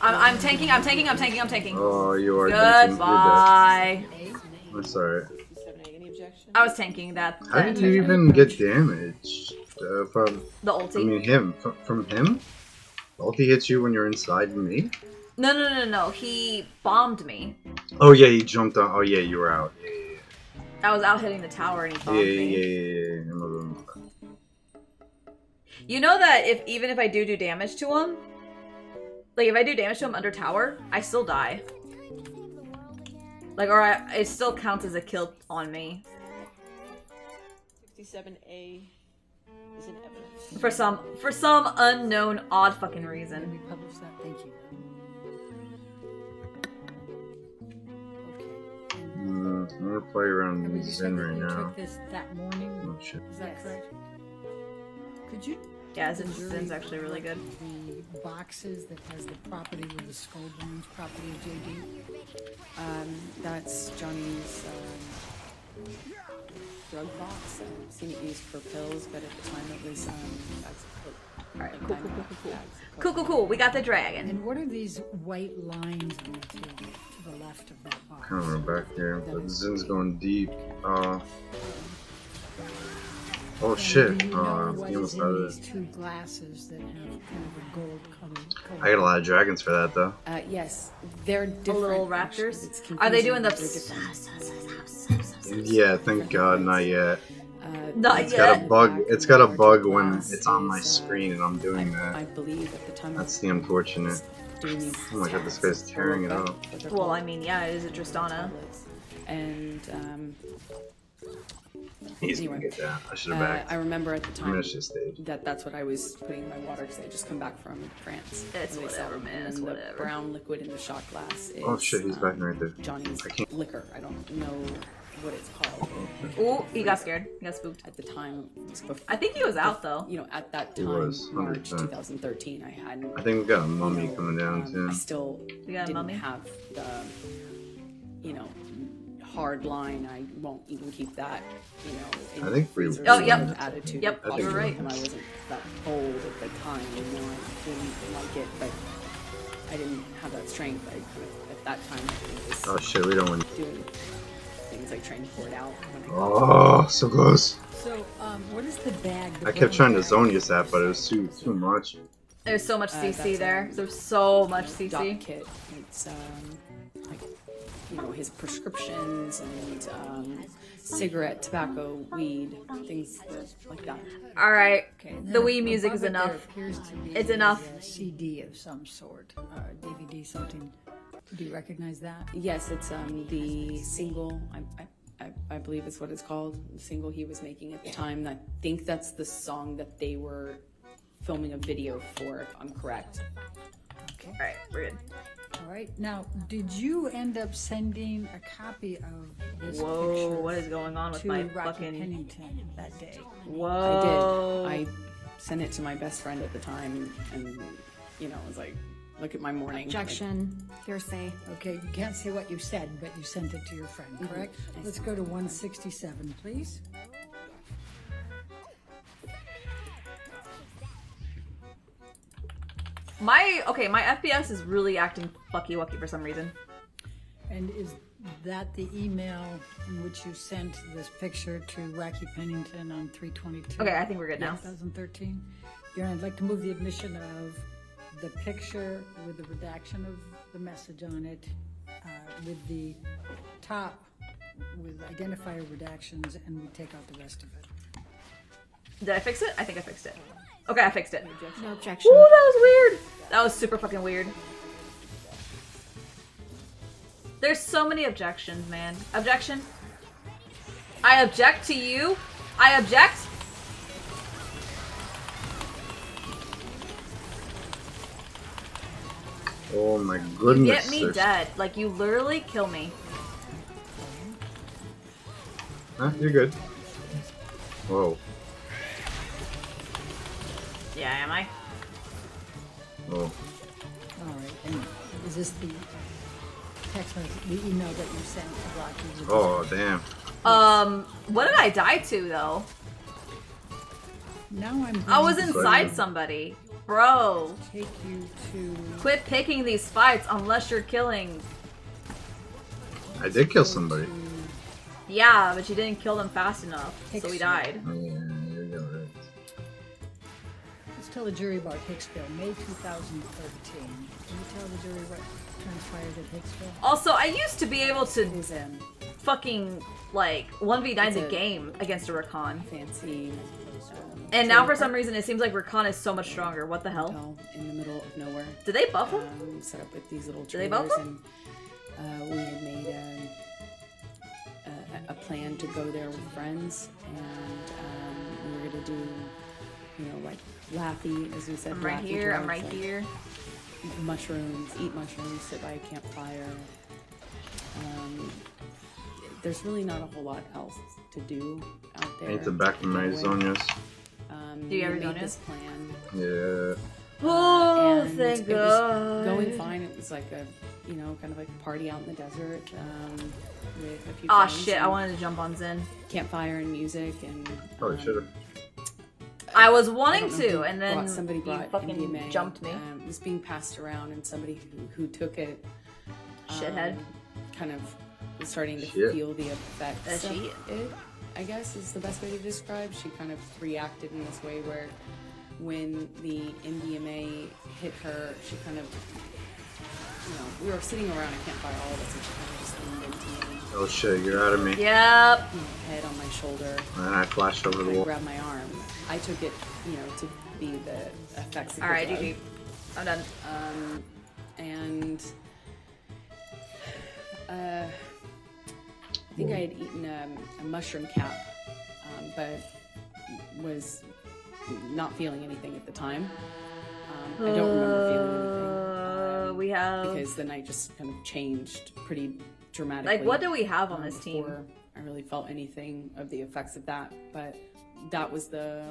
I'm tanking. Oh, you are tanking. Goodbye. I'm sorry. I was tanking that. How did you even get damaged from the ulti? I mean, him. From him? The ulti hits you when you're inside me? No. He bombed me. Oh yeah, he jumped on. Oh yeah, you were out. Yeah. I was out hitting the tower and he bombed me. Yeah. You know that even if I do damage to him, like if I do damage to him under tower, I still die. Like, it still counts as a kill on me. 67A is in evidence. For some unknown odd fucking reason. We publish that. Thank you. I'm gonna play around And with you said Zen that right you now. took this that morning. Oh shit. Is that correct? Could you? Yeah, Zen's actually really good. The boxes that has the property with the skull bones property of JD. That's Johnny's drug box. I've seen it used for pills, but at the time it was bags of coke. Alright, cool. We got the dragon. And what are these white lines on the table to the left of that box? Kind of back here, but Zen's going deep. Oh shit. He almost got it. Two glasses that have kind of a gold color. I got a lot of dragons for that though. Yes, they're different. The little raptors? Are they doing the... Yeah, thank God, not yet. Not It's yet. It's got a bug when it's on my screen and I'm doing that. I believe at the time. That's the unfortunate. Oh my god, this guy's tearing it up. Well, I mean, yeah, it is a Tristana. And He's gonna get that. I should have backed. I remember at the time I should stayed. that's what I was putting in my water because I had just come back from France. It's whatever, man. It's And whatever. the brown liquid in the shot glass is Oh shit, he's backing right there. Johnny's liquor. I don't know what it's called. Ooh, he got scared. He got spooked. At the time, it was before, I think he was out though. You know, at that He time, was, March 100%. 2013, I hadn't. I think we got a mummy coming down I too. still We got a didn't mummy? have the, hard line. I won't even keep that, in I think we- freezer Oh, yep. sort of attitude. Yep, I think you're we- right. And I wasn't that bold at the time, I didn't like it, but I didn't have that strength. At that time, I was Oh shit, we don't win. doing things like trying to pour it out. Oh, so close. So, what is the bag? I kept trying to zone you that, but it was too much. There's so much CC that's, there. There's so much CC. Doc kit. It's like his prescriptions and cigarette, tobacco, weed, things like that. All right. Okay, The Wii music is above it there enough. appears to be It's enough. a CD of some sort, DVD, something. Do you recognize that? Yes, it's the single. I believe is what it's called. The single he was making at the time. I think that's the song that they were filming a video for, if I'm correct. Okay. All right, we're good. All right. Now, did you end up sending a copy of this Whoa, picture what is going on with to my Rocky fucking... Pennington that day? Whoa. I did. I sent it to my best friend at the time, and was like, look at my morning. Objection. Hearsay. Okay, you can't say what you said, but you sent it to your friend, correct? Let's go to 167, please. My FPS is really acting fucky wucky for some reason. And is that the email in which you sent this picture to Wacky Pennington on 3/22? Okay, I think we're good now. 2013. I'd like to move the admission of the picture with the redaction of the message on it, with the top with identifier redactions, and we take out the rest of it. Did I fix it? I think I fixed it. Okay, I fixed it. No objection. Ooh, that was weird. That was super fucking weird. There's so many objections, man. Objection. I object to you. I object. Oh my goodness. You get me dead. Like, you literally kill me. Huh? You're good. Whoa. Yeah, am I? Oh. All right. And is this the text message, the email that you sent to Rocky? Oh, damn. What did I die to, though? Now I was inside somebody. Bro. Take you to... Quit picking these fights unless you're killing. I did kill somebody. Yeah, but you didn't kill them fast enough, so we died. Yeah, you're right. Let's tell the jury about Hicksville, May 2013. Can you tell the jury what transpired at Hicksville? Also, I used to be able to fucking, like, 1v9 the game against a Recon. Fancy. And now for some reason it seems like Recon is so much stronger. What the hell? In the middle of nowhere. Did they buff him? Set up with these little Did they buff trailers, and we had made a plan to go there with friends, and we were gonna do, you know, like laughy, as we said. I'm right here. I'm right here. Mushrooms, eat mushrooms, sit by a campfire. There's really not a whole lot else to do out there. I need to back my Zonias. Do you ever made Zonias? this plan. Yeah. Oh, and thank it God. was going fine. It was like a, you know, kind of like a party out in the desert with a few Aw, friends. shit, I and wanted to jump on Zen. Campfire and music and... Probably should've. I was I wanting don't know to, who and then somebody you brought fucking MDMA. jumped me. It was being passed around, and somebody who took it... Shithead. Kind of was starting to Shit. feel the effects Does of she? it, I guess, is the best way to describe. She kind of reacted in this way where when the MDMA hit her, she kind of, you know, we were sitting around a campfire, all of us, and she kind of just leaned into me. Oh shit, you're out of me. Yep. Head on my shoulder. And I flashed over the I wall. grabbed my arm. I took it, you know, to be the effects of All the right, drug. GG. I'm done. And I think I had eaten a mushroom cap, but was not feeling anything at the time. I don't remember feeling anything. We have... Because the night just kind of changed pretty dramatically. Like, what do we have on this team? Before I really felt anything of the effects of that, but that was the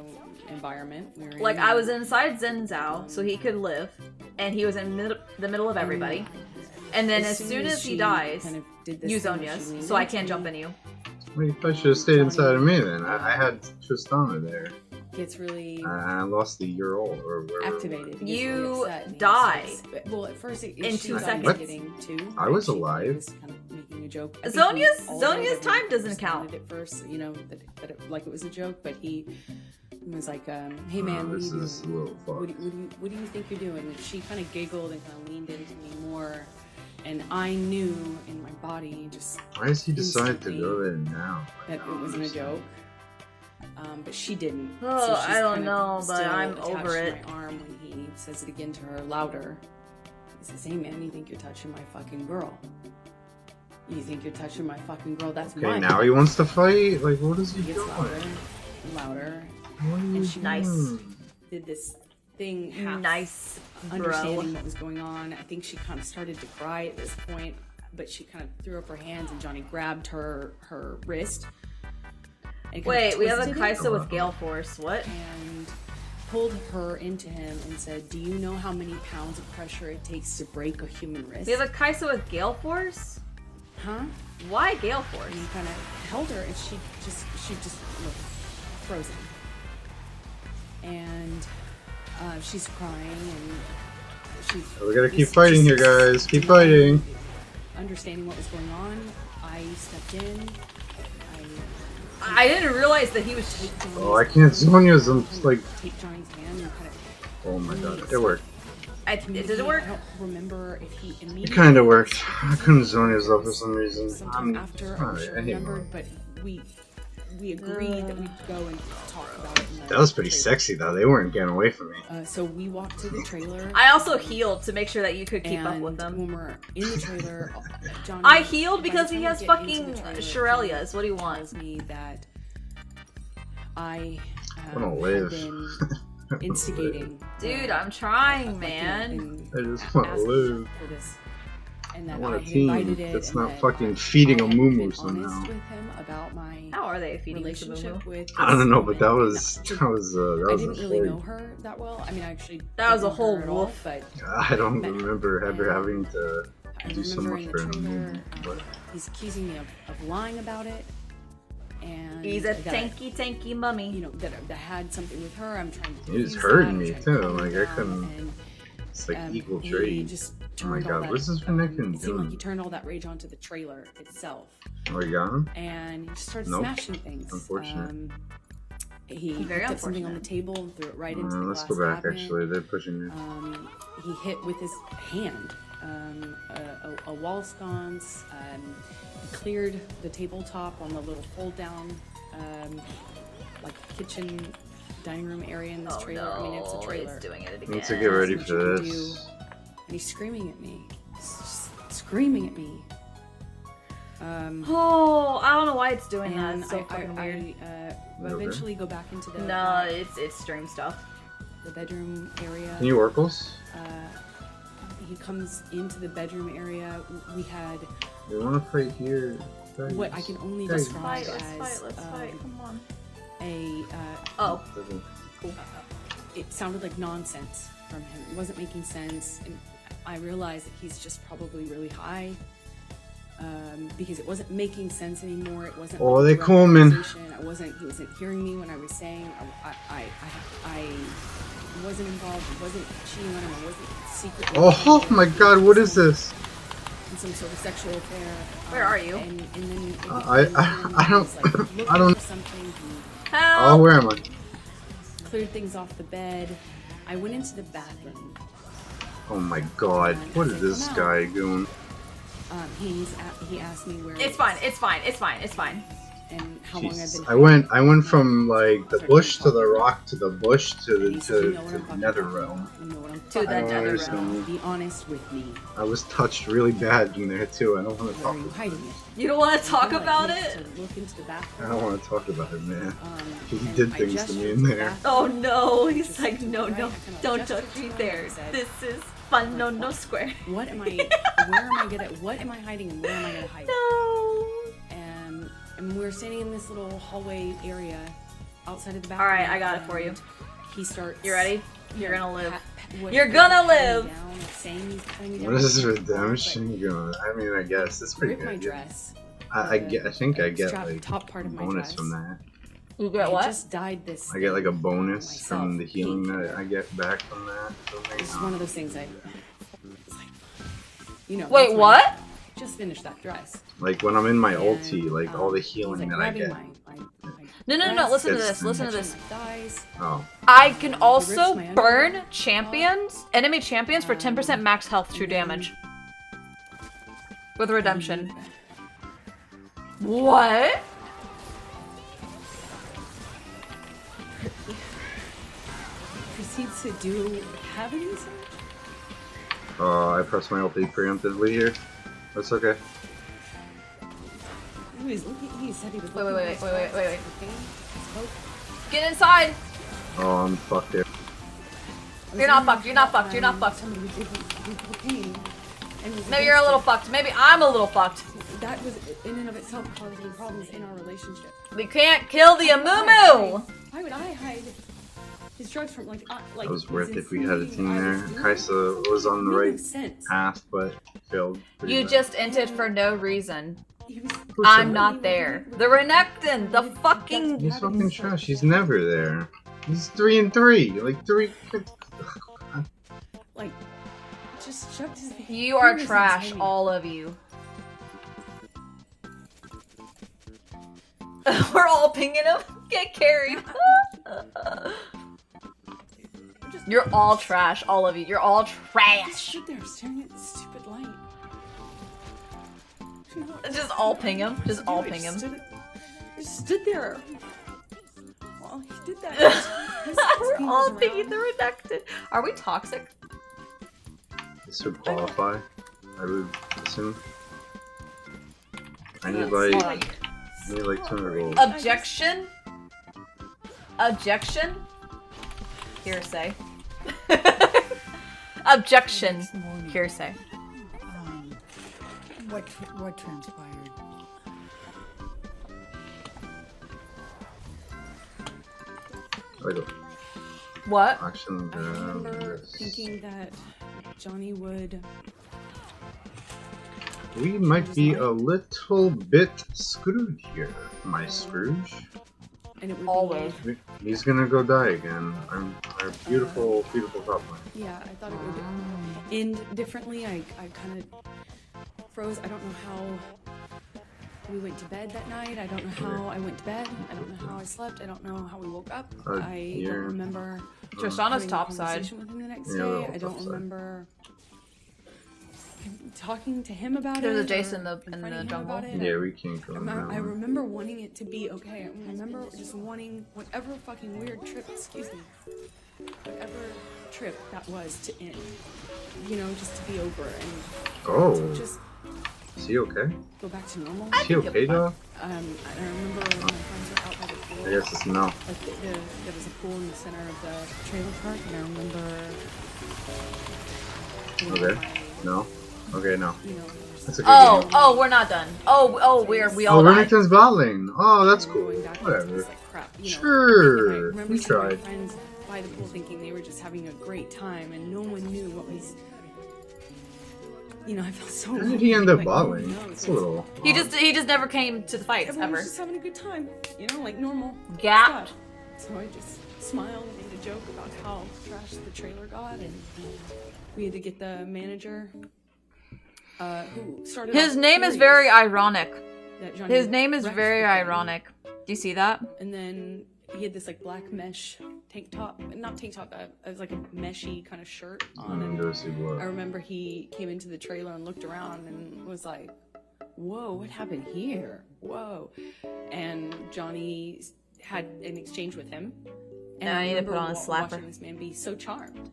environment we were in. Like, I was inside Zen Zhao, so he could live, and he was in the middle of everybody. And then as soon as he she dies, kind of did this use thing where she Zonias, leaned so I into can't me, jump into you. Well, you probably should have stayed inside of me then. I had Tristana there. Gets really I lost the year old or whatever. activated. He gets You really upset, and he die. starts- Well, at first, In she 2 thought he was seconds. getting two, I was and she alive. was kind of making a joke. I think we Zonia's all know that time he doesn't count. responded at first, you know, that it, like it was a joke, but he was like, "Hey man, what do This you is a do? little far. What do you think you're doing?" And she kind of giggled and kind of leaned into me more, and I knew in my body just Why does he decide to instantly go there now? that it wasn't a joke. But she didn't. Oh, she's I don't kind of know, but still I'm attached over to it. My arm when he says it again to her louder. He says, "Hey man, you think you're touching my fucking girl? You think you're touching my fucking girl? That's Okay, my now girl." he wants to fight? Like, what is he He gets doing? louder, and louder, What are you and she doing? did this thing, half Nice, understanding bro. what was going on. I think she kind of started to cry at this point, but she kind of threw up her hands, and Johnny grabbed her wrist. And kind of Wait, we have a twisted it. Kaisa with Gale Force. What? And pulled her into him and said, "Do you know how many pounds of pressure it takes to break a human wrist?" We have a Kaisa with Gale Force? Huh? Why Gale Force? And he kind of held her, and she just looked frozen. And she's crying, and she's. We gotta keep fighting here, guys. Keep fighting. understanding what was going on, I stepped in. I didn't realize that he was. Oh, I can't zone use them. Just like. Take Johnny's hand and kind of. Oh my god, it worked. Did it work? I don't remember if he immediately. It kind of worked. I couldn't zone use up for some reason. Sometime after, I'm sure I hate remembered, but we agreed that we'd go and talk about it. That was pretty sexy though. They weren't getting away from me. So we walked to the trailer. I also healed to make sure that you could keep up with them. When we're in the trailer, Johnny, I healed because he has fucking Shirelias. What do you want? Tells me that I gonna live. have been instigating. Dude, I'm trying, man. I just want to live. For this, and I that want a had team invited it, that's and not that fucking feeding a I had moo been somehow. honest with him about my How are they feeding relationship with. I don't know, but that woman. was And a I didn't really story. know her that well. I mean, I actually That was a didn't know whole her at all, wolf. but I don't remember ever having to I do so remember much in for the a trailer, movie. But he's accusing me of lying about it. And He's a that tanky mummy. You know, that I had something with her. I'm trying to. he was defuse hurting that, me I'm trying to too. calm Like it I down, couldn't. and, It's like equal he trade. just Oh my turned all god, that, what's this Renekton it seemed like he doing? turned all that rage onto the trailer itself. Oh, you got him? And he just started Nope. smashing things. Unfortunate. He Very picked up something on the unfortunate. table and threw it right into the Let's glass go back. cabinet. Actually, they're pushing me. He hit with his hand a wall sconce. He cleared the tabletop on the little fold down, like kitchen dining room area in this trailer. I mean, it's a trailer. It's doing it I again. need to get ready That's for what you can this. do. And he's screaming at me. Screaming at me. Oh, I don't know why it's doing that. And It's so fucking weird. I eventually go back into the No, it's stream stuff. the bedroom area. Can you oracles? He comes into the bedroom area. We had They want to fight here. Guys. what I can only Guys. describe Let's as fight. Come on. a Oh. it sounded like nonsense from him. It wasn't making sense, and I realized that he's just probably really high because it wasn't making sense anymore. It wasn't. Oh, like a they direct coming. conversation. He wasn't hearing me when I was saying. I wasn't involved. I wasn't cheating on him. I wasn't secretly. Oh my god, what is this? In some sort of sexual affair. Where are you? And then I don't. was, like, looking I don't. for something. He Oh, where am I? cleared things off the bed. I went into the bathroom. Oh my god, what is this guy doing? He asked me where. It's fine. It's fine. It's fine. It's fine. And how long I've Jesus. been. I went from like the bush to the rock to the bush to the nether realm. You know what I'm To talking the about. nether realm. Be honest with me. I was touched really bad in there too. I don't want to Where talk. are you hiding it? You don't want to talk Like, about next it? to look into the bathroom. I don't want to talk about it, man. He and did I things to gestured me in to the there. bathroom. Oh no. He's Just like, no, right, no. I kinda Don't gestured touch to me her there. and said, This is fun. No, no square. What am I? Where am I gonna? What am I hiding? And where am I gonna hide? No. And we were standing in this little hallway area outside of the bathroom. Alright, I got it for you. He starts. You ready? You're gonna live. what- You're gonna patting me live. down, saying he's patting me What down. is this redemption going? I mean, I guess it's pretty Rip my good. dress. I think I get strap like top part of a my bonus dress. from that. You get I what? just dyed this. I get like a thing bonus myself, from the healing pink. that I get back from that. It's one of those things I. It's like, you know. Wait, that's what? Just finished that dress. Like when I'm in my And, ulti, like all the he's, healing like, that I grabbing get. my No. Listen to It's- this. Listen to this. Thighs. Oh. I can rips also my underwear burn champions, enemy champions, for 10% max health true damage. With redemption. What? Proceeds to do heavy research. I pressed my ulti preemptively here. That's okay. He said he was Wait. looking for his Wait. spoke. Get inside! Oh, I'm fucked here. You're not fucked. You're not fucked. You're not fucked. Somebody who did cocaine. And was Maybe you're a little against fucked. Maybe I'm a little fucked. it. That was in and of itself causing problems in our relationship. We can't kill the Amumu! Why would I hide his drugs from like That was worth he's it if we had a team insinuating I there. was doing Kaisa was on the Made no right sense. path, but failed. pretty You bad. just entered for no reason. He was I'm not there. The Renekton! The fucking... He's fucking trash. He's never there. He's 3-3. Like 3. like just shoved his You are fingers trash, inside me. all of you. We're all pinging him. Get carried. You're all trash, all of you. You're all I trash. stood there staring at the stupid light. Just all ping him. Just all ping him. Just stood there. Well, he did that. We're all pinging the redacted. Are we toxic? This would qualify, I would assume. I need like 200 gold. Objection? Objection? Hearsay. Objection. Hearsay. What transpired? What? Action. I remember thinking that Johnny would. We might be a little bit screwed here, my Scrooge. And it would always. He's gonna go die again. Our beautiful, beautiful top line. Yeah, I thought it would end differently. I kind of froze. I don't know how we went to bed that night. I don't know how I went to bed. I don't know how I slept. I don't know how we woke up. I don't remember. Tristana's having a topside. conversation with him the next day. I don't remember talking to him about There's it. a Jason in the jungle. Yeah, we can't go in that I one. remember wanting it to be okay. I remember just wanting whatever fucking weird trip, excuse me, whatever trip that was to end. You know, just to be over and Oh. just Is he okay? go back to normal. Is he okay, dog? I remember when my friends were out by the pool. I guess it's no. Like there was a pool in the center of the trailer park, and I remember. Okay. No. Okay, no. That's a good game. Oh, we're not done. We all died. Remington's battling. Oh, that's cool. Whatever. Sure. I remember We seeing my tried. friends by the pool thinking they were just having a great time, and no one knew what was. You know, I felt so. How did he end up like, battling? no one knows. It's a little. He just never came to the fights Everyone ever. was just having a good time, you know, like normal. Gapped. stuff. So I just smiled and made a joke about how trash the trailer got, and we had to get the manager. Who started His off name is furious very ironic. that Johnny His name is wrecked very the thing. ironic. Do you see that? And then he had this like black mesh tank top, not tank top, it was like a meshy kind of shirt on. And Go see what. I remember he came into the trailer and looked around and was like, "Whoa, what happened here? Whoa!" And Johnny had an exchange with him. And I need to remember put on a slapper. watching this man be so charmed.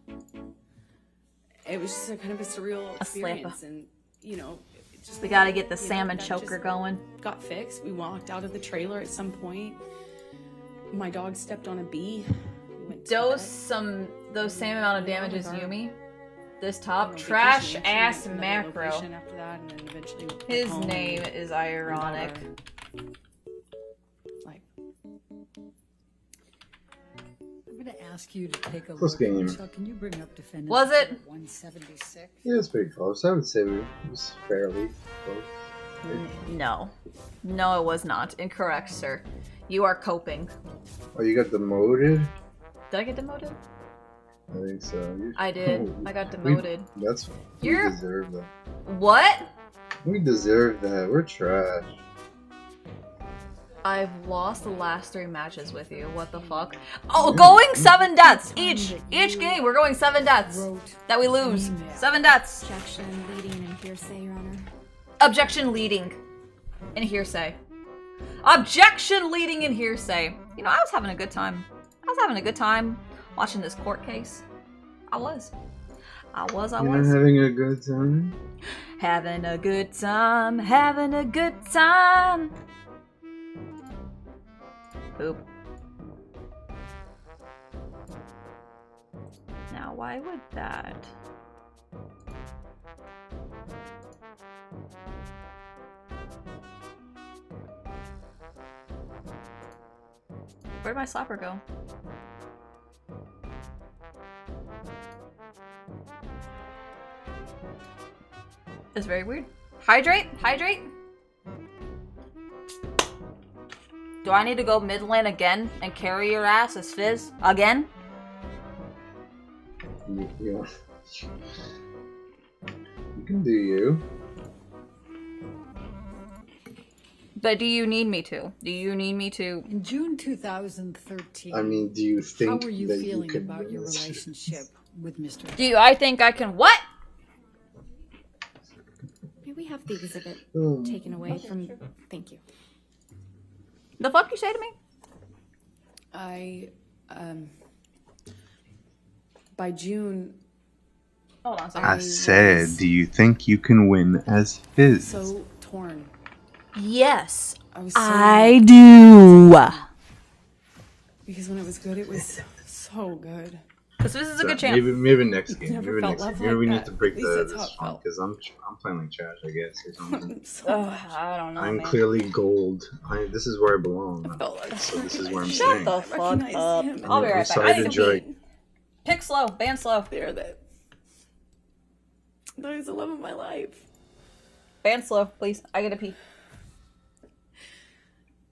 It was just a kind of a surreal experience, and you know. Just We gotta get the you know, salmon that choker just going. Got fixed. We walked out of the trailer at some point. My dog stepped on a bee. We went to Those bed. same amount of damage as Yumi. This top Vacation trash mansion, ass another macro. location after that, and then eventually went His home name and is ironic. like I'm going to ask you to take a Close look. game. Michelle, can you bring up defendants? Was it? 176. Yeah, it's pretty close. I would say it was fairly close. No. No, it was not. Incorrect, sir. You are coping. Oh, you got demoted? Did I get demoted? I think so. I did. I got demoted. We You're- deserve that. What? We deserve that. We're trash. I've lost the last 3 matches with you. What the fuck? Oh, going 7 deaths each. Each game, we're going 7 deaths that we lose. 7 deaths. Objection, leading, and hearsay, Your Honor. Objection leading and hearsay. Objection leading and hearsay. You know, I was having a good time. I was having a good time watching this court case. I was. You're not having a good time? Having a good time. Having a good time. Boop. Now, why would that? Where'd my slapper go? It's very weird. Hydrate? Hydrate? Do I need to go mid lane again and carry your ass as Fizz? Again? Yeah. You can do you. But do you need me to? Do you need me to? In June 2013. I mean, do you think how were you that feeling you could about your win this? relationship with Mr. Depp? Do I think I can what? May we have the exhibit Hmm. taken away from? Thank you. The fuck you say to me? By June, Hold on a second. I said, do you think you can win as his? so torn. Yes, was so I do. Because when it was good, it was so good. Because this is a So good chance. maybe next game. Never Maybe felt next love game. Maybe like we need that. to break At least that's how this it one felt. because I'm playing like trash, I guess, or something. I don't know. I'm man. clearly gold. This is where I belong. So this is where I'm staying. Shut the fuck up. him. I'll be right back. Sorry I to need to drag. pee. Pick slow. Band slow. There, that was the love of my life. Band slow, please. I gotta pee.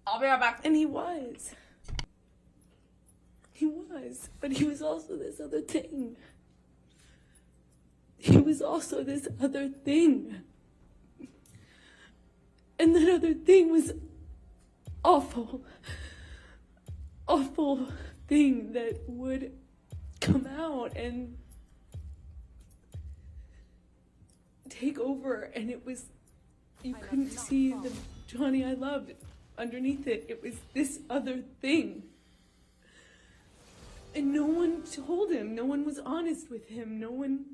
I'll be right back. And he was. He was. But he was also this other thing. He was also this other thing. And that other thing was awful. Awful thing that would come out and take over. And it was, you couldn't see the Johnny I loved underneath it. It was this other thing. And no one told him. No one was honest with him. No one,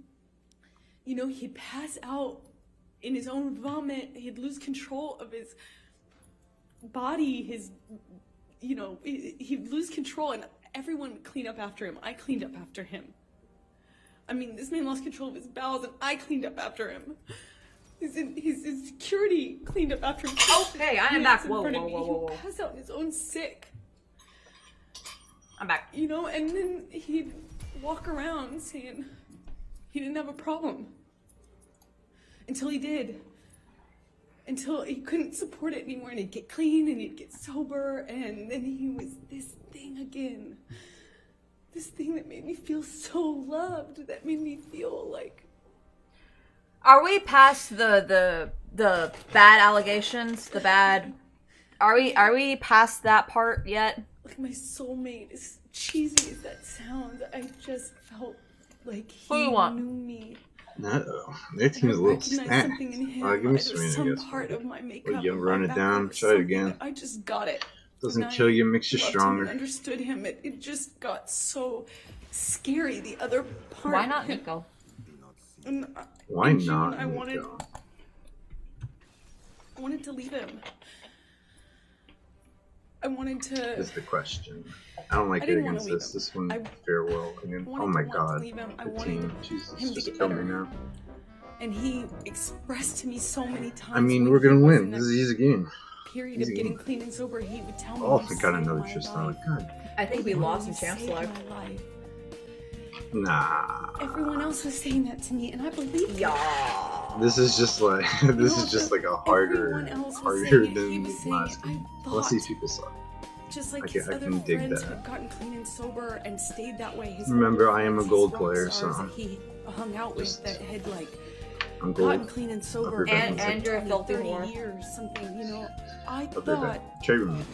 he'd pass out in his own vomit. He'd lose control of his body, he'd lose control, and everyone would clean up after him. I cleaned up after him. I mean, this man lost control of his bowels, and I cleaned up after him. His security cleaned up after him. Okay, I am back. In Whoa, front of whoa, me. whoa, whoa, whoa. He'd pass out in his own sick. I'm back. And then he'd walk around saying he didn't have a problem. Until he did. Until he couldn't support it anymore, and he'd get clean, and he'd get sober, and then he was this thing again. This thing that made me feel so loved, that made me feel like... Are we past the bad allegations? The bad... Are we past that part yet? Like my soulmate, as cheesy as that sounds, I just felt like he knew me. No, their team's a little stacked. Something in him. Give me There's Serena, I some guess. part of my makeup. You run it down, try it again. I just got it. Doesn't And kill I you, makes you loved him stronger. and understood him. It just got so scary. The other part. Why not of him. Nico? And Why in June, not I wanted to leave him. I wanted to. Is the question. I don't like I it didn't wanna against leave this. him. This one, I farewell again. wanted Oh my to want to god. leave him. I The wanted team. Jesus, him to just get kill me better. now. And he expressed to me so many times. I mean, when we're he gonna was win. in This is that an easy game. period Easy of getting game. clean and sober, he would tell me. Oh, "You I got saved another my Tristan. life. God. I think we You lost in saved Champs Life. my life." Nah. Everyone else was saying that to me, and I believed it. This is just like this is just like a harder than last game. Let's see if people suck. Just like Okay, his I other can dig friends that. who had gotten clean and sober and stayed that way. His Remember, older I am a friends, gold his rock player, stars so that he hung out with that had like I'm gotten gold. clean and Upper sober Batman's And you're a 20, filthy 30 whore. years, something. I Upper thought, Bat. Trade with me.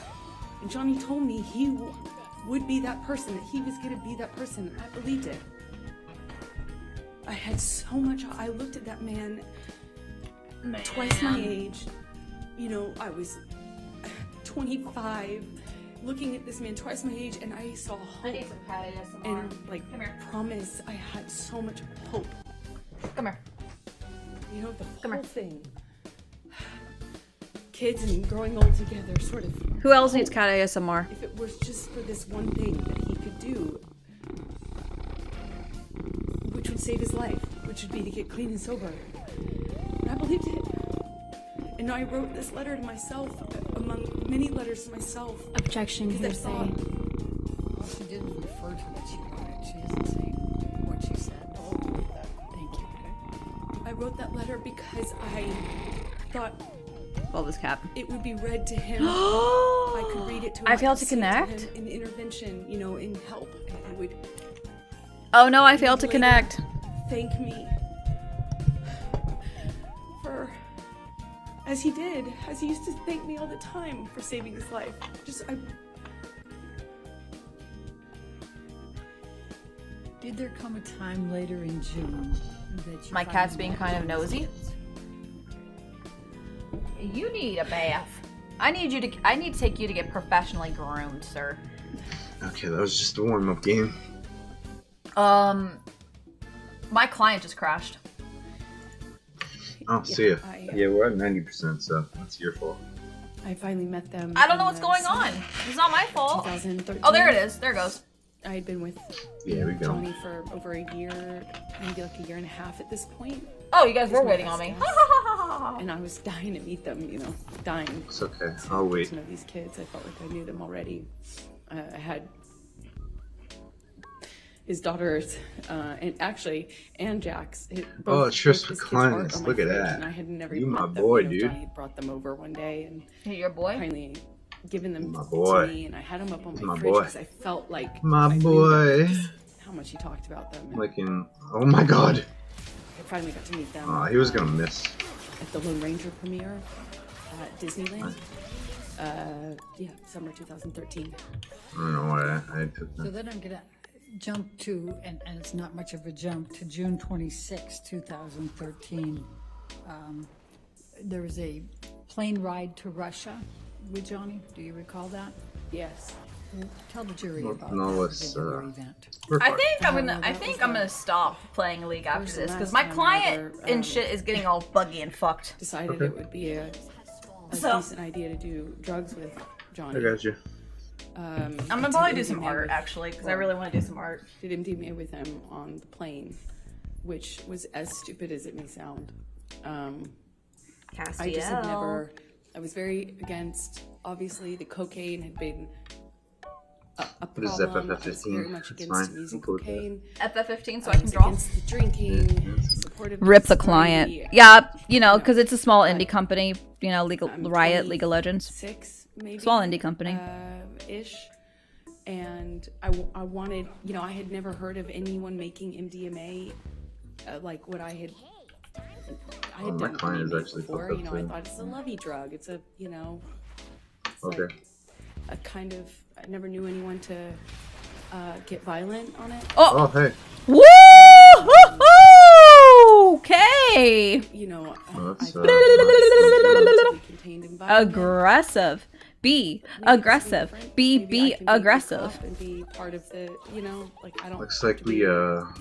and Johnny told me he would be that person, that he was going to be that person. I believed it. I had so much. I looked at that man. Twice my age. I was 25, looking at this man twice my age, and I saw hope. I need some cat ASMR. And Come here. promise. I had so much hope. Come here. The whole thing. Kids and growing old together, sort of. Who else needs cat ASMR? If it was just for this one thing that he could do, which would save his life, which would be to get clean and sober. And I believed it. And I wrote this letter to myself, among many letters to myself. Objection, because I hearsay. thought, She didn't refer to what she wrote. She isn't saying what she said. Thank you. I wrote that letter because I thought Well, this cat. it would be read to him. I could read it to him. I failed could to say connect? him in intervention, in help. And he would Oh no, I failed to later connect. thank me for as he did, as he used to thank me all the time for saving his life. Did there come a time later in June that you My cat's finally being kind of nosy. You need a bath. I need to take you to get professionally groomed, sir. Okay, that was just a warm-up game. My client just crashed. Oh, see ya. Yeah, we're at 90%, so that's your fault. I finally met them. I don't know what's going on. It's not my fault. 2013. Oh, there it is. There it goes. I had been with Johnny for over a year, maybe like a year and a half at this point. Oh, you guys were waiting on me. And I was dying to meet them, dying. It's okay. I'll wait. To know these kids, I felt like I knew them already. I had his daughters, and Jack's. Tris McClines. Look at that. And I had never You met my them. boy, dude. Johnny brought them over one day, and your boy. Finally, given them my boy. to me, and I had them up on My my fridge boy. because I felt like My I knew boy. them, just how much he talked about them. Like in... Oh my god. I finally got to meet them. He was gonna miss. At the Lone Ranger premiere at Disneyland. Summer 2013. I don't know why I took So that. then I'm gonna jump to, and it's not much of a jump, to June 26, 2013. There was a plane ride to Russia with Johnny. Do you recall that? Yes. Tell the jury Well, about no, that let's, particular event. I think I'm gonna stop playing League after this because my client and shit is getting all buggy and fucked. Decided it would be a decent idea to do drugs with Johnny. I got you. I'm gonna probably do some art actually because I really want to do some art. Did MDMA with him on the plane, which was as stupid as it may sound. I just had never. I was very against. Obviously, the cocaine had been a problem. What is I was FF15? very much It's against fine. using I'm cool with that. cocaine. FF15 so I can draw. Against the drinking. Supportive Rip the of client. sobriety. Yeah, because it's a small indie company. Riot, League of Legends. 6 maybe. Small indie company. Ish. And I wanted, I had never heard of anyone making MDMA like what I had my done client is MDMA actually before. fucked up I too. thought it's a lovey drug. It's it's Okay. like a kind of, I never knew anyone to get violent on it. Oh, hey. Woo! Okay. Aggressive. Be aggressive. Be aggressive. And be part of the, I don't. Looks like we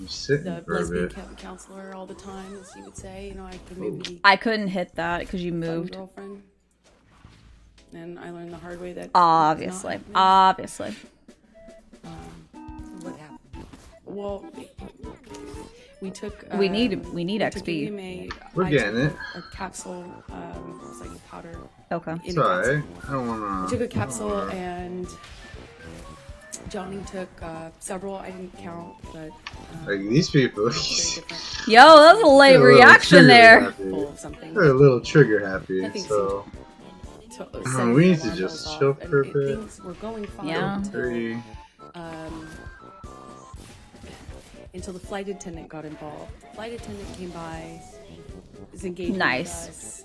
sitting the for a lesbian bit. counselor all the time, as you would say. I could maybe. I couldn't hit that because you fun moved. girlfriend. And I learned the hard way that. Obviously. Obviously. What happened? Well, we took. We need took XP. MDMA. We're getting it. A capsule. It was like a powder. Okay. It's alright. I don't wanna. I took a capsule and Johnny took several. I didn't count, but Like these people. Yo, that was a late They're a little reaction trigger there. happy. They're a little trigger happy, Nothing so. setting We need to alarm just bells chill off, for a and bit. Things were going fine Yeah. until the flight attendant got involved. The flight attendant came by, was engaging Nice. with us.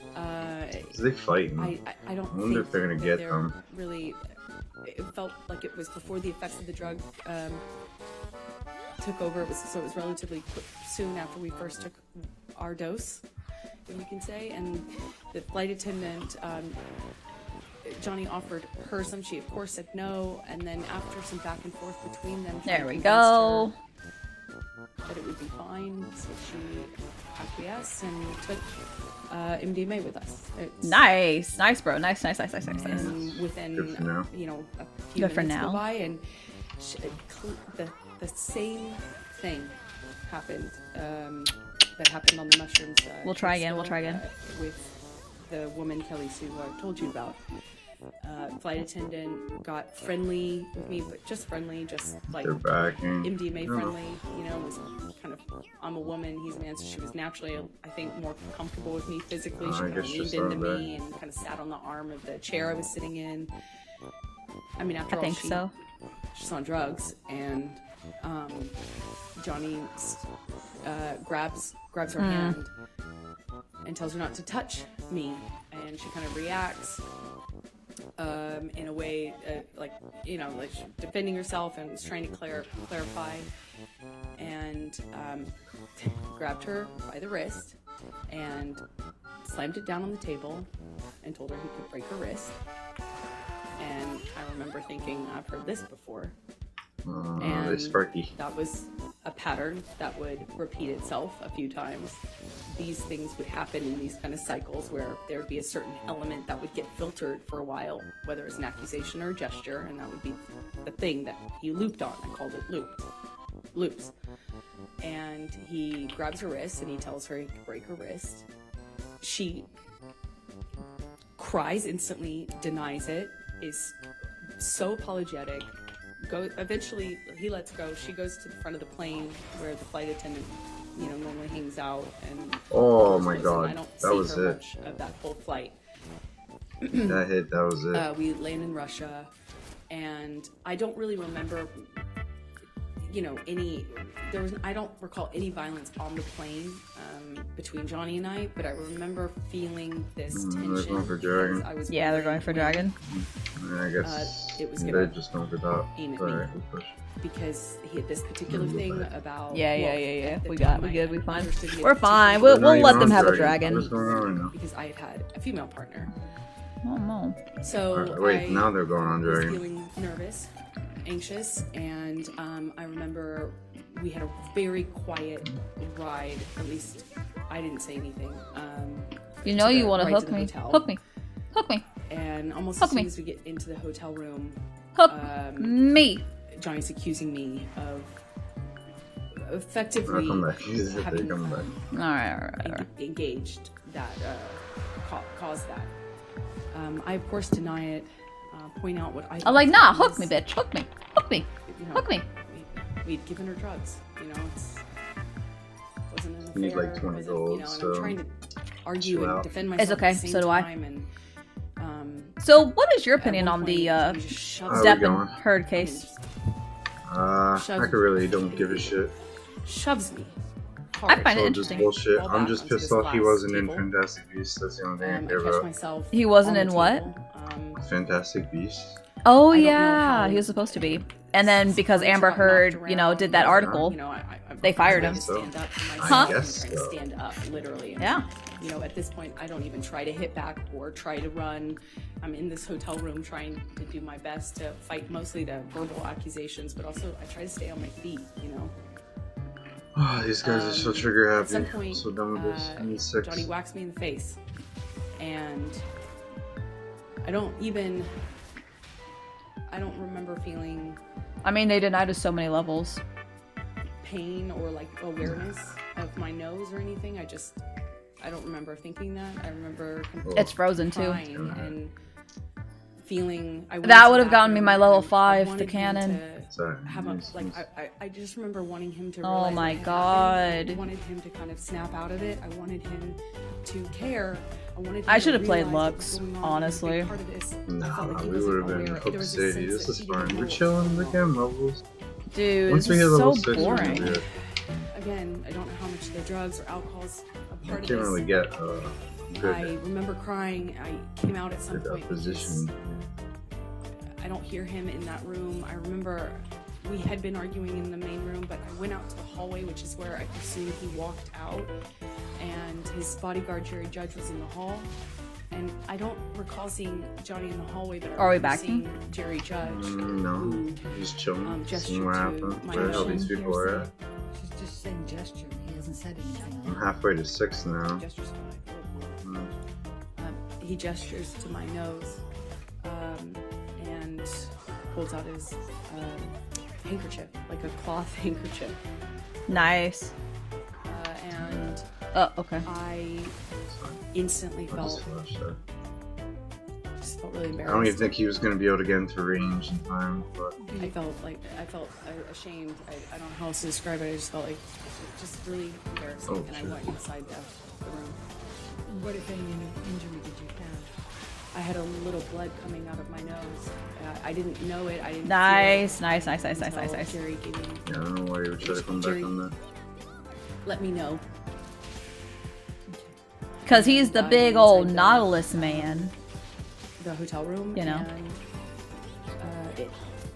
Is they fighting? I don't I wonder think if they're gonna that get they're them. really. It felt like it was before the effects of the drug took over. It was relatively soon after we first took our dose, if you can say. And the flight attendant, Johnny offered her some. She of course said no. And then after some back and forth between them, There we convinced go. her that it would be fine. So she acquiesced and took MDMA with us. Nice. Nice, bro. Nice. And within Good for now. a few Good for minutes now. go by, and the same thing happened that happened on the mushrooms. We'll try again. We'll try again. With the woman Kelly Sue, who I told you about. Flight attendant got friendly with me, but just friendly, just like They're backing. MDMA No. friendly. Was kind of. I'm a woman, he's a man, so she was naturally, I think, more comfortable with me physically. She I kind of guess leaned just into on that. me and kind of sat on the arm of the chair I was sitting in. I mean, after I all, think so. she's on drugs, and Johnny grabs her hand and tells her not to touch me, and and she kind of reacts in a way like she's defending herself and was trying to clarify, and grabbed her by the wrist and slammed it down on the table and told her he could break her wrist. And I remember thinking, I've heard this before. And Sparky. that was a pattern that would repeat itself a few times. These things would happen in these kind of cycles where there would be a certain element that would get filtered for a while, whether it's an accusation or a gesture, and that would be the thing that he looped on. I called it loops. And he grabs her wrist and he tells her he can break her wrist. She cries instantly, denies it, is so apologetic. Eventually he lets go. She goes to the front of the plane where the flight attendant, normally hangs out, and oh my god, I don't that see was her it. much of that whole flight. That was it. We land in Russia, and I don't really remember, I don't recall any violence on the plane between Johnny and I, but I remember feeling this tension. They're going for Dragon. Yeah, they're going for Dragon. I guess it was they're just going for that. aim at Sorry, me. push. Because he had this particular thing about. Yeah. Well, We good. We fine. understood he had We're a fine. particular- We'll let them have a dragon. What's going on right now? Because I had a female partner. Oh no. So Alright, wait, now they're going on I was Dragon. feeling nervous, anxious, and I remember we had a very quiet ride. At least I didn't say anything. You want to ride hook the me. hotel. Hook me. And almost Hook as soon me. as we get into the hotel room, Hook me. Johnny's accusing me of I'll effectively come back. They having come back. Alright. engaged that caused that. I of course deny it. Point out what I. I'm like, nah, thought hook me, was, bitch. Hook me. Hook me. We'd given her drugs. It's wasn't an affair. He's like 20 wasn't, gold, and so I'm trying to argue chill and out. defend myself. It's okay, At the same so do I. time, and, So, what is your opinion at on one the point, he just shoves Depp me and Heard case? I could really don't give a shit. Shoves me. I find it So interesting. just bullshit. Fall I'm back just onto pissed this off he glass wasn't in table. Fantastic Beasts. That's the only thing I I care catch about. myself. He wasn't on the in what? table. Fantastic Beasts. Oh I don't know yeah, how he was supposed to be. And then because Amber got knocked Heard, around, did that article, they fired him. guess so. Stand up for I myself. guess I'm trying so. to stand up, literally. And, Yeah. At this point, I don't even try to hit back or try to run. I'm in this hotel room trying to do my best to fight mostly the verbal accusations, but also I try to stay on my feet. Oh, these guys are so trigger At some happy. point, So done with this. I need 6. Johnny whacks me in the face, and I don't remember feeling I mean, they denied us so many levels. pain or like awareness of my nose or anything. I don't remember thinking that. I remember It's frozen too. crying and feeling. That would have gotten me my level 5, the cannon. I just remember wanting him to. Oh realize my what happened. god. I wanted him to kind of snap out of it. I wanted him to care. I should have played Lux, honestly. Nah, we would have been hooked city. This is fine. We're chilling. Look at levels. Dude, Once this we hit is level so 6, we're gonna boring. be good. Again, I don't know how much the drugs or alcohol's a I part of can't this. really get I good remember crying. I came out at some point. position. I don't hear him in that room. I remember we had been arguing in the main room, but I went out to the hallway, which is where I presume he walked out, and his bodyguard, Jerry Judge, was in the hall. And I don't recall seeing Johnny in the hallway, but I Are we remember back? seeing Jerry Judge. No, he's chilling. gestured Seeing what to happens. my Where the hell nose. these people are at. She's just saying gesture. He hasn't said anything. I'm halfway to 6 now. Gestures to my he gestures to my nose and pulls out his handkerchief, like a cloth handkerchief. Nice. And Oh, okay. I instantly felt really I don't embarrassed. even think he was going to be able to get into range in time, but I felt ashamed. I don't know how else to describe it. I just felt like just really embarrassing, Oh, and I shit. went inside the room. What, if any, injury did you have? I had a little blood coming out of my nose. I didn't know it. I didn't. Nice, feel it nice. until Jerry gave me. yeah, I don't know why you would try to come back Jerry on that. let me know. Cause he's the big old Nautilus man. The hotel room, you know. And it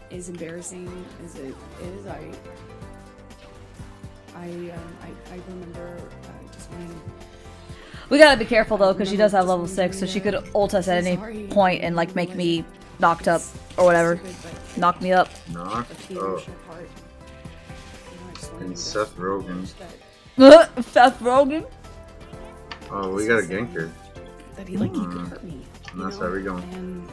is embarrassing as it is. I remember just wanting. We gotta be careful though, because she does have level 6, so she could ult us at any point and like make me knocked up or whatever. Knock me up. Knocked up. And Seth Rogen. Seth Rogen? Oh, we got a ganker. That he could hurt me. And that's how we going. And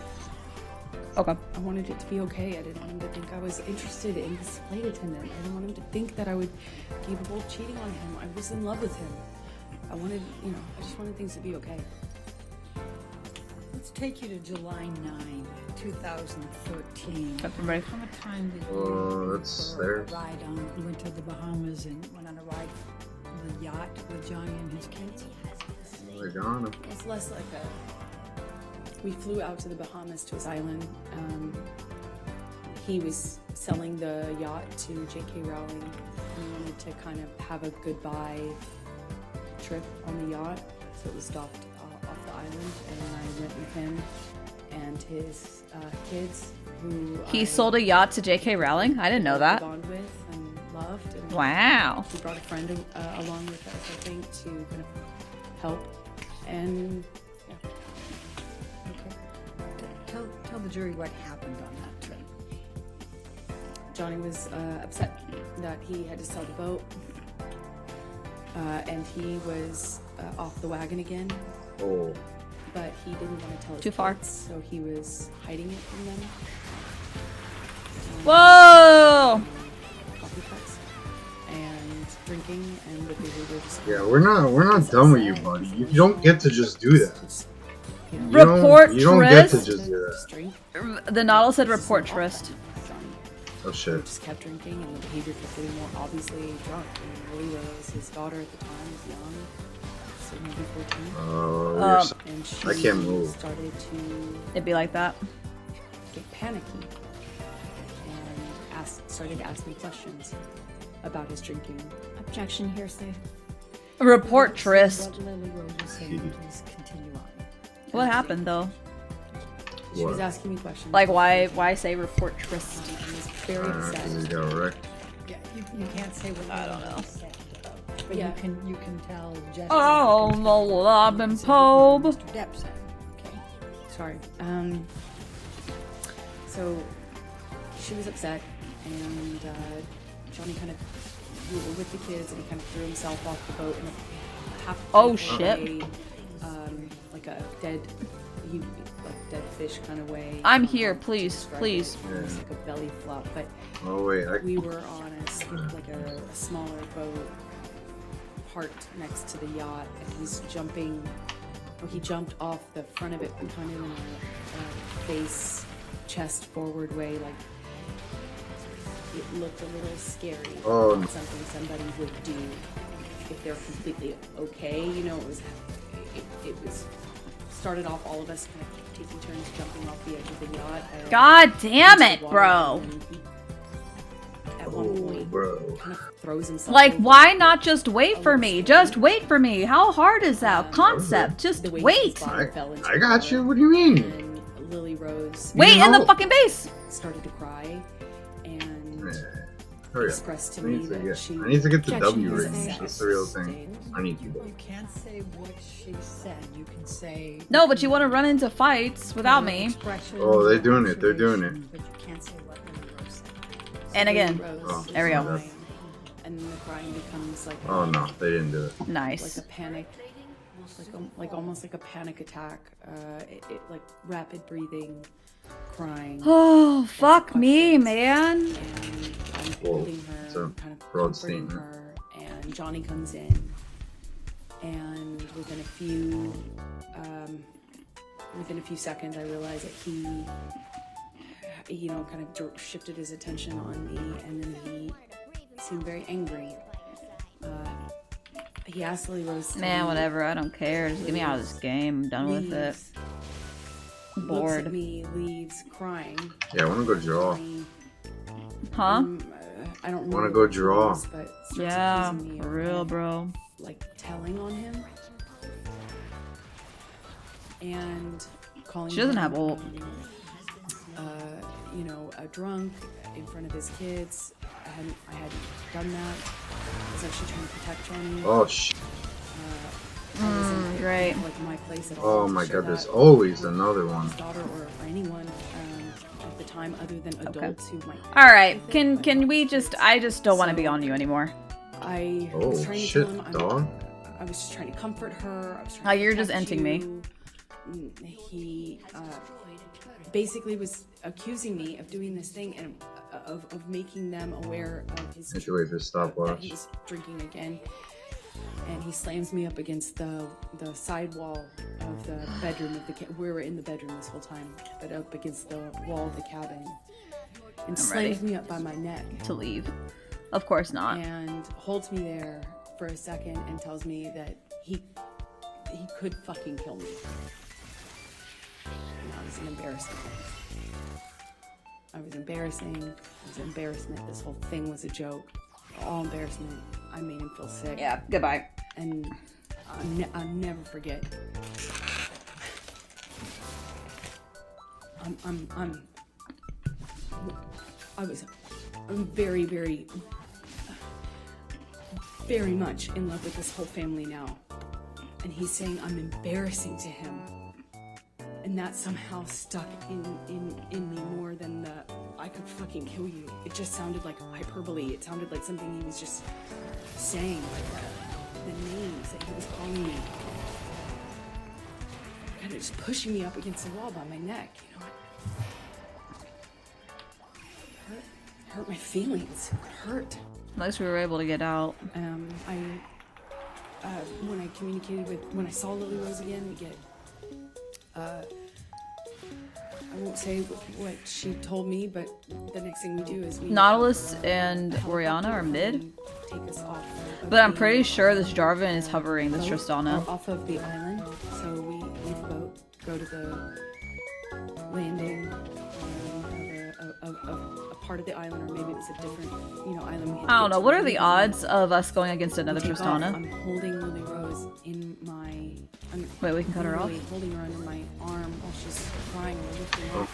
okay. I wanted it to be okay. I didn't want him to think I was interested in this flight attendant. I didn't want him to think that I would be capable of cheating on him. I was in love with him. I wanted, I just wanted things to be okay. Let's take you to July 9, 2013. From right. How much time did that's you there. ride on? You went to the Bahamas and went on a ride on the yacht with Johnny and his kids? They're gone. It's less like that. We flew out to the Bahamas to his island. He was selling the yacht to J.K. Rowling. We wanted to kind of have a goodbye trip on the yacht, so it was docked off the island, and I went with him and his kids, who He sold a yacht to J.K. Rowling? I didn't know that. bond with and loved. And Wow. He brought a friend along with us, I think, to kind of help. And yeah. Tell the jury what happened on that trip. Johnny was upset that he had to sell the boat, and he was off the wagon again. Oh. But he didn't want to tell his Too far. kids, so he was hiding it from them. Whoa! Coffee cups and drinking, and the behavior just. Yeah, we're not done with you, buddy. You don't get to just do that. Report You don't get to Trist. just do that. The Nautilus said report Trist. Oh shit. Just kept drinking, and the behavior kept getting more obviously drunk. And Lily Rose, his daughter at the time, was young, so maybe 14. Oh, And she I can't move. started to It'd be like that. get panicky and started to ask me questions about his drinking. Objection, hearsay. Report Trist. What Lily Rose is saying, please continue on. What happened though? She was asking me questions. Like why say report Trist? I was very upset. You got wrecked. Yeah, you can't say what I don't know. But Yeah. you can tell Jessica. Oh, the love and probe. Mr. Depp said. Okay. Sorry. So she was upset, and Johnny kind of, we were with the kids, and he kind of threw himself off the boat in a half. Oh, shit. Like a dead fish kind of way. I'm here, please, please. Almost like a belly flop, but Oh wait, we were on a smaller boat parked next to the yacht, and he's jumping. Or he jumped off the front of it, kind of in a face, chest forward way, like it looked a little scary. Oh. Not something somebody would do if they're completely okay. It was started off all of us kind of taking turns jumping off the edge of the yacht. God damn it, into the bro. water, and at one point, kind of throws himself. Like, over. why not just wait for me? Just wait for me. How hard is that concept? Just The way wait. his body fell into I the got water, you. What do you mean? And Lily Rose Wait in the fucking base. started to cry and Hurry up. expressed to I me need to that get. she. I need to get the Objection, W was ring. upset. That's the real thing. I need to. You can't say what she said. You can say. No, but you want to run into fights without me. Oh, they're doing it. They're doing it. But you can't say what Lily Rose said. And again. Oh, There we go. okay. And the crying becomes like. Oh no, they didn't do it. Nice. Like a panic, like almost like a panic attack. It like rapid breathing, crying. Oh, fuck me, man. And I'm holding her, So, kind of broad comforting statement. her, and Johnny comes in, and within a few seconds, I realize that he, kind of shifted his attention on me, and then he seemed very angry. He asked Lily Rose to Man, leave. whatever. I don't care. Just get me out of this game. I'm done with it. Leaves. I'm Looks bored. at me, leaves, crying. Yeah, I want to go draw. Huh? I don't Wanna remember go what it draw. was, but starts Yeah, accusing me for of, real, bro. like telling on him. and calling She doesn't him, have ult. you know, a drunk in front of his kids. I hadn't done that. I was actually trying to protect Johnny. Oh shit. I wasn't great. like my place at all. Oh to my share god, there's that always with another one. his daughter or anyone at the time, other than adults who might. All right, can we just? I just don't want to be on you anymore. I Oh was trying shit, to tell him dog. I was just trying to comfort her. I was trying Oh, to you're just protect inting me. you. He basically was accusing me of doing this thing and of making them aware of his. Hit you with his stopwatch. He's drinking again, and he slams me up against the side wall of the bedroom of the we were in the bedroom this whole time, but up against the wall of the cabin, and I'm slams ready me up by my neck to leave. Of course not. and holds me there for a second and tells me that he could fucking kill me. And that was an embarrassment. I was embarrassing. It was embarrassment. This whole thing was a joke. All embarrassment. I made him feel sick. Yeah. Goodbye. And I'll never forget. I'm very, very, very much in love with this whole family now. And he's saying I'm embarrassing to him. And that somehow stuck in me more than the I could fucking kill you. It just sounded like hyperbole. It sounded like something he was just saying, like the names that he was calling me. Kind of just pushing me up against the wall by my neck, you know. Hurt my feelings. It hurt. At least we were able to get out. When I communicated when I saw Lily Rose again, we get, I won't say what she told me, but the next thing we do is we Nautilus and Oriana are mid, take us off. but I'm pretty sure this Jarvan is hovering this boat Tristana. or off of the island, so we leave the boat, go to the landing of a part of the island, or maybe it was a different, island. We had to I don't get know. to. What are the odds of us going against another We take off. Tristana? I'm holding Lily Rose in my. Wait, we can cut her off? literally holding her under my arm while she's crying and lifting her up.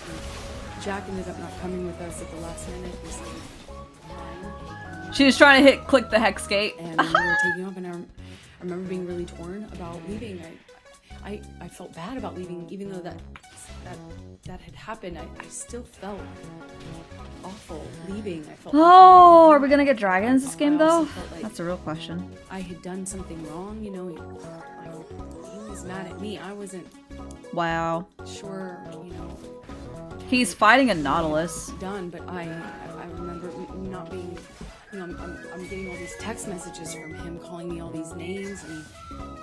And Jack ended up not coming with us at the last minute. He started crying. She was trying to click the hex gate. And we were taking off, and I remember being really torn about leaving. I felt bad about leaving, even though that had happened. I still felt awful leaving. I felt Oh, are we gonna get dragons this game though? like That's a real question. I had done something wrong, he was mad at me. I wasn't Wow. sure, He's fighting a Nautilus. done, but I remember not being, I'm getting all these text messages from him calling me all these names, and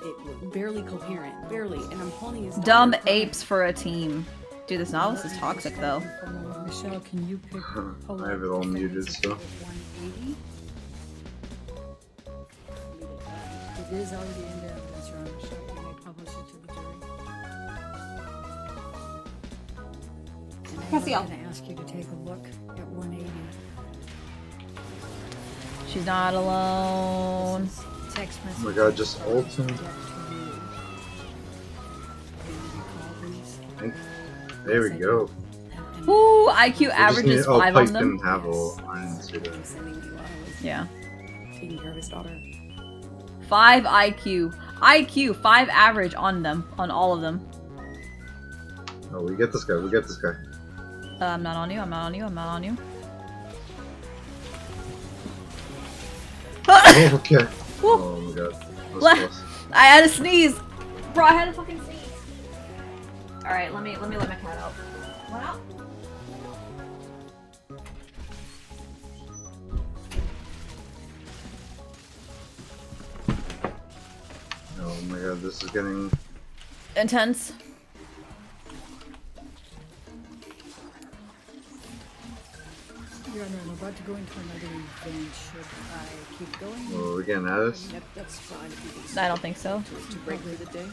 it barely coherent, barely, and I'm holding his Dumb daughter. apes for a team. Dude, this Nautilus is toxic though. Michelle, can you pick I have it all muted, so. 180? It is already in there, that's your own show. Can you publish it to the jury? And I'm going to ask you to take a look at 180. She's not alone. Text Oh message. my god, just ult him. There we go. Ooh, IQ We average just is need- 5 Pike on them. didn't have ult. I didn't see that. Yeah. Taking care of his daughter. 5 IQ. IQ, 5 average on them. On all of them. Oh, we get this guy. We get this guy. I'm not on you, I'm not on you, I'm not on you. Oh, okay. Oh my god. That was close. I had a sneeze! Bro, I had a fucking sneeze. Alright, let me let my cat out. What out? Oh my god, this is getting Intense. Your Honor, I'm about to go into another event. Should I keep going? Oh, we're getting at us? That's fine if you I don't think so. to break for the day.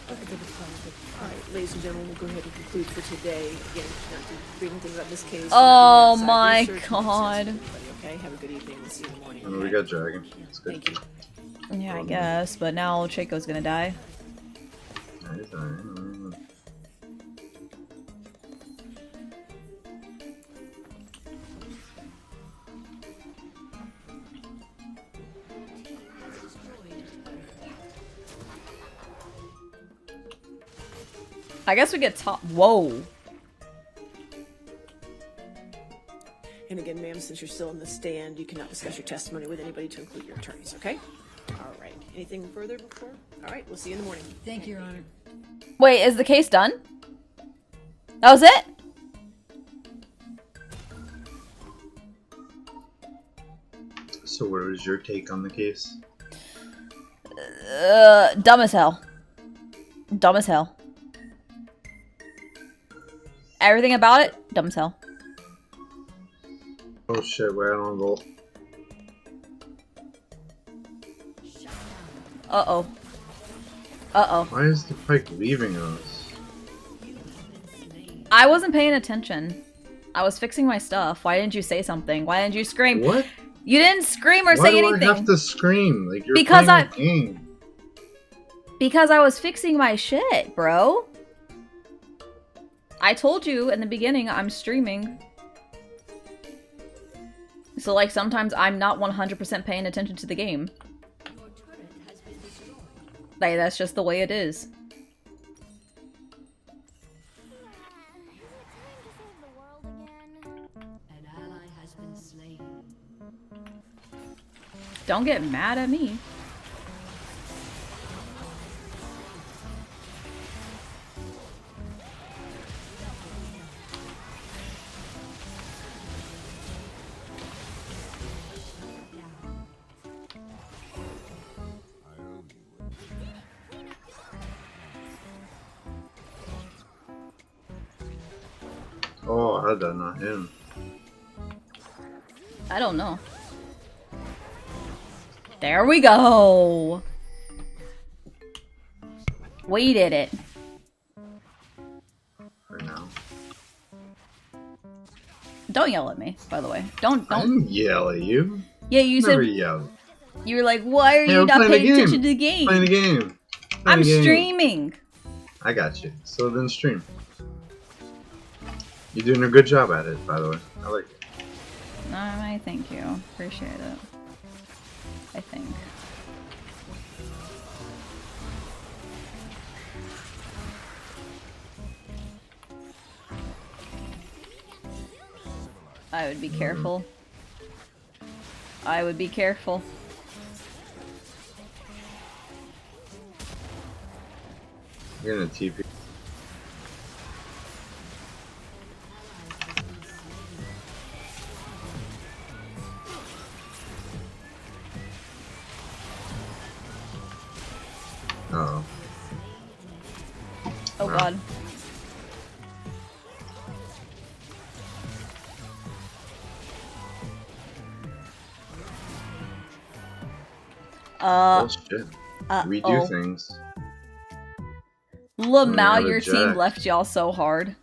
All right, ladies and gentlemen, we'll go ahead and conclude for today. Again, not to bring anything about this case. Oh Outside my research, god. everybody, okay, have a good evening. We'll see you in the morning. Oh, we got Dragon. It's good. Thank you. Yeah, I guess, but now Chaco's gonna die. Nice, alright. I guess we get top. Whoa. And again, ma'am, since you're still in the stand, you cannot discuss your testimony with anybody to include your attorneys, okay? All right. Anything further before? All right, we'll see you in the morning. Thank you, Your Honor. Wait, is the case done? That was it? So what was your take on the case? Dumb as hell. Dumb as hell. Everything about it, dumb as hell. Oh shit, we're out on goal. Uh-oh. Uh-oh. Why is the pike leaving us? I wasn't paying attention. I was fixing my stuff. Why didn't you say something? Why didn't you scream? What? You didn't scream or Why say do anything. I have to scream? Like you're Because playing a game. Because I was fixing my shit, bro. I told you in the beginning I'm streaming. So like sometimes I'm not 100% paying attention to the game. Like that's just the way it is. Don't get mad at me. Oh, how'd that not him? I don't know. There we go. We did it. For now. Don't yell at me, by the way. Don't. I didn't yell at you. Yeah, you Never said. yelled. You were like, "Why are Hey, you I'm not playing the paying attention to the game?" Playing the game. I'm the game. streaming. I got you. So then stream. You're doing a good job at it, by the way. I like it. I thank you. Appreciate it. I think. I would be careful. I would be careful. You're gonna TP. Uh-oh. Oh god. Oh shit. Redo things. Lamau, your Jack. team left y'all so hard.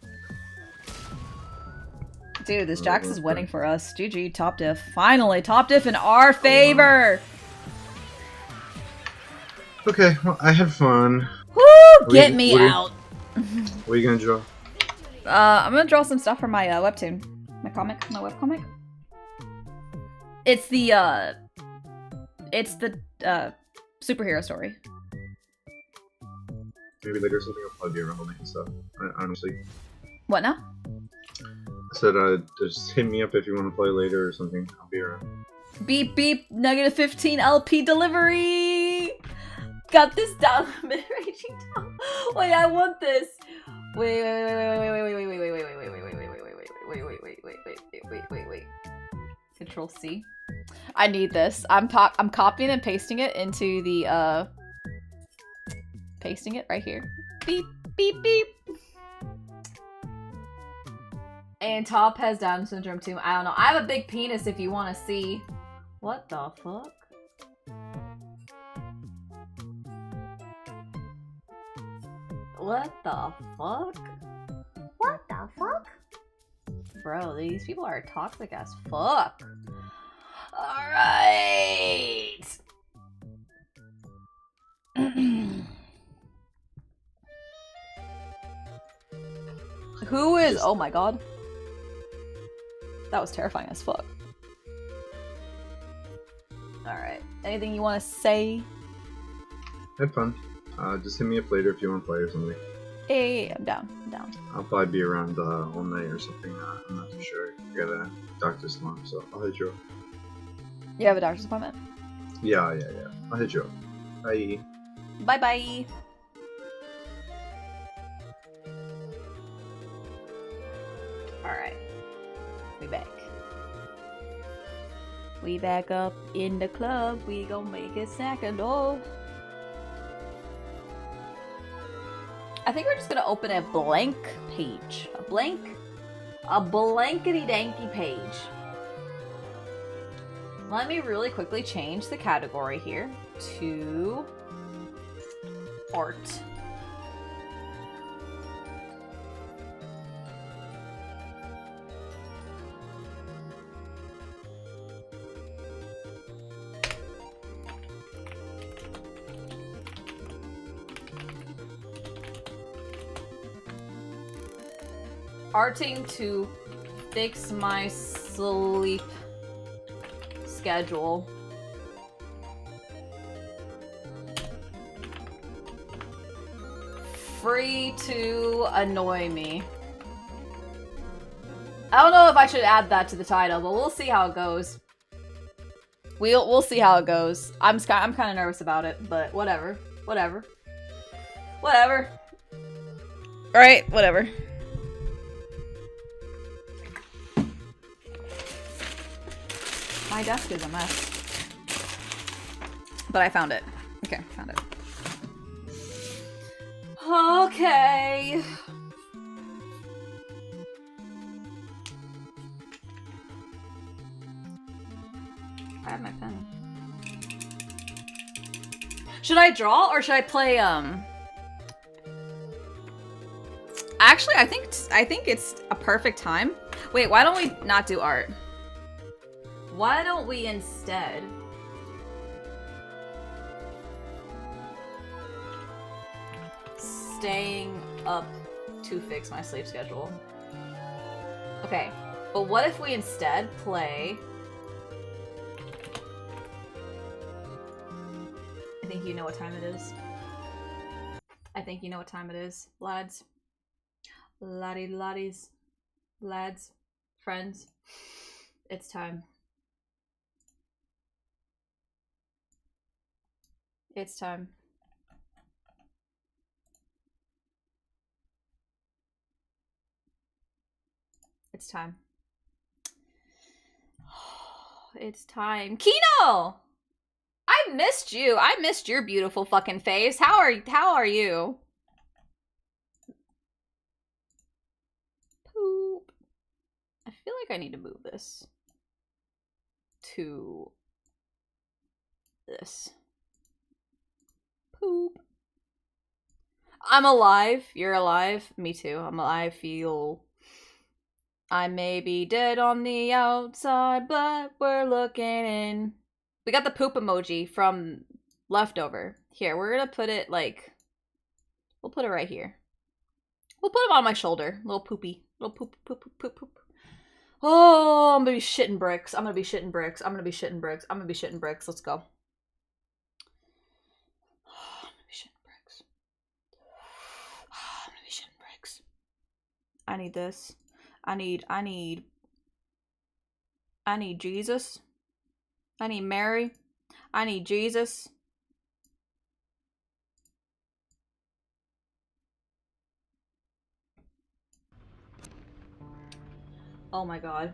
Dude, this Jax is winning for us. GG, top diff. Finally, top diff in our favor! Okay, well, I had fun. Woo! Get me out! What are you gonna draw? I'm gonna draw some stuff for my webtoon. My webcomic. It's the superhero story. Maybe later something will probably be around making stuff. Honestly. What now? I said, just hit me up if you want to play later or something. I'll be around. Beep beep, -15 LP delivery! Got this down, mid-raging down. Wait, I want this. Wait. Control C. I need this. I'm copying and pasting it into the pasting it right here. Beep beep beep. And Top has Down syndrome too. I don't know. I have a big penis if you want to see. What the fuck? What the fuck? What the fuck? Bro, these people are toxic as fuck. Alright. Who is... Oh my god. That was terrifying as fuck. Alright. Anything you want to say? Had fun. Just hit me up later if you want to play or something. Hey, I'm down. I'm down. I'll probably be around all night or something. I'm not too sure. I got a doctor's tomorrow, so I'll hit you up. You have a doctor's appointment? Yeah. I'll hit you up. Bye. Bye-bye. Alright. We back. We back up in the club. We gon' make it second. Oh. I think we're just gonna open a blank page. A blankety-danky page. Let me really quickly change the category here to art. Arting to fix my sleep schedule. Free to annoy me. I don't know if I should add that to the title, but we'll see how it goes. We'll see how it goes. I'm kind of nervous about it, but whatever. All right, whatever. My desk is a mess. But I found it. Okay, found it. Okay. I have my pen. Should I draw or should I play Actually, I think it's a perfect time. Wait, why don't we not do art? Why don't we instead staying up to fix my sleep schedule? Okay, but what if we instead play... I think you know what time it is. I think you know what time it is, lads. Laddies. Lads. Friends. It's time. It's time. It's time. It's time. Kino! I missed you. I missed your beautiful fucking face. How are you? Poop. I feel like I need to move this to this. Poop. I'm alive. You're alive. Me too. I feel I may be dead on the outside, but we're looking in. We got the poop emoji from Leftover. Here, we're gonna put it like, we'll put it right here. We'll put him on my shoulder. Little poopy. Little poop. Oh, I'm gonna be shitting bricks. I'm gonna be shitting bricks. Let's go. I need this. I need Jesus. I need Mary. I need Jesus. Oh my god.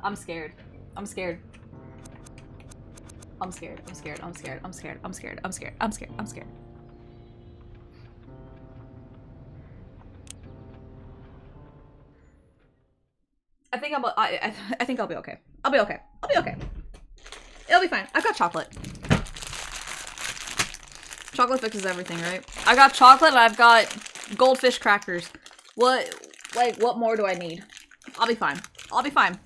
I'm scared. I'm scared. I think I'll be okay. I'll be okay. It'll be fine. I've got chocolate. Chocolate fixes everything, right? I got chocolate and I've got goldfish crackers. What more do I need? I'll be fine. I'll be fine.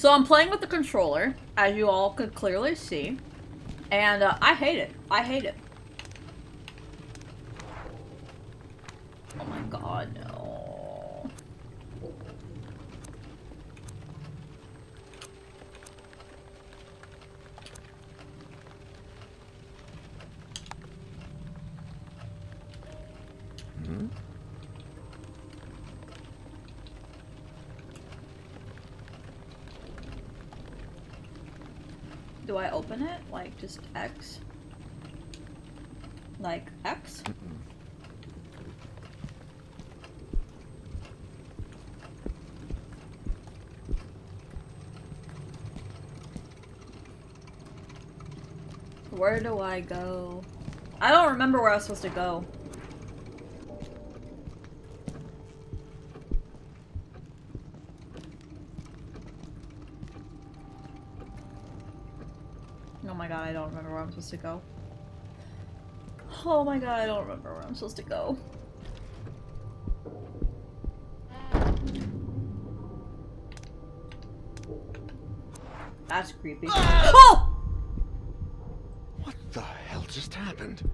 So I'm playing with the controller, as you all could clearly see, and I hate it. I hate it. Oh my god, no. Hmm? Do I open it? Like, just X? Like, X? Where do I go? I don't remember where I was supposed to go. Oh my god, I don't remember where I'm supposed to go. Oh my god, I don't remember where I'm supposed to go. That's creepy. Oh! What the hell just happened?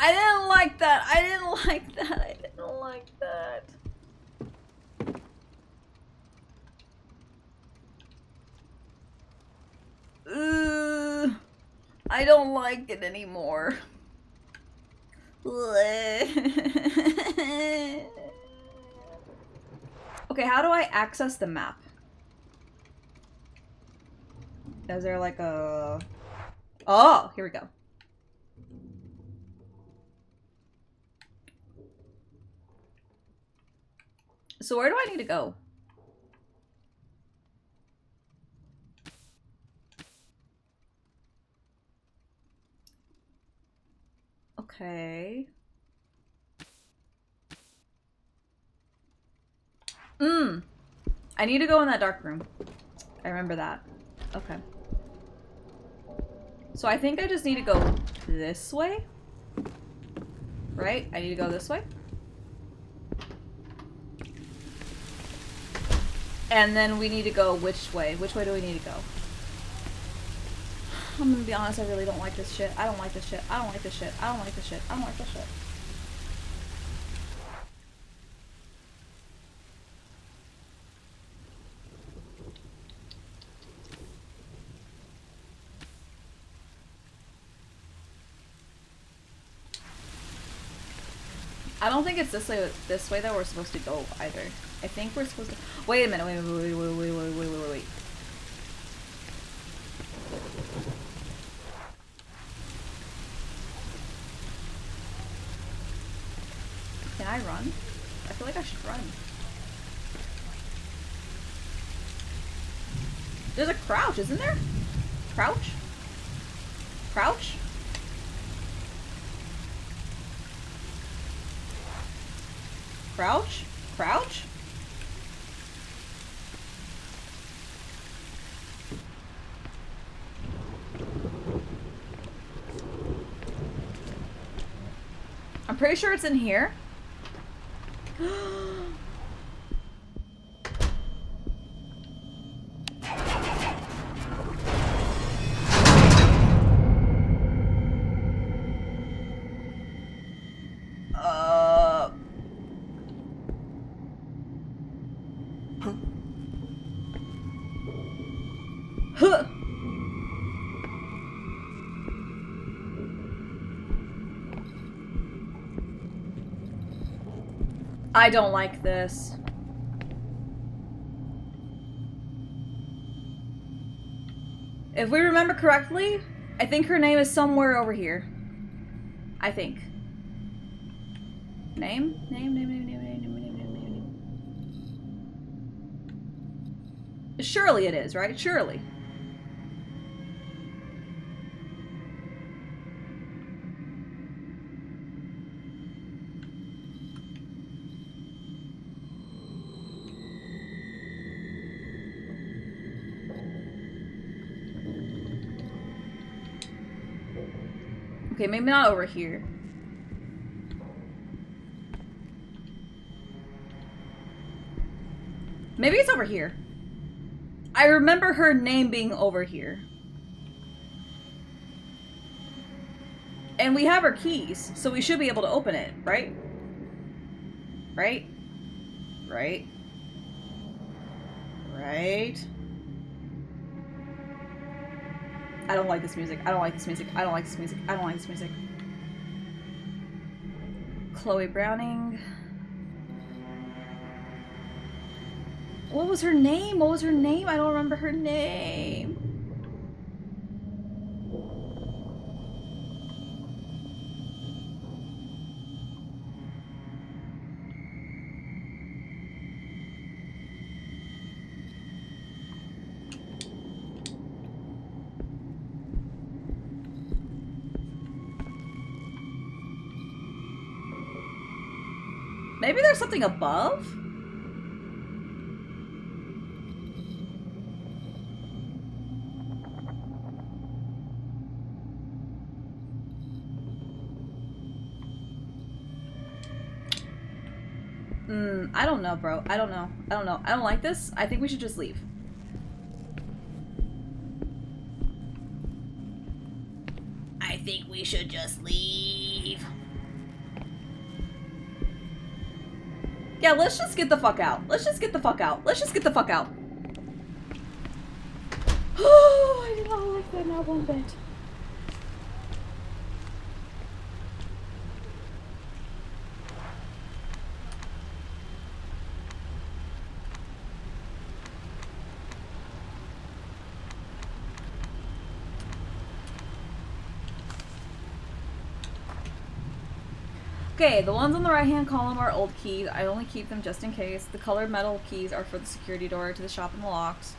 I didn't like that. I didn't like that. I didn't like that. I don't like it anymore. Okay, how do I access the map? Is there like a... Oh, here we go. So where do I need to go? Okay. I need to go in that dark room. I remember that. Okay. So I think I just need to go this way. Right? I need to go this way. And then we need to go which way? Which way do we need to go? I'm gonna be honest, I really don't like this shit. I don't like this shit. I don't like this shit. I don't like this shit. I don't like this shit. I don't think it's this way that we're supposed to go either. I think we're supposed to... Wait a minute, wait. Can I run? I feel like I should run. There's a crouch, isn't there? Crouch? Crouch? Crouch? Crouch? I'm pretty sure it's in here. Huh. I don't like this. If we remember correctly, I think her name is somewhere over here. I think. Name? Surely it is, right? Surely. Okay, maybe not over here. Maybe it's over here. I remember her name being over here. And we have her keys, so we should be able to open it, right? Right? Right? Right? I don't like this music. I don't like this music. I don't like this music. I don't like this music. Chloe Browning. What was her name? What was her name? I don't remember her name. Maybe there's something above? I don't know, bro. I don't know. I don't know. I don't like this. I think we should just leave. I think we should just leave. Yeah, let's just get the fuck out. Let's just get the fuck out. Let's just get the fuck out. Oh, I did not like that, not one bit. Okay, the ones on the right-hand column are old keys. I only keep them just in case. The colored metal keys are for the security door to the shop and the locks.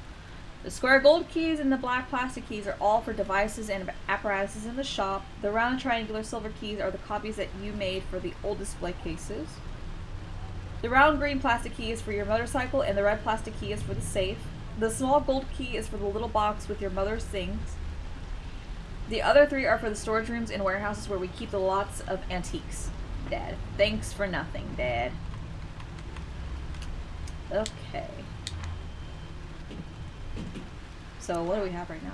The square gold keys and the black plastic keys are all for devices and apparatuses in the shop. The round triangular silver keys are the copies that you made for the old display cases. The round green plastic key is for your motorcycle, and the red plastic key is for the safe. The small gold key is for the little box with your mother's things. The other three are for the storage rooms and warehouses where we keep the lots of antiques. Dad. Thanks for nothing, Dad. Okay. So what do we have right now?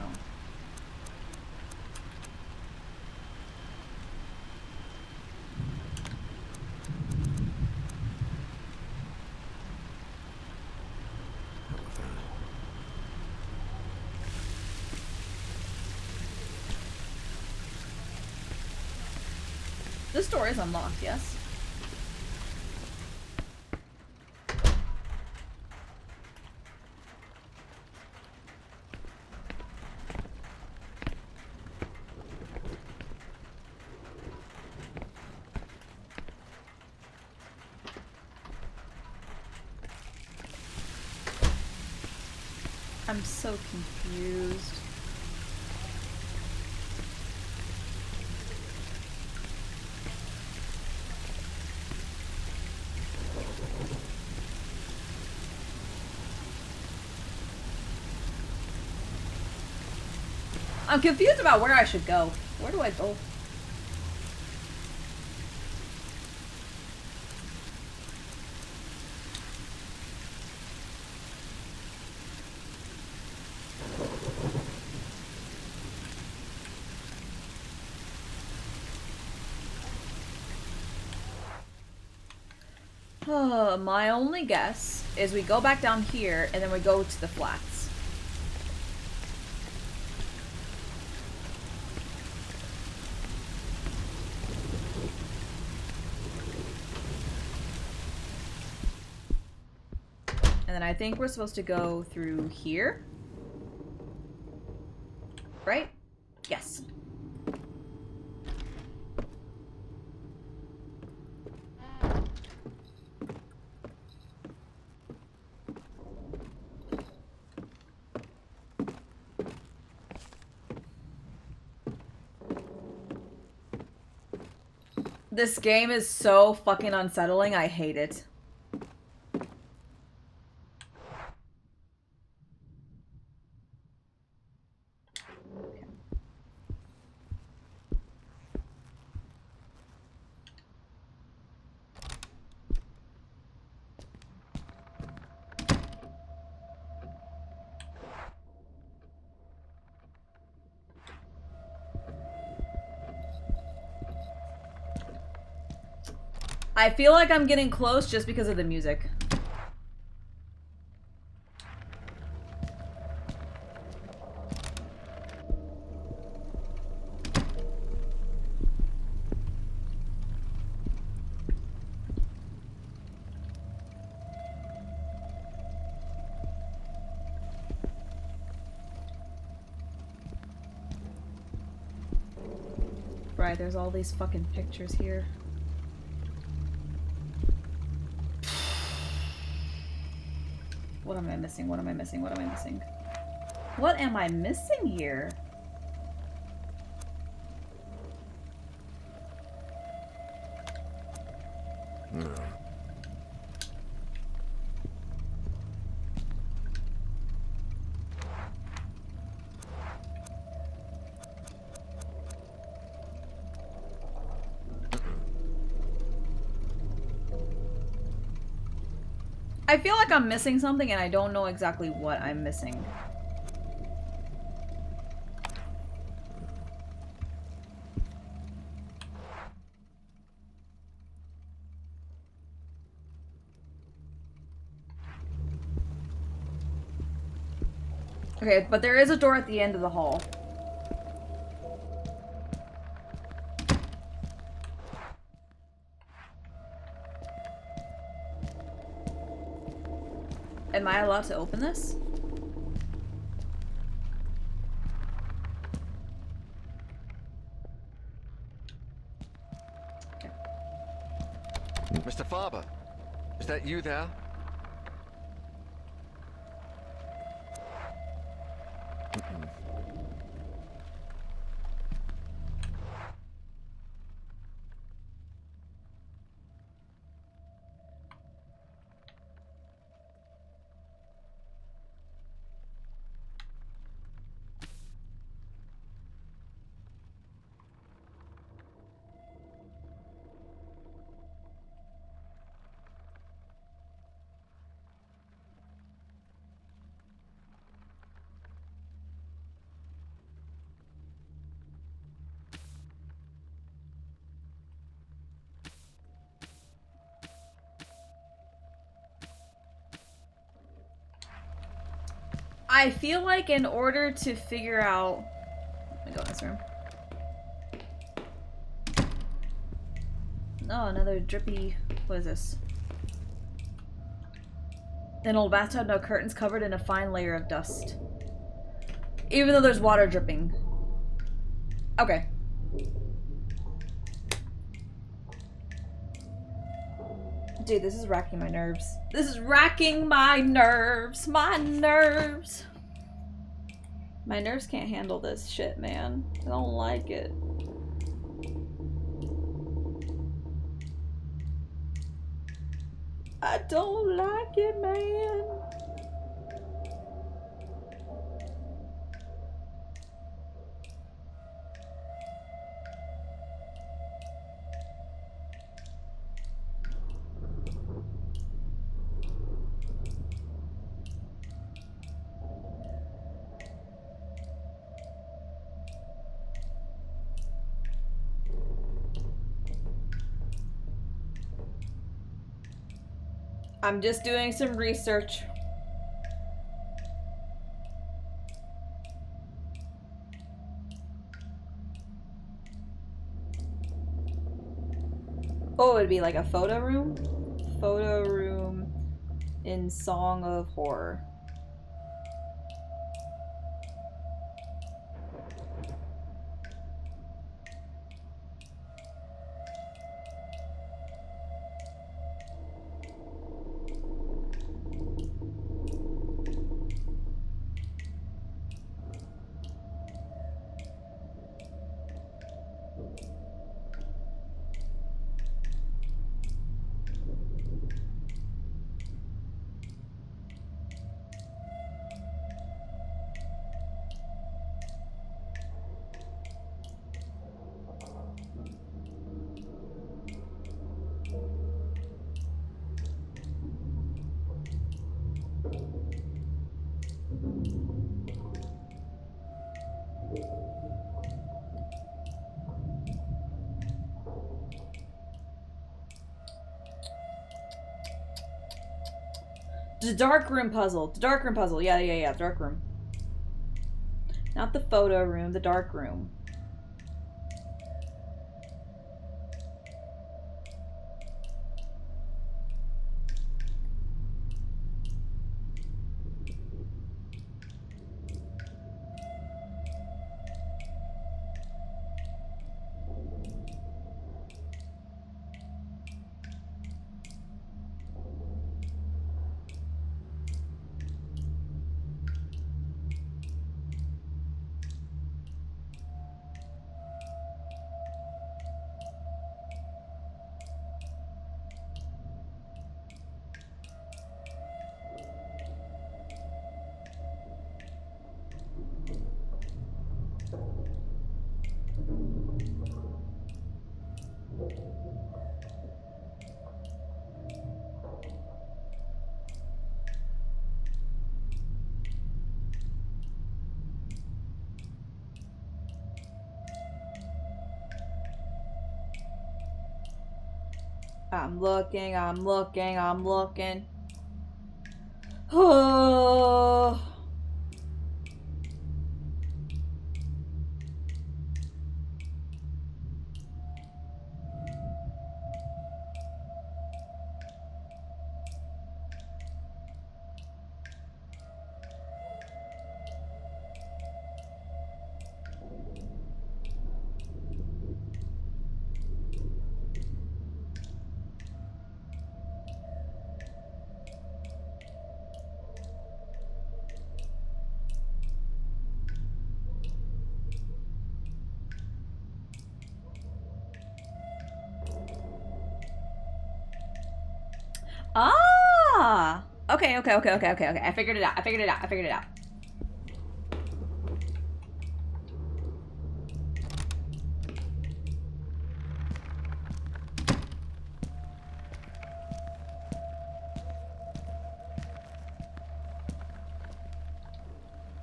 This door is unlocked, yes? I'm so confused. I'm confused about where I should go. Where do I go? My only guess is we go back down here and then we go to the flats. And then I think we're supposed to go through here. Right? Yes. This game is so fucking unsettling. I hate it. I feel like I'm getting close just because of the music. Right, there's all these fucking pictures here. What am I missing? What am I missing? What am I missing? What am I missing here? No. I feel like I'm missing something and I don't know exactly what I'm missing. Okay, but there is a door at the end of the hall. Am I allowed to open this? Okay. Mr. Farber, is that you there? I feel like in order to figure out... Let me go in this room. Oh, another drippy... What is this? An old bathtub, no curtains, covered in a fine layer of dust. Even though there's water dripping. Okay. Dude, this is racking my nerves. This is racking my nerves. My nerves. My nerves can't handle this shit, man. I don't like it. I don't like it, man. I'm just doing some research. Oh, it'd be like a photo room? Photo room in Song of Horror. The dark room puzzle. The dark room puzzle. Yeah, yeah, yeah. Dark room. Not the photo room. The dark room. I'm looking, I'm looking, I'm looking. Oh. Ah! Okay, okay, okay, okay, okay, okay. I figured it out. I figured it out. I figured it out.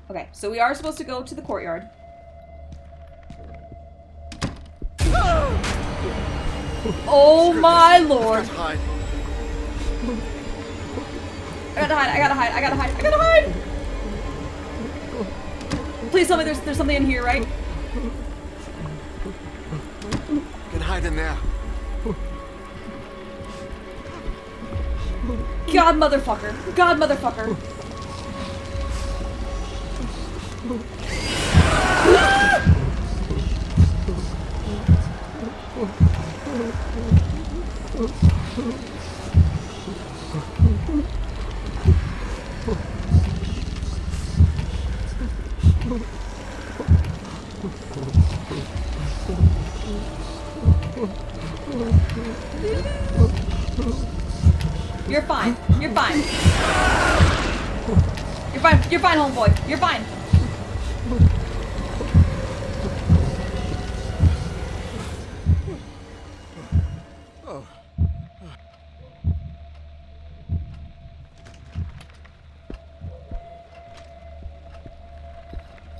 Okay, so we are supposed to go to the courtyard. Oh my lord! I gotta hide, I gotta hide, I gotta hide, I gotta hide! Please tell me there's something in here, right? You can hide in there. God motherfucker. God motherfucker. You're fine. You're fine. You're fine. You're fine, homeboy. You're fine.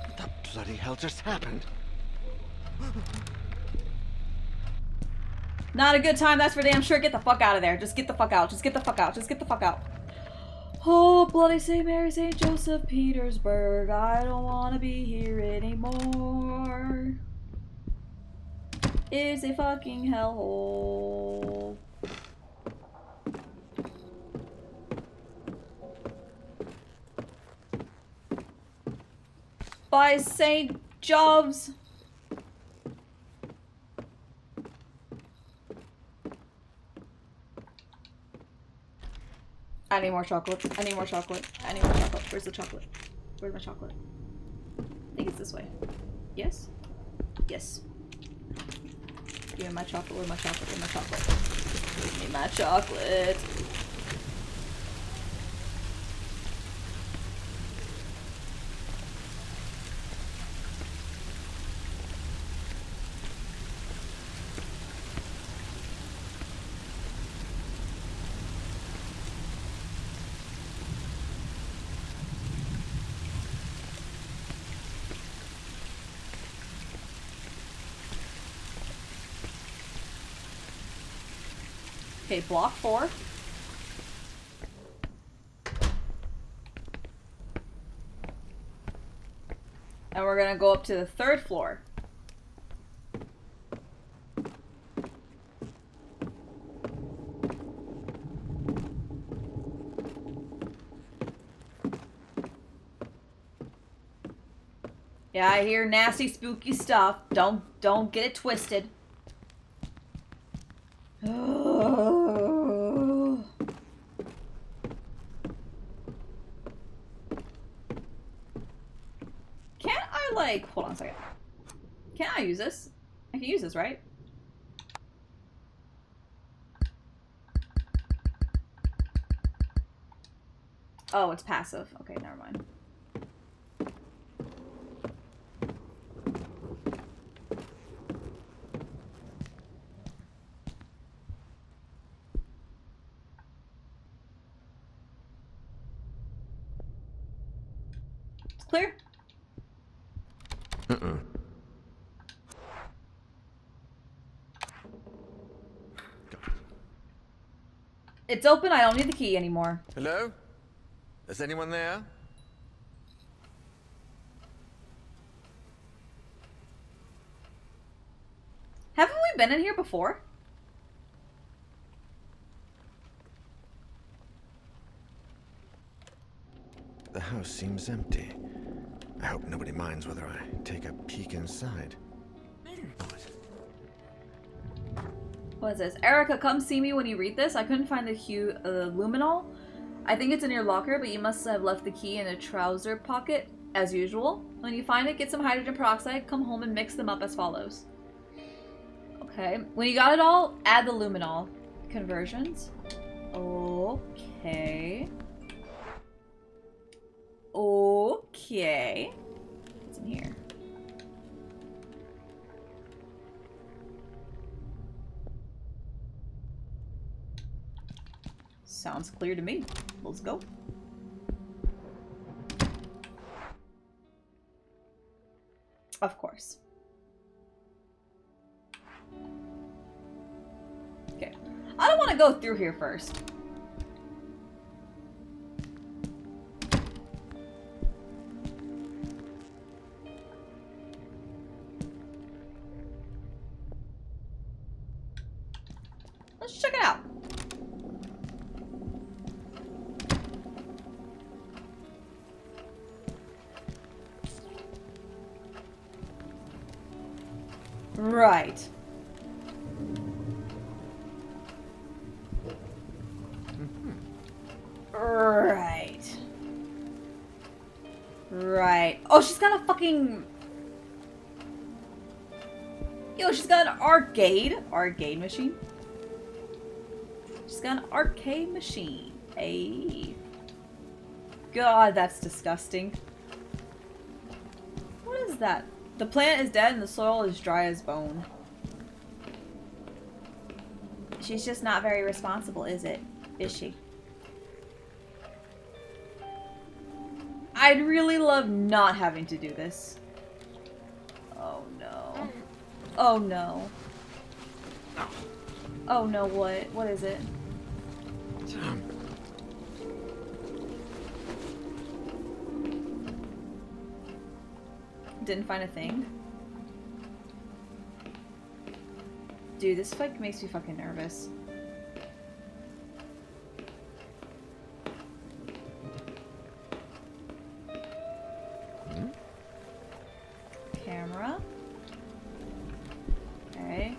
What the bloody hell just happened? Not a good time, that's for damn sure. Get the fuck out of there. Just get the fuck out. Just get the fuck out. Just get the fuck out. Oh, bloody St. Mary, St. Joseph, Petersburg. I don't want to be here anymore. It's a fucking hellhole. By St. Jobs. I need more chocolate. I need more chocolate. I need more chocolate. Where's the chocolate? Where's my chocolate? I think it's this way. Yes? Yes. Give me my chocolate. Where's my chocolate? Where's my chocolate? Give me my chocolate. Okay, block 4. And we're gonna go up to the 3rd floor. Yeah, I hear nasty, spooky stuff. Don't get it twisted. Can't I, like, hold on a second. Can't I use this? I can use this, right? Oh, it's passive. Okay, never mind. It's clear. It's open. I don't need the key anymore. Hello? Is anyone there? Haven't we been in here before? The house seems empty. I hope nobody minds whether I take a peek inside. What is this? Erica, come see me when you read this. I couldn't find the luminol. I think it's in your locker, but you must have left the key in a trouser pocket, as usual. When you find it, get some hydrogen peroxide, come home and mix them up as follows. Okay. When you got it all, add the luminol. Conversions. Okay. Okay. What's in here? Sounds clear to me. Let's go. Of course. Okay. I don't want to go through here first. Let's check it out. Right. Right. Right. Oh, she's got a fucking... Yo, she's got an arcade machine. She's got an arcade machine. Hey. God, that's disgusting. What is that? The plant is dead and the soil is dry as bone. She's just not very responsible, is it? Is she? I'd really love not having to do this. Oh no. Oh no. Oh no, what? What is it? Didn't find a thing. Dude, this like makes me fucking nervous. Camera. Okay.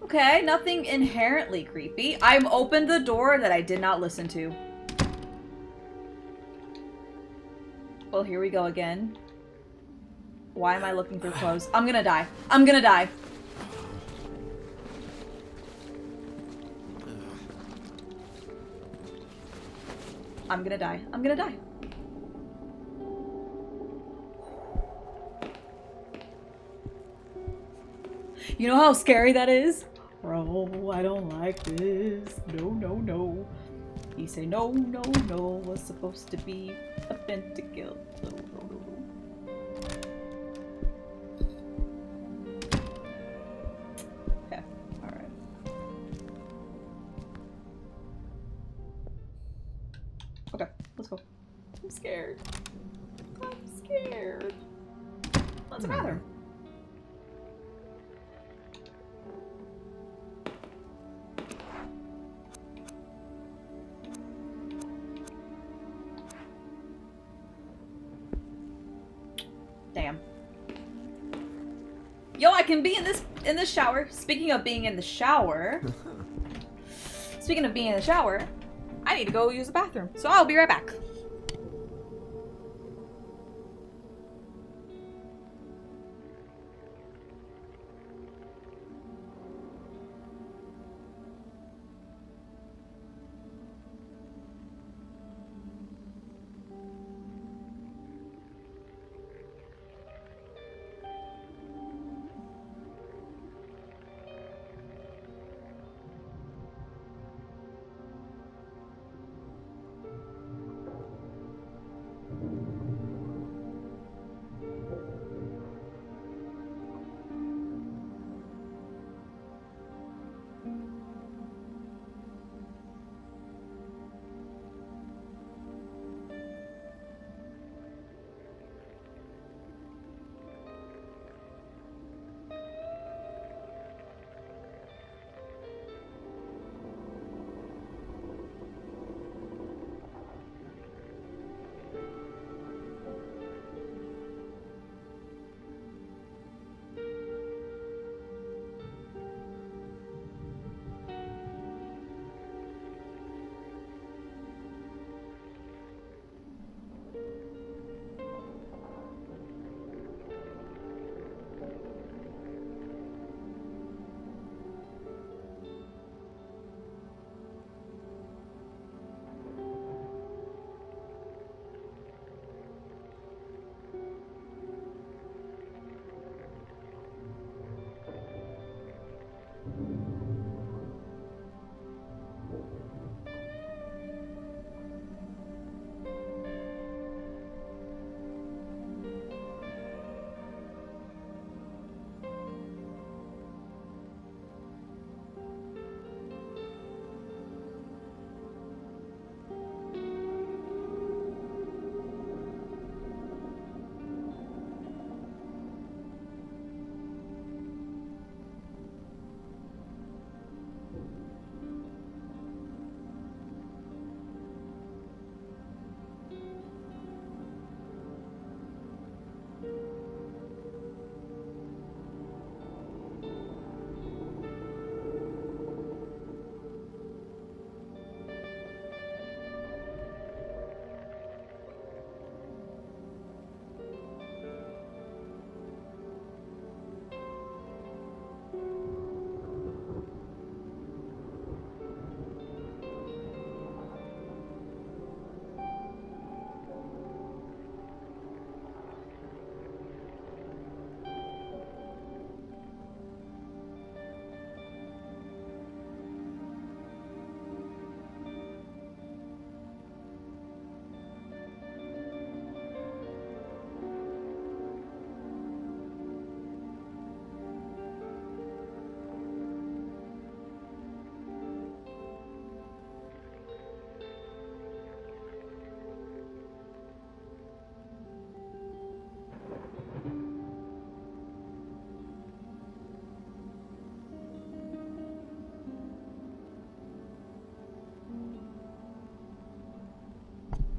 Okay, nothing inherently creepy. I've opened the door that I did not listen to. Well, here we go again. Why am I looking through clothes? I'm gonna die. I'm gonna die. I'm gonna die. I'm gonna die. You know how scary that is? Bro, I don't like this. No, no, no. He say no, no, no. Was supposed to be a pentakill. No, no, no, no. Okay, alright. Okay, let's go. I'm scared. I'm scared. That's a bathroom. Damn. Yo, I can be in this shower. Speaking of being in the shower. Speaking of being in the shower, I need to go use the bathroom. So I'll be right back.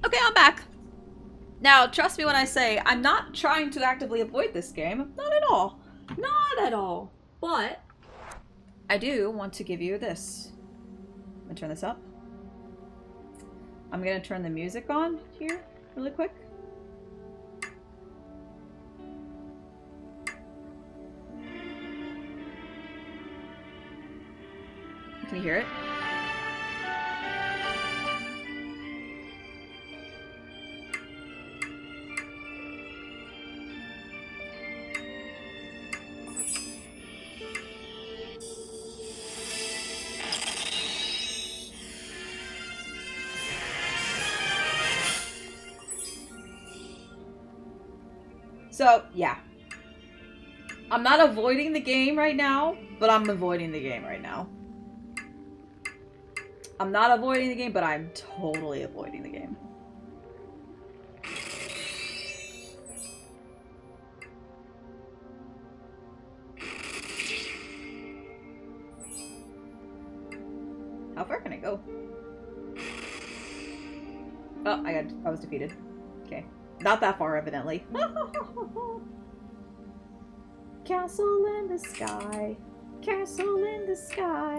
Okay, I'm back. Now, trust me when I say, I'm not trying to actively avoid this game. Not at all. Not at all. But, I do want to give you this. I'm gonna turn this up. I'm gonna turn the music on here really quick. Can you hear it? So, yeah. I'm not avoiding the game right now, but I'm avoiding the game right now. I'm not avoiding the game, but I'm totally avoiding the game. can't go. Oh, I was defeated. Okay. Not that far, evidently. Castle in the sky. Castle in the sky.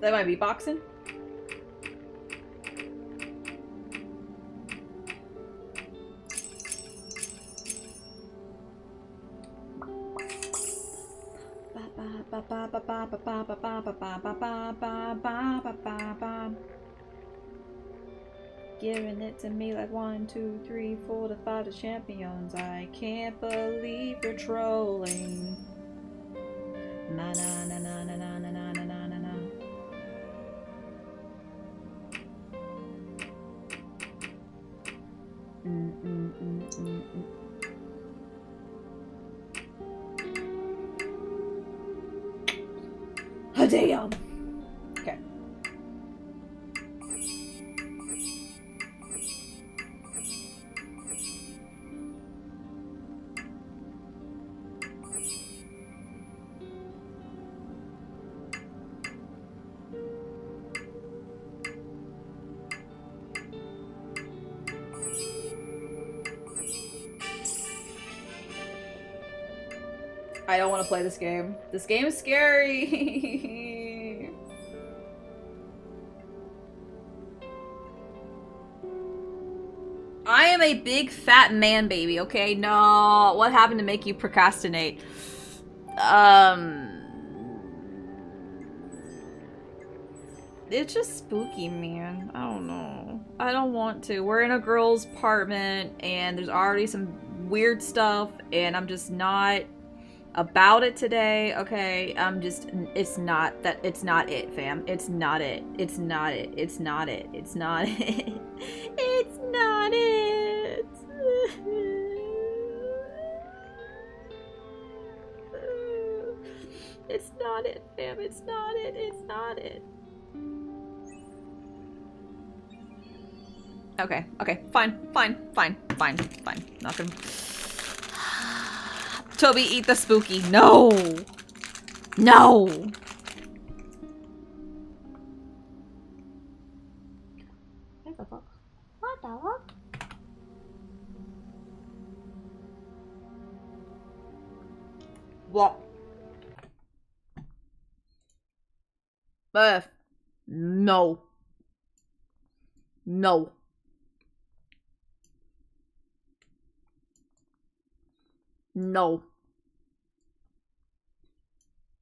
That might be boxing. Giving it to me like 1, 2, 3, 4 to 5 the champions. I can't believe you're trolling. Na na na na na na na na na na na. Oh, damn. Okay. I don't want to play this game. This game is scary. I am a big fat man baby, okay? No, what happened to make you procrastinate? It's just spooky, man. I don't know. I don't want to. We're in a girl's apartment and there's already some weird stuff and I'm just not about it today, okay? It's not it, fam. It's not it. It's not it. It's not it. It's not it. It's not it. It's not it, fam. It's not it. It's not it. Okay, okay. Fine. Not gonna... Toby, eat the spooky. No! No! What the fuck? What the fuck? What? No. No. No.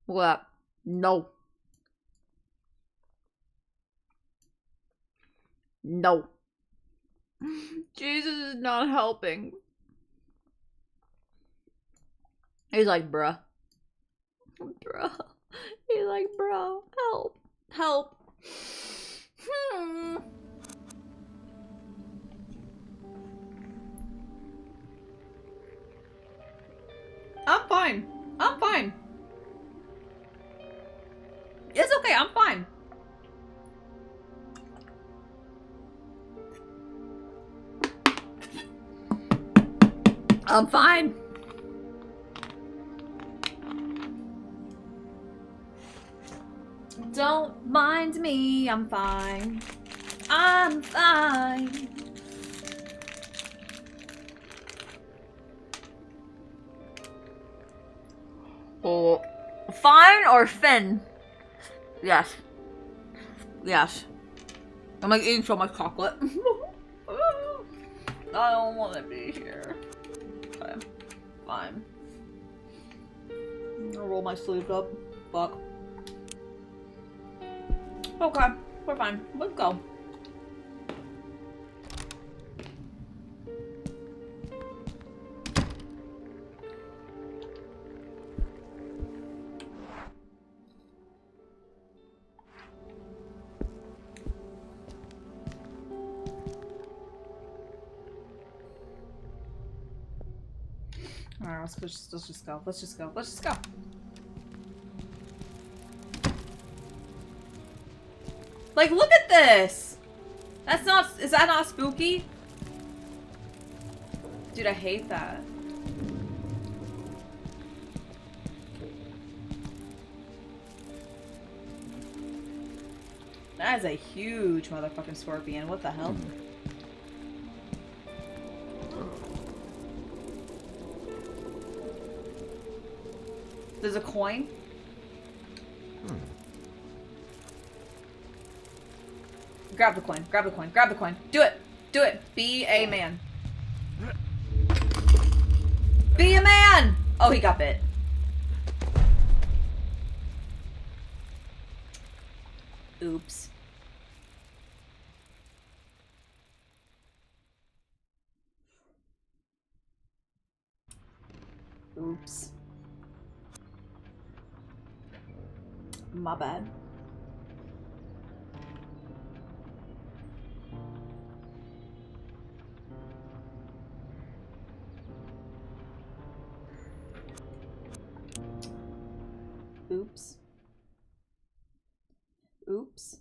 What? No. No. Jesus is not helping. He's like, bruh. Bruh. He's like, bruh. Help. Help. I'm fine. I'm fine. It's okay, I'm fine. I'm fine. Don't mind me, I'm fine. I'm fine. Oh, fine or Finn? Yes. Yes. I'm like eating so much chocolate. I don't want to be here. Okay. Fine. I'm gonna roll my sleeves up. Fuck. Okay. We're fine. Let's go. Alright, let's just go. Let's just go. Let's just go. Like, look at this! That's not- is that not spooky? Dude, I hate that. That is a huge motherfucking scorpion. What the hell? There's a coin. Grab the coin. Grab the coin. Grab the coin. Do it. Do it. Be a man. Be a man! Oh, he got bit. Oops. Oops. My bad. Oops. Oops.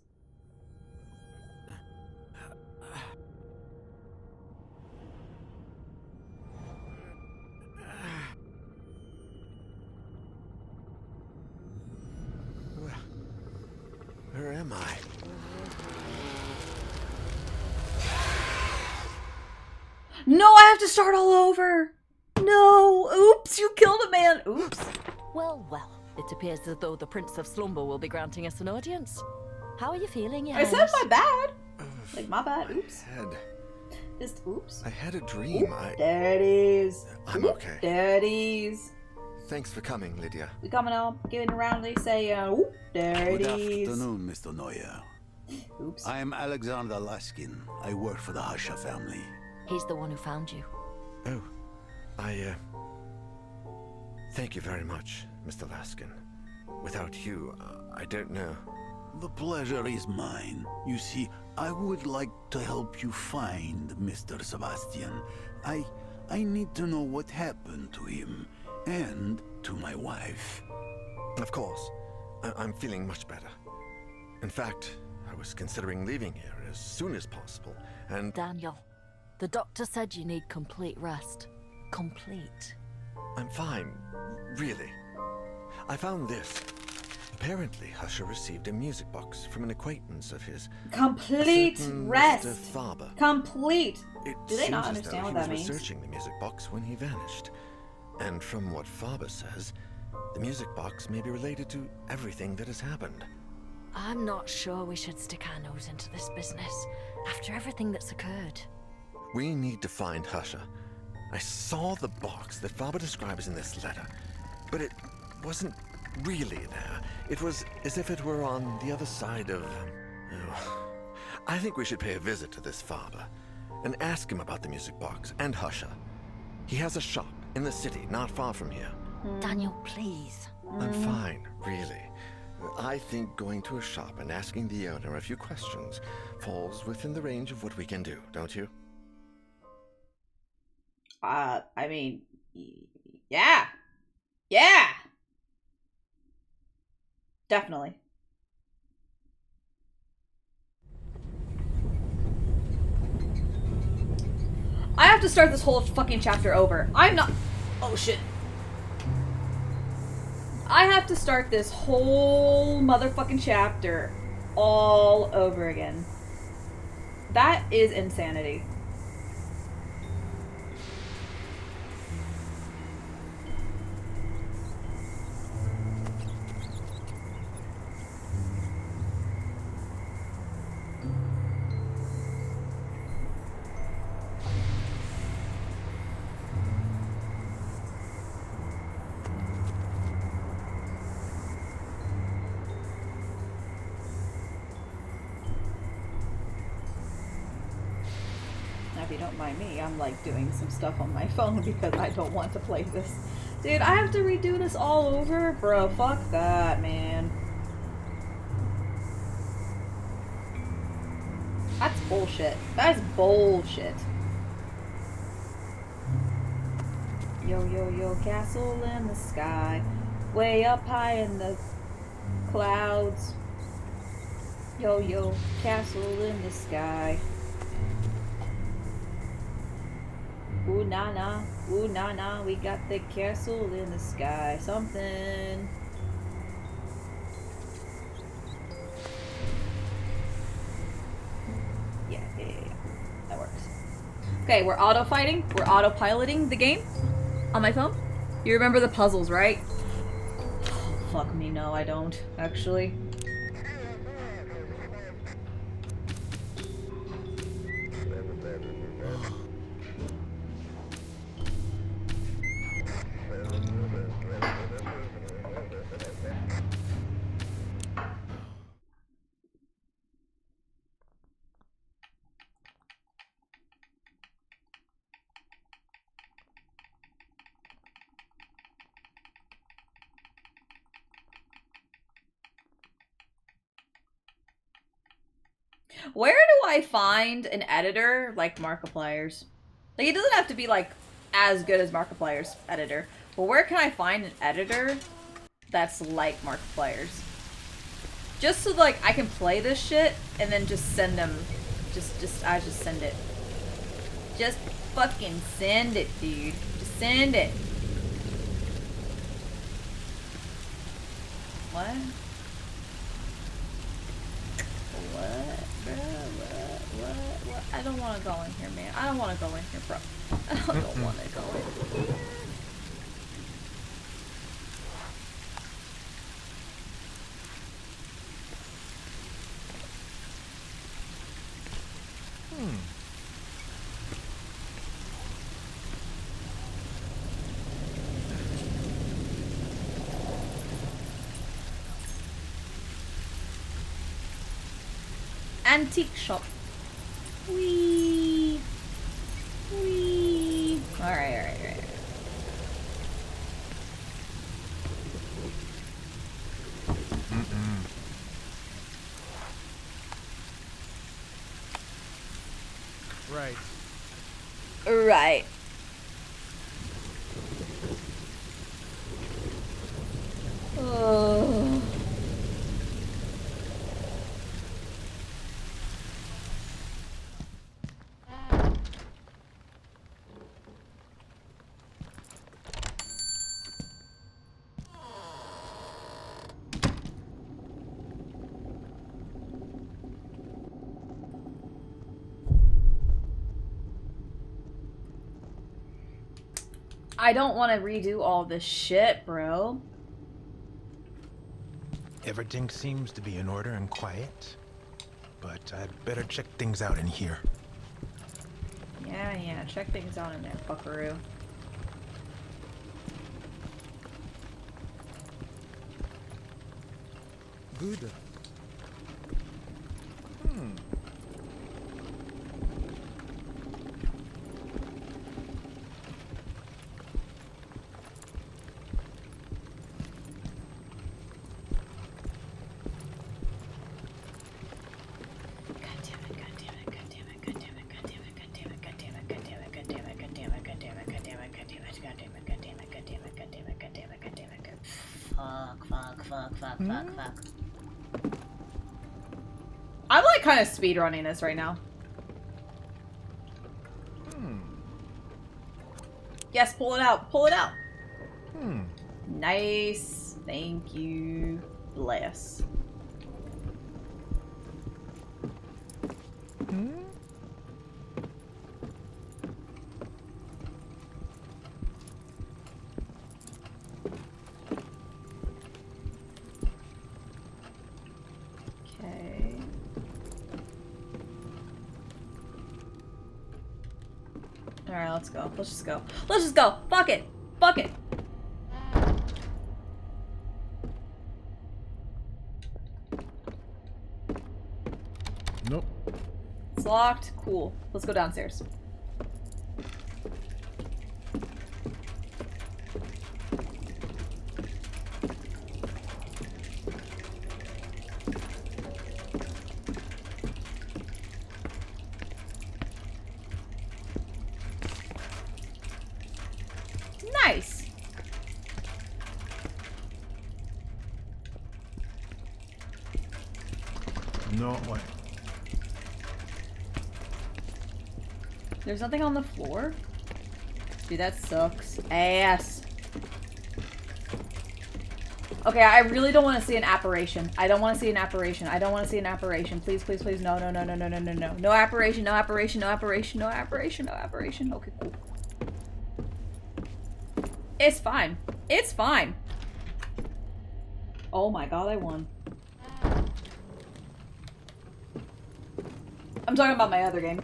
Where am I? No, I have to start all over. No. Oops, you killed a man. Oops. Well, well. It appears as though the Prince of Slumber will be granting us an audience. How are you feeling, Your I said Highness? my bad. Like, my bad. Oops. Just oops. I had a dream. Oop, there it is. I'm okay. There it is. Thanks for coming, Lydia. We coming up, giving around, they say, oop, there it Good is. afternoon, Mr. Neuer. Oops. I am Alexander Laskin. I work for the Hasha family. He's the one who found you. Oh, thank you very much, Mr. Laskin. Without you, I don't know. The pleasure is mine. You see, I would like to help you find Mr. Sebastian. I need to know what happened to him and to my wife. Of course. I'm feeling much better. In fact, I was considering leaving here as soon as possible, and... Daniel, the doctor said you need complete rest. Complete. I'm fine, really. I found this. Apparently, Husher received a music box from an acquaintance of his. Complete rest. Mr. Faber. Complete. It Do they not seems as understand though what that he was means? researching the music box when he vanished. And from what Faber says, the music box may be related to everything that has happened. I'm not sure we should stick our nose into this business after everything that's occurred. We need to find Husher. I saw the box that Faber describes in this letter, but it wasn't really there. It was as if it were on the other side of... I think we should pay a visit to this Faber and ask him about the music box and Husher. He has a shop in the city not far from here. Daniel, please. I'm fine, really. I think going to a shop and asking the owner a few questions falls within the range of what we can do, don't you? I mean, yeah. Yeah! Definitely. I have to start this whole fucking chapter over. I'm not... Oh, shit. I have to start this whole motherfucking chapter all over again. That is insanity. If you don't mind me, I'm like doing some stuff on my phone because I don't want to play this. Dude, I have to redo this all over? Bro, fuck that, man. That's bullshit. That is bullshit. Yo, yo, yo, castle in the sky. Way up high in the clouds. Yo, yo, castle in the sky. Ooh, na, na, we got the castle in the sky. Something. Yeah. That works. Okay, we're auto-fighting. We're auto-piloting the game on my phone. You remember the puzzles, right? Oh, fuck me, no, I don't, actually. Where do I find an editor like Markiplier's? Like, it doesn't have to be, like, as good as Markiplier's editor, but where can I find an editor that's like Markiplier's? Just so, like, I can play this shit and then just send them. I just send it. Just fucking send it, dude. Just send it. What? What? What? I don't want to go in here, man. I don't want to go in here, bro. I don't want to go in here. Antique shop. Wee. Wee. Alright. Right. Right. Oh. I don't want to redo all this shit, bro. Everything seems to be in order and quiet, but I'd better check things out in here. Yeah, check things out in there, fuckaroo. Good. Fuck. I'm like kind of speedrunning this right now. Yes, pull it out. Pull it out. Nice. Thank you. Bless. Okay. Alright, let's go. Let's just go. Let's just go. Fuck it. Fuck it. Nope. It's locked. Cool. Let's go downstairs. No way. There's nothing on the floor? Dude, that sucks. Ass. Okay, I really don't want to see an apparition. I don't want to see an apparition. I don't want to see an apparition. Please, please, please. No, no, no, no, no, no, no, no. No apparition, no apparition, no apparition, no apparition, no apparition. Okay, cool. It's fine. It's fine. Oh my god, I won. I'm talking about my other game.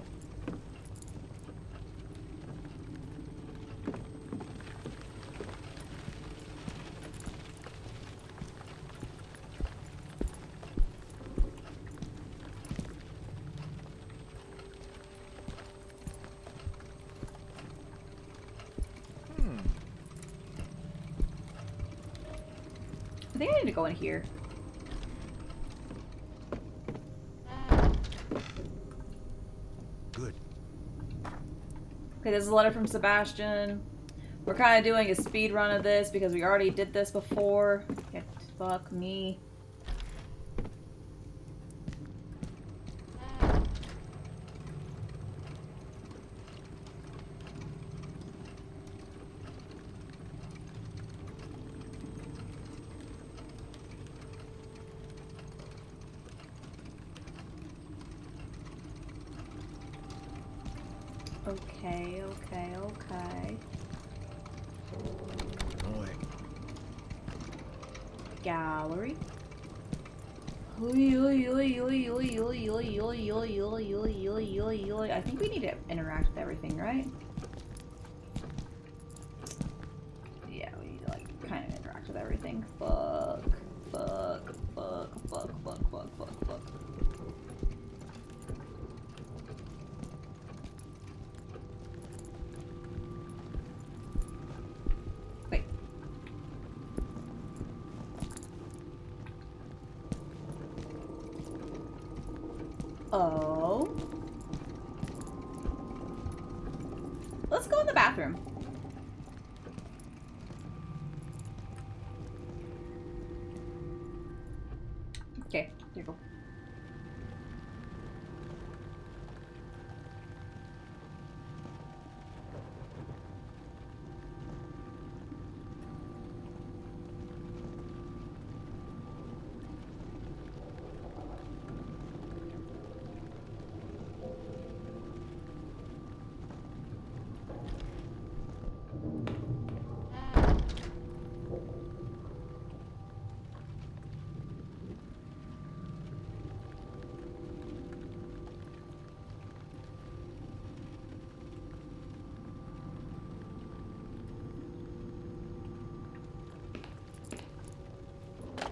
I think I need to go in here. Good. Okay, this is a letter from Sebastian. We're kind of doing a speed run of this because we already did this before. Yeah, fuck me. Okay, okay, okay. No way. Gallery. I think we need to interact with everything, right? Yeah, we need to like kind of interact with everything. Fuck. Fuck. Fuck. Fuck. Fuck. Fuck. Fuck. Fuck. Wait. Oh. Let's go in the bathroom. Okay, here you go.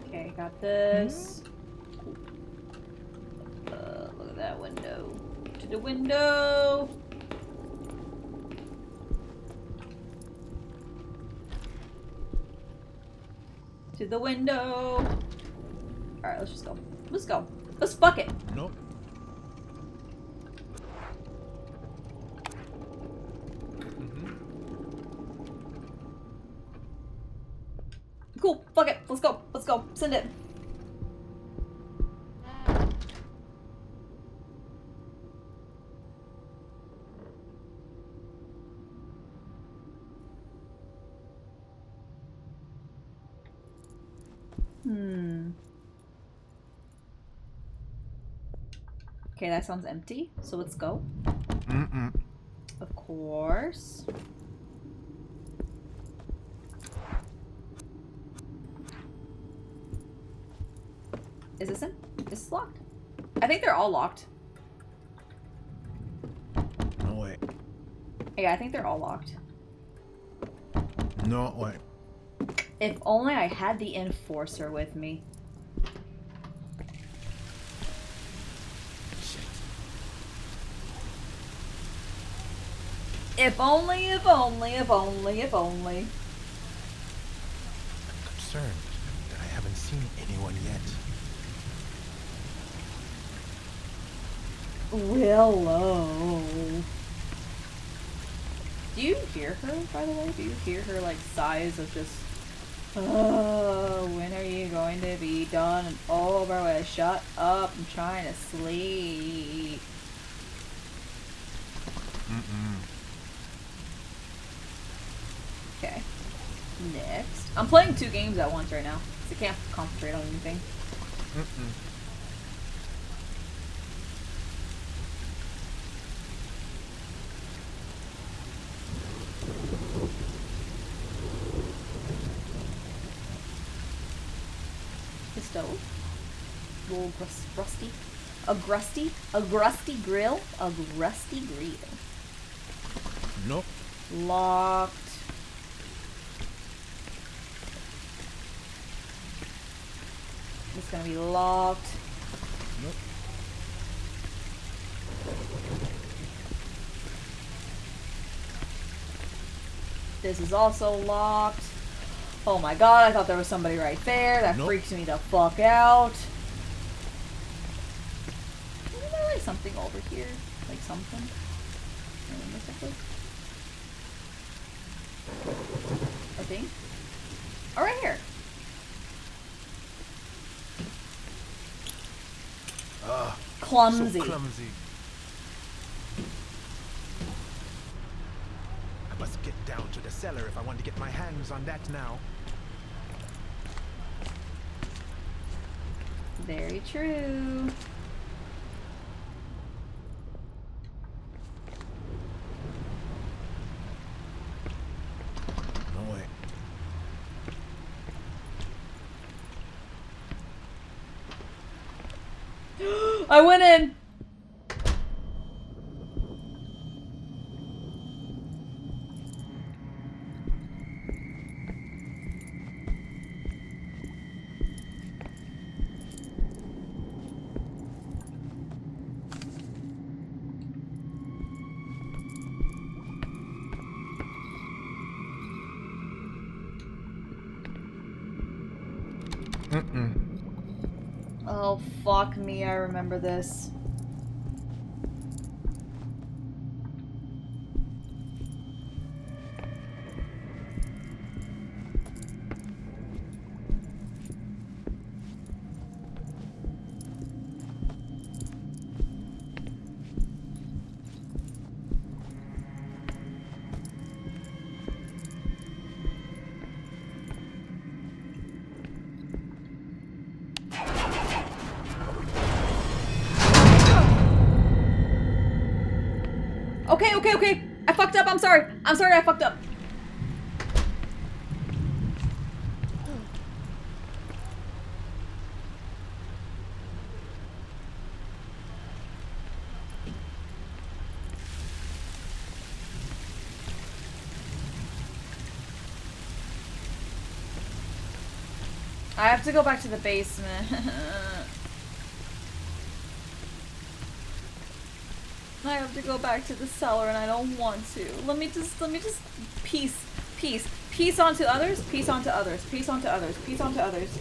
Okay, got this. Look at that window. To the window! To the window! Alright, let's just go. Let's go. Let's fuck it! Nope. Cool, fuck it. Let's go. Let's go. Send it. Okay, that sounds empty. So let's go. Of course. Is this in? This is locked. I think they're all locked. No way. Yeah, I think they're all locked. No way. If only I had the enforcer with me. If only, if only, if only, if only. I'm concerned that I haven't seen anyone yet. Willow. Do you hear her, by the way? Do you hear her, like, sighs of just Oh, when are you going to be done and over with? Shut up, I'm trying to sleep. Okay. Next. I'm playing 2 games at once right now, so I can't concentrate on anything. The stove. Little rusty. A grusty grill. A rusty grill. Nope. Locked. It's gonna be locked. Nope. This is also locked. Oh my god, I thought there was somebody right there. That Nope. freaks me the fuck out. Isn't there like something over here? Like something? I think. Oh, right here. Clumsy. So clumsy. I must get down to the cellar if I want to get my hands on that now. Very true. No way. I went in. Oh, fuck me, I remember this. Okay. I fucked up. I'm sorry, I fucked up. I have to go back to the basement. I have to go back to the cellar and I don't want to. Let me just peace onto others, peace onto others, peace onto others, peace onto others.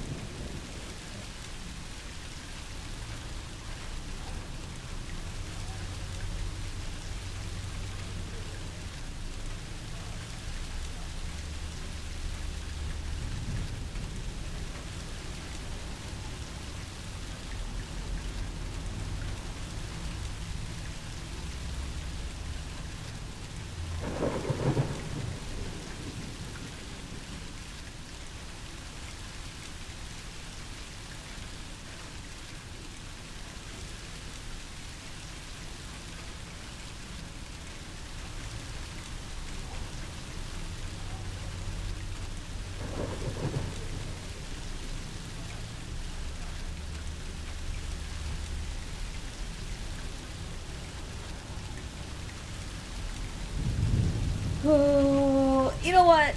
Oh, you know what?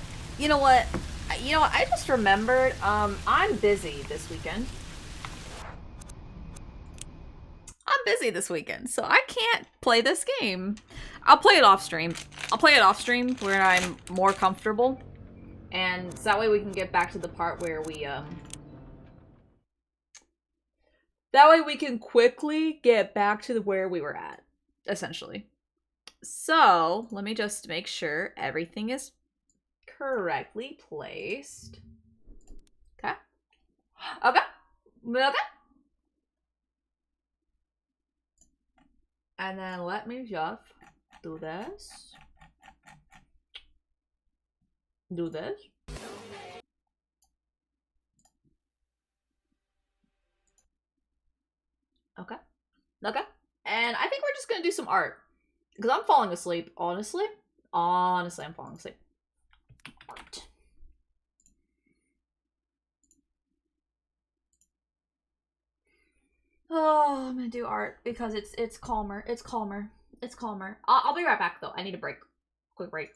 I just remembered, I'm busy this weekend. So I can't play this game. I'll play it off stream. Where I'm more comfortable. And so that way we can get back to the part where we, that way we can quickly get back to where we were at, essentially. So, let me just make sure everything is correctly placed. Okay. Okay. And then let me just do this. Do this. Okay. Okay. And I think we're just gonna do some art. Because I'm falling asleep, honestly. Honestly, I'm falling asleep. Art. Oh, I'm gonna do art because it's calmer. It's calmer. It's calmer. I'll be right back though. I need a break. Quick break.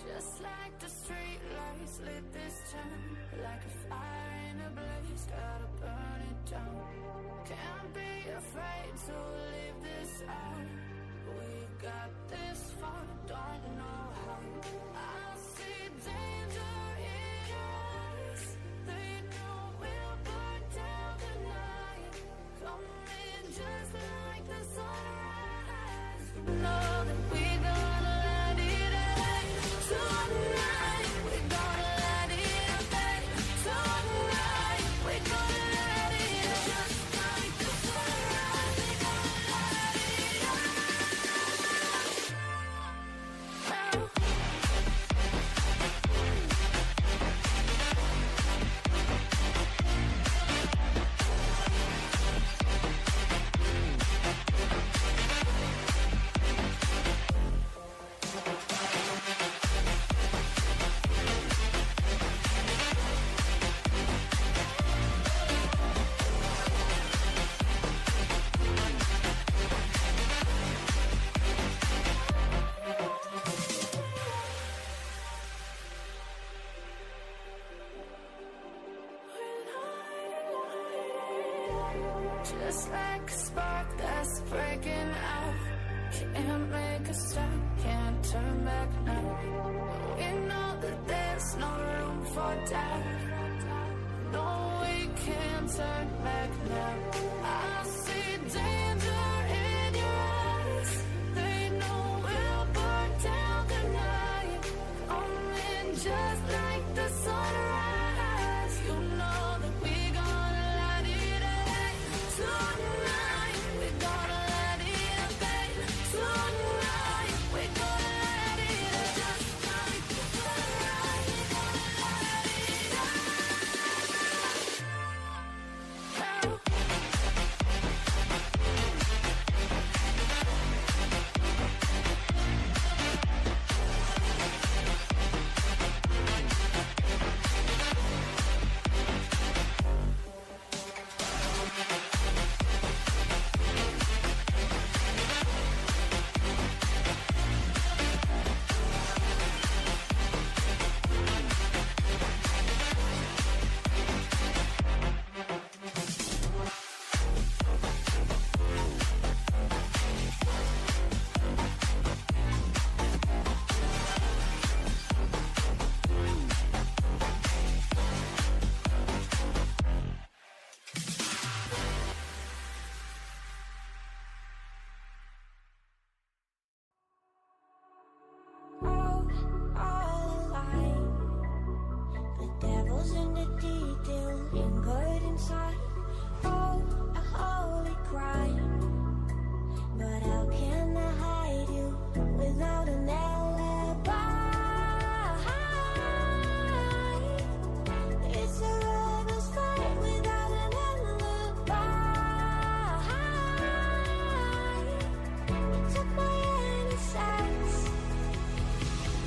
Just like the street lights lit this town, like a fire in a blaze, gotta burn it down. Can't be afraid to leave this out. We got this far, don't know how. I see danger in your eyes. They know we'll burn down the night. Coming just like the sunrise. You know that we're gonna let it out. Tonight, we're gonna let it out. Tonight, we're gonna let it out. Just like the sunrise, we're gonna let it out. Just like a spark that's breaking out. Can't make a stop, can't turn back now. We know that there's no room for doubt. No, we can't turn back now. I see danger in your eyes. They know we'll burn down the night. Coming just like the sunrise. You know that we're gonna let it out. Tonight, we're gonna let it out. Tonight, we're gonna let it out. Just like the sunrise, we're gonna let it out. All alive. The devil's in the detail, lingered inside. Oh, a holy crime. But how can I hide you without an alibi? It's a rebel's fight without an alibi. You took my innocence.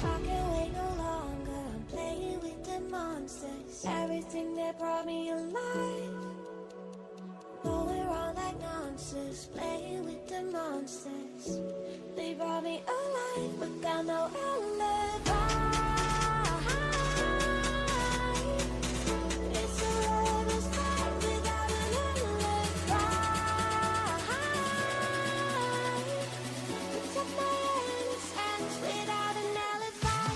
I can't wait no longer. I'm playing with the monsters. Everything that brought me alive. Going wrong like nonsense. Playing with the monsters. They brought me alive, but got no alibi. It's a rebel's fight without an alibi. You took my innocence without an alibi.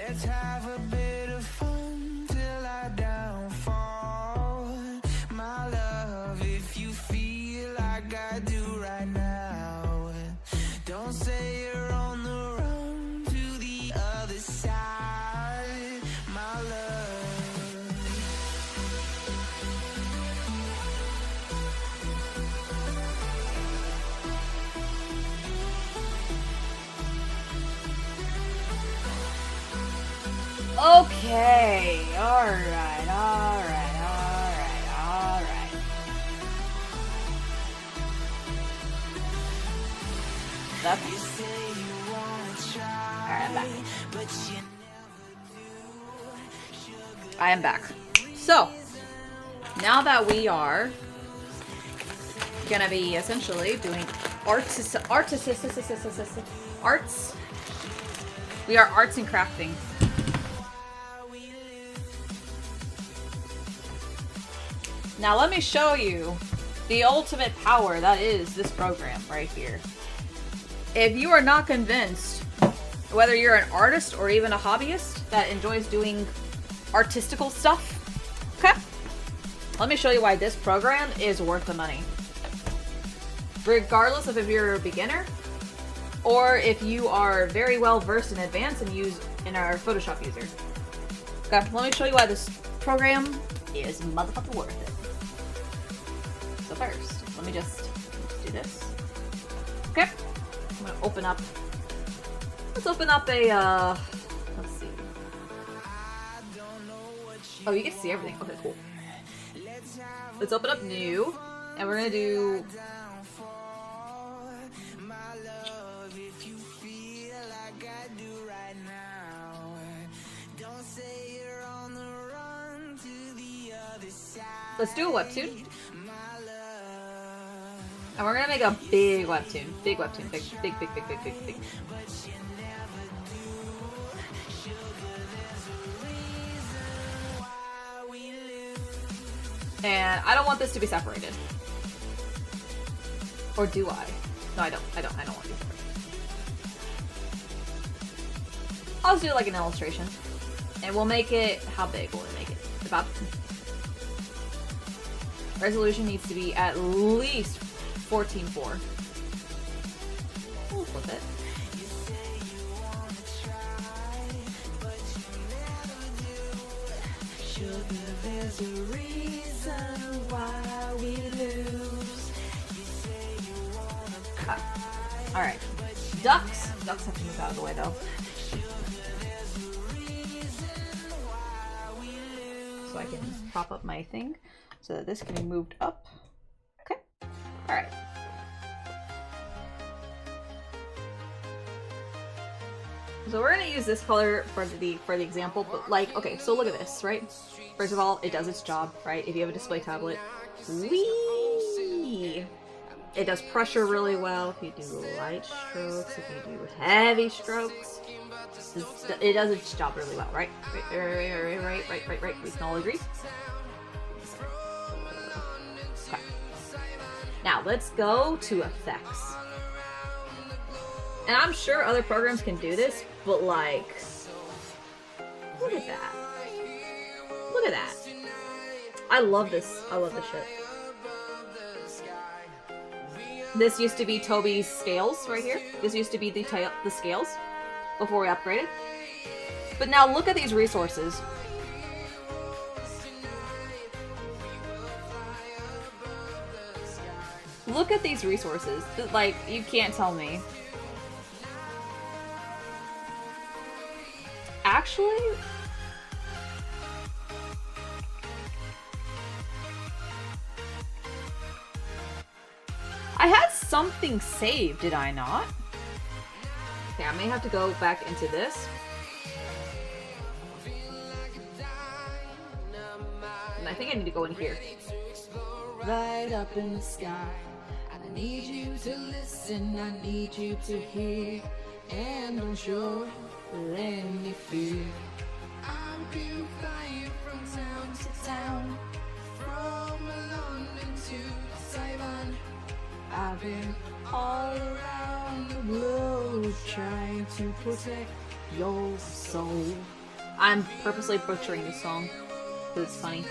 Let's have a bit of fun till I downfall. My love, if you feel like I do right now, don't say you're on the run to the other side, my love. Okay, alright. That's... Alright, I'm back. I am back. So, now that we are gonna be essentially doing arts. We are arts and crafting. Now let me show you the ultimate power that is this program right here. If you are not convinced, whether you're an artist or even a hobbyist that enjoys doing artistical stuff, okay? Let me show you why this program is worth the money. Regardless of if you're a beginner or if you are very well versed in advanced and are a Photoshop user. Okay, let me show you why this program is motherfucking worth it. So first, let me just do this. Okay, I'm gonna open up. Let's open up a. Let's see. Oh, you can see everything. Okay, cool. Let's open up new, and we're gonna do. Let's do a webtoon. And we're gonna make a big webtoon. Big webtoon. Big. And I don't want this to be separated. Or do I? No, I don't want to be separated. I'll just do like an illustration. And we'll make it, how big will we make it? About, resolution needs to be at least 14:4. We'll flip it. There's a reason why we lose. Alright. Ducks. Ducks have to move out of the way though. So I can prop up my thing so that this can be moved up. Okay. Alright. So we're gonna use this color for the example, but like, okay, so look at this, right? First of all, it does its job, right? If you have a display tablet, whee! It does pressure really well. If you do light strokes, if you do heavy strokes, it does its job really well, right? Right. We can all agree. Okay. Now let's go to effects. And I'm sure other programs can do this, but like, look at that. Look at that. I love this. I love this shit. This used to be Toby's scales right here. This used to be the scales before we upgraded. But now look at these resources. Look at these resources. Like, you can't tell me. Actually, I had something saved, did I not? Okay, I may have to go back into this. And I think I need to go in here. Right up in the sky. I need you to listen, I need you to hear. And don't show, let me feel. I've been flying from town to town, from London to Taiwan. I've been all around the globe trying to protect your soul. I'm purposely butchering this song because it's funny.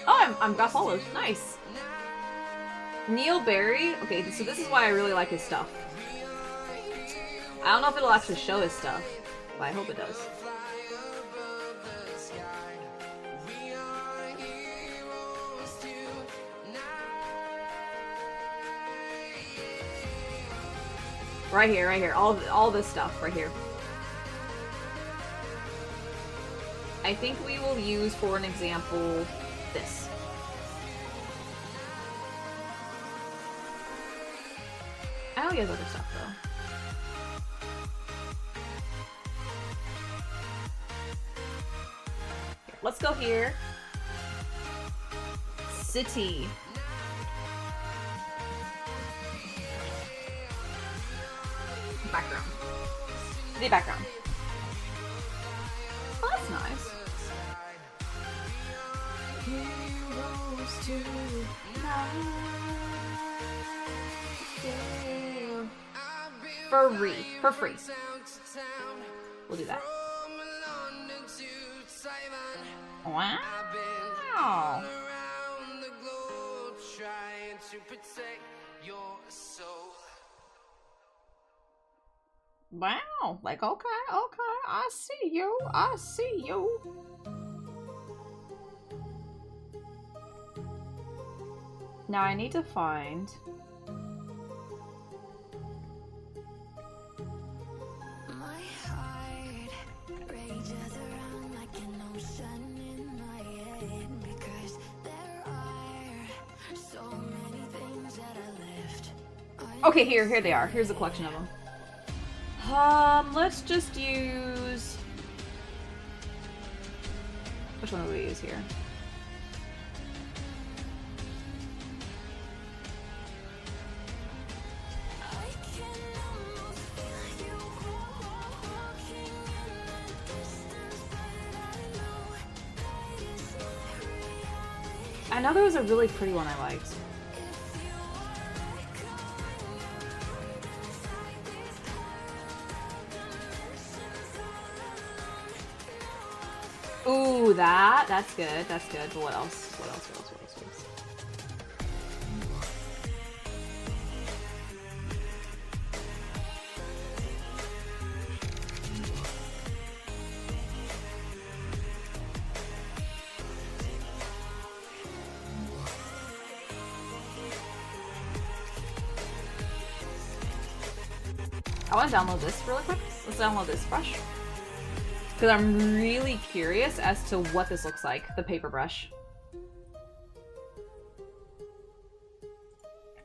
Oh, I'm got follows. Nice. Neil Barry. Okay, so this is why I really like his stuff. I don't know if it'll actually show his stuff, but I hope it does. Right here, all this stuff right here. I think we will use, for an example, this. I know he has other stuff though. Here, let's go here. City. Background. The background. Oh, that's nice. For free. We'll do that. Wow. Wow, like, okay, I see you. Now I need to find... My heart rages around like an ocean in my head, because there are so many things that I left. Okay, here they are. Here's a collection of them. Let's just use... Which one do we use here? I know there was a really pretty one I liked. Ooh, that's good. That's good. But what else? What else? What else? What else? What else? I want to download this really quick. Let's download this brush. Because I'm really curious as to what this looks like, the paper brush.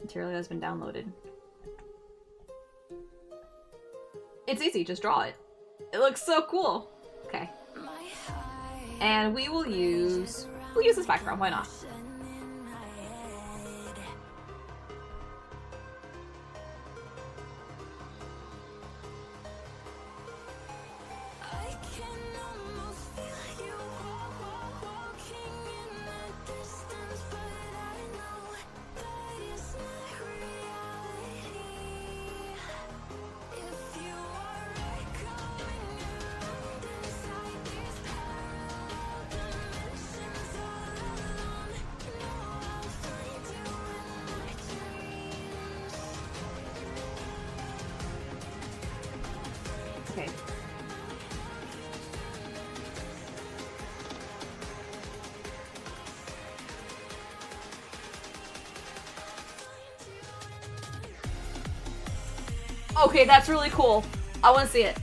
Material has been downloaded. It's easy, just draw it. It looks so cool. Okay. And we'll use this background, why not? Okay. Okay, that's really cool. I want to see it.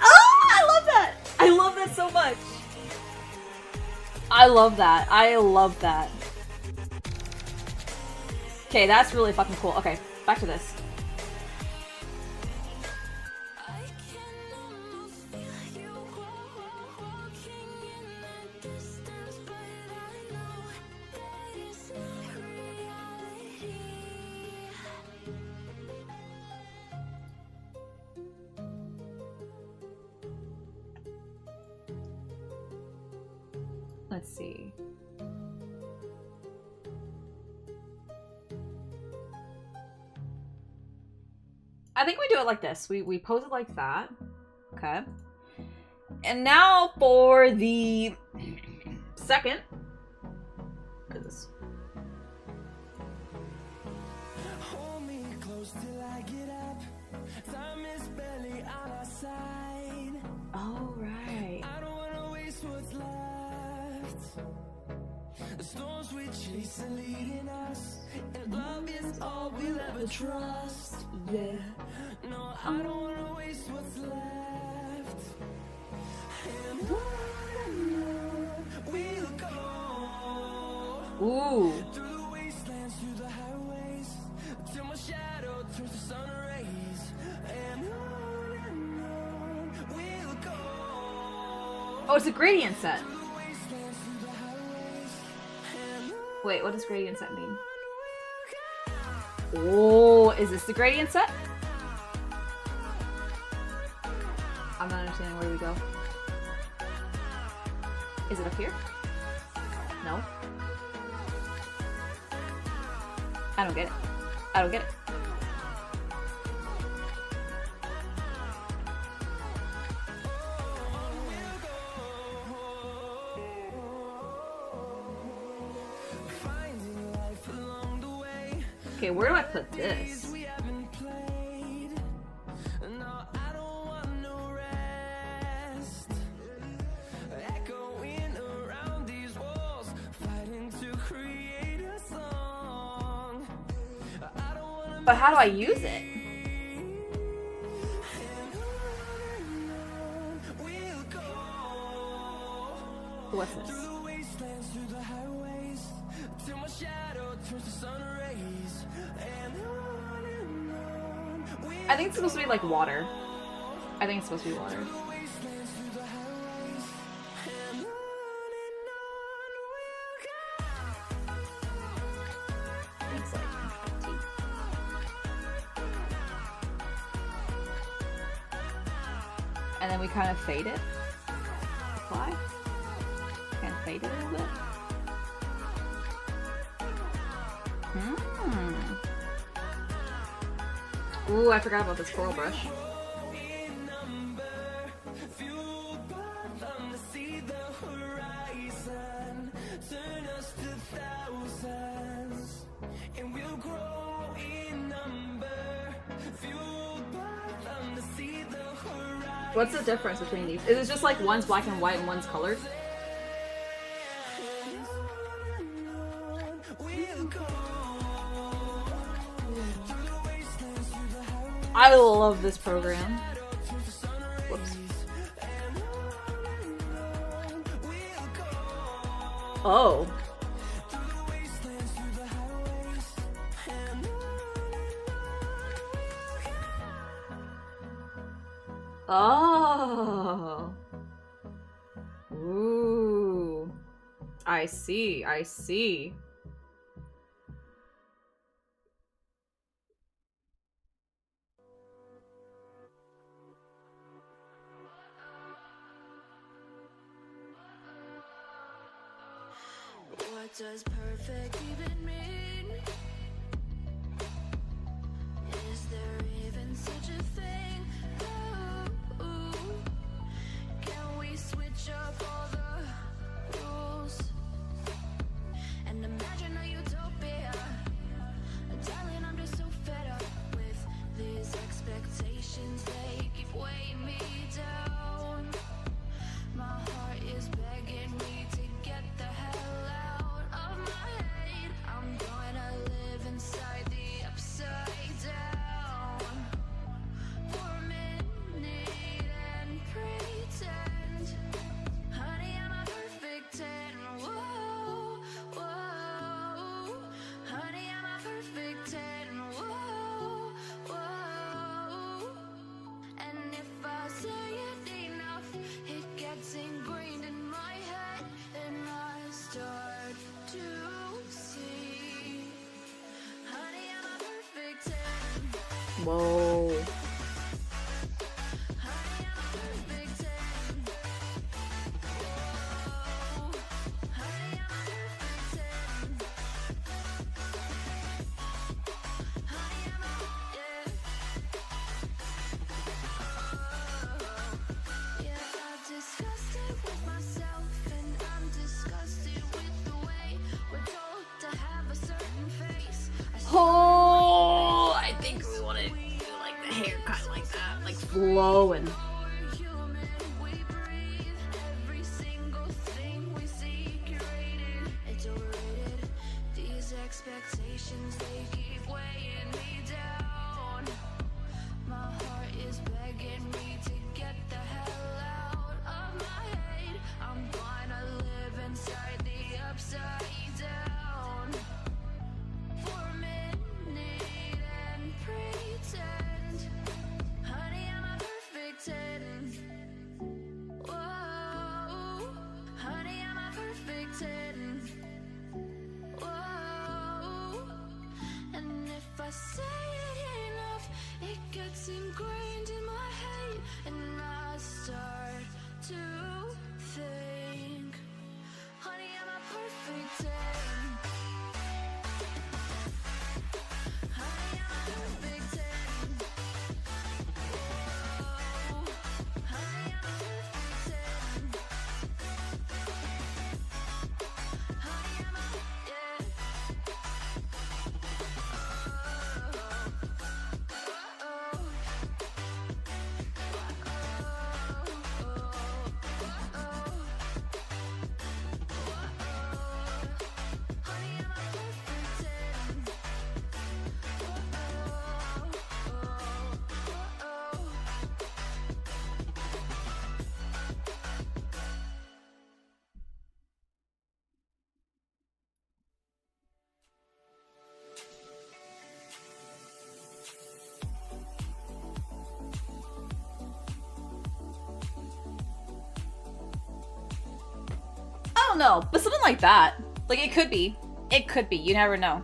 I love that! I love that so much. I love that. I love that. Okay, that's really fucking cool. Okay, back to this. Let's see. I think we do it like this. We pose it like that. Okay. And now for the second. What is this? Hold me close till I get up. Time is barely on our side. All right. I don't wanna waste what's left. The storms we chase are leading us, and love is all we'll ever trust. Yeah. No, I don't wanna waste what's left. And on we'll go. Ooh. Through the wastelands, through the highways, till my shadow turns to sun rays. And on we'll go. Oh, it's a gradient set. Wait, what does gradient set mean? Oh, is this the gradient set? I'm not understanding. Where do we go? Is it up here? No. I don't get it. I don't get it. Okay, where do I put this? But how do I use it? What's this? I think it's supposed to be like water. I think it's supposed to be water. And then we kind of fade it. Why? Kind of fade it a little bit. Ooh, I forgot about this coral brush. What's the difference between these? Is it just like one's black and white and one's colored? I love this program. Whoops. Oh. Oh. Ooh. I see, I see. What does perfect even mean? Is there even such a thing? Ooh, can we switch up all the rules and imagine a utopia? Darling, I'm just so fed up with these expectations. They keep weighing me down. My heart is begging me to get the hell out of my head. I'm gonna live inside the upside down for a minute and pretend, honey, I'm a perfect 10. Whoa, whoa, honey, I'm a perfect 10. Whoa, whoa, and if I say it enough, it gets ingrained in my head, and I start to see, honey, I'm a perfect 10. Whoa. Honey, I'm a perfect 10. Whoa, honey, I'm a perfect 10. Honey, I'm a, yeah. Yeah, I've discussed it with myself, and I'm disgusted with the way we're told to have a certain face. Oh, I think we want to do like the hair cut like that, like flowing. We're human, we breathe. Every single thing we see curated. It's overrated. These expectations, they keep weighing me down. My heart is begging me to get the hell out of my head. I'm gonna live inside the upside down for a minute and pretend, honey, I'm a perfect 10. Whoa, honey, I'm a perfect 10. Whoa, and if I say it enough, it gets ingrained in my head, and I start to think, honey, I'm a perfect 10. Honey, I'm a perfect 10. Whoa, honey, I'm a perfect 10. Honey, I'm a, yeah. I don't know, but something like that. Like, it could be. It could be. You never know.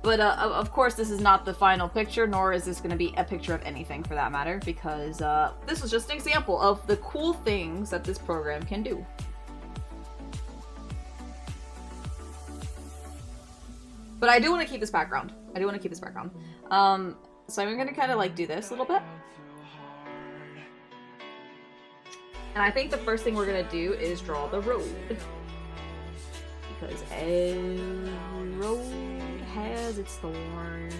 But of course, this is not the final picture, nor is this going to be a picture of anything for that matter, because this is just an example of the cool things that this program can do. But I do want to keep this background. So I'm going to kind of like do this a little bit. And I think the first thing we're going to do is draw the road. Because every road has its thorn.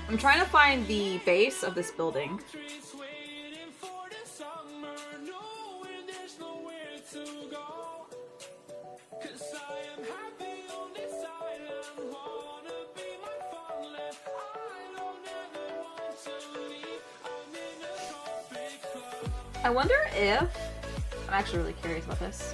I'm trying to find the base of this building. I wonder if... I'm actually really curious about this.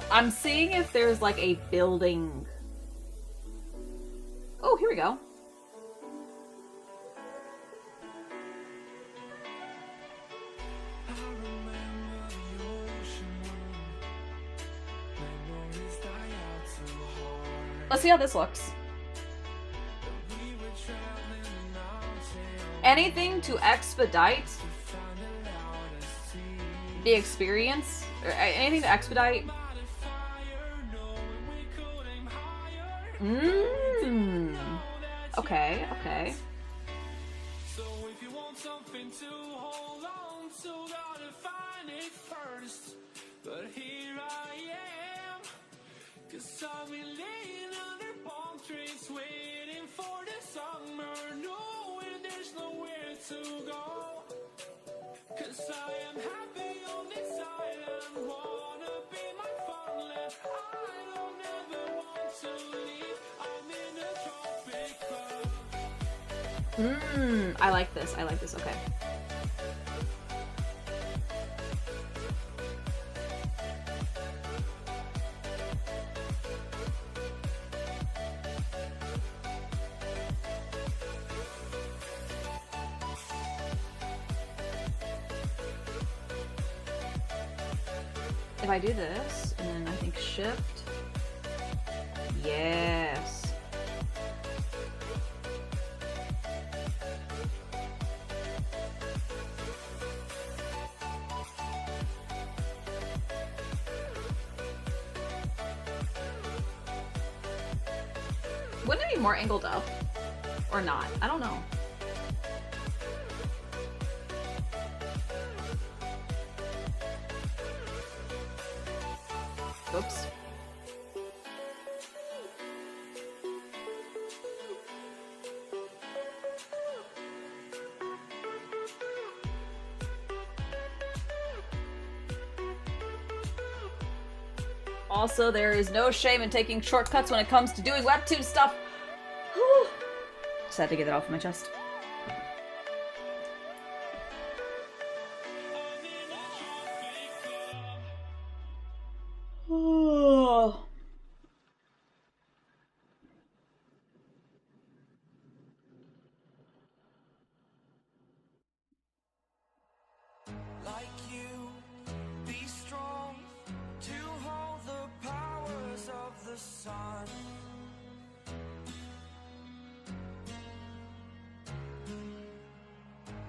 I'm seeing if there's like a building. Oh, here we go. Let's see how this looks. Anything to expedite the experience, or anything to expedite. Okay, okay. So if you want something to hold on to, gotta find it first. But here I am, 'cause I've been laying under palm trees, waiting for the summer, knowing there's nowhere to go. 'Cause I am happy on this island, wanna be my farmland. I don't ever want to leave, I'm in a tropic club. I like this, okay. If I do this, and then I think shift. Yes. Wouldn't it be more angled up? Or not? I don't know. Oops. Also, there is no shame in taking shortcuts when it comes to doing webtoon stuff. Whew. Just had to get that off my chest. Oh. Like you, be strong to hold the powers of the sun.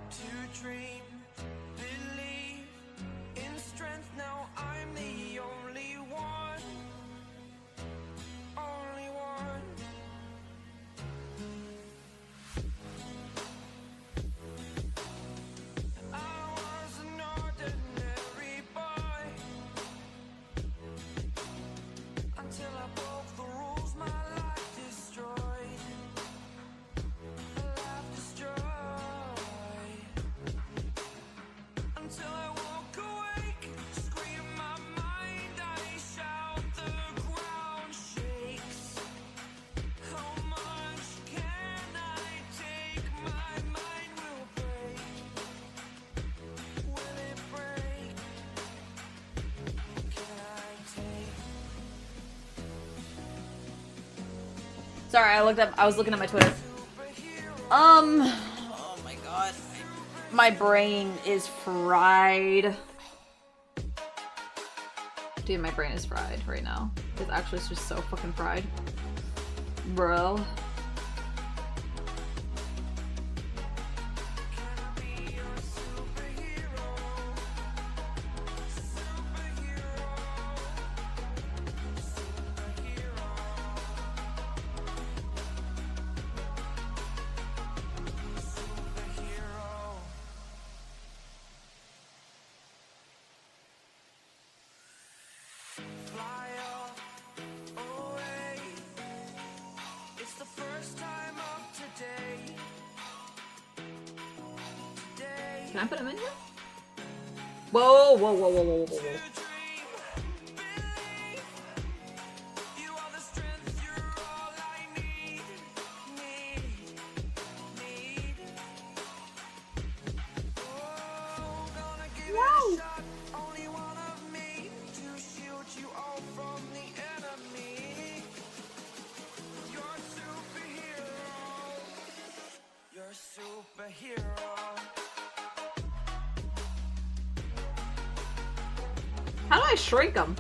To dream, believe in strength. Now I'm the only one, only one. I was an ordinary boy until I broke Sorry, I was looking at my Twitter. Oh my god. My brain is fried. Dude, my brain is fried right now. It's actually just so fucking fried. Bro. Can I put him in here? Whoa, whoa, whoa, whoa, whoa, whoa, whoa. How do I shrink them?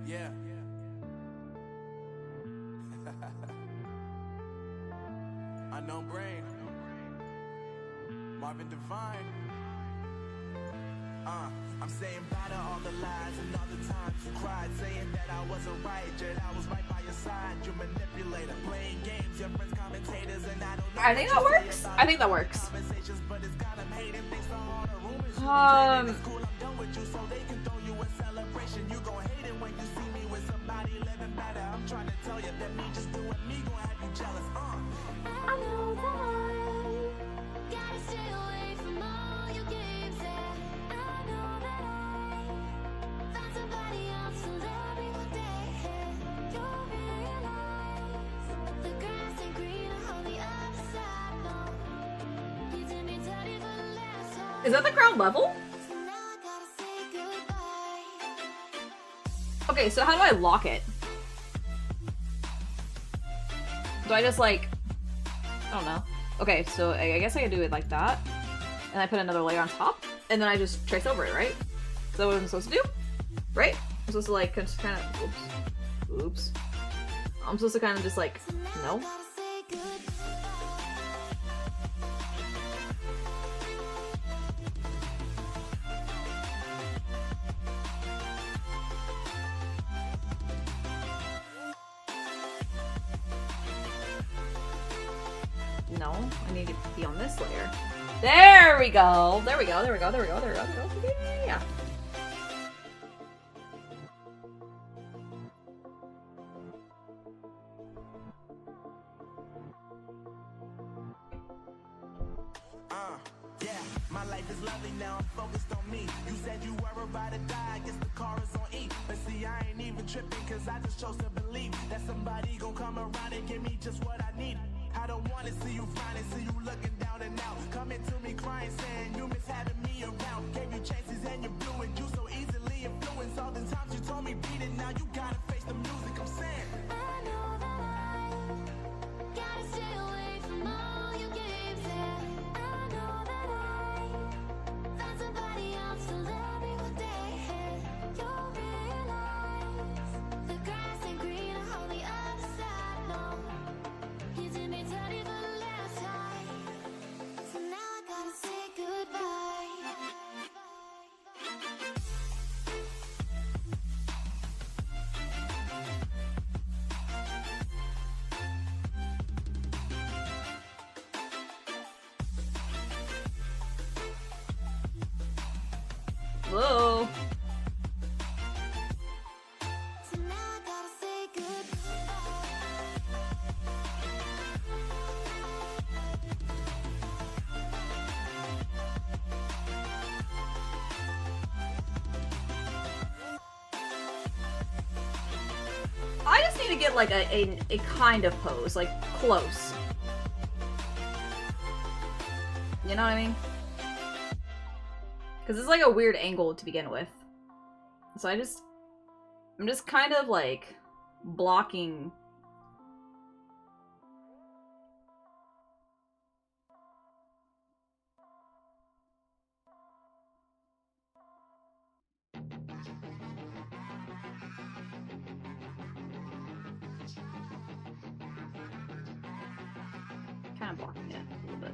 Yeah. Unknown brain. Marvin Divine. I'm saying bye to all the lies and all the times you cried, saying that I wasn't right, yet I was right by your side. You manipulator, playing games, your friends commentators, and I don't know. I think that works. I think that works. You gon' hate it when you see me with somebody living better. I'm trying to tell you that me just doing me gon' have you jealous. I know that I gotta stay away from all your games. Yeah, I know that I found somebody else to love me one day. You'll realize the grass ain't greener on the other side. No, you did me dirty for the last time. Is that the ground level? Okay, so how do I lock it? Do I just like... I don't know. Okay, so I guess I could do it like that. And I put another layer on top. And then I just trace over it, right? Is that what I'm supposed to do? Right? I'm supposed to like just kind of... Oops. Oops. I'm supposed to kind of just like... No? No, I need to be on this layer. There we go. There we go. There we go. There we go. There we go. There we go. Yeah. Yeah, my life is lovely now. I'm focused on me. You said you were about to die. I guess the car is on E. But see, I ain't even tripping, cause I just chose to believe that somebody gon' come around and give me just what I need. I don't wanna see you finally, see you looking down and out. Coming to me crying, saying you miss having me around. Gave you chances and you blew it. You so easily influenced. All the times you told me beat it, now you gotta face the music. I'm saying I know that I gotta stay away from all your games. Yeah, I know that I found somebody else to love me one day. You'll realize the grass ain't greener on the other side. No. You did me dirty for the last time, so now I gotta say goodbye. Whoa. get like a kind of pose, like close. You know what I mean? Because it's like a weird angle to begin with. So I'm just kind of like blocking. Kind of blocking it a little bit.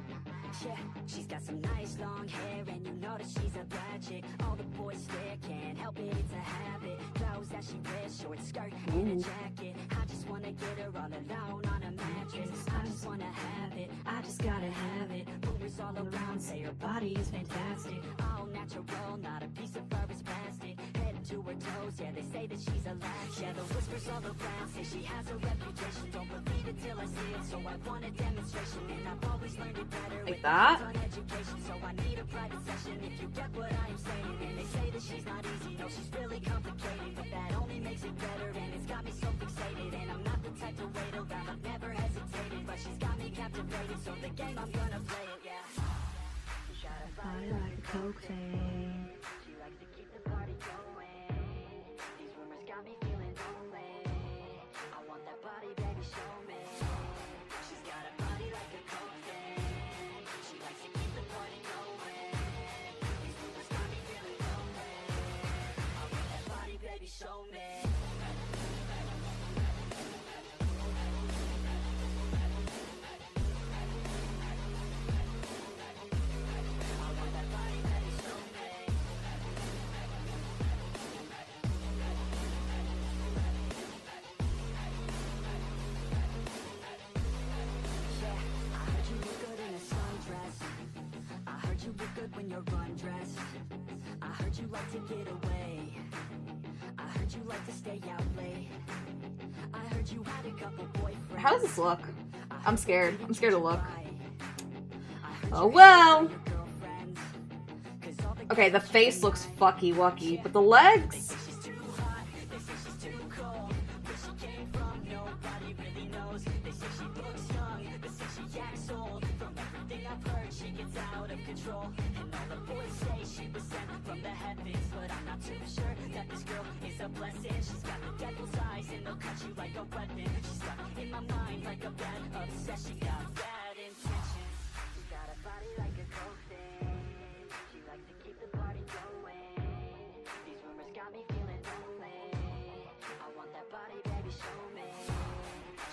Yeah, she's got some nice long hair, and you know that she's a bad chick. All the boys stare, can't help it, it's a habit. Clothes that she wears, short skirt and a jacket. I just wanna get her all alone on a mattress. I just wanna have it, I just gotta have it. Rumors all around say her body is fantastic. All natural, not a piece of fur is plastic. Head to her toes, yeah, they say that she's a latch. Yeah, the whispers all around say she has a reputation. Don't believe it till I see it, so I want a demonstration. And I've always learned it better like that. on education, so I need a private session if you get what I am saying. And they say that she's not easy, no, she's really complicated, but that only makes it better, and it's got me so fixated. And I'm not the type to wait around, I've never hesitated, but she's got me captivated, so the game I'm gonna play it, yeah. She got a body like a cocaine. She likes to keep the party going. These rumors got me feeling lonely. I want that body, baby, show me. She's got a body like a cocaine. She likes to keep the party going. These rumors got me feeling lonely. I want that body, baby, show me. You look good when you're undressed. I heard you like to get away. I heard you like to stay out late. I heard you had a couple boyfriends. How does this look? I'm scared. I'm scared to look. Oh well. Okay, the face looks fucky wucky, but the legs. Control. And all the boys say she was sent from the heavens, but I'm not too sure that this girl is a blessing. She's got the devil's eyes and they'll cut you like a weapon. She's stuck in my mind like a bad obsession. Got bad intentions. She's got a body like a cocaine. She likes to keep the party going. These rumors got me feeling lonely. I want that body, baby, show me.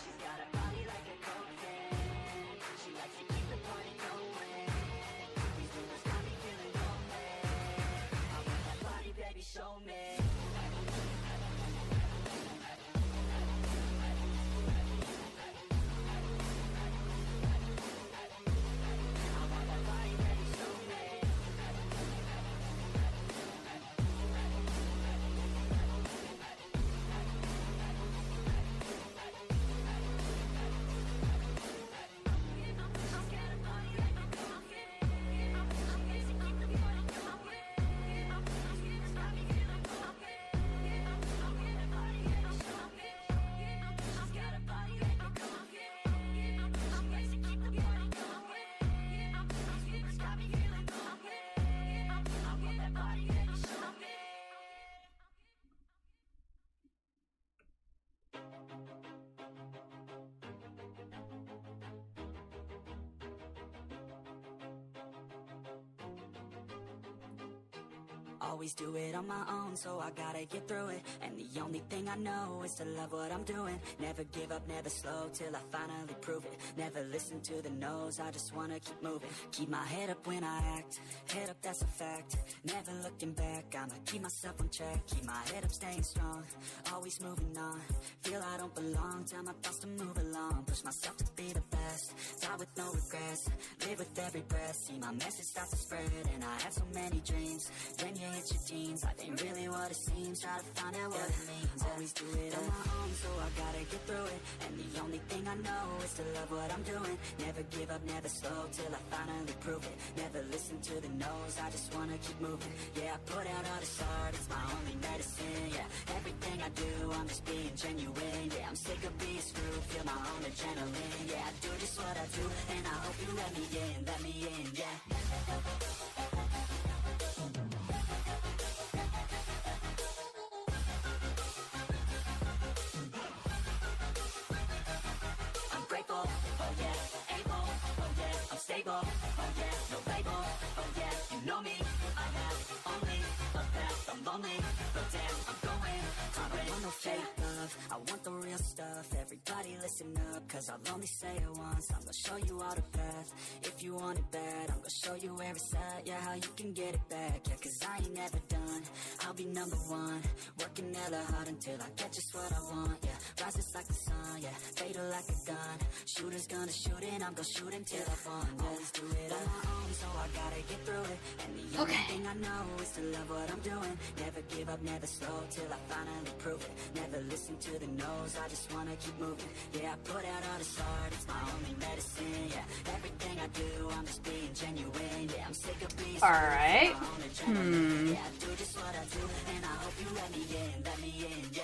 She's got a body like a cocaine. She likes to keep the party going. Baby, show me. Always do it on my own, so I gotta get through it. And the only thing I know is to love what I'm doing. Never give up, never slow, till I finally prove it. Never listen to the no's, I just wanna keep moving. Keep my head up when I act, head up, that's a fact. Never looking back, I'ma keep myself on track. Keep my head up, staying strong, always moving on. Feel I don't belong, tell my thoughts to move along. Push myself to be the best, die with no regrets. Live with every breath, see my message start to spread. And I have so many dreams, when you hit your teens. Life ain't really what it seems. Try to find out what it means. Always do it on my own, so I gotta get through it. And the only thing I know is to love what I'm doing. Never give up, never slow, till I finally prove it. Never listen to the no's, I just wanna keep moving. Yeah, I put out all this art, it's my only medicine. Yeah, everything I do, I'm just being genuine. Yeah, I'm sick of being screwed, feel my own adrenaline. Yeah, I do just what I do, and I hope you let me in, yeah. I'm grateful, oh yeah, able, oh yeah, I'm stable, oh yeah, no label, oh yeah, you know me, I have only a path, I'm lonely, but damn, I'm going, I don't want no fake love, I want the real stuff, everybody listen up, cause I'll only say it once, I'm gonna show you all the path, if you want it bad, I'm gonna show you where it's at, yeah, how you can get it back, yeah, cause I ain't never done, I'll be number one, working hella hard until I get just what I want, yeah, rises like the sun, yeah, fatal like a gun, shooter's gonna shoot and I'm gonna shoot until I fall, always do it on my own, so I gotta get through it, and the only thing I know is to love what I'm doing, never give up, never slow, till I finally prove it, never listen to the no's, I just wanna keep moving, yeah, I put out all this art, it's my only medicine, yeah, everything I do, I'm just being genuine, yeah, I'm sick of being Alright. yeah, I do just what I do, and I hope you let me in, yeah.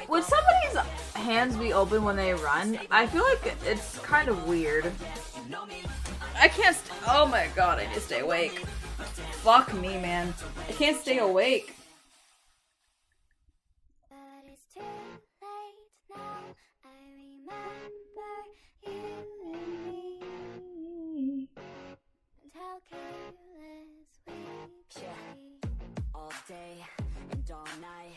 Would somebody's hands be open when they run? I feel like it's kind of weird. I can't oh my god, I need to stay awake. Fuck me, man. I can't stay awake. All day and all night,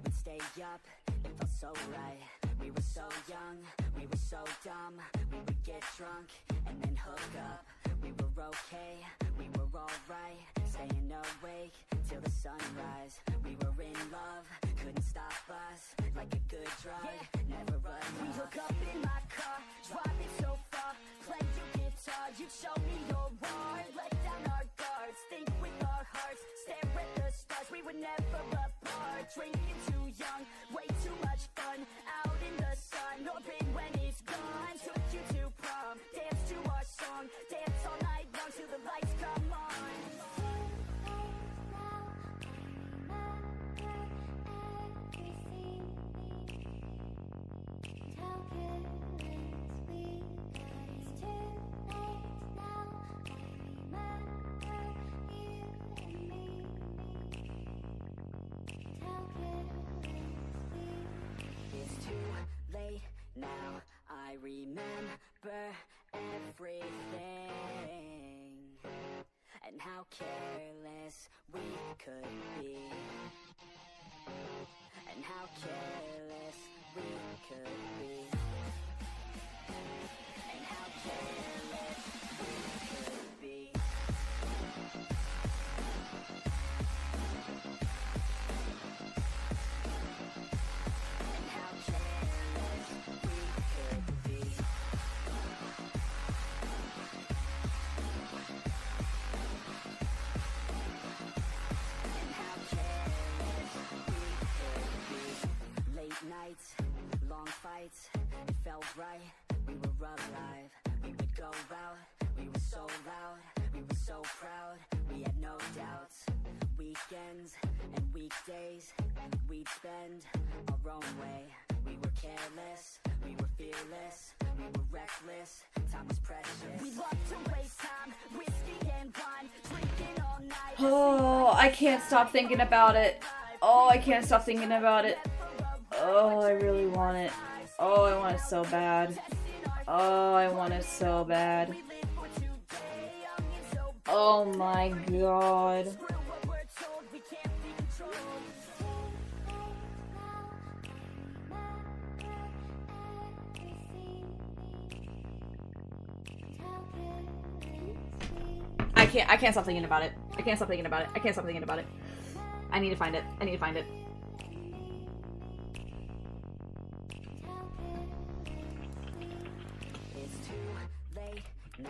we'd stay up, it felt so right. We were so young, we were so dumb, we would get drunk and then hook up. We were okay, we were alright, staying awake till the sunrise. We were in love, couldn't stop us, like a good drug, never run. We hook up in my car, driving so far, play your guitar, you show me your art, let down our guards, think with our hearts, stare at the stars, we were never apart, drinking too young, way too much fun, out in the sun, open when it's gone, took you to prom, dance to our song, dance all night long till the lights come on. It's too late now, I remember everything, and how careless we could be, and how careless we could be, and how careless we could be. And how careless we could be. And how careless we could be. Late nights, long fights, it felt right, we were alive. We would go out, we were so loud, we were so proud, we had no doubts. Weekends and weekdays, we'd spend our own way. We were careless, we were fearless, we were reckless, time was precious. We loved to waste time, whiskey and wine, drinking all night. Oh, I can't stop thinking about it. Oh, I can't stop thinking about it. Oh, I really want it. Oh, I want it so bad. Oh, I want it so bad. Oh my god. I can't stop thinking about it. I can't stop thinking about it. I can't stop thinking about it. I need to find it. I need to find it. Now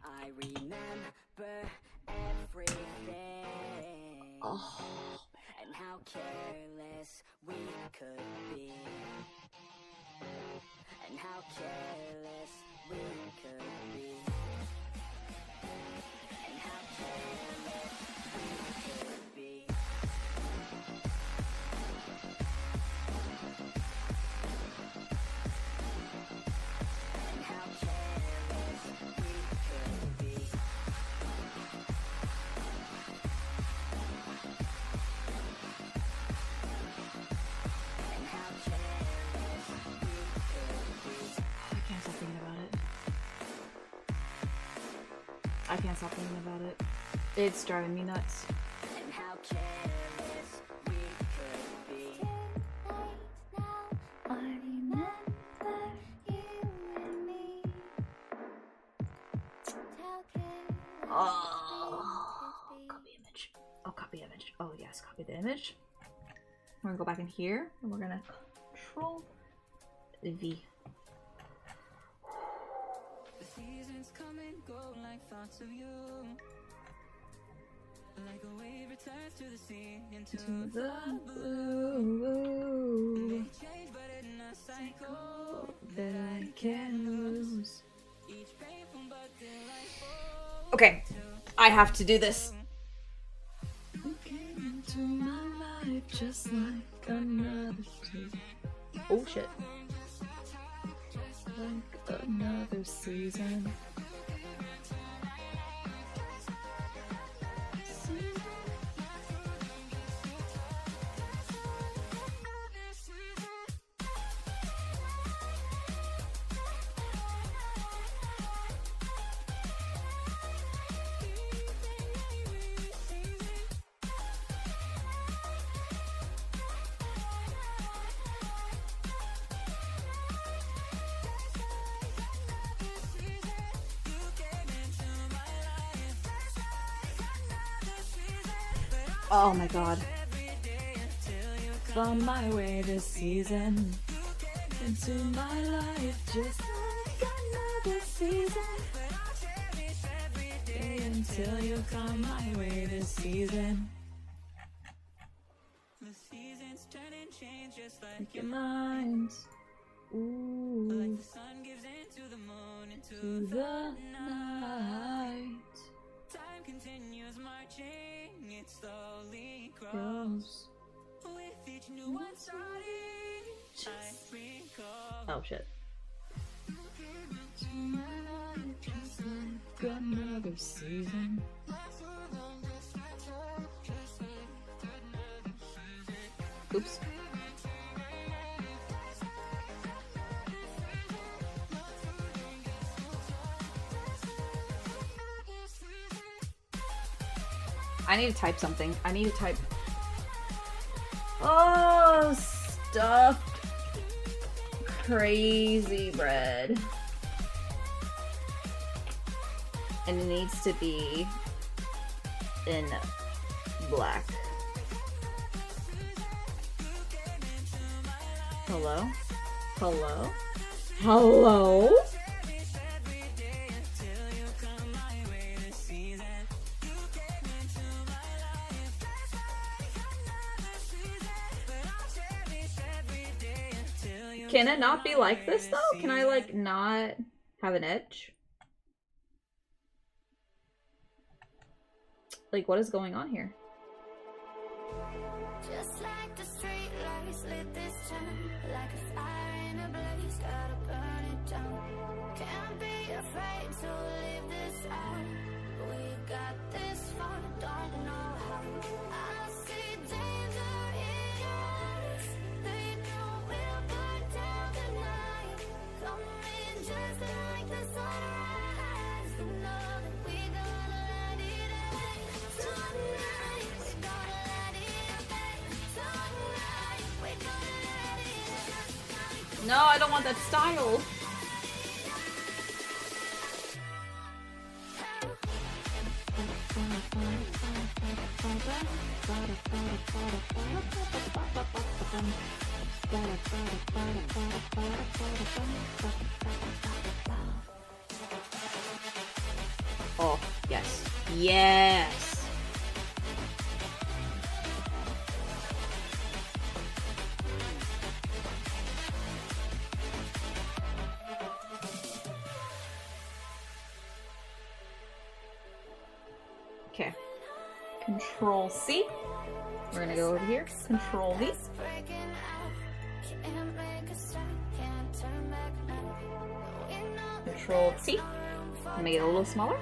I remember everything. Oh. And how careless we could be. And how careless we could be. And how careless we could be. And how careless we could be. And how careless we could be. I can't stop thinking about it. I can't stop thinking about it. It's driving me nuts. And how careless we could be. I remember you and me. Oh, copy image. Oh, copy image. Oh, yes, copy the image. We're gonna go back in here and we're gonna Control V. The seasons come and go like thoughts of you. Like a wave returns to the sea, into the blue. They change, but in a cycle that I can't lose. Each painful but delightful. Okay, I have to do this. You came into my life just like another season. Oh shit. Just like another season. Oh my god. Found my way this season into my life just like another season. Day until you come my way this season. The seasons turn and change just like your mind. Ooh. Like the sun gives into the moon, into the night. Time continues marching, it slowly grows. With each new one starting, I recall. Oh shit. To my life just like another season. Oops. I need to type something. I need to type. Oh, stuffed crazy bread. And it needs to be in black. Hello? Hello? Hello? Can it not be like this though? Can I like not have an edge? Like what is going on here? Just like the street lights lit this town, like a fire in a blaze, gotta burn it down. Can't be afraid to leave this out. We got this far, don't know how. I see danger in your eyes. They know we'll burn down the night. Coming just like the sunrise. You know that we gonna let it end. Tonight, we gonna let it end. Tonight, we gonna let it end. No, I don't want that style. Yes. Okay. Control C. We're gonna go over here. Control V. Control T. Make it a little smaller.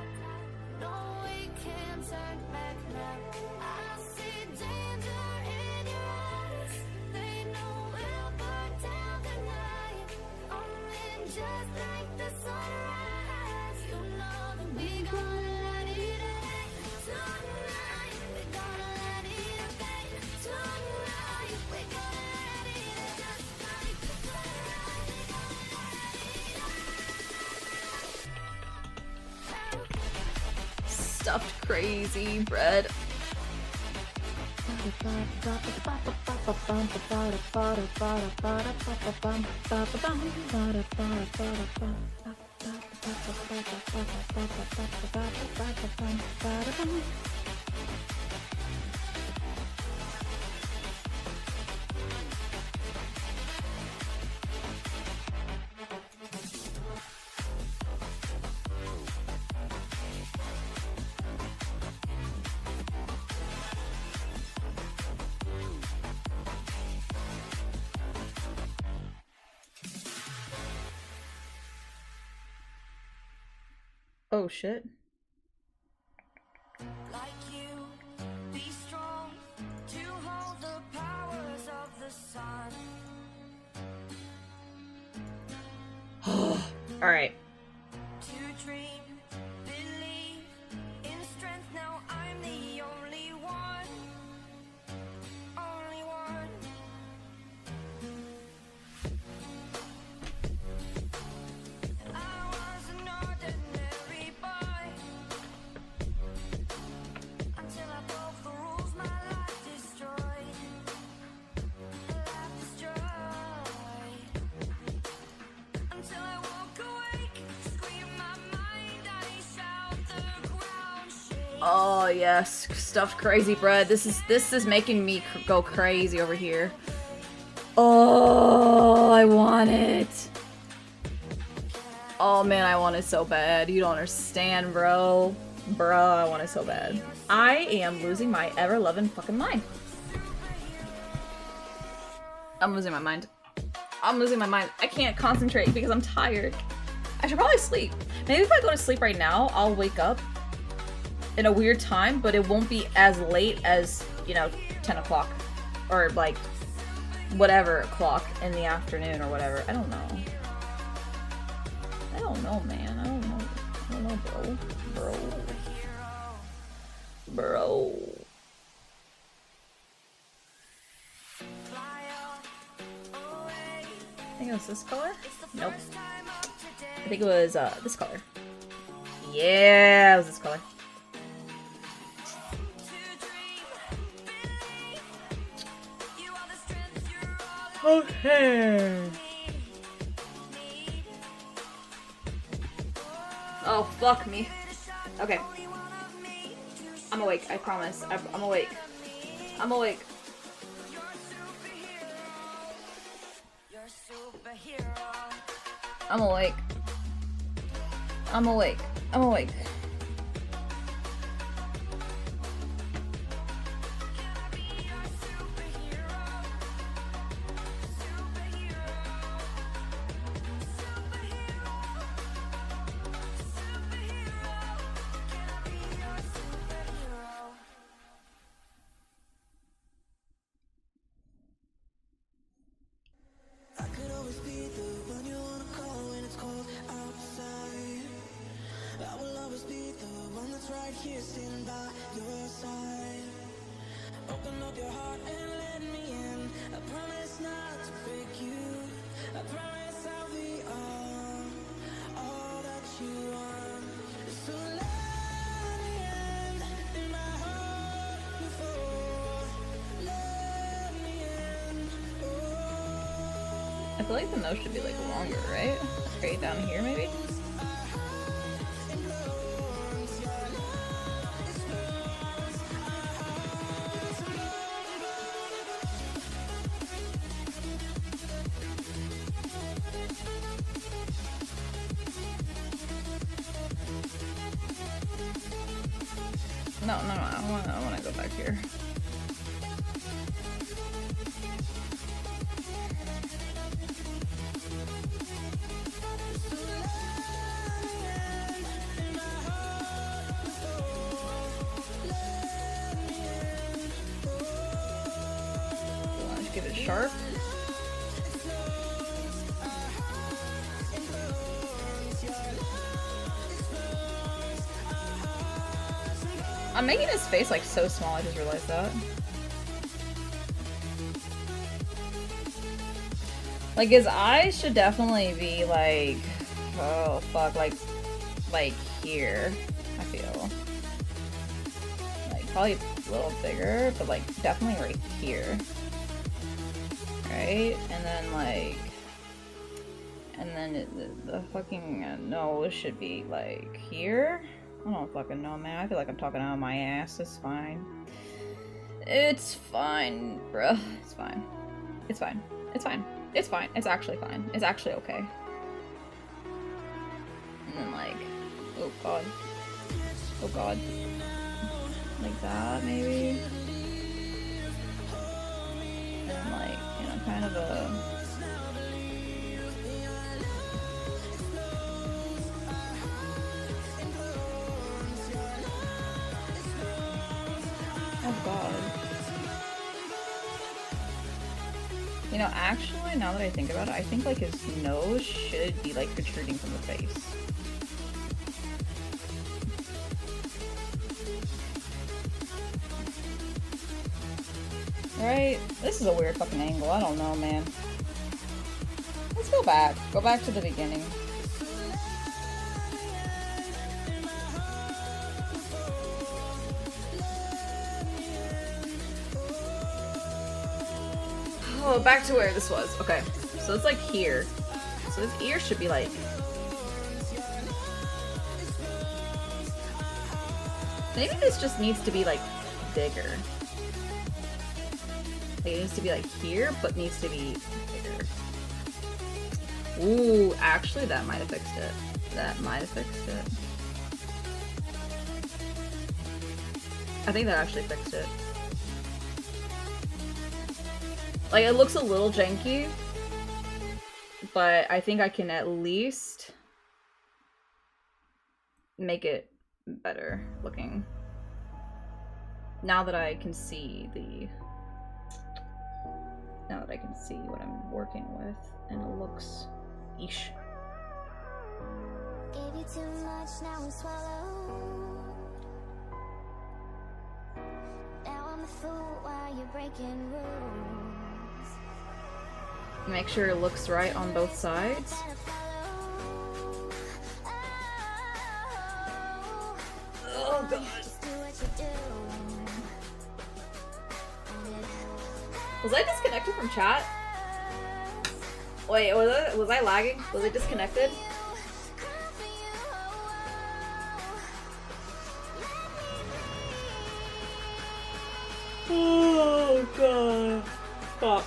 Stuffed crazy bread. Oh shit. Like you, be strong to hold the powers of the sun. All right. To dream, believe in strength. Now I'm the only one. Only one. I was an ordinary boy until I broke the rules. My life destroyed. Life destroyed. Until I woke awake, scream my mind, I shout, the ground shakes. Oh yes, stuffed crazy bread. This is making me go crazy over here. Oh, I want it. Oh man, I want it so bad. You don't understand, bro. Bruh, I want it so bad. I am losing my ever-loving fucking mind. I'm losing my mind. I'm losing my mind. I can't concentrate because I'm tired. I should probably sleep. Maybe if I go to sleep right now, I'll wake up in a weird time, but it won't be as late as, you know, 10 o'clock. Or, like, whatever o'clock in the afternoon or whatever. I don't know. I don't know, man. I don't know. I don't know, bro. Bro. I think it was this color? Nope. I think it was this color. Yeah, it was this color. Okay. Oh, fuck me. Okay. I'm awake, I promise. I'm awake. I'm awake. I'm awake. I'm awake. I'm awake. I feel like the nose should be like longer, right? Right down here, maybe? No, I wanna go back here. Let's give it sharp. I'm making his face like so small, I just realized that. Like his eyes should definitely be like, oh fuck, like here, I feel. Like probably a little bigger, but like definitely right here. Right? And then like, and then the fucking nose should be like here. I don't fucking know, man. I feel like I'm talking out of my ass. It's fine. It's fine, bruh. It's fine. It's fine. It's fine. It's fine. It's actually fine. It's actually okay. And then like, oh god. Oh god. Like that, maybe? And then like, you know, kind of a... Oh god. You know, actually, now that I think about it, I think like his nose should be like protruding from the face. Right? This is a weird fucking angle. I don't know, man. Let's go back. Go back to the beginning. Oh, back to where this was. Okay. So it's like here. So his ear should be like... Maybe this just needs to be like bigger. Like, it needs to be like here, but needs to be bigger. Ooh, actually that might have fixed it. That might have fixed it. I think that actually fixed it. Like, it looks a little janky, but I think I can at least make it better looking. Now that I can see the... Now that I can see what I'm working with, and it looks... Eesh. Gave you too much, now we swallow. Now I'm the fool while you're breaking rules. Make sure it looks right on both sides. Oh god. Was I disconnected from chat? Wait, was I lagging? Was I disconnected? Oh god. Stop.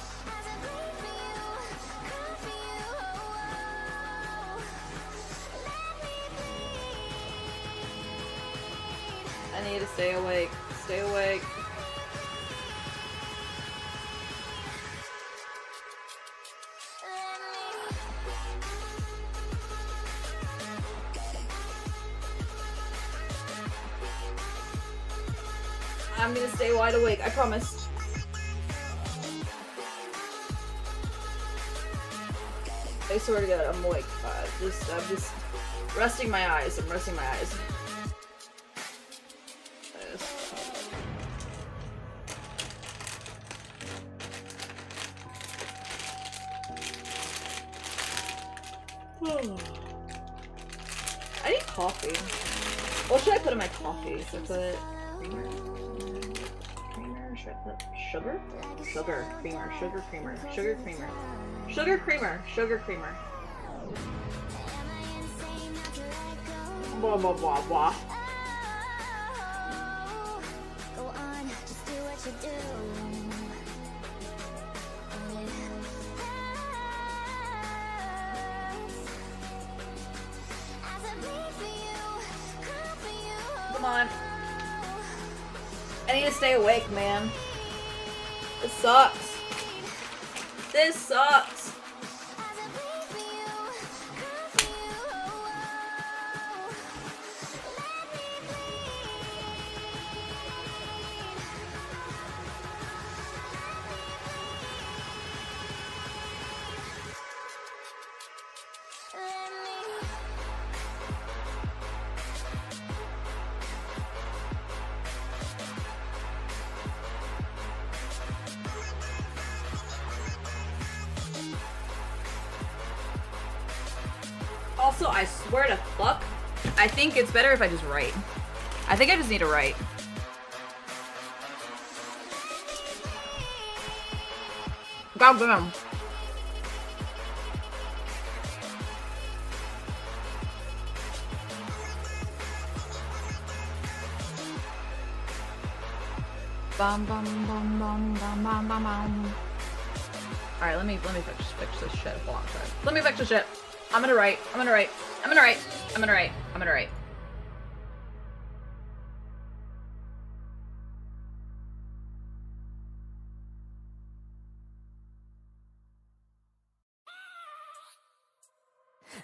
I need to stay awake. Stay awake. I'm gonna stay wide awake, I promise. I swear to God, I'm awake. I'm just resting my eyes. I'm resting my eyes. I need coffee. What should I put in my coffee? Should I put creamer? Should I put sugar? Sugar, creamer, sugar, creamer, sugar, creamer, sugar, creamer, sugar, creamer. Blah, blah, blah, blah. Go on, just do what you do. Come on. I need to stay awake, man. This sucks. This sucks. Also, I swear to fuck, I think it's better if I just write. I think I just need to write. God damn. Bum bum bum bum bum bum bum bum. All right, let me fix this shit. Hold on, sorry. Let me fix this shit. I'm gonna write. I'm gonna write. I'm gonna write. I'm gonna write. I'm gonna write.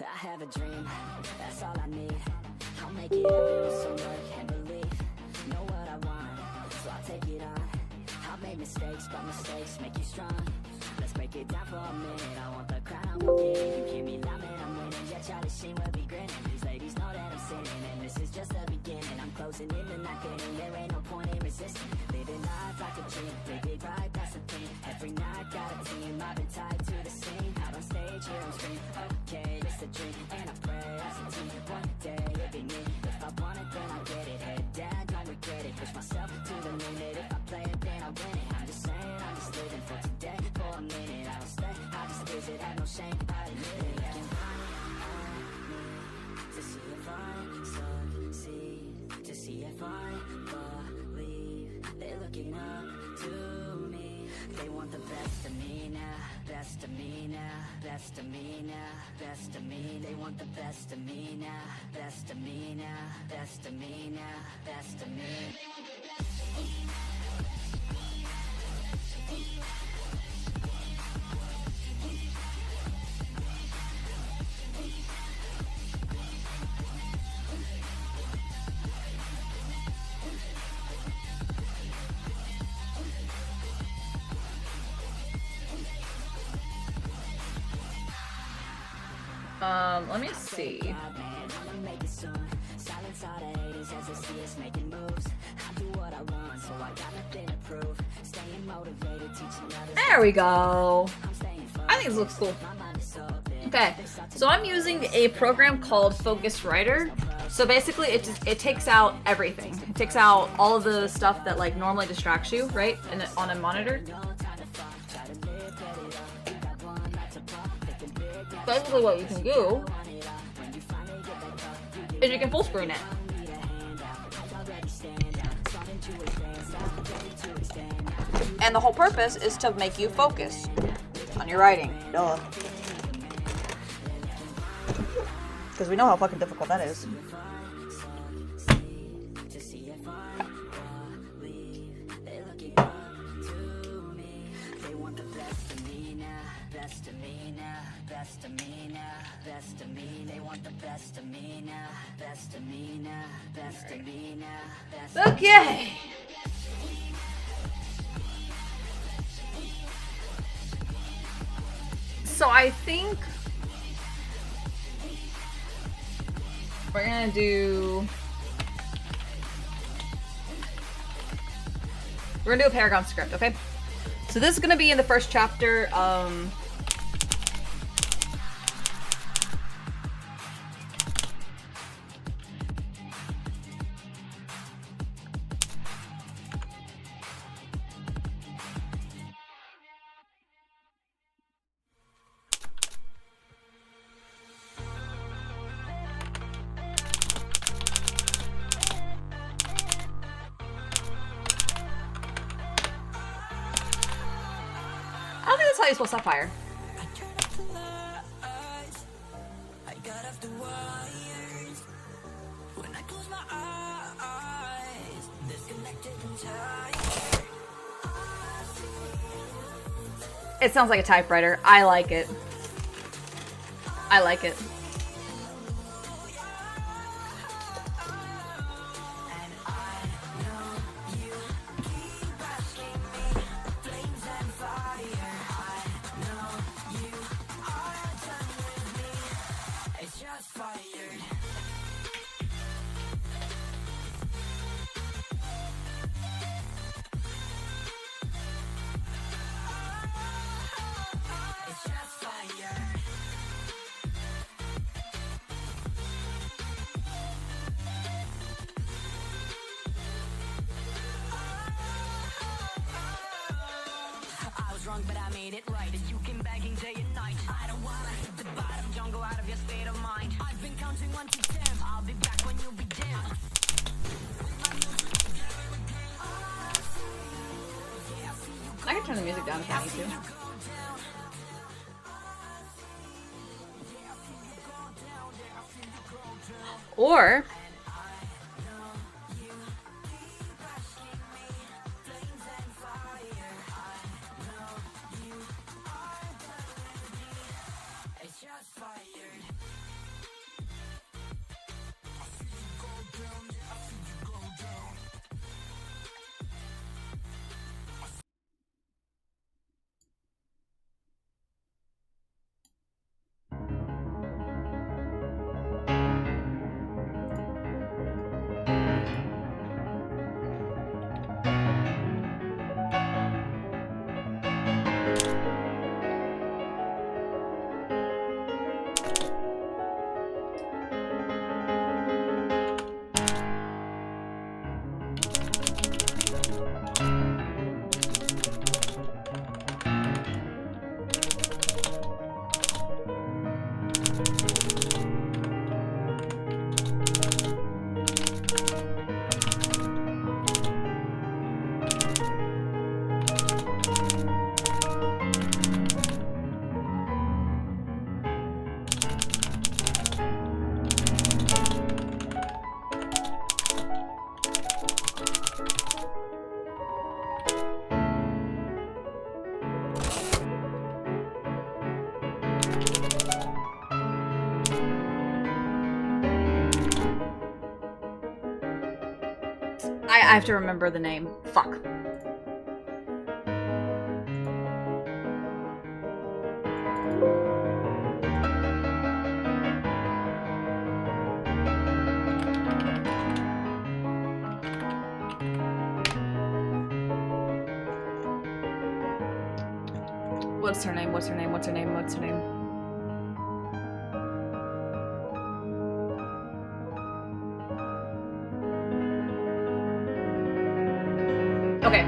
I have a dream, that's all I need. I'll make it happen with some work and belief. Know what I want, so I'll take it on. I've made mistakes, but mistakes make you strong. Let's break it down for a minute. I want the crown, I won't get it. You hear me loud, man, I'm winning. Yeah, Charlie Sheen will be grinning. These ladies know that I'm sinning, and this is just the beginning. I'm closing in and not getting. There ain't no point in resisting. Living life like a dream, live it right, that's the thing. Every night got a team, I've been tied to the scene. Out on stage, here I'm screaming. Okay, it's a dream, and I pray as a team. One day it'll be me. If I want it, then I'll get it. Head down, don't regret it. Push myself to the limit. If I play it, then I'll win it. I'm just saying, I'm just living for today. For a minute, I don't stay, I just visit. Have no shame, I admit it. To see if I succeed, to see if I believe. They're looking up to me. They want the best of me now, best of me now, best of me now, best of me. They want the best of me now, best of me now, best of me now, best of me. Let me see. There we go. I think this looks cool. Okay, so I'm using a program called Focus Writer. So basically, it takes out everything. It takes out all of the stuff that like normally distracts you, right? And on a monitor. Basically, what you can do is you can full screen it. And the whole purpose is to make you focus on your writing. Duh. Because we know how fucking difficult that is. Best of me now, best of me. They want the best of me now, best of me now, best of me now, best of me. Okay. So I think we're gonna do a Paragon script, okay? So this is gonna be in the first chapter. I don't think that's how you spell sapphire. It sounds like a typewriter. I like it. I like it. Wrong, but I made it right. You came begging day and night. I don't wanna hit the bottom. Don't go out of your state of mind. I've been counting 1 to 10. I'll be back when you begin. I can turn the music down if I need to. Or I have to remember the name. Fuck. What's her name? What's her name? What's her name? What's her name? Okay.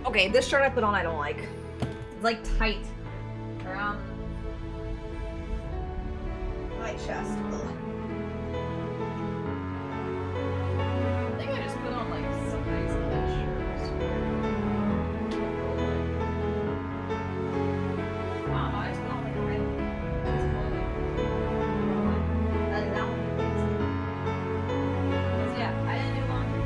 Okay, this shirt I put on I don't like. It's like tight around my chest. Ugh. I think I just put on like some nice kid shirts. Wow, I just put on like a real nice clothing. And that one. So yeah, I didn't do laundry.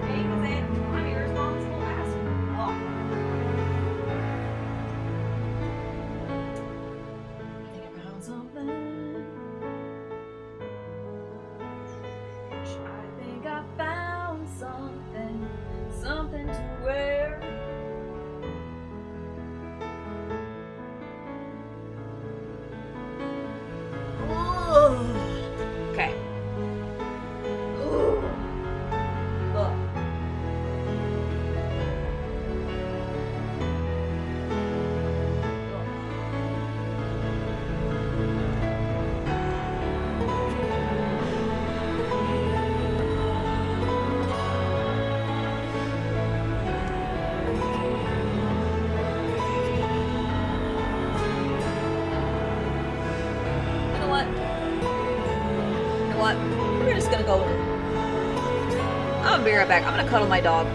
Okay, because I'm a irresponsible asshole. Oh. I think I found something to wear. Okay. Ugh. You know what? You know what? We're just gonna go. I'm gonna be right back. I'm gonna cuddle my dog.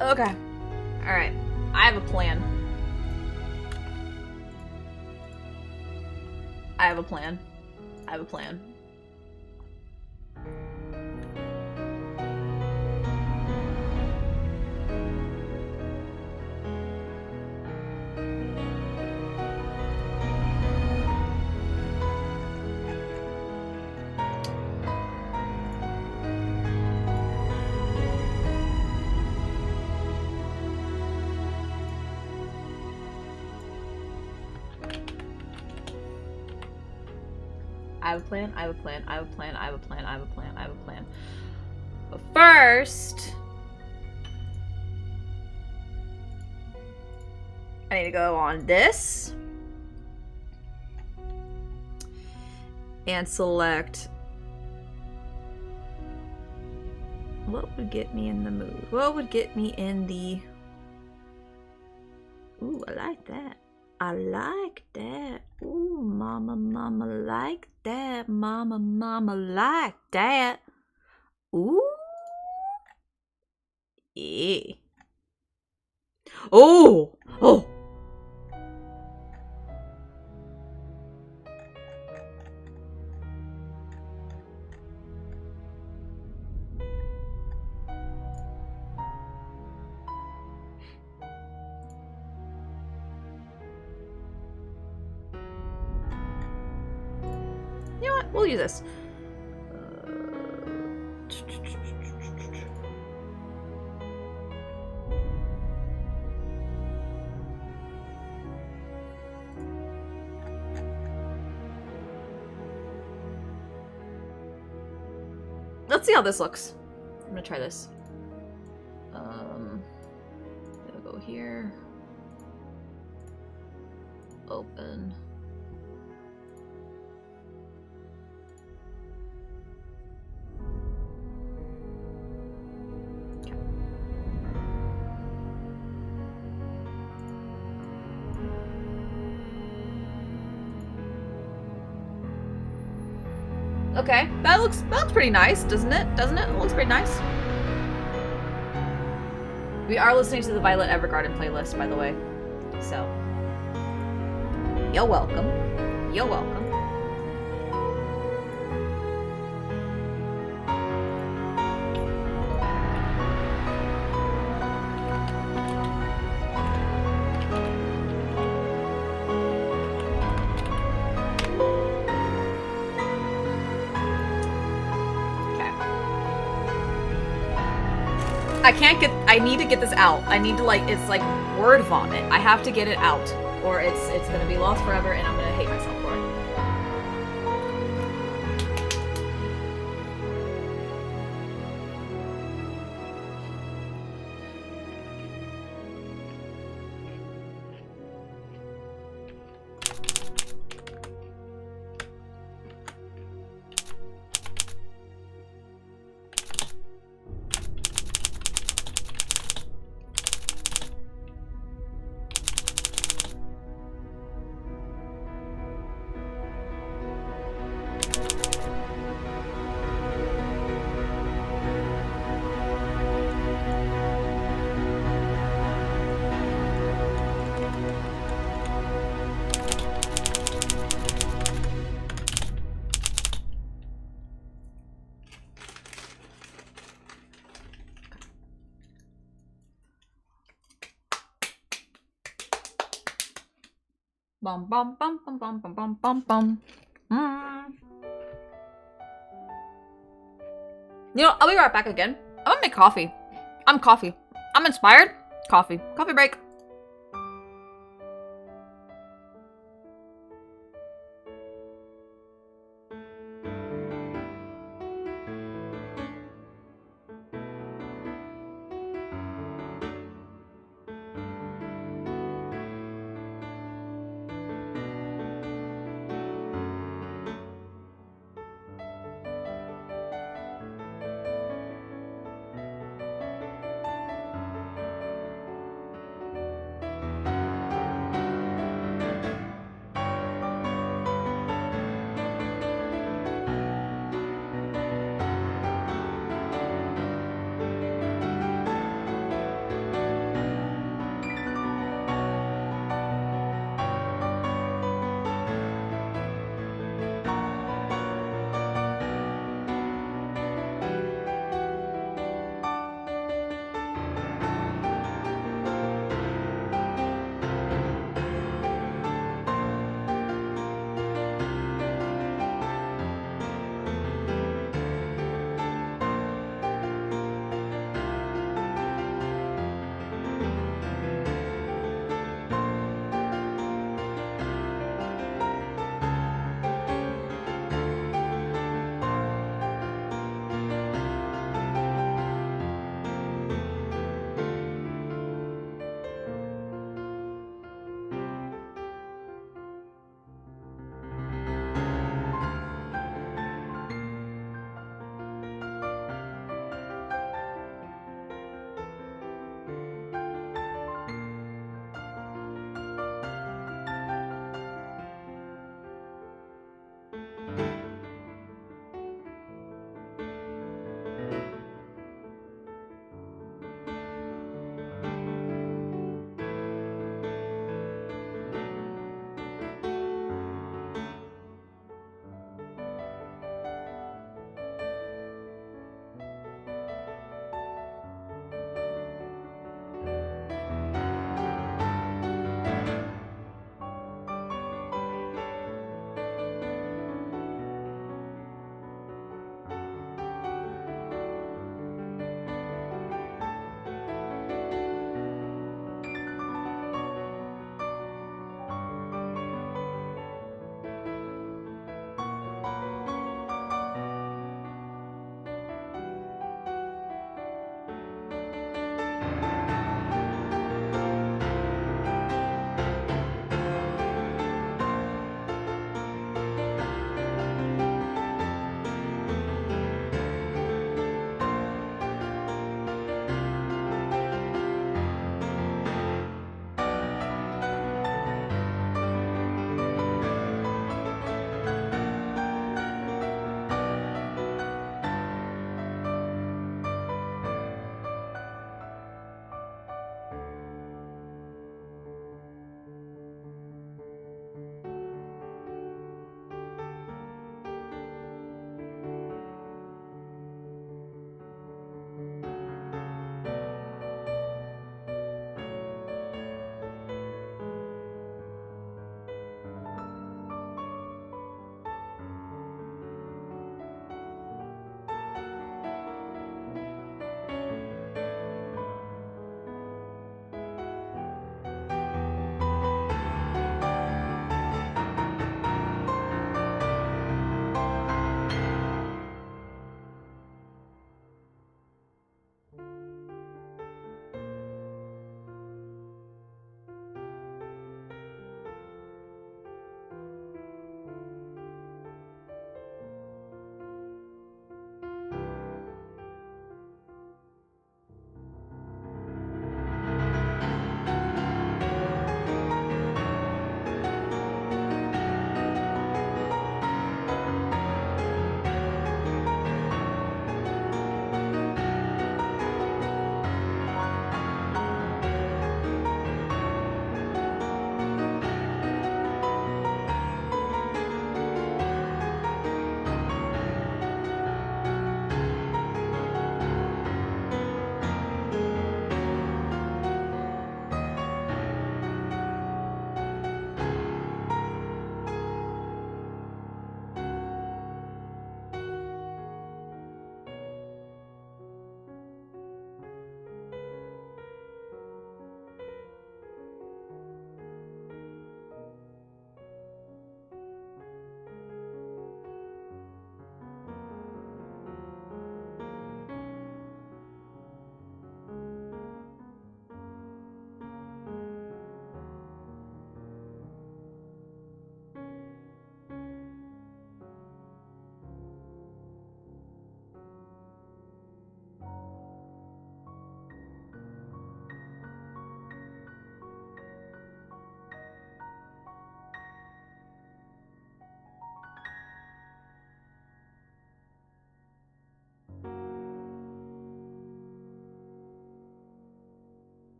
Okay. Alright. I have a plan. I have a plan. I have a plan. I have a plan, I have a plan, I have a plan, I have a plan, I have a plan, I have a plan. But first, I need to go on this and select what would get me in the mood. What would get me in the... Ooh, I like that. I like that. Ooh, mama, mama, like that. Mama, mama, like that. Ooh. Yeah. Oh! Oh! You know what? We'll use this. Let's see how this looks. I'm gonna try this. Gonna go here. Open. Okay, that looks pretty nice, doesn't it? Doesn't it? It looks pretty nice. We are listening to the Violet Evergarden playlist, by the way. So, you're welcome. You're welcome. I need to get this out. I need to, like, it's like word vomit. I have to get it out, or it's gonna be lost forever and I'm gonna hate myself for it. Bum bum bum bum bum bum bum bum bum. You know, I'll be right back again. I'm gonna make coffee. I'm coffee. I'm inspired. Coffee. Coffee break.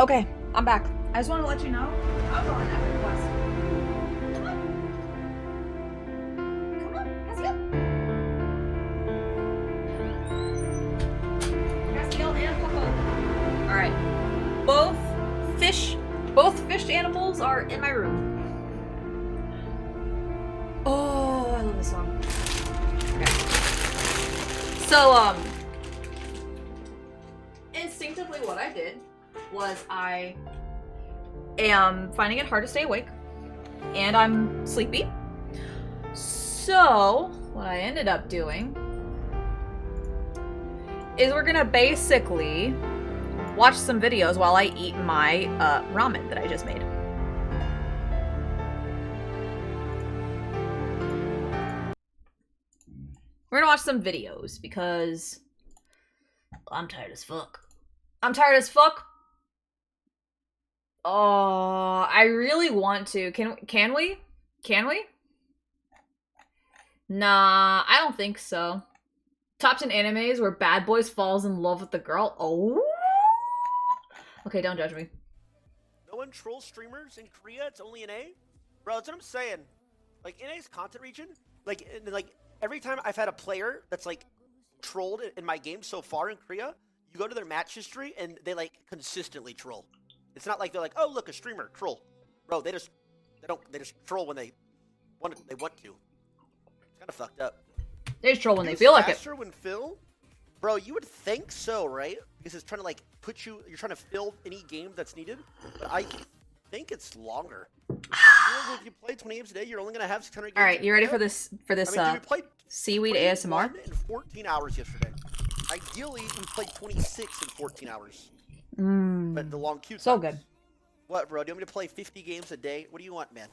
Okay, I'm back. I just wanted to let you know I was on an epic quest. Come on. Come on, Castiel. Castiel and Coco. Alright. Both fished animals are in my room. Oh, I love this song. Okay. So, instinctively what I did was I am finding it hard to stay awake, and I'm sleepy. So, what I ended up doing is we're gonna basically watch some videos while I eat my ramen that I just made. We're gonna watch some videos because I'm tired as fuck. I'm tired as fuck. Oh, I really want to. Can we? Can we? Nah, I don't think so. Top 10 animes where bad boys falls in love with the girl. Oh. Okay, don't judge me. No one trolls streamers in Korea. It's only in A. Bro, that's what I'm saying. Like NA's content region. Like every time I've had a player that's like trolled in my game so far in Korea, you go to their match history and they like consistently troll. It's not like they're like, oh look, a streamer troll. Bro, they just troll when they want to. It's kind of fucked up. They just troll when they feel like it. Faster when fill? Bro, you would think so, right? Because it's trying to like you're trying to fill any game that's needed. But I think it's longer. If you play 20 games a day, you're only gonna have 600 games. All right, you ready for this? I mean, dude, we played seaweed ASMR? 21 in 14 hours yesterday. Ideally, we played 26 in 14 hours. But the long queue. So good. What, bro? Do you want me to play 50 games a day? What do you want, man?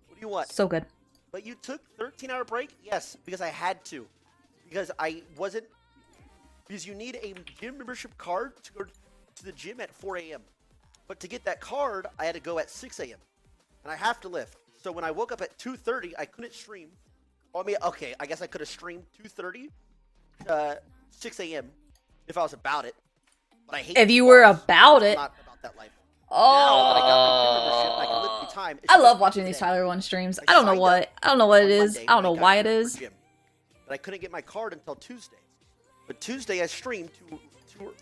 What do you want? So good. But you took 13-hour break? Yes, because I had to. Because I wasn't. Because you need a gym membership card to go to the gym at 4 a.m. But to get that card, I had to go at 6 a.m. And I have to lift. So when I woke up at 2:30, I couldn't stream. I mean, okay, I guess I could have streamed 2:30, 6 a.m. if I was about it. But I hate if you were about it. I'm not about that life. Oh. Now that I got my gym membership, I can lift through time. I love watching these Tyler 1 streams. I don't know what it is. I don't know why it is. But I couldn't get my card until Tuesday. But Tuesday I streamed to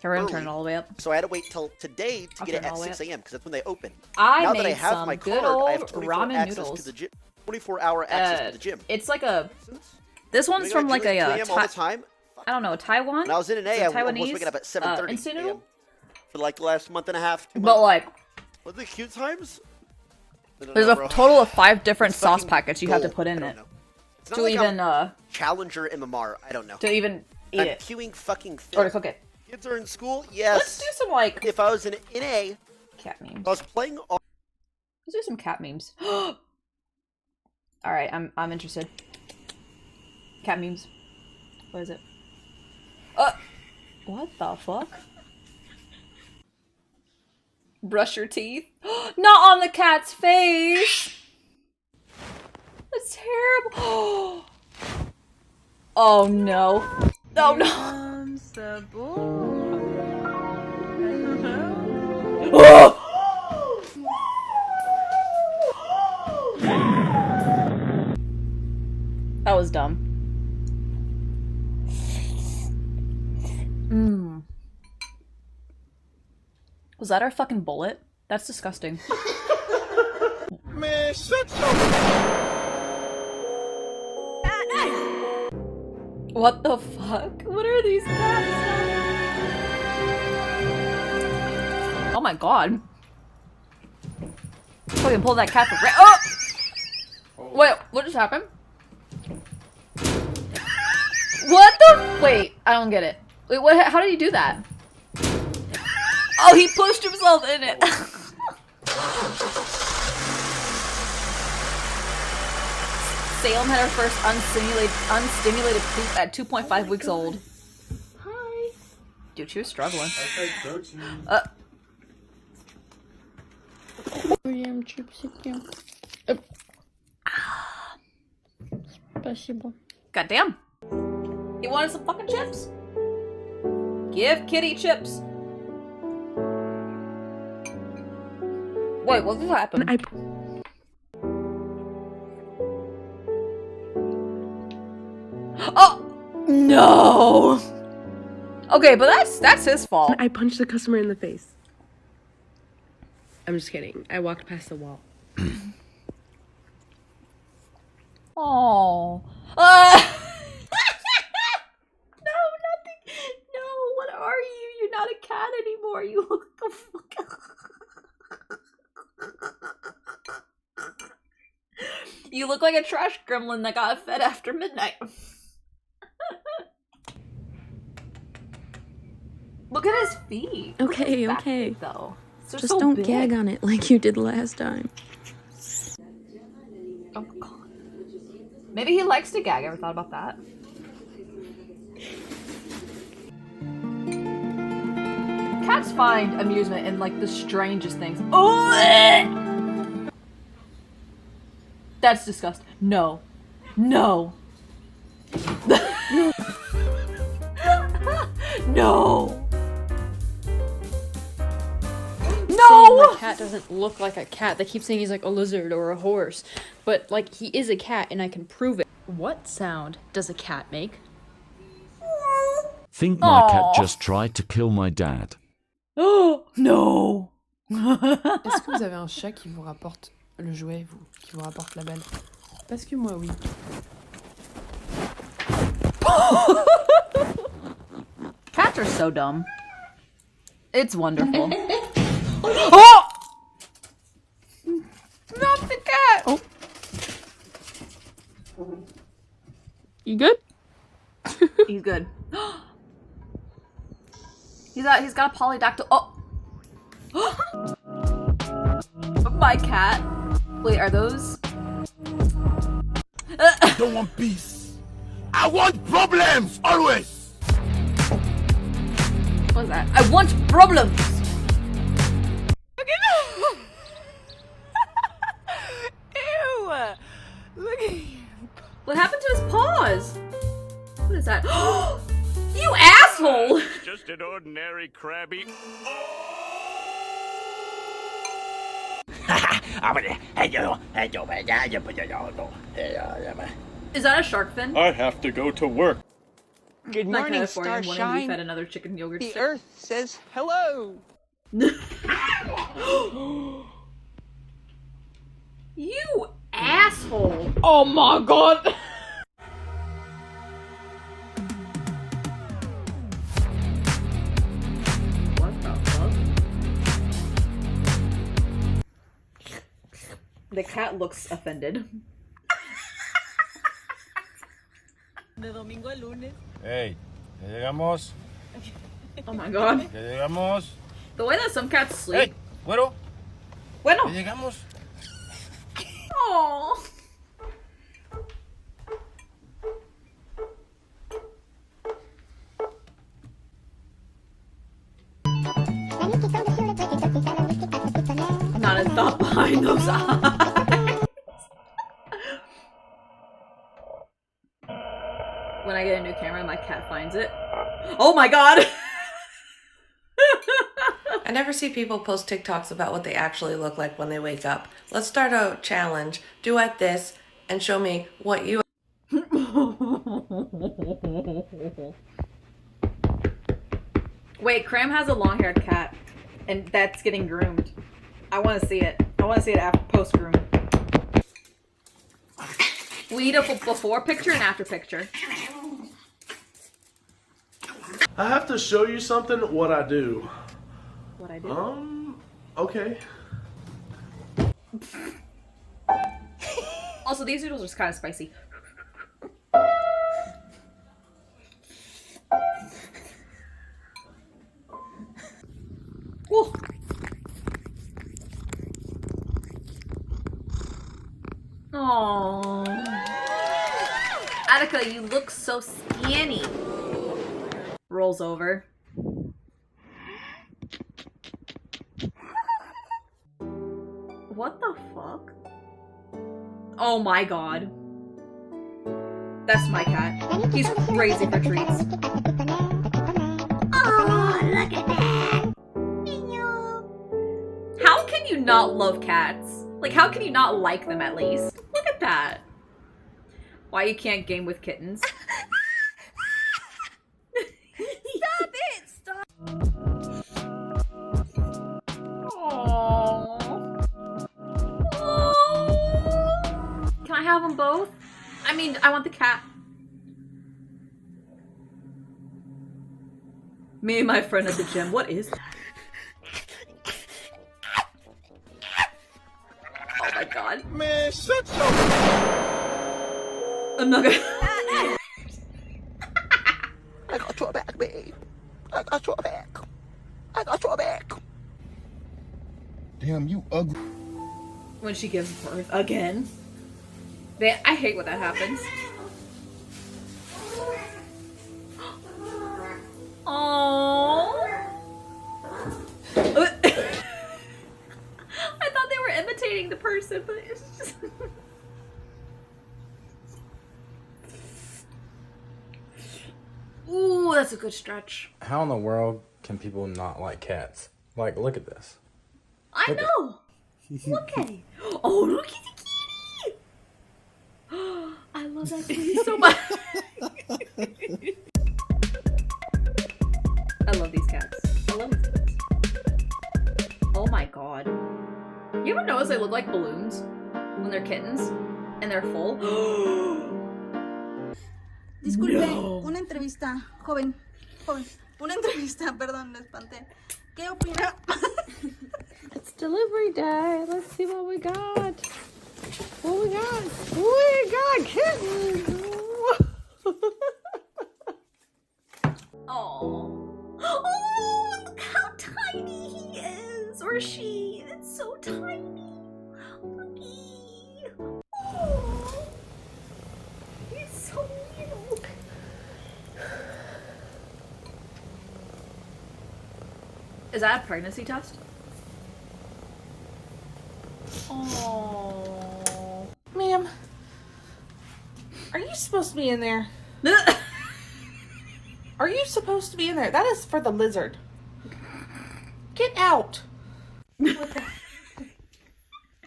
We're gonna turn it all the way up. So I had to wait till today to get it at 6 a.m. because that's when they open. I now made that I have some my good card, old I have 24 ramen access noodles. to the gym. 24-hour access to the gym. It's like a. This one's from like a. all the time. I don't know, Taiwan. When I was in an A, I was waking up at 7:30 instant a.m. noodle? for like the last month and a half. 2 months. But like. What are the queue times? There's a total of 5 different sauce packets you have to put in it. It's not To like even Challenger MMR. I don't know. to even eat I'm it. queuing fucking Or to cook it. Kids are in school. Yes. Let's do some like. If I was in NA, cat memes. I was playing. Let's do some cat memes. All right, I'm interested. Cat memes. What is it? What the fuck? Brush your teeth. Not on the cat's face. That's terrible. Oh no. Oh no. That was dumb. Was that our fucking bullet? That's disgusting. Man, shut your... What the fuck? What are these cats? Oh my god. Fucking pull that cat for oh! Wait, what just happened? What the? Wait, I don't get it. Wait, what? How did he do that? Oh, he pushed himself in it. Salem had her first unstimulated poop at 2.5 weeks old. Hi. Dude, she was struggling. Goddamn. He wanted some fucking chips. Give kitty chips. Wait, what just happened? Oh no. Okay, but that's his fault. I punched the customer in the face. I'm just kidding. I walked past the wall. Oh. No, nothing. No, what are you? You're not a cat anymore. You look like a You look like a trash gremlin that got fed after midnight. Look at his feet. Okay, Look at his back okay. feet, though. They're Just so don't big. gag on it like you did last time. Oh god. Maybe he likes to gag. Ever thought about that? Cats find amusement in like the strangest things. Oh! That's disgusting. No. No. No. Saying my cat doesn't look like a cat. They keep saying he's like a lizard or a horse. But like he is a cat and I can prove it. What sound does a cat make? Think my cat just tried to kill my dad. Oh no. Est-ce que vous avez un chat qui vous rapporte le jouet, qui vous rapporte la balle? Parce que moi, oui. Cats are so dumb. It's wonderful. Oh! Not the cat! Oh. You good? He's good. He's got a polydactyl. Oh! My cat. Wait, are those? I don't want peace. I want problems, always. What was that? I want problems! Ew! Look at you. What happened to his paws? What is that? You asshole! Just an ordinary crabby. Is that a shark fin? I have to go to work. Good Not morning, Californian, wanting to be Starshine. fed another chicken yogurt The stick. Earth says hello. You asshole! Oh my god! What the fuck? The cat looks offended. De domingo a lunes. Hey, ya llegamos. Oh my god. Ya llegamos. The way that some cats sleep. Hey, güero. Bueno. Ya llegamos. Aww. Not a thought behind those eyes. When I get a new camera, my cat finds it. Oh my god! I never see people post TikToks about what they actually look like when they wake up. Let's start a challenge. Duet this and show me what you... Wait, Cram has a long-haired cat, and that's getting groomed. I want to see it. I want to see it after post-groom. We need a before picture and after picture. I have to show you something, what I do. What I do? Okay. Also, these noodles are kind of spicy. Whoa. Aww. Attica, you look so skinny. Rolls over. What the fuck? Oh my god. That's my cat. He's crazy for treats. Oh, look at that! How can you you not love cats? Like, how can you not like them at least? Look at that. Why you can't game with kittens? Stop it! Stop! Can I have them both? I mean, I want the cat. Me and my friend at the gym. What is that? Oh my god. Man, shut your... I'm not gonna... I got your back, babe. I got your back. I got your back. Damn, you ugly. When she gives birth again. I hate when that happens. Oh. I thought they were imitating the person, but it's just. Ooh, that's a good stretch. How in the world can people not like cats? Like, look at this. I know. Look at it. Oh, look at the kitty. I love that kitty so much. I love these cats. I love these cats. Oh my god. You ever notice they look like balloons when they're kittens and they're full? Disculpe, No. una entrevista, joven, una entrevista, perdón, le espanté. ¿Qué opina? It's delivery day. Let's see what we got. What we got? We got kittens. Oh, look how tiny he is, or she. It's so tiny. Looky. Oh, he's so little. Is that a pregnancy test? Oh. Ma'am, are you supposed to be in there? Are you supposed to be in there? That is for the lizard. Get out.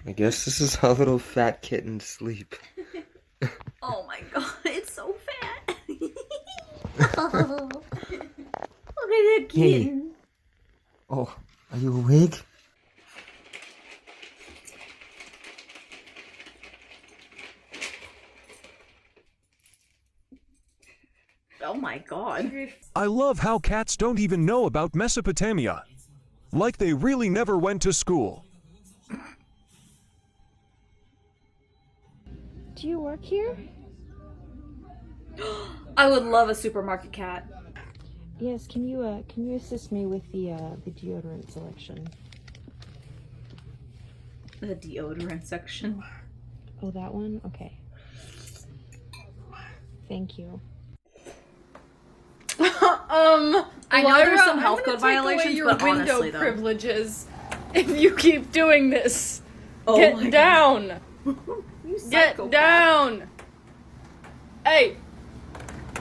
I guess this is how little fat kittens sleep. Oh my god, it's so fat. Oh, look at that kitten. Oh, are you awake? Oh my god. I love how cats don't even know about Mesopotamia. Like they really never went to school. Do you work here? I would love a supermarket cat. Yes. Can you assist me with the deodorant selection? The deodorant section. Oh, that one. Okay. Thank you. I know there's some health code violations, your but window honestly, though. privileges if you keep doing this. Oh Get my down. Get psychopath. down. Hey,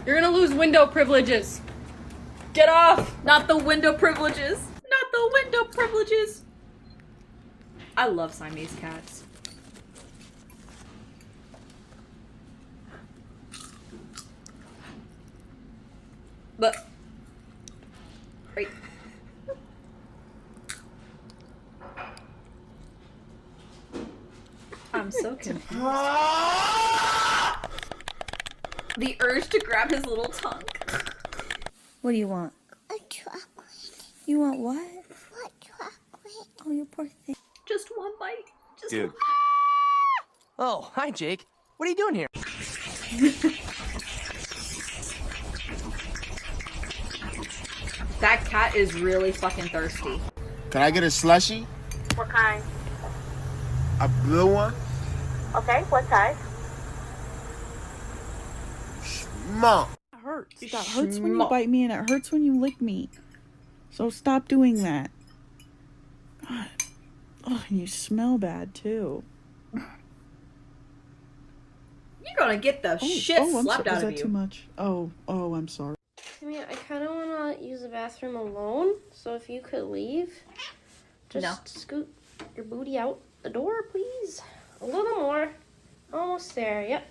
you're gonna lose window privileges. Get off. Not the window privileges. Not the window privileges. I love Siamese cats. But right. I'm so confused. The urge to grab his little tongue. What do you want? A chocolate. You want what? What chocolate? Oh, you poor thing. Just one bite. Just Dude. Oh, hi, Jake. What are you doing here? That cat is really fucking thirsty. Can I get a slushie? What kind? A blue one? Okay, what size? Mom. That hurts. That hurts when you bite me and it hurts when you lick me. So stop doing that. God. Oh, and you smell bad too. You're gonna get the shit I'm slapped sorry. out Was of that you. too much? Oh, I'm sorry. I mean, I kind of want to use the bathroom alone, so if you could leave, just No. scoot your booty out the door, please. A little more. Almost there. Yep.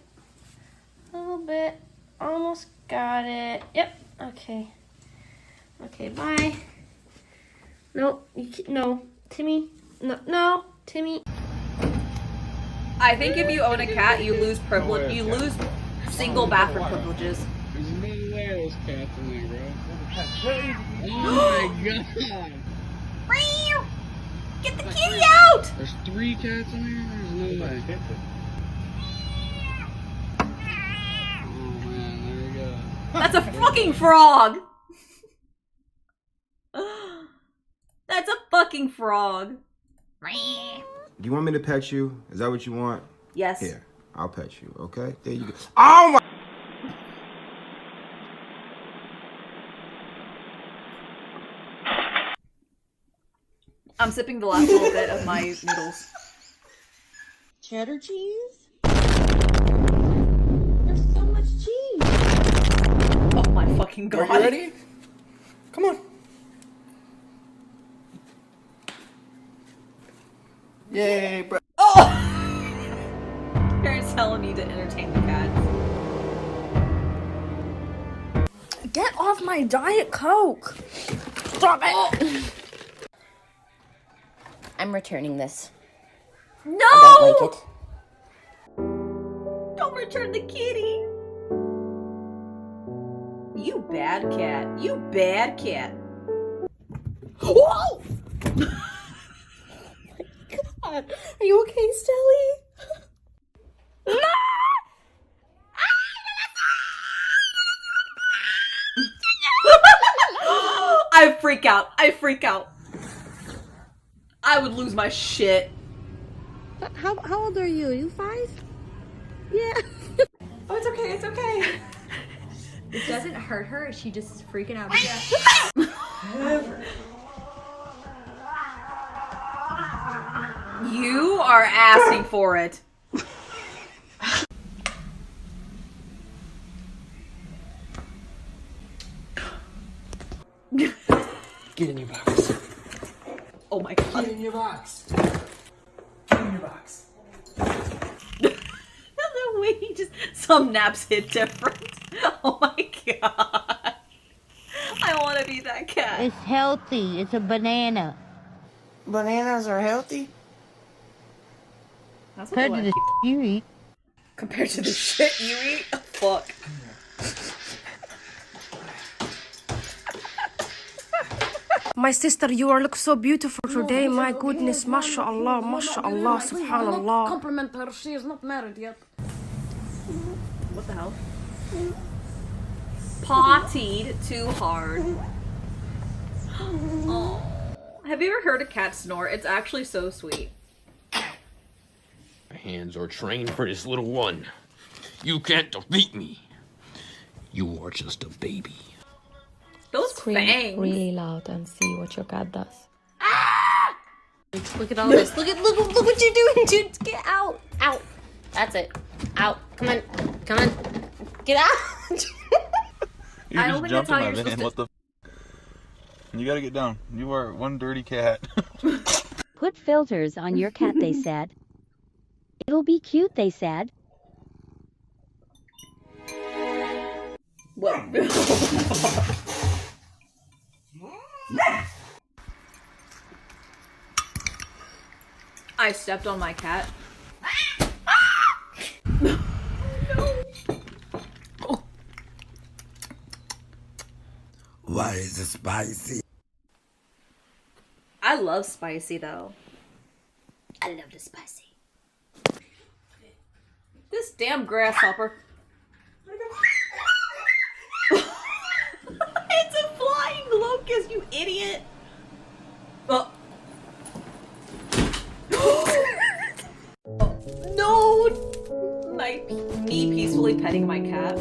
A little bit. Almost got it. Yep. Okay. Okay, bye. No, no. Timmy. No, Timmy. I think if you own a cat, you lose privilege. You lose single bathroom privileges. There's no way those cats in there, bro. Oh my god. Get the kitty out! There's 3 cats in there? There's no way. Oh man, there we go. That's a fucking frog! That's a fucking frog. Do you want me to pet you? Is that what you want? Yes. Here, I'll pet you, okay? There you go. Oh my! I'm sipping the last little bit of my noodles. Cheddar cheese? There's so much cheese. Oh my fucking god. Are you ready? Come on. Yay, bro. Oh! Parents telling me to entertain the cat. Get off my Diet Coke. Stop it. I'm returning this. No! I don't like it. Don't return the kitty. You bad cat. You bad cat. Whoa! God. Are you okay, Stelly? I freak out. I freak out. I would lose my shit. How old are you? You 5? Yeah. Oh, it's okay. It's okay. It doesn't hurt her. She just is freaking out. You are asking for it. Get in your box. Oh my god. Get in your box. Get in your box. The way he just... Some naps hit different. Oh my god. I want to be that cat. It's healthy. It's a banana. Bananas are healthy? That's Compared to the you eat. Compared to the shit you eat? Fuck. My sister, you are look so beautiful today. My goodness, mashallah, mashallah, subhanallah. Compliment her. She is not married yet. What the hell? Pottied too hard. Oh. Have you ever heard a cat snore? It's actually so sweet. My hands are trained for this little one. You can't defeat me. You are just a baby. Those fangs. Really loud and see what your cat does. Look at all this. Look what you're doing, dude. Get out. Out. That's it. Out. Come on. Come on. Get out. You just jumped in my van. What the? You gotta get down. You are one dirty cat. Put filters on your cat, they said. It'll be cute, they said. What? I stepped on my cat. No. Why is it spicy? I love spicy though. I love the spicy. This damn grasshopper. It's a flying locust, you idiot! Oh. No! Me peacefully petting my cat.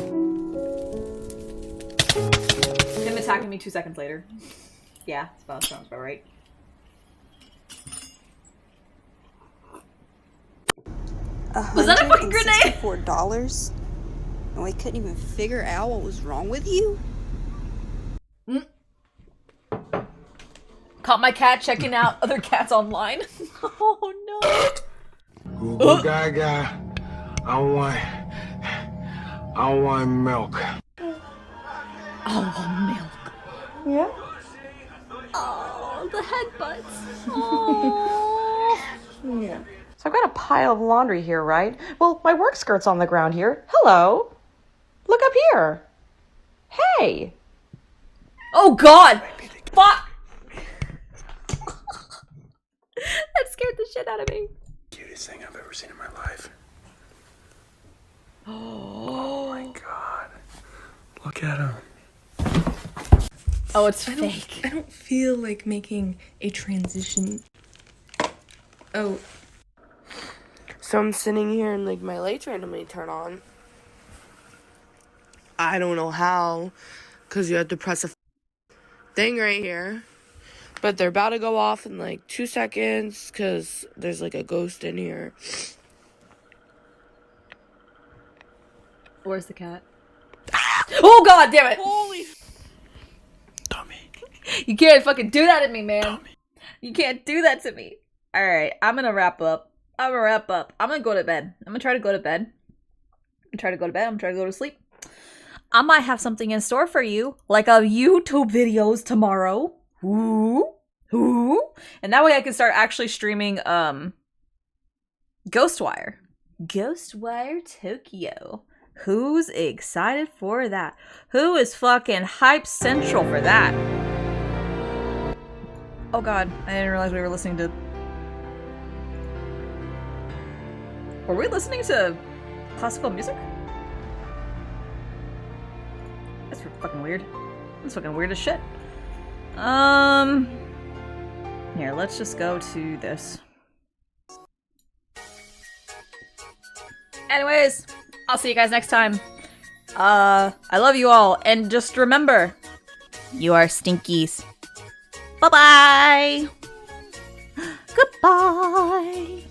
Him attacking me 2 seconds later. Yeah, sounds about right. Was that a fucking grenade? $164, and we couldn't even figure out what was wrong with you. Caught my cat checking out other cats online. Oh no. Google Gaga. I want milk. Oh, milk. Yeah. Oh, the headbutts. Oh. Yeah. So I've got a pile of laundry here, right? Well, my work skirt's on the ground here. Hello. Look up here. Hey. Oh God. Fuck. That scared the shit out of me. Cutest thing I've ever seen in my life. Oh my God. Look at him. Oh, it's fake. I don't feel like making a transition. Oh. So I'm sitting here and like my lights randomly turn on. I don't know how, because you have to press a thing right here. But they're about to go off in like 2 seconds because there's like a ghost in here. Where's the cat? Oh God damn it! Holy dummy. You can't fucking do that to me, man. Dummy. You can't do that to me. Alright, I'm gonna wrap up. I'm gonna go to bed. I'm gonna try to go to bed. I'm gonna try to go to sleep. I might have something in store for you, like a YouTube videos tomorrow. Ooh. And that way I can start actually streaming Ghostwire Tokyo. Who's excited for that? Who is fucking hype central for that? Oh God, I didn't realize we were listening to... Were we listening to classical music? That's fucking weird. That's fucking weird as shit. Here, let's just go to this. Anyways, I'll see you guys next time. I love you all, and just remember, you are stinkies. Bye-bye! Goodbye!